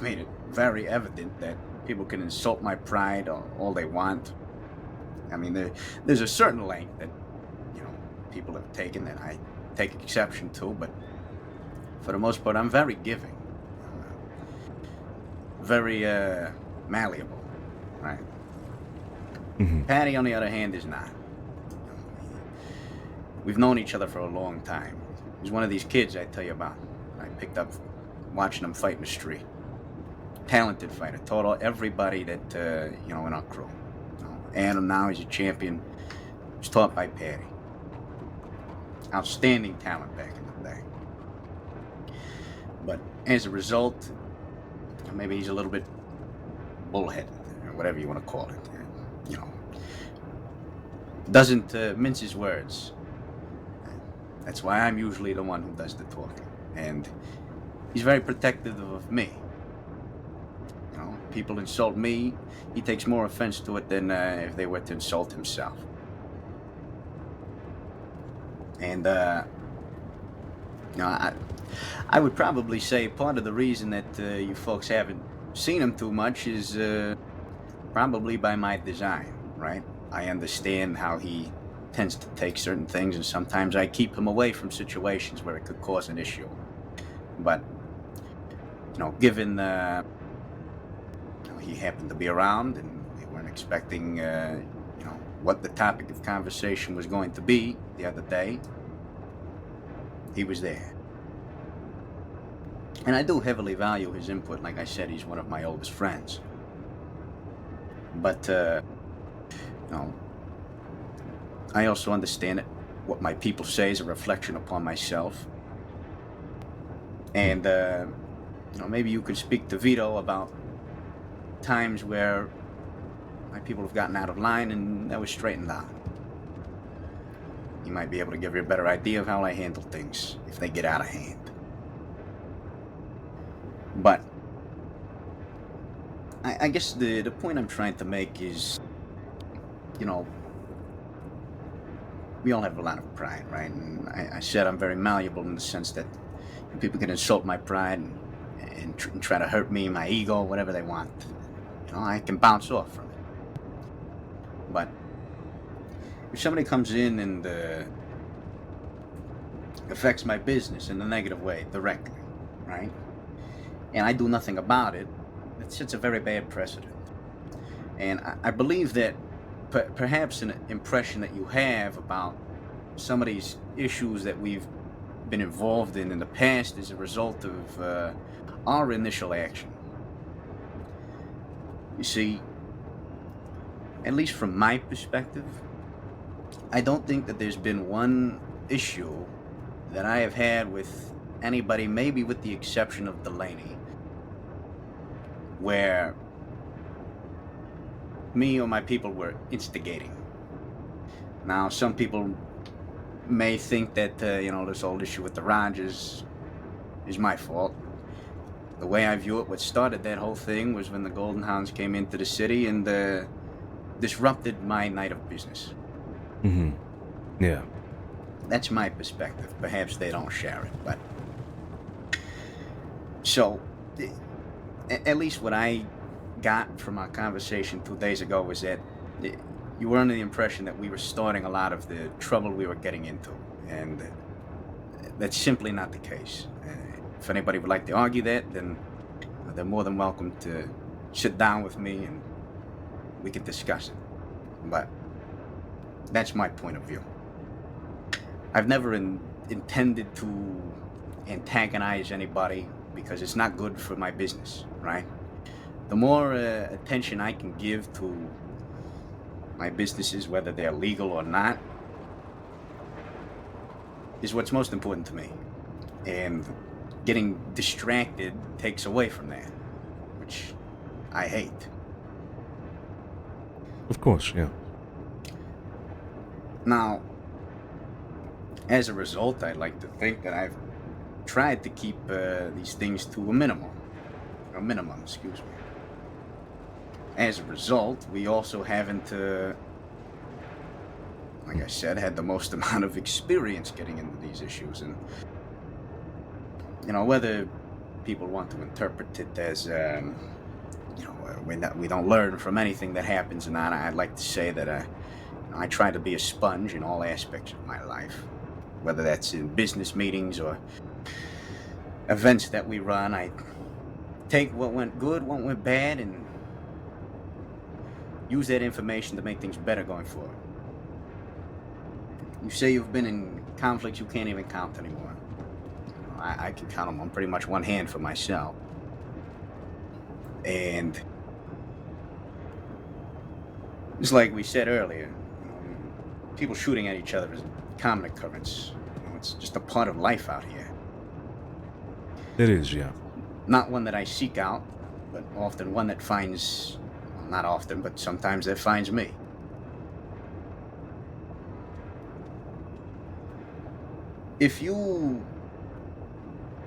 made it very evident that people can insult my pride all they want. I mean, there's a certain length that, people have taken that I take exception to, but for the most part, I'm very giving. Very, malleable, right? Mm-hmm. Patty, on the other hand, is not. We've known each other for a long time. He's one of these kids I tell you about. I picked up watching him fight in the street. Talented fighter. Taught everybody that, in our crew. Adam now, he's a champion. He was taught by Patty. Outstanding talent back in the day. But as a result, maybe he's a little bit bullheaded, or whatever you want to call it. Doesn't mince his words. That's why I'm usually the one who does the talking. And he's very protective of me. You know, people insult me, he takes more offense to it than if they were to insult himself. And, you know, I would probably say part of the reason that you folks haven't seen him too much is probably by my design, right? I understand how he tends to take certain things, and sometimes I keep him away from situations where it could cause an issue. But, you know, given you know, he happened to be around and we weren't expecting, you know, what the topic of conversation was going to be the other day, he was there. And I do heavily value his input. Like I said, he's one of my oldest friends. But, you know, I also understand that what my people say is a reflection upon myself. And, you know, maybe you could speak to Vito about times where my people have gotten out of line and that was straightened out. He might be able to give you a better idea of how I handle things if they get out of hand. But I guess the point I'm trying to make is, you know, we all have a lot of pride, right? And I said I'm very malleable in the sense that people can insult my pride and try to hurt me, my ego, whatever they want. You know, I can bounce off from it. But if somebody comes in and affects my business in a negative way directly, right? And I do nothing about it, it sets a very bad precedent. And I believe that perhaps an impression that you have about some of these issues that we've been involved in the past is a result of our initial action. You see, at least from my perspective, I don't think that there's been one issue that I have had with anybody, maybe with the exception of Delaney, where me or my people were instigating. Now, some people may think that, you know, this whole issue with the Rogers is my fault. The way I view it, what started that whole thing was when the Golden Hounds came into the city and disrupted my night of business. Mm-hmm. Yeah. That's my perspective. Perhaps they don't share it, but... So, at least what I got from our conversation 2 days ago was that you were under the impression that we were starting a lot of the trouble we were getting into, and that's simply not the case. If anybody would like to argue that, then they're more than welcome to sit down with me and we can discuss it. But that's my point of view. I've never intended to antagonize anybody because it's not good for my business, right? The more attention I can give to my businesses, whether they're legal or not, is what's most important to me. And getting distracted takes away from that, which I hate. Of course, yeah. Now, as a result, I'd like to think that I've tried to keep these things to a minimum, excuse me. As a result, we also haven't, like I said, had the most amount of experience getting into these issues. And, you know, whether people want to interpret it as, you know, we don't learn from anything that happens or not, I'd like to say that I try to be a sponge in all aspects of my life. Whether that's in business meetings or events that we run, I take what went good, what went bad, and use that information to make things better going forward. You say you've been in conflicts you can't even count anymore. I can count them on pretty much one hand for myself. And just like we said earlier, people shooting at each other is a common occurrence. You know, it's just a part of life out here. It is, yeah. Not one that I seek out, but often one that finds, well, not often, but sometimes that finds me. if you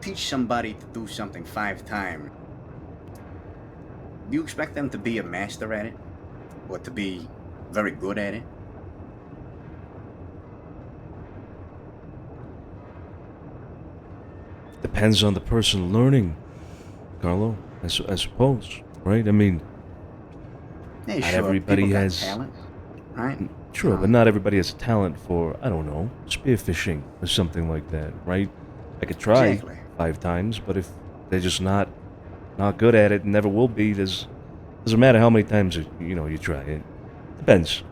teach somebody to do something 5 times, do you expect them to be a master at it? Or to be very good at it? Depends on the person learning, Carlo, I suppose, right? I mean, Yeah, not sure, everybody people got has talent, right? Sure, but not everybody has a talent for, I don't know, spearfishing or something like that, right? I could try Exactly. 5 times, but if they're just not good at it and never will be, doesn't matter how many times you try. It depends.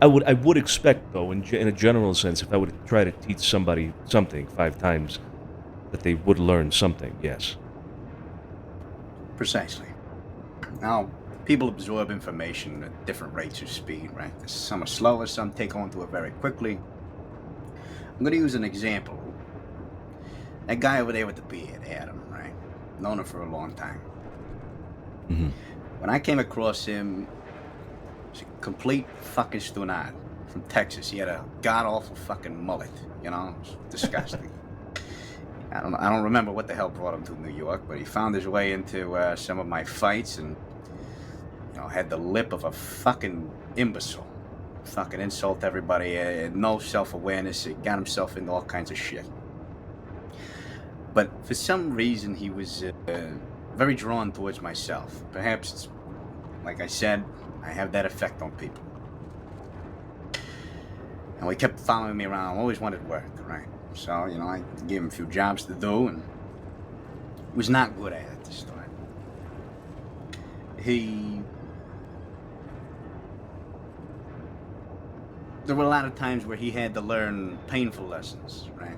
I would expect though, in a general sense, if I would try to teach somebody something 5 times, that they would learn something. Yes. Precisely. Now, people absorb information at different rates of speed, right? Some are slower, some take on to it very quickly. I'm going to use an example. That guy over there with the beard, Adam, right? Known him for a long time. Mm-hmm. When I came across him, he's a complete fucking stunad from Texas. He had a god-awful fucking mullet, you know? It was disgusting. I don't remember what the hell brought him to New York, but he found his way into some of my fights and, had the lip of a fucking imbecile. Fucking insult everybody, no self-awareness, he got himself into all kinds of shit. But for some reason, he was very drawn towards myself. Perhaps it's, like I said, I have that effect on people. And he kept following me around, always wanted work, right? So, I gave him a few jobs to do, and was not good at it to start. There were a lot of times where he had to learn painful lessons, right?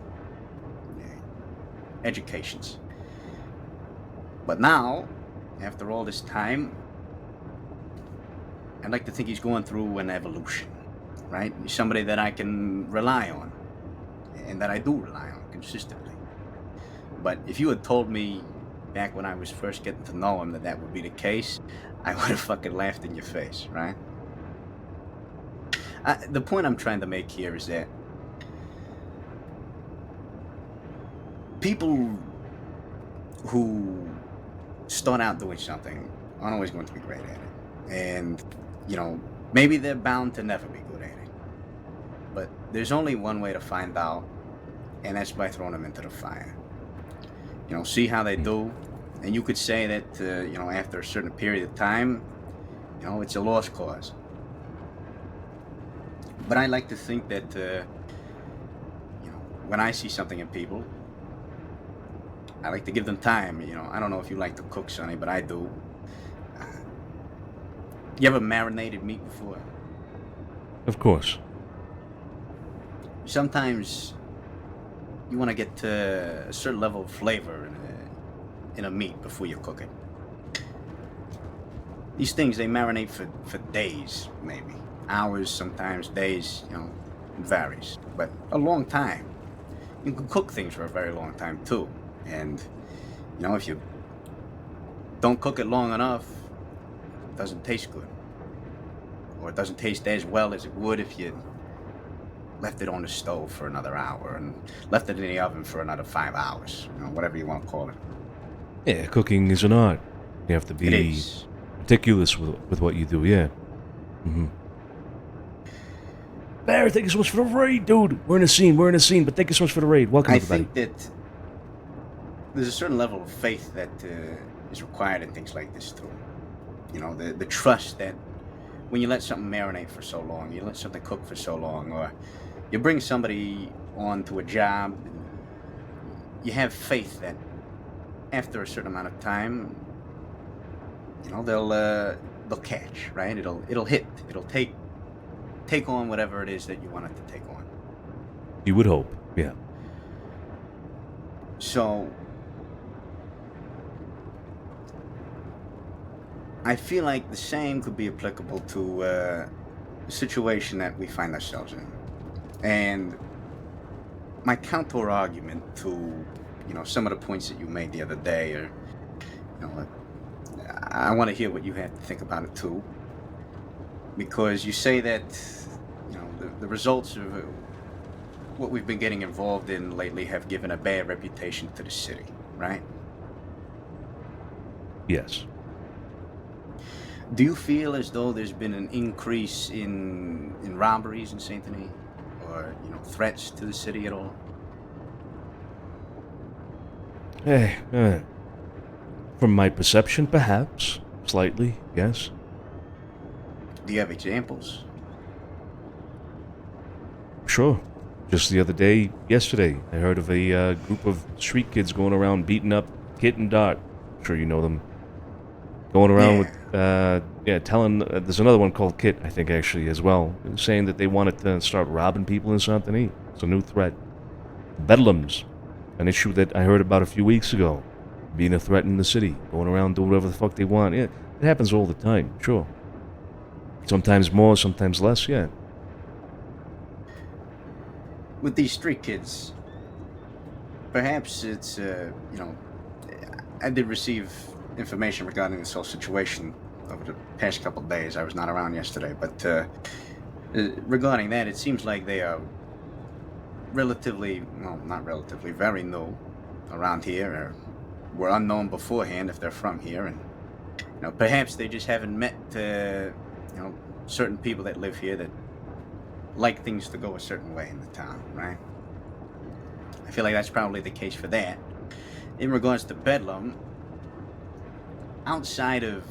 Educations. But now, after all this time, I'd like to think he's going through an evolution, right? He's somebody that I can rely on, and that I do rely on consistently. But if you had told me back when I was first getting to know him that would be the case, I would have fucking laughed in your face, right? The point I'm trying to make here is that people who start out doing something aren't always going to be great at it. And, maybe they're bound to never be good at it. But there's only one way to find out, and that's by throwing them into the fire. See how they do. And you could say that, after a certain period of time, it's a lost cause. But I like to think that, when I see something in people, I like to give them time. I don't know if you like to cook, Sonny, but I do. You ever marinated meat before? Of course. Sometimes you want to get to a certain level of flavor in a meat before you cook it. These things, they marinate for days, maybe. Hours, sometimes days, it varies. But a long time. You can cook things for a very long time, too. And, if you don't cook it long enough, it doesn't taste good. Or it doesn't taste as well as it would if you left it on the stove for another hour and left it in the oven for another 5 hours. Whatever you want to call it. Yeah, cooking is an art. You have to be meticulous with what you do, yeah. Mm-hmm. Bear, thank you so much for the raid, dude. We're in a scene, but thank you so much for the raid. Welcome, everybody. I think that there's a certain level of faith that is required in things like this, too. The trust that when you let something marinate for so long, you let something cook for so long, or you bring somebody on to a job, you have faith that after a certain amount of time, they'll catch, right? It'll hit. It'll take on whatever it is that you want it to take on. You would hope, yeah. So I feel like the same could be applicable to the situation that we find ourselves in. And my counter argument to, some of the points that you made the other day, or, I want to hear what you had to think about it too. Because you say that, the results of what we've been getting involved in lately have given a bad reputation to the city, right? Yes. Do you feel as though there's been an increase in robberies in Saint Denis, or threats to the city at all? From my perception, perhaps. Slightly, yes. Do you have examples? Sure. Just the other day, yesterday, I heard of a group of street kids going around beating up Kit and Dart. I'm sure you know them. Going around with, telling, there's another one called Kit, I think, actually, as well, saying that they wanted to start robbing people in Saint Denis. It's a new threat. Bedlams, an issue that I heard about a few weeks ago, being a threat in the city, going around doing whatever the fuck they want. Yeah, it happens all the time, sure. Sometimes more, sometimes less, yeah. With these street kids, perhaps it's, I did receive information regarding this whole situation over the past couple of days. I was not around yesterday, but regarding that, it seems like they are relatively, well, not relatively, very new around here, or were unknown beforehand if they're from here, and perhaps they just haven't met certain people that live here that like things to go a certain way in the town, right? I feel like that's probably the case for that. In regards to Bedlam, outside of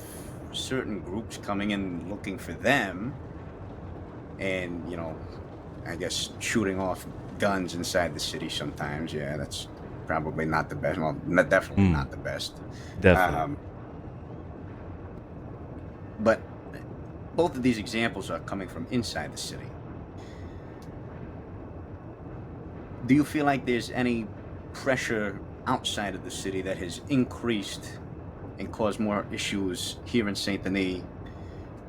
certain groups coming in looking for them and, I guess shooting off guns inside the city sometimes, yeah, that's probably not the best. Well, definitely not the best. Definitely. But both of these examples are coming from inside the city. Do you feel like there's any pressure outside of the city that has increased and caused more issues here in Saint Denis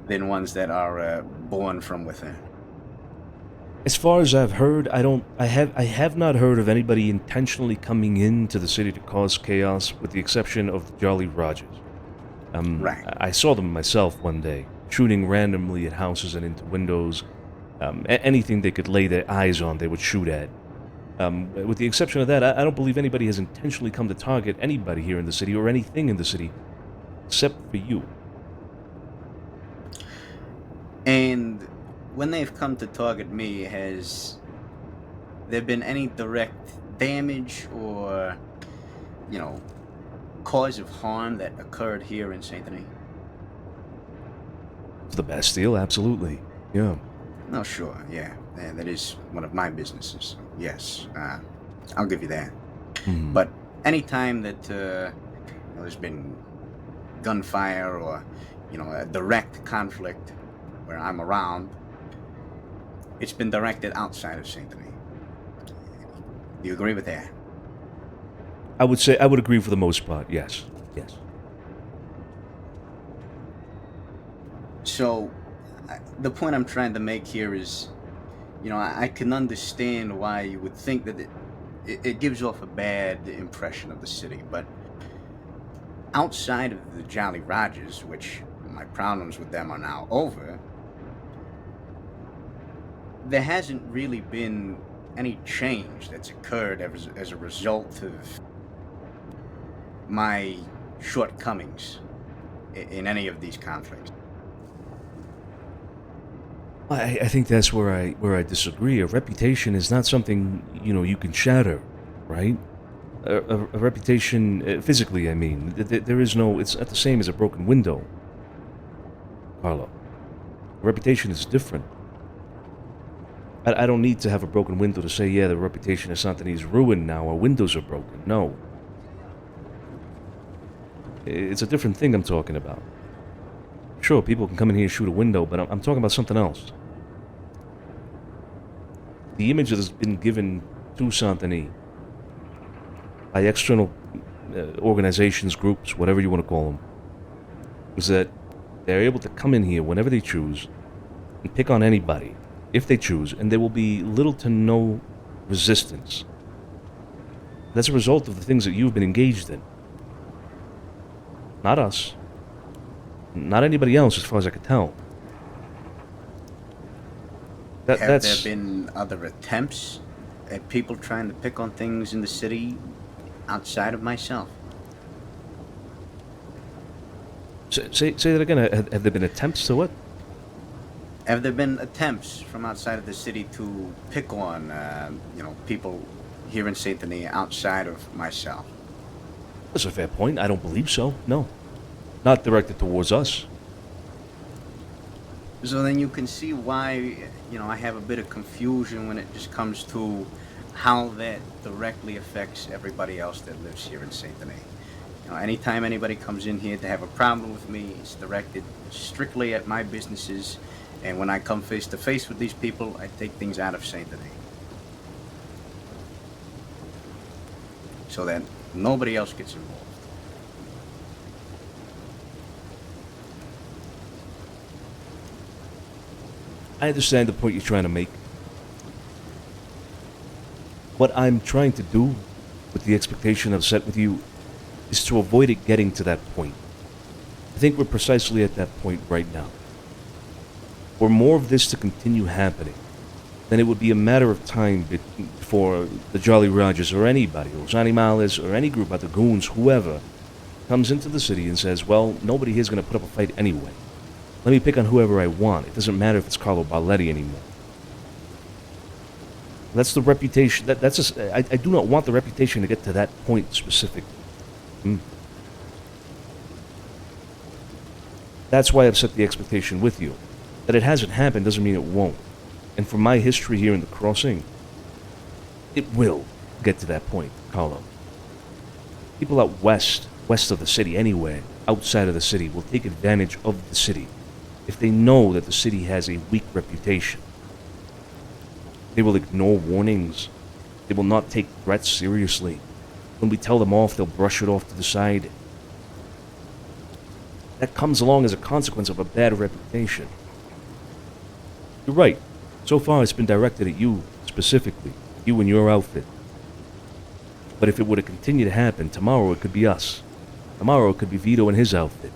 than ones that are born from within? As far as I've heard, I have not heard of anybody intentionally coming into the city to cause chaos, with the exception of the Jolly Rogers. Right. I saw them myself one day, shooting randomly at houses and into windows. Anything they could lay their eyes on, they would shoot at. With the exception of that, I don't believe anybody has intentionally come to target anybody here in the city or anything in the city, except for you. And when they've come to target me, has there been any direct damage or, cause of harm that occurred here in Saint Denis? The Bastille, absolutely. Yeah. No, sure, yeah. That is one of my businesses. Yes, I'll give you that. Mm-hmm. But anytime that there's been gunfire or a direct conflict where I'm around, it's been directed outside of Saint Denis. Do you agree with that? I would say I would agree for the most part. Yes. Yes. So, the point I'm trying to make here is, I can understand why you would think that it gives off a bad impression of the city, but outside of the Jolly Rogers, which my problems with them are now over, there hasn't really been any change that's occurred as a result of my shortcomings in any of these conflicts. I think that's where I disagree. A reputation is not something you can shatter, right? A reputation, physically, I mean, there is no. It's not the same as a broken window, Carlo. A reputation is different. I don't need to have a broken window to say, yeah, the reputation of Saint Denis is ruined now. Our windows are broken. No. It's a different thing I'm talking about. Sure, people can come in here and shoot a window, but I'm talking about something else. The image that has been given to Saint Denis by external organizations, groups, whatever you want to call them, is that they're able to come in here whenever they choose and pick on anybody, if they choose, and there will be little to no resistance. That's a result of the things that you've been engaged in. Not us. Not anybody else, as far as I could tell. Have there been other attempts at people trying to pick on things in the city outside of myself. Say that again. Have there been attempts to what? Have there been attempts from outside of the city to pick on, people here in Saint Denis outside of myself? That's a fair point. I don't believe so. No. Not directed towards us. So then you can see why, I have a bit of confusion when it just comes to how that directly affects everybody else that lives here in Saint Denis. Anytime anybody comes in here to have a problem with me, it's directed strictly at my businesses. And when I come face to face with these people, I take things out of Saint Denis. So that nobody else gets involved. I understand the point you're trying to make. What I'm trying to do with the expectation I've set with you is to avoid it getting to that point. I think we're precisely at that point right now. Were more of this to continue happening, then it would be a matter of time before the Jolly Rogers or anybody, Los Animales or any group of the goons, whoever, comes into the city and says, well, nobody here's going to put up a fight anyway. Let me pick on whoever I want. It doesn't matter if it's Carlo Balletti anymore. That's the reputation. That's just, I do not want the reputation to get to that point specifically. That's why I've set the expectation with you. That it hasn't happened doesn't mean it won't. And from my history here in the crossing, it will get to that point, Carlo. People out west of the city, anywhere outside of the city, will take advantage of the city if they know that the city has a weak reputation. They will ignore warnings. They will not take threats seriously. When we tell them off, they'll brush it off to the side. That comes along as a consequence of a bad reputation. You're right. So far it's been directed at you, specifically. You and your outfit. But if it were to continue to happen, tomorrow it could be us. Tomorrow it could be Vito and his outfit.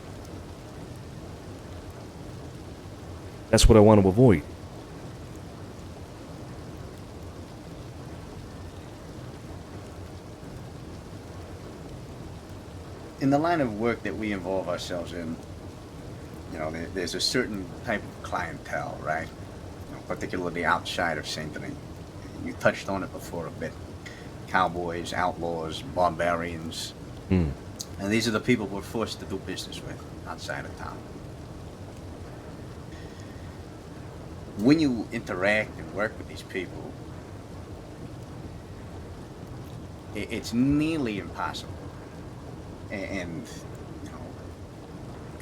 That's what I want to avoid. In the line of work that we involve ourselves in, there's a certain type of clientele, right? Particularly outside of Saint Denis. You touched on it before a bit. Cowboys, outlaws, barbarians. And these are the people we're forced to do business with outside of town. When you interact and work with these people, it's nearly impossible. And,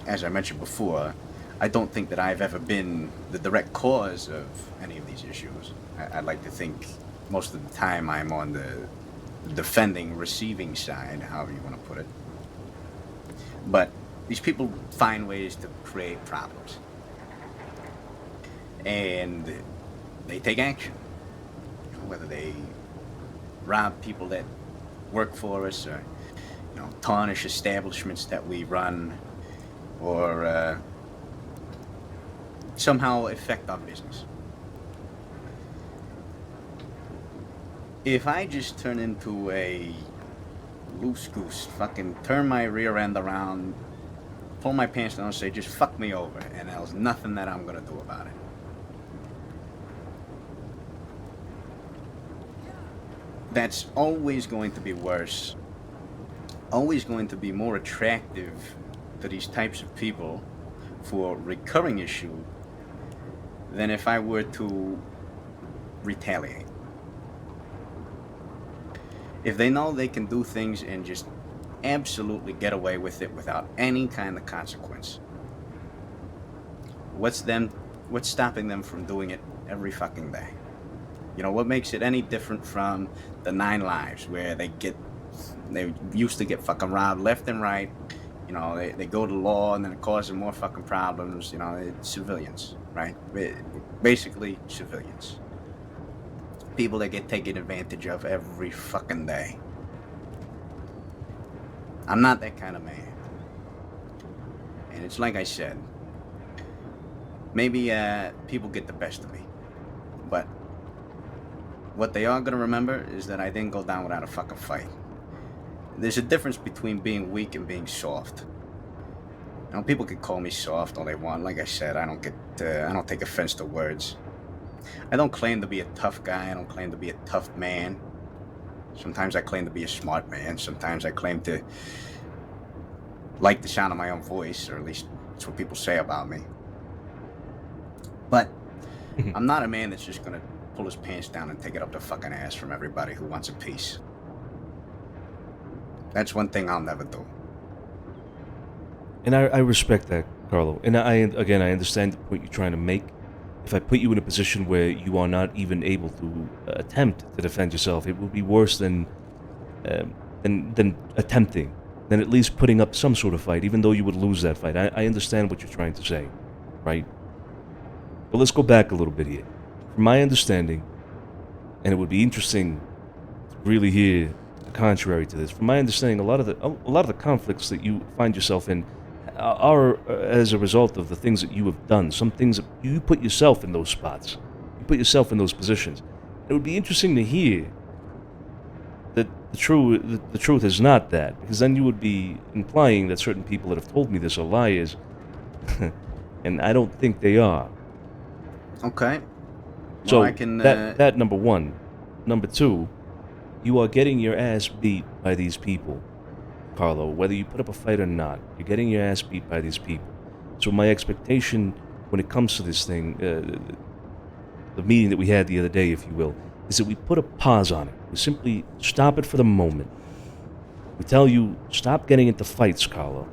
as I mentioned before, I don't think that I've ever been the direct cause of any of these issues. I'd like to think most of the time I'm on the defending, receiving side, however you want to put it. But these people find ways to create problems. And they take action. Whether they rob people that work for us or, tarnish establishments that we run or somehow affect our business. If I just turn into a loose goose, fucking turn my rear end around, pull my pants down and say, just fuck me over, and there's nothing that I'm gonna do about it. That's always going to be worse, always going to be more attractive to these types of people for recurring issue than if I were to retaliate. If they know they can do things and just absolutely get away with it without any kind of consequence, what's stopping them from doing it every fucking day? What makes it any different from the 9 Lives where they used to get fucking robbed left and right? They go to law and then it causes more fucking problems. It's civilians, right? Basically civilians. People that get taken advantage of every fucking day. I'm not that kind of man. And it's like I said, maybe people get the best of me, but what they are gonna remember is that I didn't go down without a fucking fight. There's a difference between being weak and being soft. You know, people can call me soft all they want. Like I said, I don't take offense to words. I don't claim to be a tough guy. I don't claim to be a tough man. Sometimes I claim to be a smart man. Sometimes I claim to like the sound of my own voice, or at least that's what people say about me. But I'm not a man that's just gonna pull his pants down and take it up the fucking ass from everybody who wants a piece. That's one thing I'll never do. And I respect that, Carlo. And I understand the point you're trying to make. If I put you in a position where you are not even able to attempt to defend yourself, it would be worse than attempting, than at least putting up some sort of fight, even though you would lose that fight. I understand what you're trying to say, right? But let's go back a little bit here. From my understanding, and it would be interesting to really hear the contrary to this. From my understanding, a lot of the conflicts that you find yourself in are as a result of the things that you have done. Some things that you put yourself in those spots. You put yourself in those positions. It would be interesting to hear that the truth is not that, because then you would be implying that certain people that have told me this are liars, and I don't think they are. Okay. So I can, that number one. Number two, you are getting your ass beat by these people, Carlo. Whether you put up a fight or not, you're getting your ass beat by these people. So my expectation when it comes to this thing, the meeting that we had the other day, if you will, is that we put a pause on it. We simply stop it for the moment. We tell you, stop getting into fights, Carlo.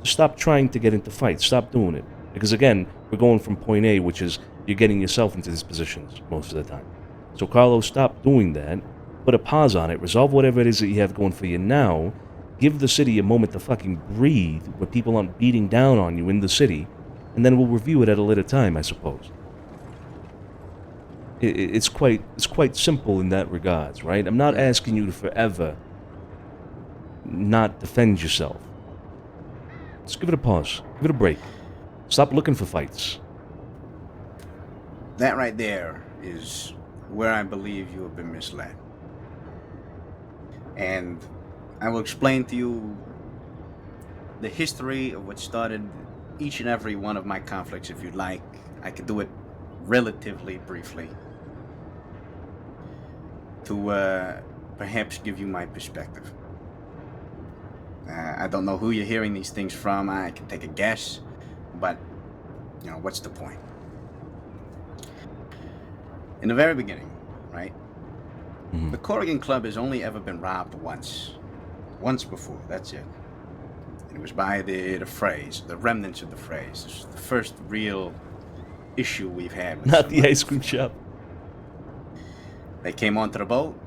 Just stop trying to get into fights. Stop doing it. Because again, we're going from point A, which is you're getting yourself into these positions most of the time. So Carlo, stop doing that. Put a pause on it. Resolve whatever it is that you have going for you now. Give the city a moment to fucking breathe where people aren't beating down on you in the city. And then we'll review it at a later time, I suppose. It's quite simple in that regards, right? I'm not asking you to forever not defend yourself. Just give it a pause. Give it a break. Stop looking for fights. That right there is where I believe you have been misled. And I will explain to you the history of what started each and every one of my conflicts if you'd like. I could do it relatively briefly to perhaps give you my perspective. I don't know who you're hearing these things from. I can take a guess, but you know, what's the point? In the very beginning, right? Mm-hmm. The Corrigan Club has only ever been robbed once. Once before, that's it. It was by the Phrase, the remnants of the Phrase. This is the first real issue we've had with Not the ice cream shop. They came onto the boat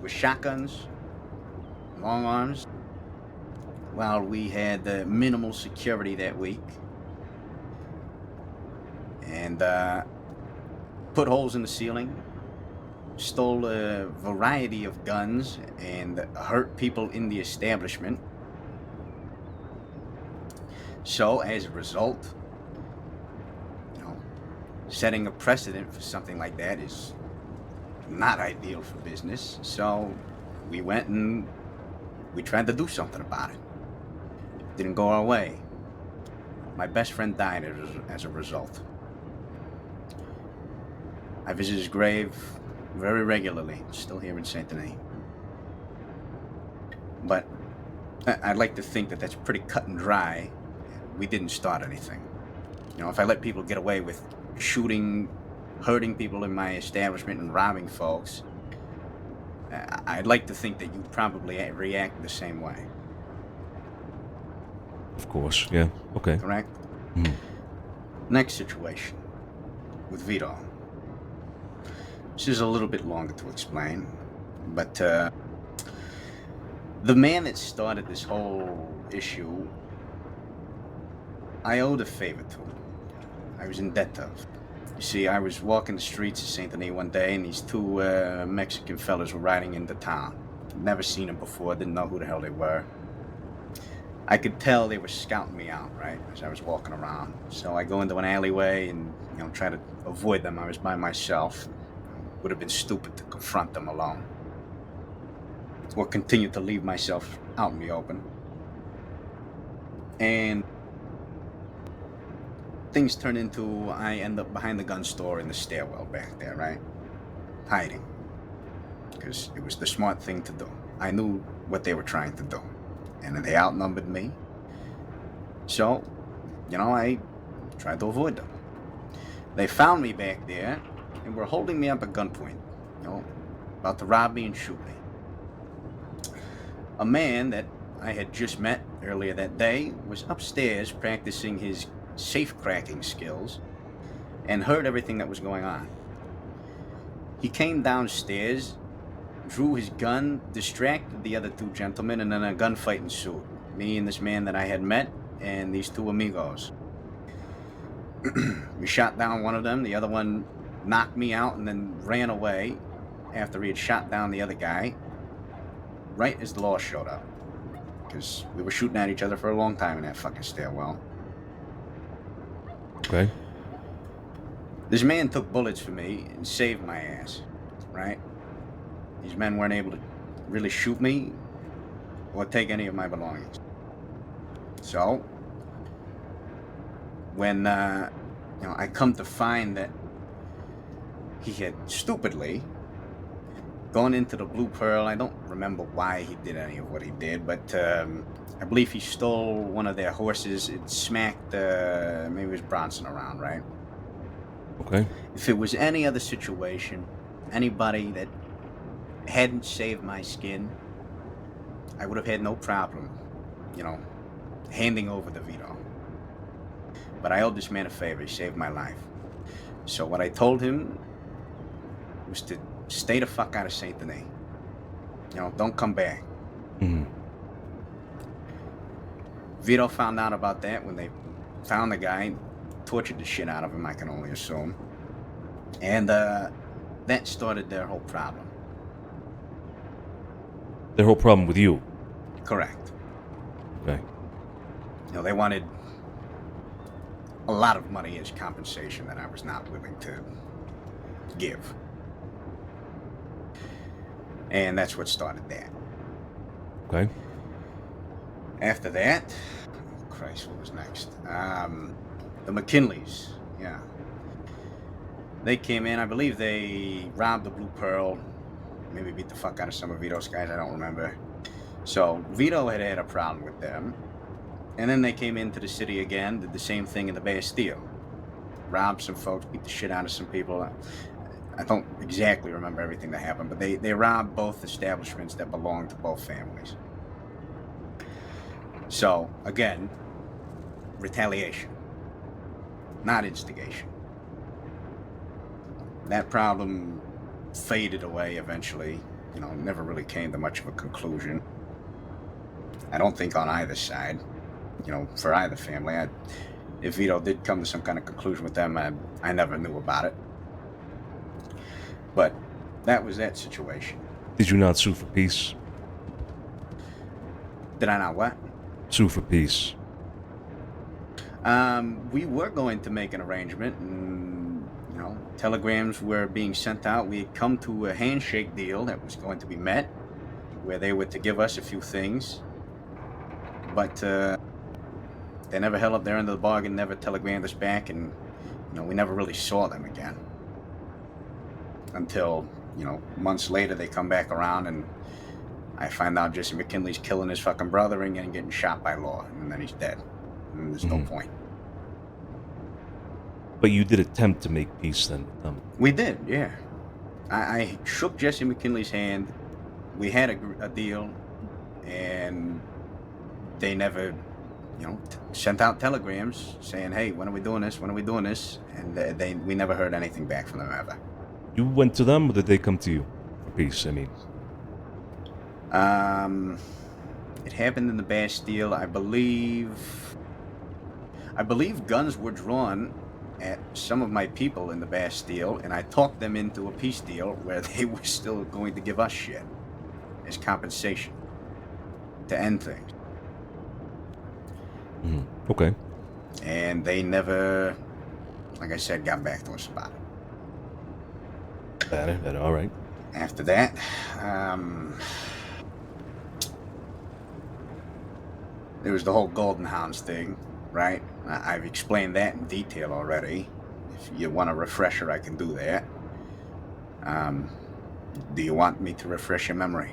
with shotguns, long arms, while we had minimal security that week. And put holes in the ceiling, stole a variety of guns, and hurt people in the establishment. So, as a result, you know, setting a precedent for something like that is not ideal for business. So, we went and we tried to do something about it. Didn't go our way. My best friend died as a result. I visit his grave very regularly, still here in Saint Denis. But I'd like to think that that's pretty cut and dry. We didn't start anything. You know, if I let people get away with shooting, hurting people in my establishment and robbing folks, I'd like to think that you'd probably react the same way. Of course, yeah. Okay. Correct? Mm. Next situation with Vito. This is a little bit longer to explain, but the man that started this whole issue, I owed a favor to. I was in debt of. You see, I was walking the streets of Saint Denis one day, and these two Mexican fellas were riding into town. Never seen them before, didn't know who the hell they were. I could tell they were scouting me out, right, as I was walking around. So I go into an alleyway and, you know, try to avoid them. I was by myself. would have been stupid to confront them alone. Or continue to leave myself out in the open. And things turn into, I end up behind the gun store in the stairwell back there, right? Hiding. Because it was the smart thing to do. I knew what they were trying to do. And they outnumbered me. So, you know, I tried to avoid them. They found me back there and were holding me up at gunpoint. You know, about to rob me and shoot me. A man that I had just met earlier that day was upstairs practicing his safe cracking skills and heard everything that was going on. He came downstairs, drew his gun, distracted the other two gentlemen, and then a gunfight ensued. Me and this man that I had met and these two amigos. We shot down one of them, the other one knocked me out and then ran away after he had shot down the other guy, right as the law showed up. Because we were shooting at each other for a long time in that fucking stairwell. Okay. This man took bullets for me and saved my ass, right? These men weren't able to really shoot me or take any of my belongings. So, when, you know, I come to find that he had stupidly gone into the Blue Pearl. I don't remember why he did any of what he did, but I believe he stole one of their horses. It smacked, maybe it was Bronson around, right? Okay. If it was any other situation, anybody that hadn't saved my skin, I would have had no problem, you know, handing over the Vito. But I owed this man a favor. He saved my life. So what I told him was to stay the fuck out of Saint Denis. You know, don't come back. Mm-hmm. Vito found out about that when they found the guy, tortured the shit out of him, I can only assume. And that started their whole problem. Their whole problem with you? Correct. Okay. You know, they wanted a lot of money as compensation that I was not willing to give. And that's what started that. Okay. After that, oh Christ, what was next? The McKinleys, yeah. They came in, I believe they robbed the Blue Pearl, maybe beat the fuck out of some of Vito's guys, I don't remember. So Vito had a problem with them. And then they came into the city again, did the same thing in the Bastille. Robbed some folks, beat the shit out of some people. I don't exactly remember everything that happened, but they robbed both establishments that belonged to both families. So, again, retaliation, not instigation. That problem faded away eventually, you know, never really came to much of a conclusion. I don't think on either side, you know, for either family. If Vito did come to some kind of conclusion with them, I never knew about it. But that was that situation. Did you not sue for peace? Did I not what? Sue for peace. We were going to make an arrangement, and, you know, telegrams were being sent out. We had come to a handshake deal that was going to be met, where they were to give us a few things. But they never held up their end of the bargain, never telegrammed us back, and, you know, we never really saw them again. Until, you know, months later they come back around and I find out Jesse McKinley's killing his fucking brother and getting shot by law, and then he's dead. And there's no point. But you did attempt to make peace then with them. We did, yeah. I shook Jesse McKinley's hand. We had a deal, and they never, you know, sent out telegrams saying, hey, when are we doing this? When are we doing this? And we never heard anything back from them ever. You went to them, or did they come to you for peace? I mean, it happened in the Bastille. I believe guns were drawn at some of my people in the Bastille, and I talked them into a peace deal where they were still going to give us shit as compensation to end things. Okay. And they never, like I said, got back to us about it. Better. All right. After that, there was the whole Golden Hounds thing, right? I've explained that in detail already. If you want a refresher, I can do that. Do you want me to refresh your memory?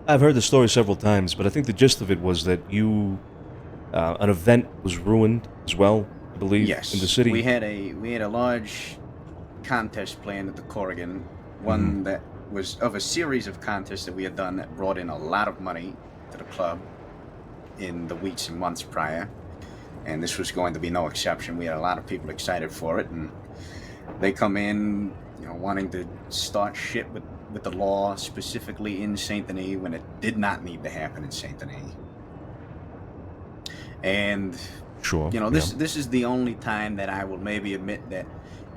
I've heard the story several times, but I think the gist of it was that you, an event was ruined as well, I believe, Yes. in the city. We had a large contest planned at the Corrigan, one that was of a series of contests that we had done that brought in a lot of money to the club in the weeks and months prior, and this was going to be no exception. We had a lot of people excited for it, and they come in, wanting to start shit with the law, specifically in Saint Denis, when it did not need to happen in Saint Denis. And sure, this is the only time that I will maybe admit that,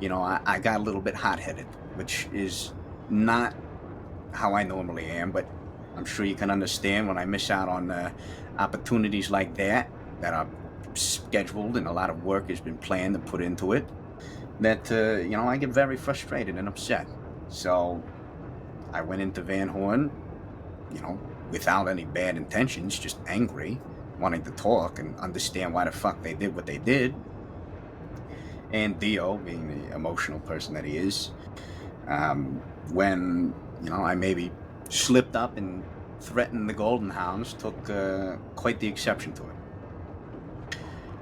I got a little bit hot-headed, which is not how I normally am, but I'm sure you can understand when I miss out on opportunities like that are scheduled and a lot of work has been planned and put into it, that, I get very frustrated and upset. So I went into Van Horn, without any bad intentions, just angry, wanting to talk and understand why the fuck they did what they did. And Dio, being the emotional person that he is, when, I maybe slipped up and threatened the Golden Hounds, took quite the exception to it.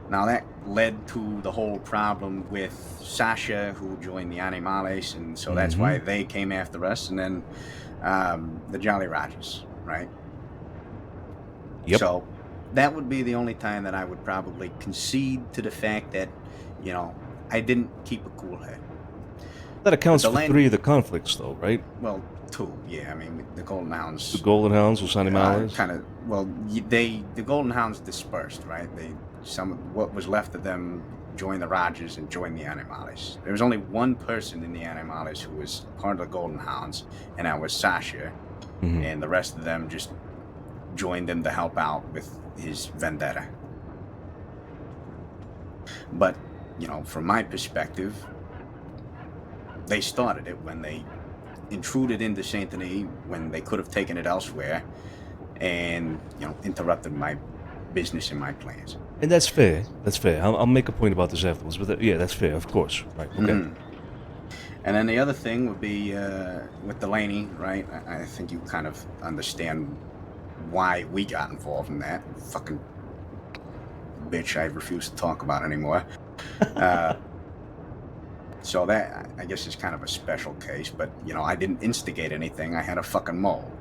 Now that led to the whole problem with Sasha, who joined the Animales, and so that's why they came after us, and then the Jolly Rogers, right? Yep. So that would be the only time that I would probably concede to the fact that, I didn't keep a cool head. That accounts for 3 of the conflicts, though, right? Well, 2, yeah. I mean, the Golden Hounds. The Golden Hounds with Animales? The Golden Hounds dispersed, right? What was left of them joined the Rogers and joined the Animales. There was only one person in the Animales who was part of the Golden Hounds, and that was Sasha. And the rest of them just joined him to help out with his vendetta. But, from my perspective, they started it when they intruded into Saint Denis when they could have taken it elsewhere and, interrupted my business and my plans. And that's fair. That's fair. I'll make a point about this afterwards. But yeah, that's fair, of course. Right. Okay. And then the other thing would be with Delaney, right? I think you kind of understand why we got involved in that. Fucking bitch I refuse to talk about anymore. So that, I guess, is kind of a special case. But, I didn't instigate anything. I had a fucking mole.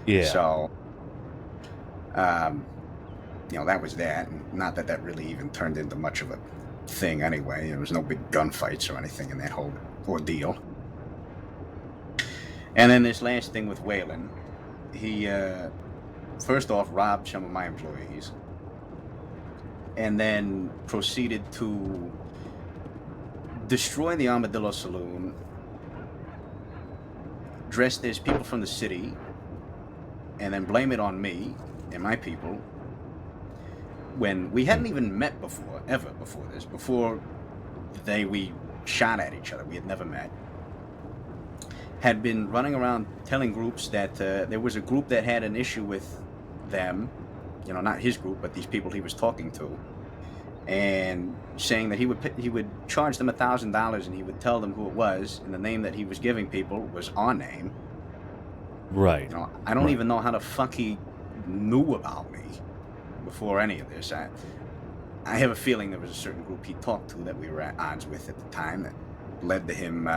Yeah. So, that was that. Not that that really even turned into much of a thing anyway. There was no big gunfights or anything in that whole ordeal. And then this last thing with Waylon, he first off robbed some of my employees and then proceeded to destroy the Armadillo Saloon dressed as people from the city and then blame it on me and my people when we hadn't even met before, ever before this. Before the day we shot at each other, we had never met. Had been running around telling groups that there was a group that had an issue with them, not his group, but these people he was talking to, and saying that he would charge them $1,000 and he would tell them who it was, and the name that he was giving people was our name. Right. I don't even know how the fuck he knew about me before any of this. I have a feeling there was a certain group he talked to that we were at odds with at the time that led to him,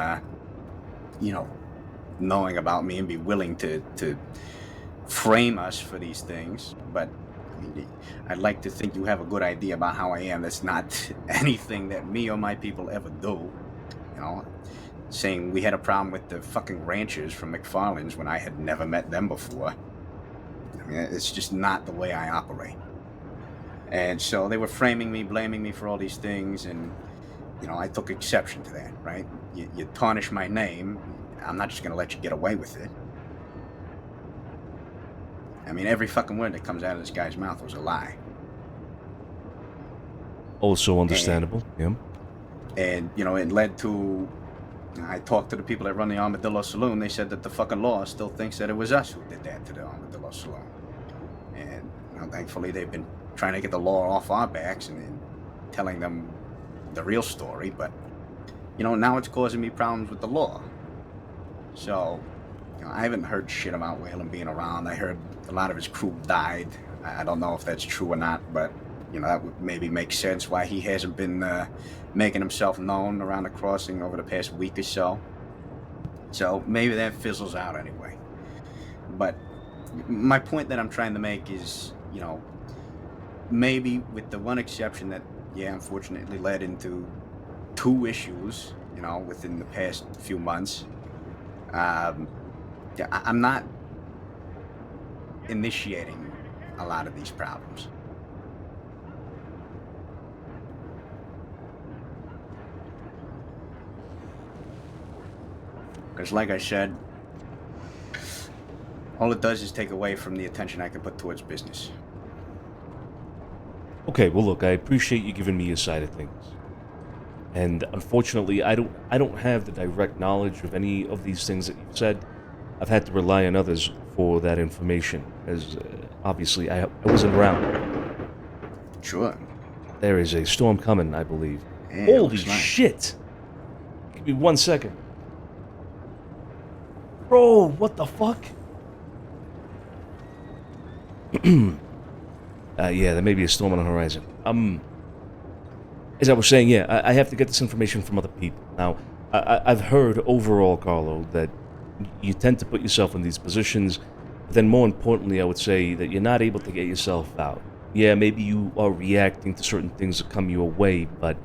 knowing about me and be willing to frame us for these things. But I'd like to think you have a good idea about how I am. That's not anything that me or my people ever do. Saying we had a problem with the fucking ranchers from McFarland's when I had never met them before. I mean, it's just not the way I operate. And so they were framing me, blaming me for all these things, and, I took exception to that, right? You tarnish my name, I'm not just going to let you get away with it. I mean, every fucking word that comes out of this guy's mouth was a lie. Also understandable, yeah. And, it led to I talked to the people that run the Armadillo Saloon. They said that the fucking law still thinks that it was us who did that to the Armadillo Saloon. And thankfully they've been trying to get the law off our backs and telling them the real story. But, now it's causing me problems with the law. So, I haven't heard shit about Whalen being around. I heard a lot of his crew died. I don't know if that's true or not, but, that would maybe make sense why he hasn't been making himself known around the crossing over the past week or so. So maybe that fizzles out anyway. But my point that I'm trying to make is, maybe with the one exception that, unfortunately led into 2 issues, within the past few months, I'm not initiating a lot of these problems. Because like I said, all it does is take away from the attention I can put towards business. Okay, well look, I appreciate you giving me your side of things. And unfortunately, I don't have the direct knowledge of any of these things that you've said. I've had to rely on others for that information, as obviously I wasn't around. Sure. There is a storm coming, I believe. Yeah, Holy shit! Give me 1 second. Bro, what the fuck? Yeah, there may be a storm on the horizon. As I was saying, I have to get this information from other people. Now, I've heard overall, Carlo, that you tend to put yourself in these positions, but then more importantly, I would say that you're not able to get yourself out. Yeah, maybe you are reacting to certain things that come your way, but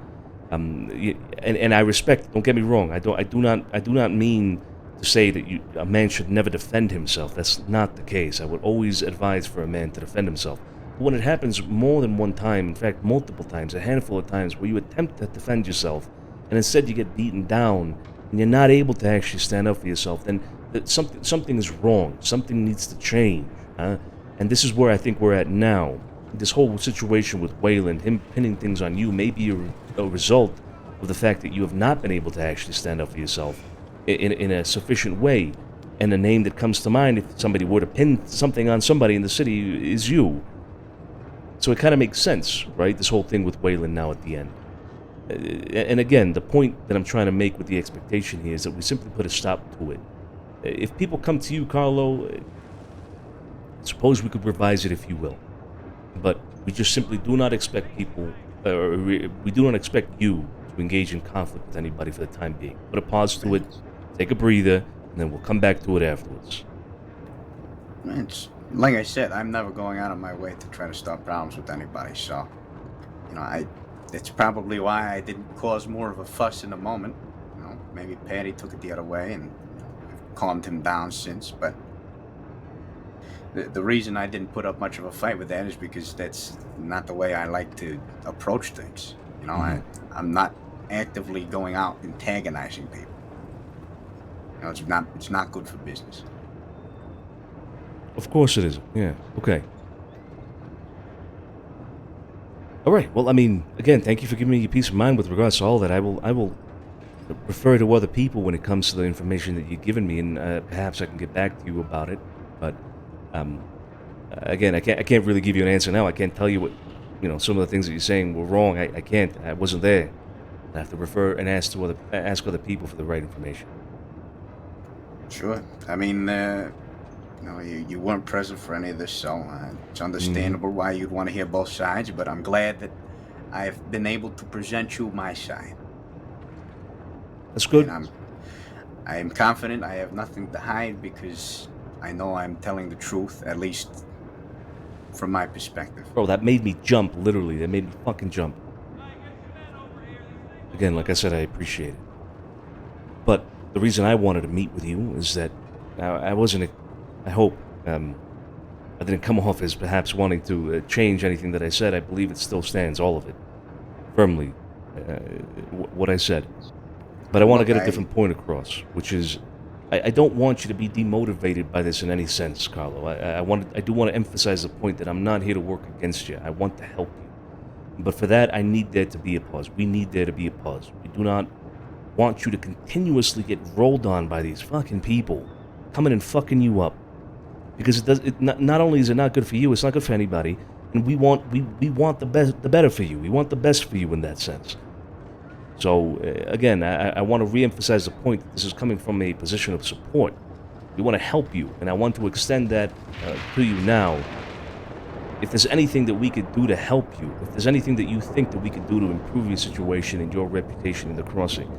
and I respect. Don't get me wrong. I do not mean to say that a man should never defend himself. That's not the case. I would always advise for a man to defend himself. But when it happens more than one time, in fact multiple times, a handful of times, where you attempt to defend yourself and instead you get beaten down and you're not able to actually stand up for yourself, then something is wrong. Something needs to change. And this is where I think we're at now. This whole situation with Wayland, him pinning things on you, may be a result of the fact that you have not been able to actually stand up for yourself in a sufficient way. And the name that comes to mind if somebody were to pin something on somebody in the city is you. So it kind of makes sense, right? This whole thing with Wayland now at the end. And again, the point that I'm trying to make with the expectation here is that we simply put a stop to it. If people come to you, Carlo, suppose we could revise it, if you will. But we just simply do not expect people, or we do not expect you to engage in conflict with anybody for the time being. Put a pause to it, take a breather, and then we'll come back to it afterwards. It's, like I said, I'm never going out of my way to try to start problems with anybody, so, it's probably why I didn't cause more of a fuss in the moment. Maybe Patty took it the other way, and I've calmed him down since, but the reason I didn't put up much of a fight with that is because that's not the way I like to approach things. I'm not actively going out antagonizing people. It's not good for business. Of course it isn't. Yeah. Okay. All right. Well, I mean, again, thank you for giving me your peace of mind with regards to all that. I will refer to other people when it comes to the information that you've given me, and perhaps I can get back to you about it. But again, I can't really give you an answer now. I can't tell you what some of the things that you're saying were wrong. I can't. I wasn't there. I have to refer and ask other people for the right information. Sure. I mean, you weren't present for any of this, so it's understandable why you'd want to hear both sides, but I'm glad that I've been able to present you my side. That's good. And I am confident I have nothing to hide because I know I'm telling the truth, at least from my perspective. Bro, that made me jump, literally. That made me fucking jump. Again, like I said, I appreciate it. But the reason I wanted to meet with you is that I hope I didn't come off as perhaps wanting to change anything that I said. I believe it still stands, all of it, firmly, what I said. But I want to get a different point across, which is, I don't want you to be demotivated by this in any sense, Carlo. I do want to emphasize the point that I'm not here to work against you. I want to help you. But for that, I need there to be a pause. We need there to be a pause. We do not want you to continuously get rolled on by these fucking people coming and fucking you up. Because not only is it not good for you, it's not good for anybody. And we want the best, the better for you. We want the best for you in that sense. So again, I want to reemphasize the point that this is coming from a position of support. We want to help you, and I want to extend that to you now. If there's anything that we could do to help you, if there's anything that you think that we could do to improve your situation and your reputation in the crossing,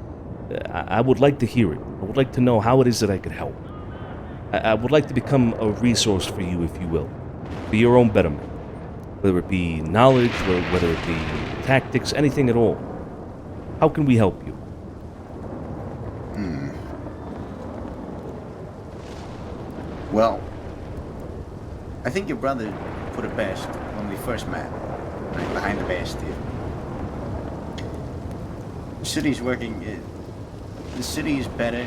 I would like to hear it. I would like to know how it is that I could help. I would like to become a resource for you, if you will, for your own betterment. Whether it be knowledge, whether it be tactics, anything at all. How can we help you? Well, I think your brother put it best when we first met, right behind the Bastille. The city's working. The city is better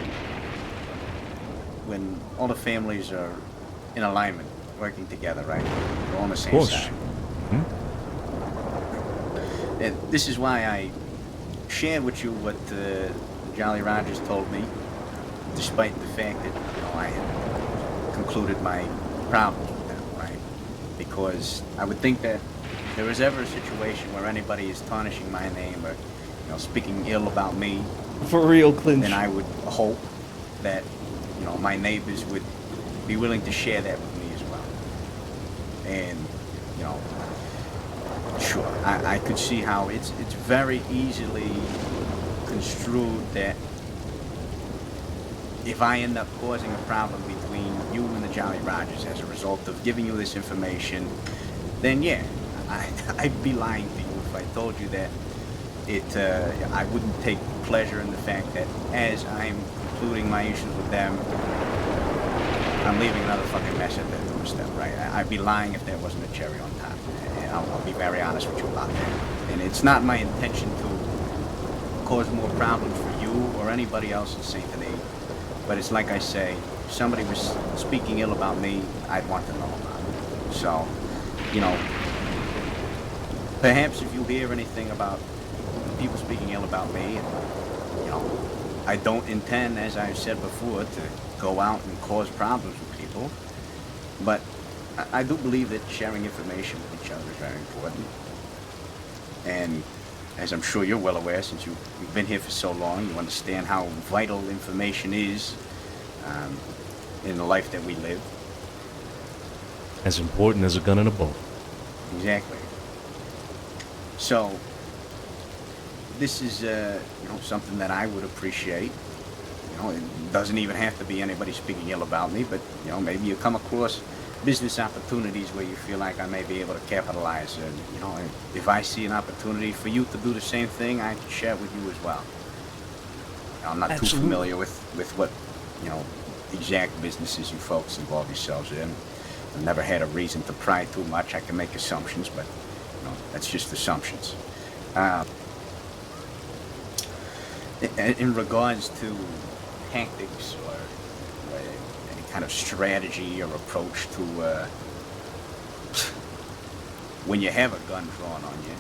when all the families are in alignment, working together, right? We're on the same side. And this is why I shared with you what Jolly Rogers told me, despite the fact that I had concluded my problems with them, right? Because I would think that if there was ever a situation where anybody is tarnishing my name or speaking ill about me, for real, Clint, then I would hope that my neighbors would be willing to share that with me as well. And sure, I could see how it's very easily construed that if I end up causing a problem between you and the Jolly Rogers as a result of giving you this information, then yeah, I'd be lying to you if I told you that I wouldn't take pleasure in the fact that as I'm concluding my issues with them, I'm leaving another fucking mess at their doorstep, right? I'd be lying if there wasn't a cherry on top. And I'll be very honest with you about that. And it's not my intention to cause more problems for you or anybody else in St. Denis. But it's like I say, if somebody was speaking ill about me, I'd want to know about it. So, perhaps if you hear anything about people speaking ill about me, and, I don't intend, as I've said before, to go out and cause problems with people. But I do believe that sharing information with each other is very important. And as I'm sure you're well aware, since you've been here for so long, you understand how vital information is in the life that we live. As important as a gun and a bullet. Exactly. So, this is something that I would appreciate. It doesn't even have to be anybody speaking ill about me, but maybe you come across business opportunities where you feel like I may be able to capitalize. If I see an opportunity for you to do the same thing, I can share it with you as well. I'm not too familiar with what exact businesses you folks involve yourselves in. I've never had a reason to pry too much. I can make assumptions, but that's just assumptions. In regards to tactics or any kind of strategy or approach to when you have a gun drawn on you,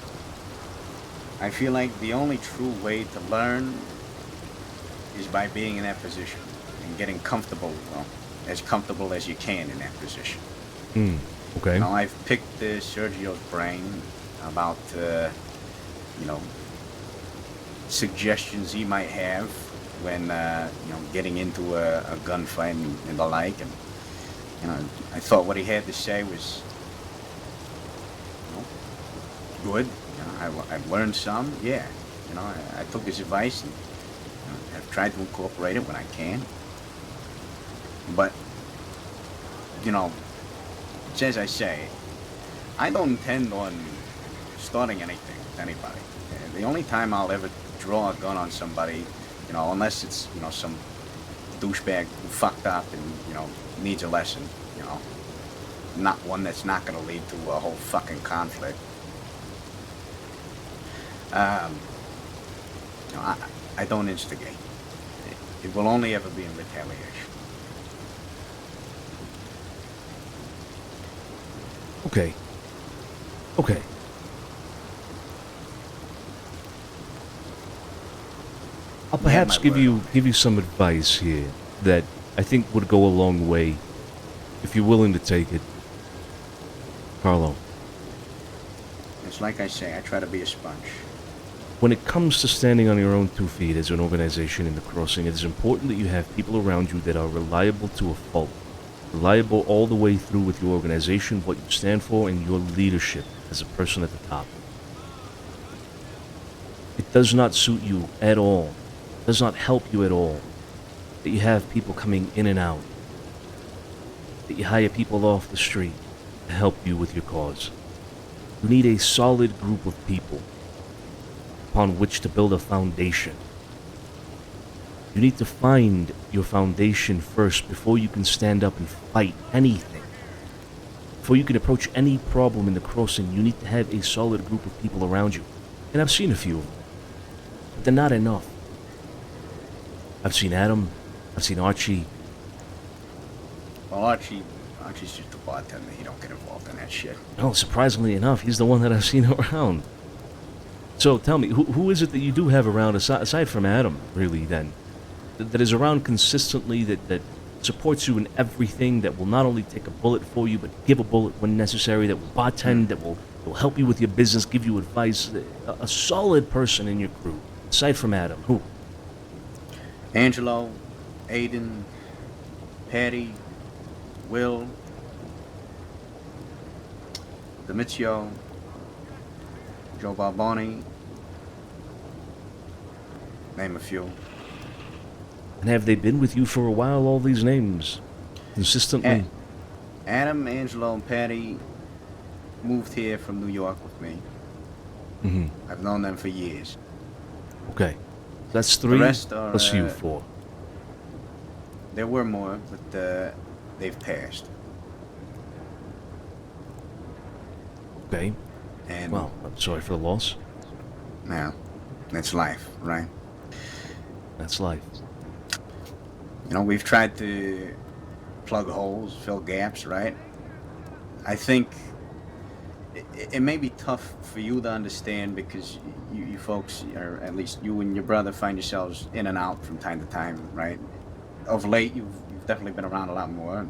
I feel like the only true way to learn is by being in that position and getting comfortable, as comfortable as you can in that position. Okay. I've picked Sergio's brain about suggestions he might have when getting into a gunfight and the like, and I thought what he had to say was good. I've learned some. Yeah, I took his advice and I've tried to incorporate it when I can. But it's as I say, I don't intend on starting anything with anybody. The only time I'll ever draw a gun on somebody, unless it's, some douchebag who fucked up and, needs a lesson, not one that's not going to lead to a whole fucking conflict. I don't instigate. It will only ever be in retaliation. Okay. Okay. I'll You have perhaps my give word. you some advice here that I think would go a long way if you're willing to take it. Carlo, It's like I say, I try to be a sponge. when it comes to standing on your own 2 feet as an organization in the crossing, it is important that you have people around you that are reliable to a fault. Reliable all the way through with your organization, what you stand for, and your leadership as a person at the top. It does not suit you at all. It does not help you at all that you have people coming in and out. That you hire people off the street to help you with your cause. You need a solid group of people upon which to build a foundation. You need to find your foundation first before you can stand up and fight anything. Before you can approach any problem in the crossing, you need to have a solid group of people around you. And I've seen a few of them, but they're not enough. I've seen Adam, I've seen Archie. Well, Archie's just a bartender. He don't get involved in that shit. Oh, surprisingly enough, he's the one that I've seen around. So tell me, who is it that you do have around, aside from Adam, really, then? That is around consistently, that supports you in everything, that will not only take a bullet for you, but give a bullet when necessary, that will bartend, that will help you with your business, give you advice. A solid person in your crew, aside from Adam. Who? Angelo, Aiden, Patty, Will, Demetrio, Joe Barboni, name a few. And have they been with you for a while, all these names? Consistently? Adam, Angelo, and Patty moved here from New York with me. Mm-hmm. I've known them for years. Okay. That's 3, The rest are, plus you 4. There were more, but they've passed. Okay. And well, I'm sorry for the loss. Now, that's life, right? That's life. You know, we've tried to plug holes, fill gaps, right? I think it may be tough for you to understand because you folks, or at least you and your brother, find yourselves in and out from time to time, right? Of late, you've definitely been around a lot more.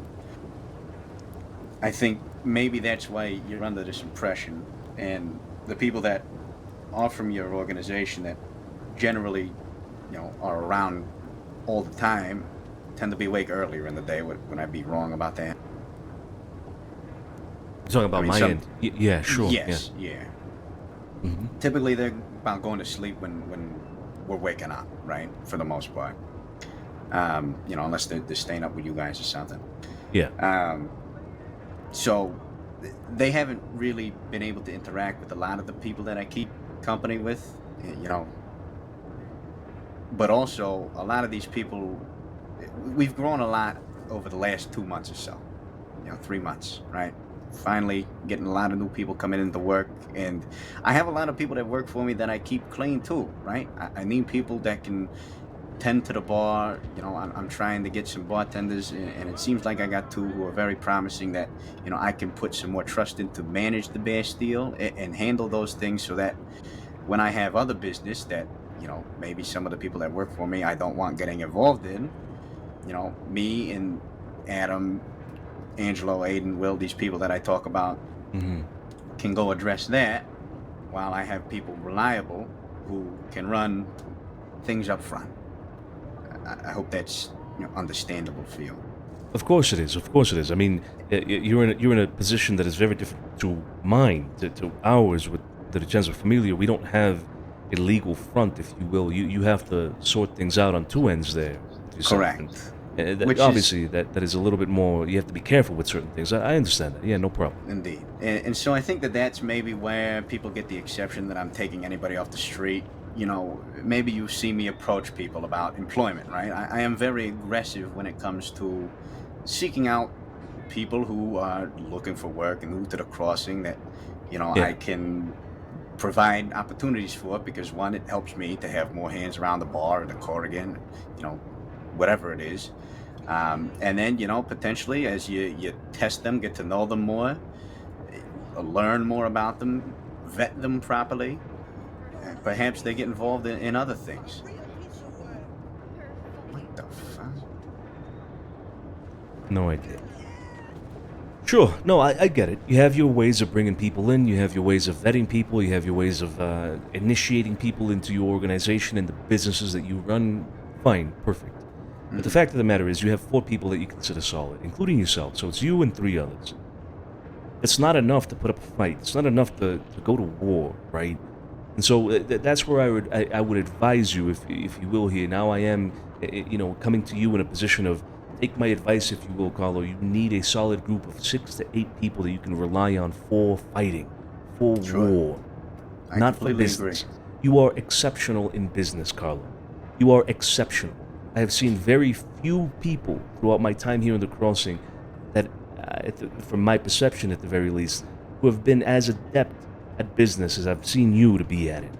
I think maybe that's why you're under this impression. And the people that are from your organization that generally, you know, are around all the time tend to be awake earlier in the day. Would I be wrong about that? You're talking about my end? Yeah, sure. Yes, yeah. Mm-hmm. Typically, they're about going to sleep when we're waking up, right? For the most part. You know, unless they're staying up with you guys or something. Yeah. So they haven't really been able to interact with a lot of the people that I keep company with, you know. But also, a lot of these people, we've grown a lot over the last 2 months or so. You know, 3 months, right? Finally getting a lot of new people coming into work. And I have a lot of people that work for me that I keep clean too, right? I need people that can tend to the bar. You know, I'm trying to get some bartenders, and it seems like I got 2 who are very promising that, you know, I can put some more trust in to manage the Bastille and handle those things so that when I have other business that, you know, maybe some of the people that work for me I don't want getting involved in, you know, me and Adam, Angelo, Aiden, Will, these people that I talk about can go address that while I have people reliable who can run things up front. I hope that's, you know, understandable for you. Of course it is. Of course it is. I mean, you're in a position that is very different to mine, to ours with the DiCenzo Familia. We don't have a legal front, if you will. You have to sort things out on 2 ends there. Correct. Obviously, that is a little bit more. You have to be careful with certain things. I understand that. Yeah, no problem. Indeed. And so I think that that's maybe where people get the exception that I'm taking anybody off the street. You know, maybe you see me approach people about employment, right? I am very aggressive when it comes to seeking out people who are looking for work and new to the crossing that, you know, I can provide opportunities for, because one, it helps me to have more hands around the bar or the Corrigan, you know, whatever it is. And then, you know, potentially as you test them, get to know them more, learn more about them, vet them properly, perhaps they get involved in other things. the fuck? No idea. Sure. No, I get it. You have your ways of bringing people in. You have your ways of vetting people. You have your ways of initiating people into your organization and the businesses that you run. Fine. Perfect. But the fact of the matter is you have 4 people that you consider solid, including yourself. So it's you and 3 others. It's not enough to put up a fight. It's not enough to go to war, right? And so that's where I would advise you, if you will, here. Now I am, coming to you in a position of, take my advice, if you will, Carlo. You need a solid group of 6 to 8 people that you can rely on for fighting, for war, not for business. You are exceptional in business, Carlo. You are exceptional. I have seen very few people throughout my time here in the Crossing that, from my perception at the very least, who have been as adept at business as I've seen you to be at it.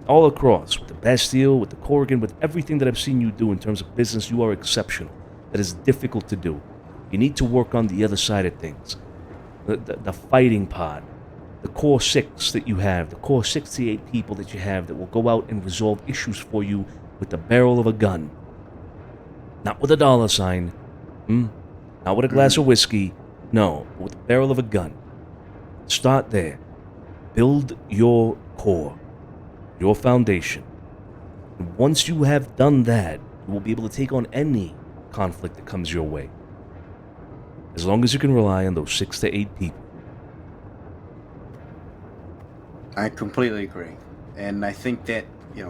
All across, with the Bastille, with the Corrigan, with everything that I've seen you do in terms of business, you are exceptional. That is difficult to do. You need to work on the other side of things. The fighting part, the core 6 that you have, the core 6 to 8 people that you have that will go out and resolve issues for you with the barrel of a gun. Not with a dollar sign. Not with a glass of whiskey. No, with the barrel of a gun. Start there. Build your core, your foundation. And once you have done that, you will be able to take on any conflict that comes your way. As long as you can rely on those 6 to 8 people. I completely agree. And I think that,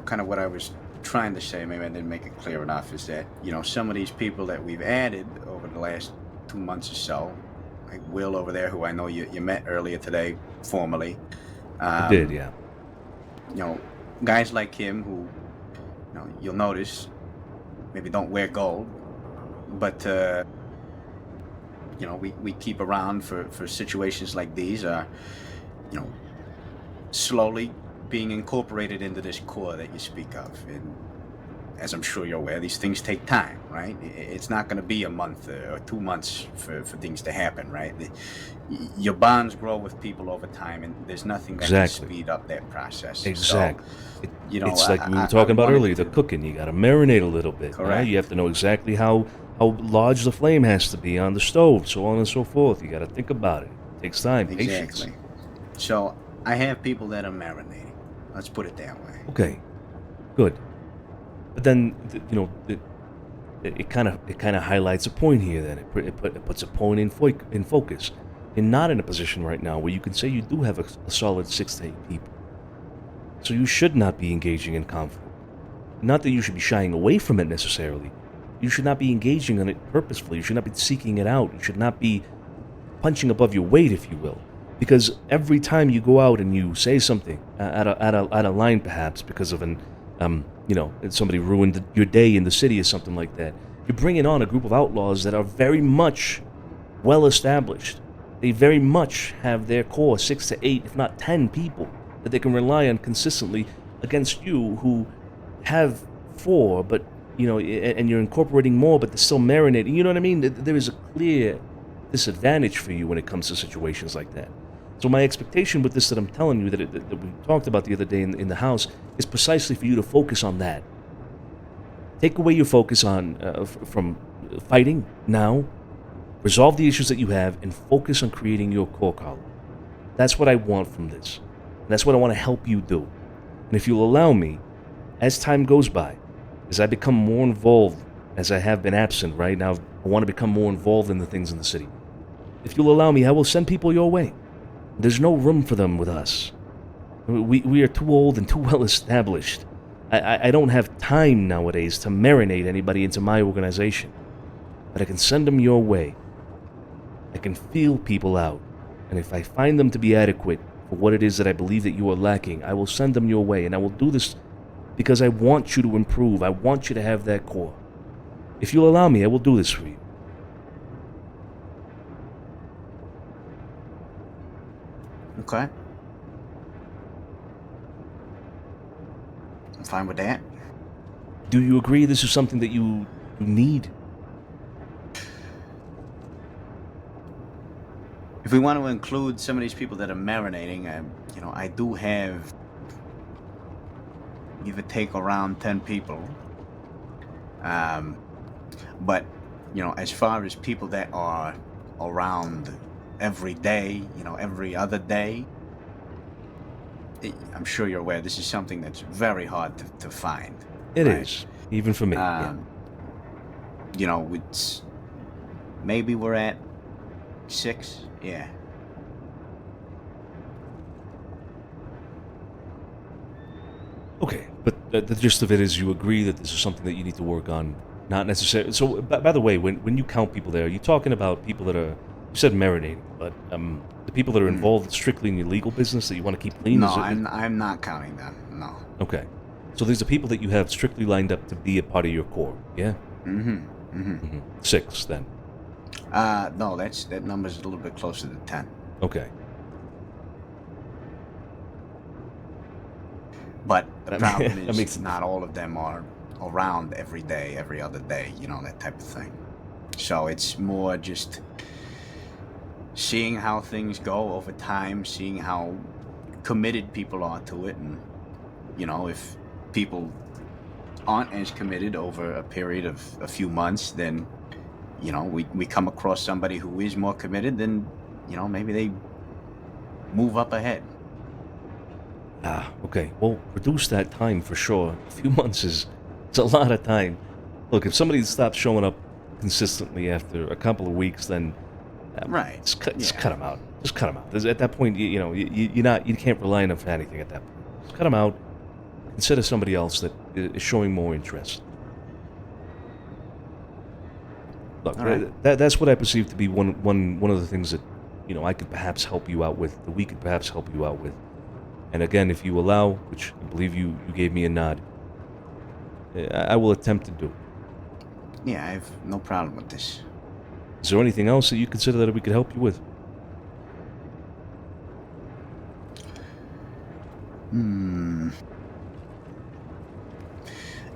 kind of what I was trying to say, maybe I didn't make it clear enough, is that, some of these people that we've added over the last 2 months or so, like Will over there, who I know you met earlier today, formally. I did, yeah. Guys like him who, you'll notice, maybe don't wear gold, but, we keep around for situations like these, slowly being incorporated into this core that you speak of. And as I'm sure you're aware, these things take time, right? It's not going to be a month or 2 months for things to happen, right? Your bonds grow with people over time, and there's nothing that can speed up that process. Exactly. So, it's like we were talking about earlier, the cooking. You got to marinate a little bit. Correct. Right? You have to know exactly how large the flame has to be on the stove, so on and so forth. You got to think about it. It takes time, patience. Exactly. So I have people that are marinating. Let's put it that way. Okay, good. But then, it kind of highlights a point here. Then it puts a point in focus. You're not in a position right now where you can say you do have a solid 6 to 8 people. So you should not be engaging in conflict. Not that you should be shying away from it necessarily. You should not be engaging in it purposefully. You should not be seeking it out. You should not be punching above your weight, if you will. Because every time you go out and you say something at a line, perhaps because of somebody ruined your day in the city or something like that, you're bringing on a group of outlaws that are very much well established. They very much have their core 6 to 8, if not 10 people that they can rely on consistently against you, who have 4, but and you're incorporating more, but they're still marinating. You know what I mean? There is a clear disadvantage for you when it comes to situations like that. So my expectation with this that I'm telling you that we talked about the other day in the house is precisely for you to focus on that. Take away your focus on from fighting now, resolve the issues that you have, and focus on creating your core column. That's what I want from this. And that's what I want to help you do. And if you'll allow me, as time goes by, as I become more involved, as I have been absent right now, I want to become more involved in the things in the city. If you'll allow me, I will send people your way. There's no room for them with us. We are too old and too well established. I don't have time nowadays to marinate anybody into my organization. But I can send them your way. I can feel people out. And if I find them to be adequate for what it is that I believe that you are lacking, I will send them your way. And I will do this because I want you to improve. I want you to have that core. If you'll allow me, I will do this for you. Okay. I'm fine with that. Do you agree this is something that you need? If we want to include some of these people that are marinating, I do have give or take around 10 people. But as far as people that are around every day, every other day, I'm sure you're aware this is something that's very hard to find. It is, even for me. It's maybe we're at 6. Yeah. Okay, but the gist of it is you agree that this is something that you need to work on, not necessarily. So, by the way, when you count people there, you're talking about people that are, you said marinating, but the people that are involved strictly in your legal business that you want to keep clean? No, I'm not counting them, no. Okay. So these are people that you have strictly lined up to be a part of your core, yeah? 6, then. No, that number's a little bit closer to 10. Okay. But the problem is not all of them are around every day, every other day, that type of thing. So it's more just seeing how things go over time, seeing how committed people are to it, and if people aren't as committed over a period of a few months, then we come across somebody who is more committed, then maybe they move up ahead. Okay. Well, reduce that time for sure. A few months is a lot of time. Look, if somebody stops showing up consistently after a couple of weeks, then right, just cut them out. Just cut them out. At that point, you can't rely on them for anything. At that point, just cut them out. Consider somebody else that is showing more interest. Look, that's what I perceive to be one of the things that I could perhaps help you out with. That we could perhaps help you out with. And again, if you allow, which I believe you gave me a nod, I will attempt to do. Yeah, I have no problem with this. Is there anything else that you consider that we could help you with?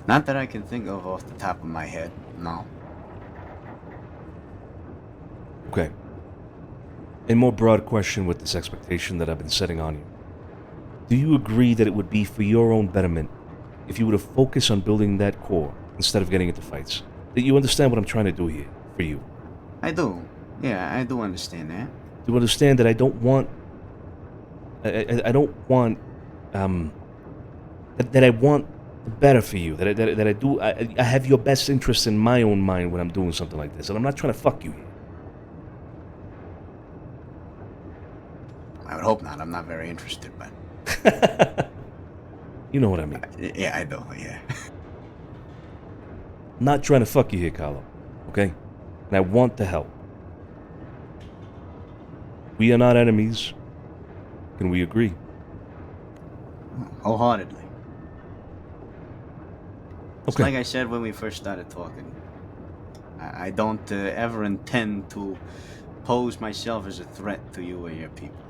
Not that I can think of off the top of my head, no. Okay. A more broad question with this expectation that I've been setting on you. Do you agree that it would be for your own betterment if you were to focus on building that core instead of getting into fights? That you understand what I'm trying to do here for you? I do. Yeah, I do understand that. Do you understand that I don't want... I don't want... that I want the better for you. That I do... I have your best interest in my own mind when I'm doing something like this. And I'm not trying to fuck you here. I would hope not. I'm not very interested, but... You know what I mean. Yeah, I do, yeah. I'm not trying to fuck you here, Carlo. Okay? And I want to help. We are not enemies. Can we agree? Wholeheartedly. It's Okay. like I said when we first started talking. I don't ever intend to pose myself as a threat to you or your people.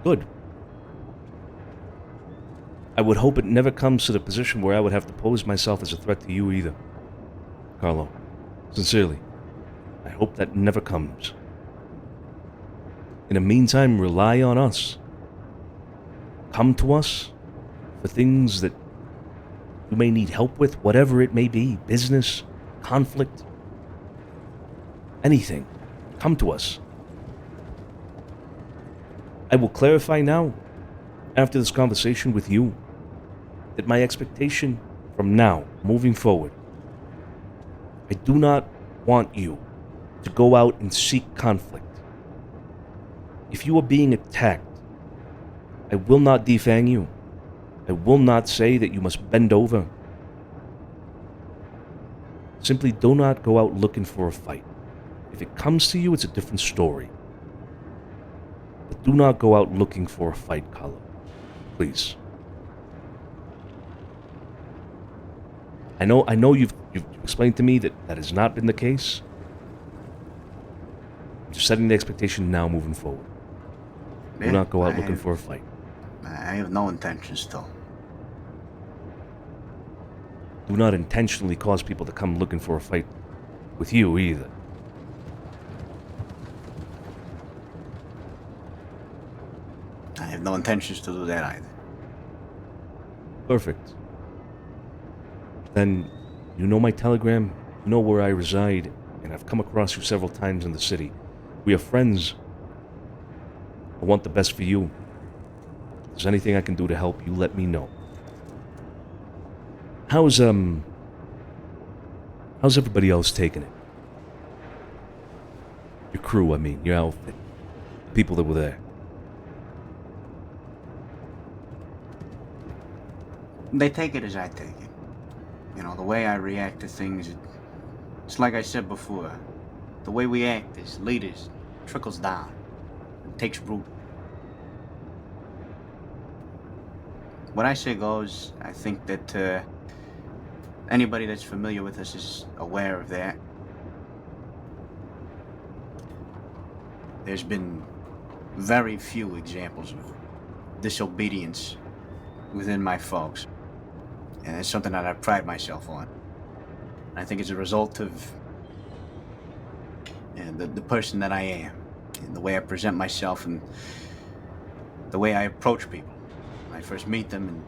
Good. I would hope it never comes to the position where I would have to pose myself as a threat to you either. Carlo, sincerely, I hope that never comes. In the meantime, rely on us. Come to us for things that you may need help with, whatever it may be, business, conflict, anything. Come to us. I will clarify now, after this conversation with you, that my expectation from now, moving forward, I do not want you to go out and seek conflict. If you are being attacked, I will not defang you. I will not say that you must bend over. Simply do not go out looking for a fight. If it comes to you, it's a different story. But do not go out looking for a fight, Carlo. Please. I know you've explained to me that that has not been the case. I'm just setting the expectation now moving forward. Do not go out looking for a fight. I have no intentions to. Do not intentionally cause people to come looking for a fight with you either. I have no intentions to do that either. Perfect. then you know my telegram, you know where I reside, and I've come across you several times in the city. We are friends. I want the best for you. If there's anything I can do to help you, let me know. How's everybody else taking it? Your crew, I mean, your outfit. The people that were there. They take it as I take it. You know, the way I react to things, it's like I said before. The way we act as leaders trickles down. It takes root. What I say goes. I think that anybody that's familiar with us is aware of that. There's been very few examples of disobedience within my folks. And it's something that I pride myself on. I think it's a result of the person that I am, and the way I present myself, and the way I approach people when I first meet them and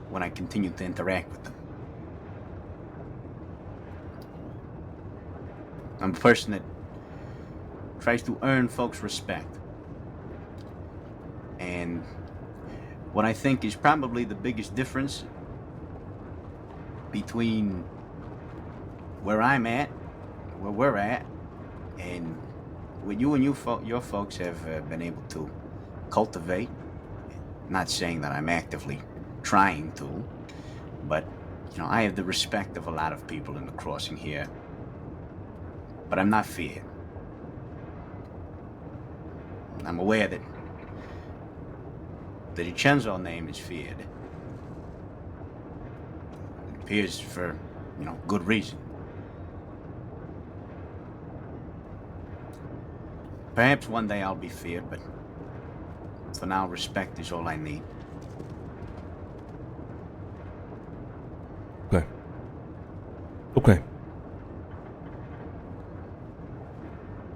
when I continue to interact with them. I'm a person that tries to earn folks' respect. And what I think is probably the biggest difference between where I'm at, where we're at, and what you and your folks have been able to cultivate. Not saying that I'm actively trying to, but you know, I have the respect of a lot of people in the crossing here. But I'm not feared. I'm aware that the DiCenzo name is feared. It appears for, you know, good reason. Perhaps one day I'll be feared, but for now, respect is all I need. Okay. Okay.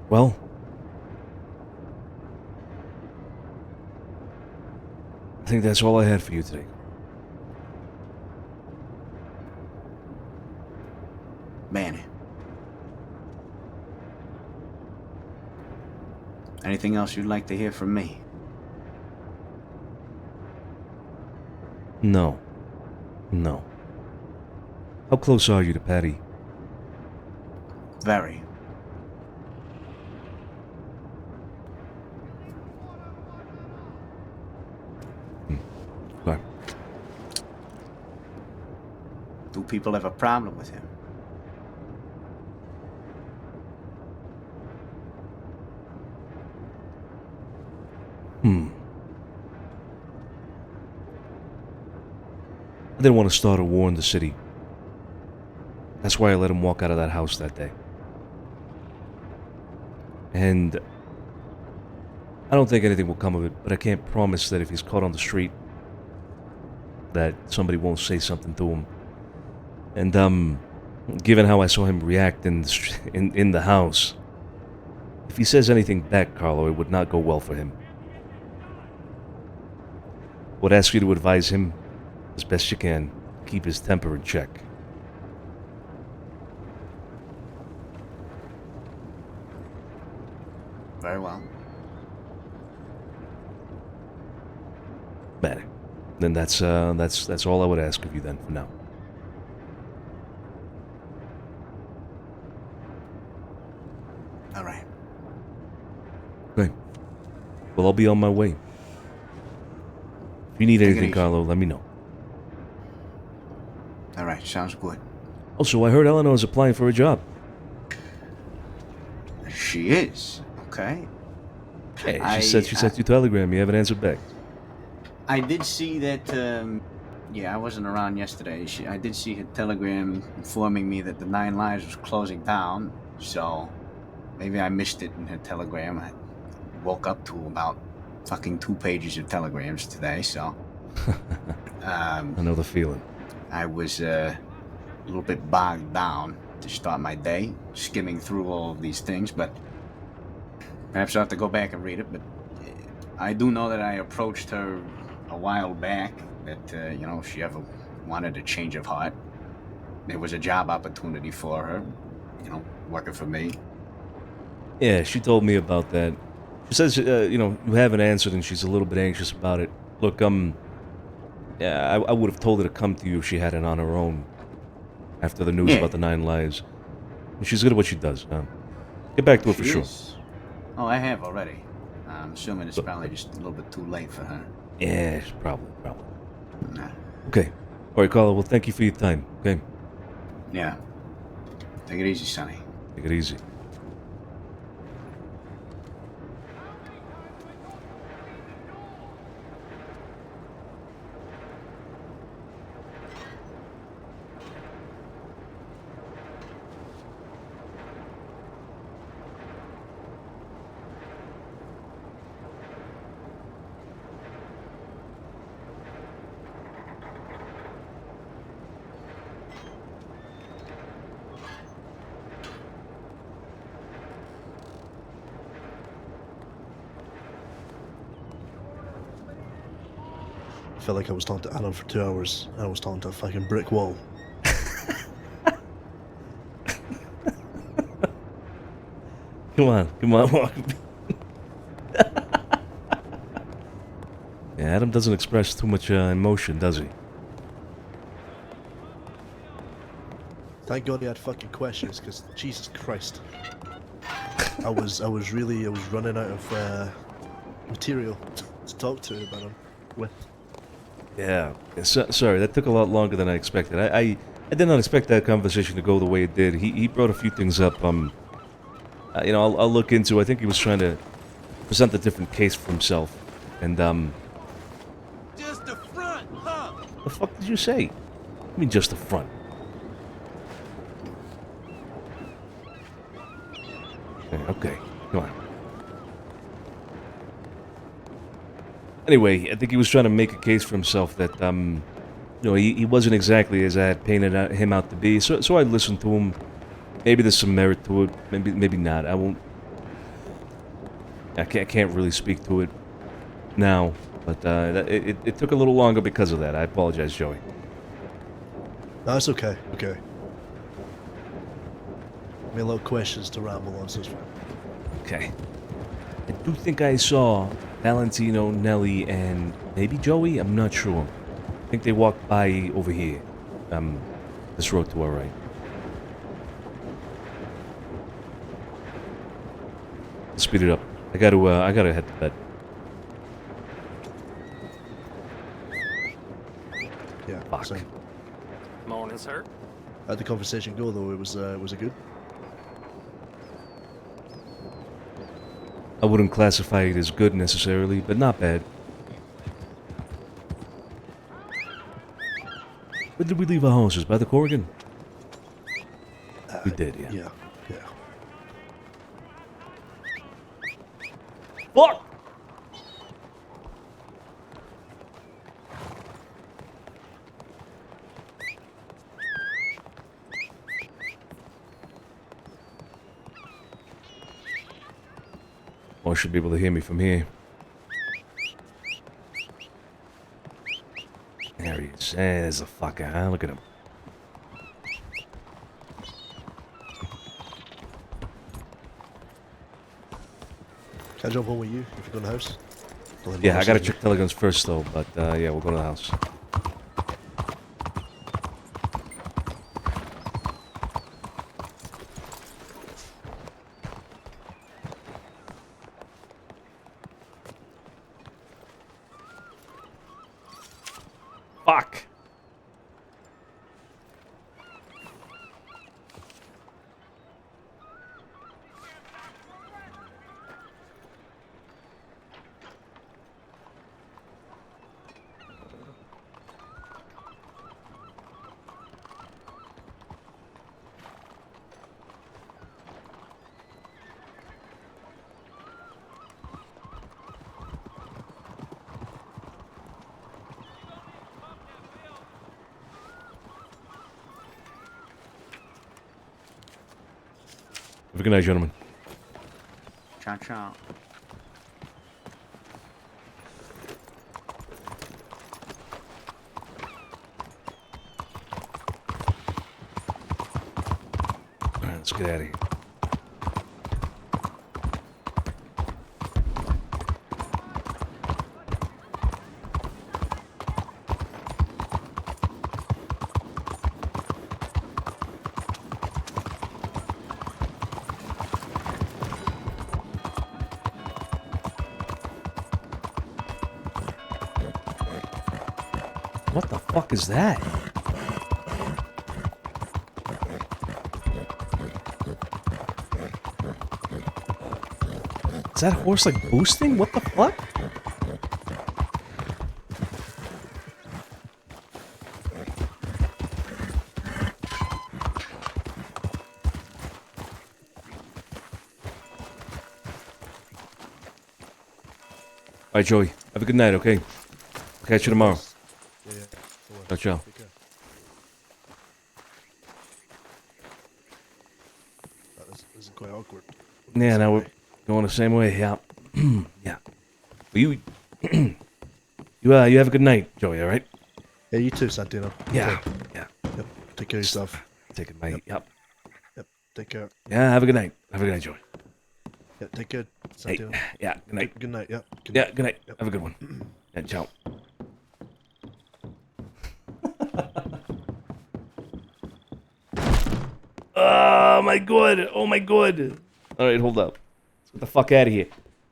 Well, I think that's all I had for you today. Manny. Anything else you'd like to hear from me? No. No. How close are you to Patty? Very. Okay. Do people have a problem with him? I didn't want to start a war in the city. That's why I let him walk out of that house that day. And I don't think anything will come of it, but I can't promise that if he's caught on the street that somebody won't say something to him. And given how I saw him react in the house, if he says anything back, Carlo, it would not go well for him. I would ask you to advise him as best you can, keep his temper in check. Very well. Better. Then that's all I would ask of you then for now. All right. Okay. Well, I'll be on my way. If you need anything, Carlo, let me know. All right, sounds good. Also, I heard Eleanor's applying for a job. She is. Okay. Hey, she sent you a telegram. You haven't answered back. I did see that. Yeah, I wasn't around yesterday. I did see her telegram informing me that the 9 Lives was closing down. So maybe I missed it in her telegram. I woke up to about fucking 2 pages of telegrams today. So I know the feeling. I was a little bit bogged down to start my day, skimming through all of these things, but perhaps I'll have to go back and read it. But I do know that I approached her a while back, that, you know, if she ever wanted a change of heart, there was a job opportunity for her, you know, working for me. Yeah, she told me about that. She says, you know, you haven't answered and she's a little bit anxious about it. Look, yeah, I would have told her to come to you if she had it on her own after the news Yeah. about the 9 lives. And she's good at what she does. Get back to her for She sure. is. Oh, I have already. I'm assuming it's probably just a little bit too late for her. Yeah, probably. Nah. Okay. All right, Carla, well, thank you for your time, okay? Yeah. Take it easy, Sonny. Take it easy. I felt like I was talking to Adam for 2 hours. And I was talking to a fucking brick wall. Come on, walk. Yeah, Adam doesn't express too much emotion, does he? Thank God he had fucking questions, because Jesus Christ. I was running out of material to talk to about him with. Yeah. Sorry, that took a lot longer than I expected. I did not expect that conversation to go the way it did. He brought a few things up. You know, I'll look into. I think he was trying to present a different case for himself, and Just the front, huh? the fuck did you say? I mean, just the front. Okay, come on. Anyway, I think he was trying to make a case for himself that, you know, he wasn't exactly as I had painted him out to be. So I listened to him. Maybe there's some merit to it. Maybe not. I can't really speak to it now. But it took a little longer because of that. I apologize, Joey. No, it's okay. Okay. I mean, a lot of questions to ramble on, so it's fine. Okay. I do think I saw Valentino, Nelly, and maybe Joey. I'm not sure. I think they walked by over here. This road to our right. Speed it up. I gotta head to bed. Yeah. Fuck. Same. Morning, sir. How'd the conversation go, though? Was it good? I wouldn't classify it as good necessarily, but not bad. Where did we leave our horses? By the Corrigan? We did, yeah. Yeah. Fuck! Or should be able to hear me from here. There he is. There's a fucker, huh? Look at him. Can I jump on with you if you go in the house? Yeah, I gotta check Telegons first though, but yeah, we'll go to the house. Fuck! Have a good night, gentlemen. Ciao, ciao. Let's get out of here. What the fuck is that? Is that horse like boosting? What the fuck? Alright, Joey. Have a good night, okay? Catch you tomorrow. Yeah. Ciao, ciao. Take care. That is quite awkward. Yeah, now we're going the same way, yeah. Yeah. Well, you you have a good night, Joey, alright? Yeah, you too, Santino. Yeah. Okay. Yeah. Yep. Take care of yourself. Take it, mate. Yep. Yep. Take care. Yeah, have a good night. Have a good night, Joey. Yeah, take care, Hey, Santino. yeah, good night. Good night, yeah. Yeah, good night. Yep. Have a good one. Yeah, ciao. Oh my god! Oh my god! All right, hold up. Let's get the fuck out of here,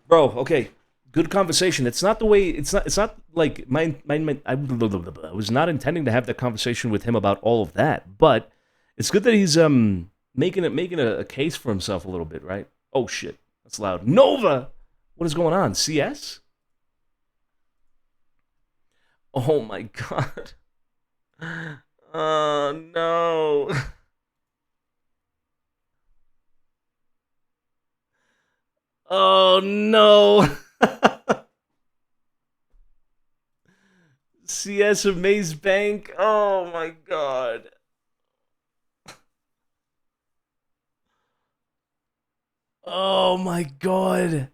bro. Okay, good conversation. It's not the way. It's not like I was not intending to have that conversation with him about all of that, but it's good that he's making a case for himself a little bit, right? Oh shit, that's loud. Nova, what is going on? CS? Oh my god. Oh no. Oh no. CS Amaze Bank. Oh my god. Oh my god.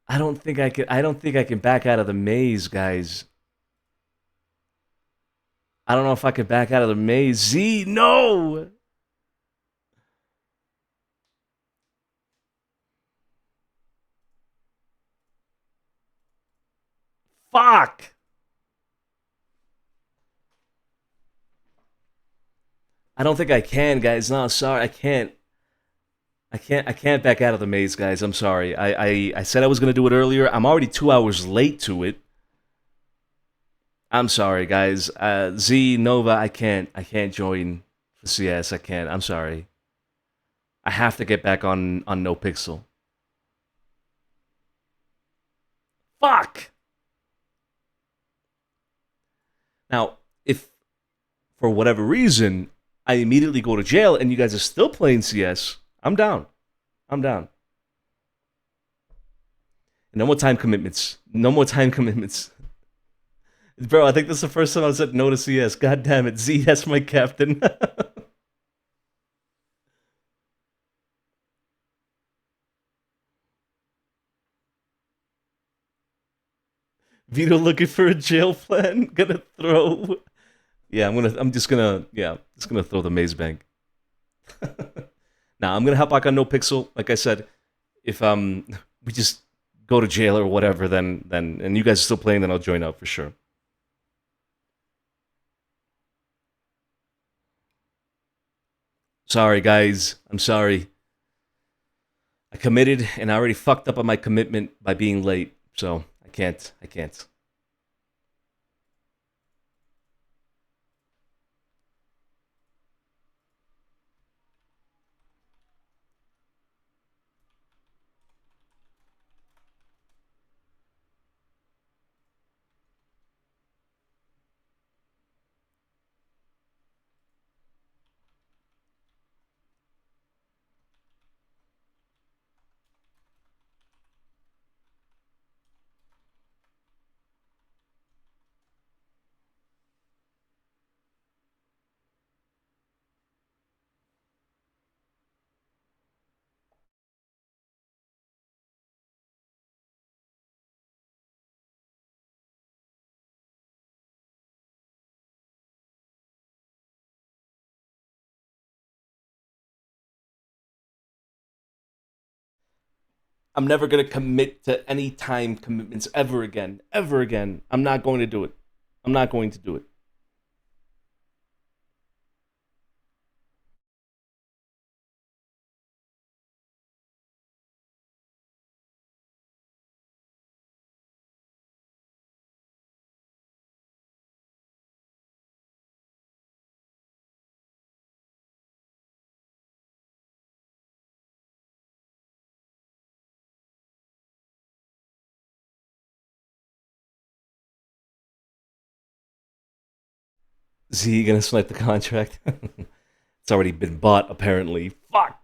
I don't think I can back out of the maze, guys. I don't know if I could back out of the maze. Z, no. Fuck. I don't think I can, guys. No, sorry, I can't. I can't back out of the maze, guys. I'm sorry. I said I was gonna do it earlier. I'm already 2 hours late to it. I'm sorry, guys. Z, Nova, I can't join the CS. I can't. I'm sorry. I have to get back on NoPixel. Fuck! Now, if for whatever reason I immediately go to jail and you guys are still playing CS, I'm down. I'm down. No more time commitments. No more time commitments. Bro, I think this is the first time I've said no to CS. God damn it. Z, that's my captain. Vito looking for a jail plan. Gonna throw. Yeah, I'm just gonna throw the maze bank. Now I'm gonna hop back on NoPixel. Like I said, if we just go to jail or whatever, then and you guys are still playing, then I'll join up for sure. Sorry, guys. I'm sorry. I committed, and I already fucked up on my commitment by being late. So I can't. I'm never gonna commit to any time commitments ever again. Ever again. I'm not going to do it. I'm not going to do it. Z, you gonna snipe the contract? It's already been bought, apparently. Fuck!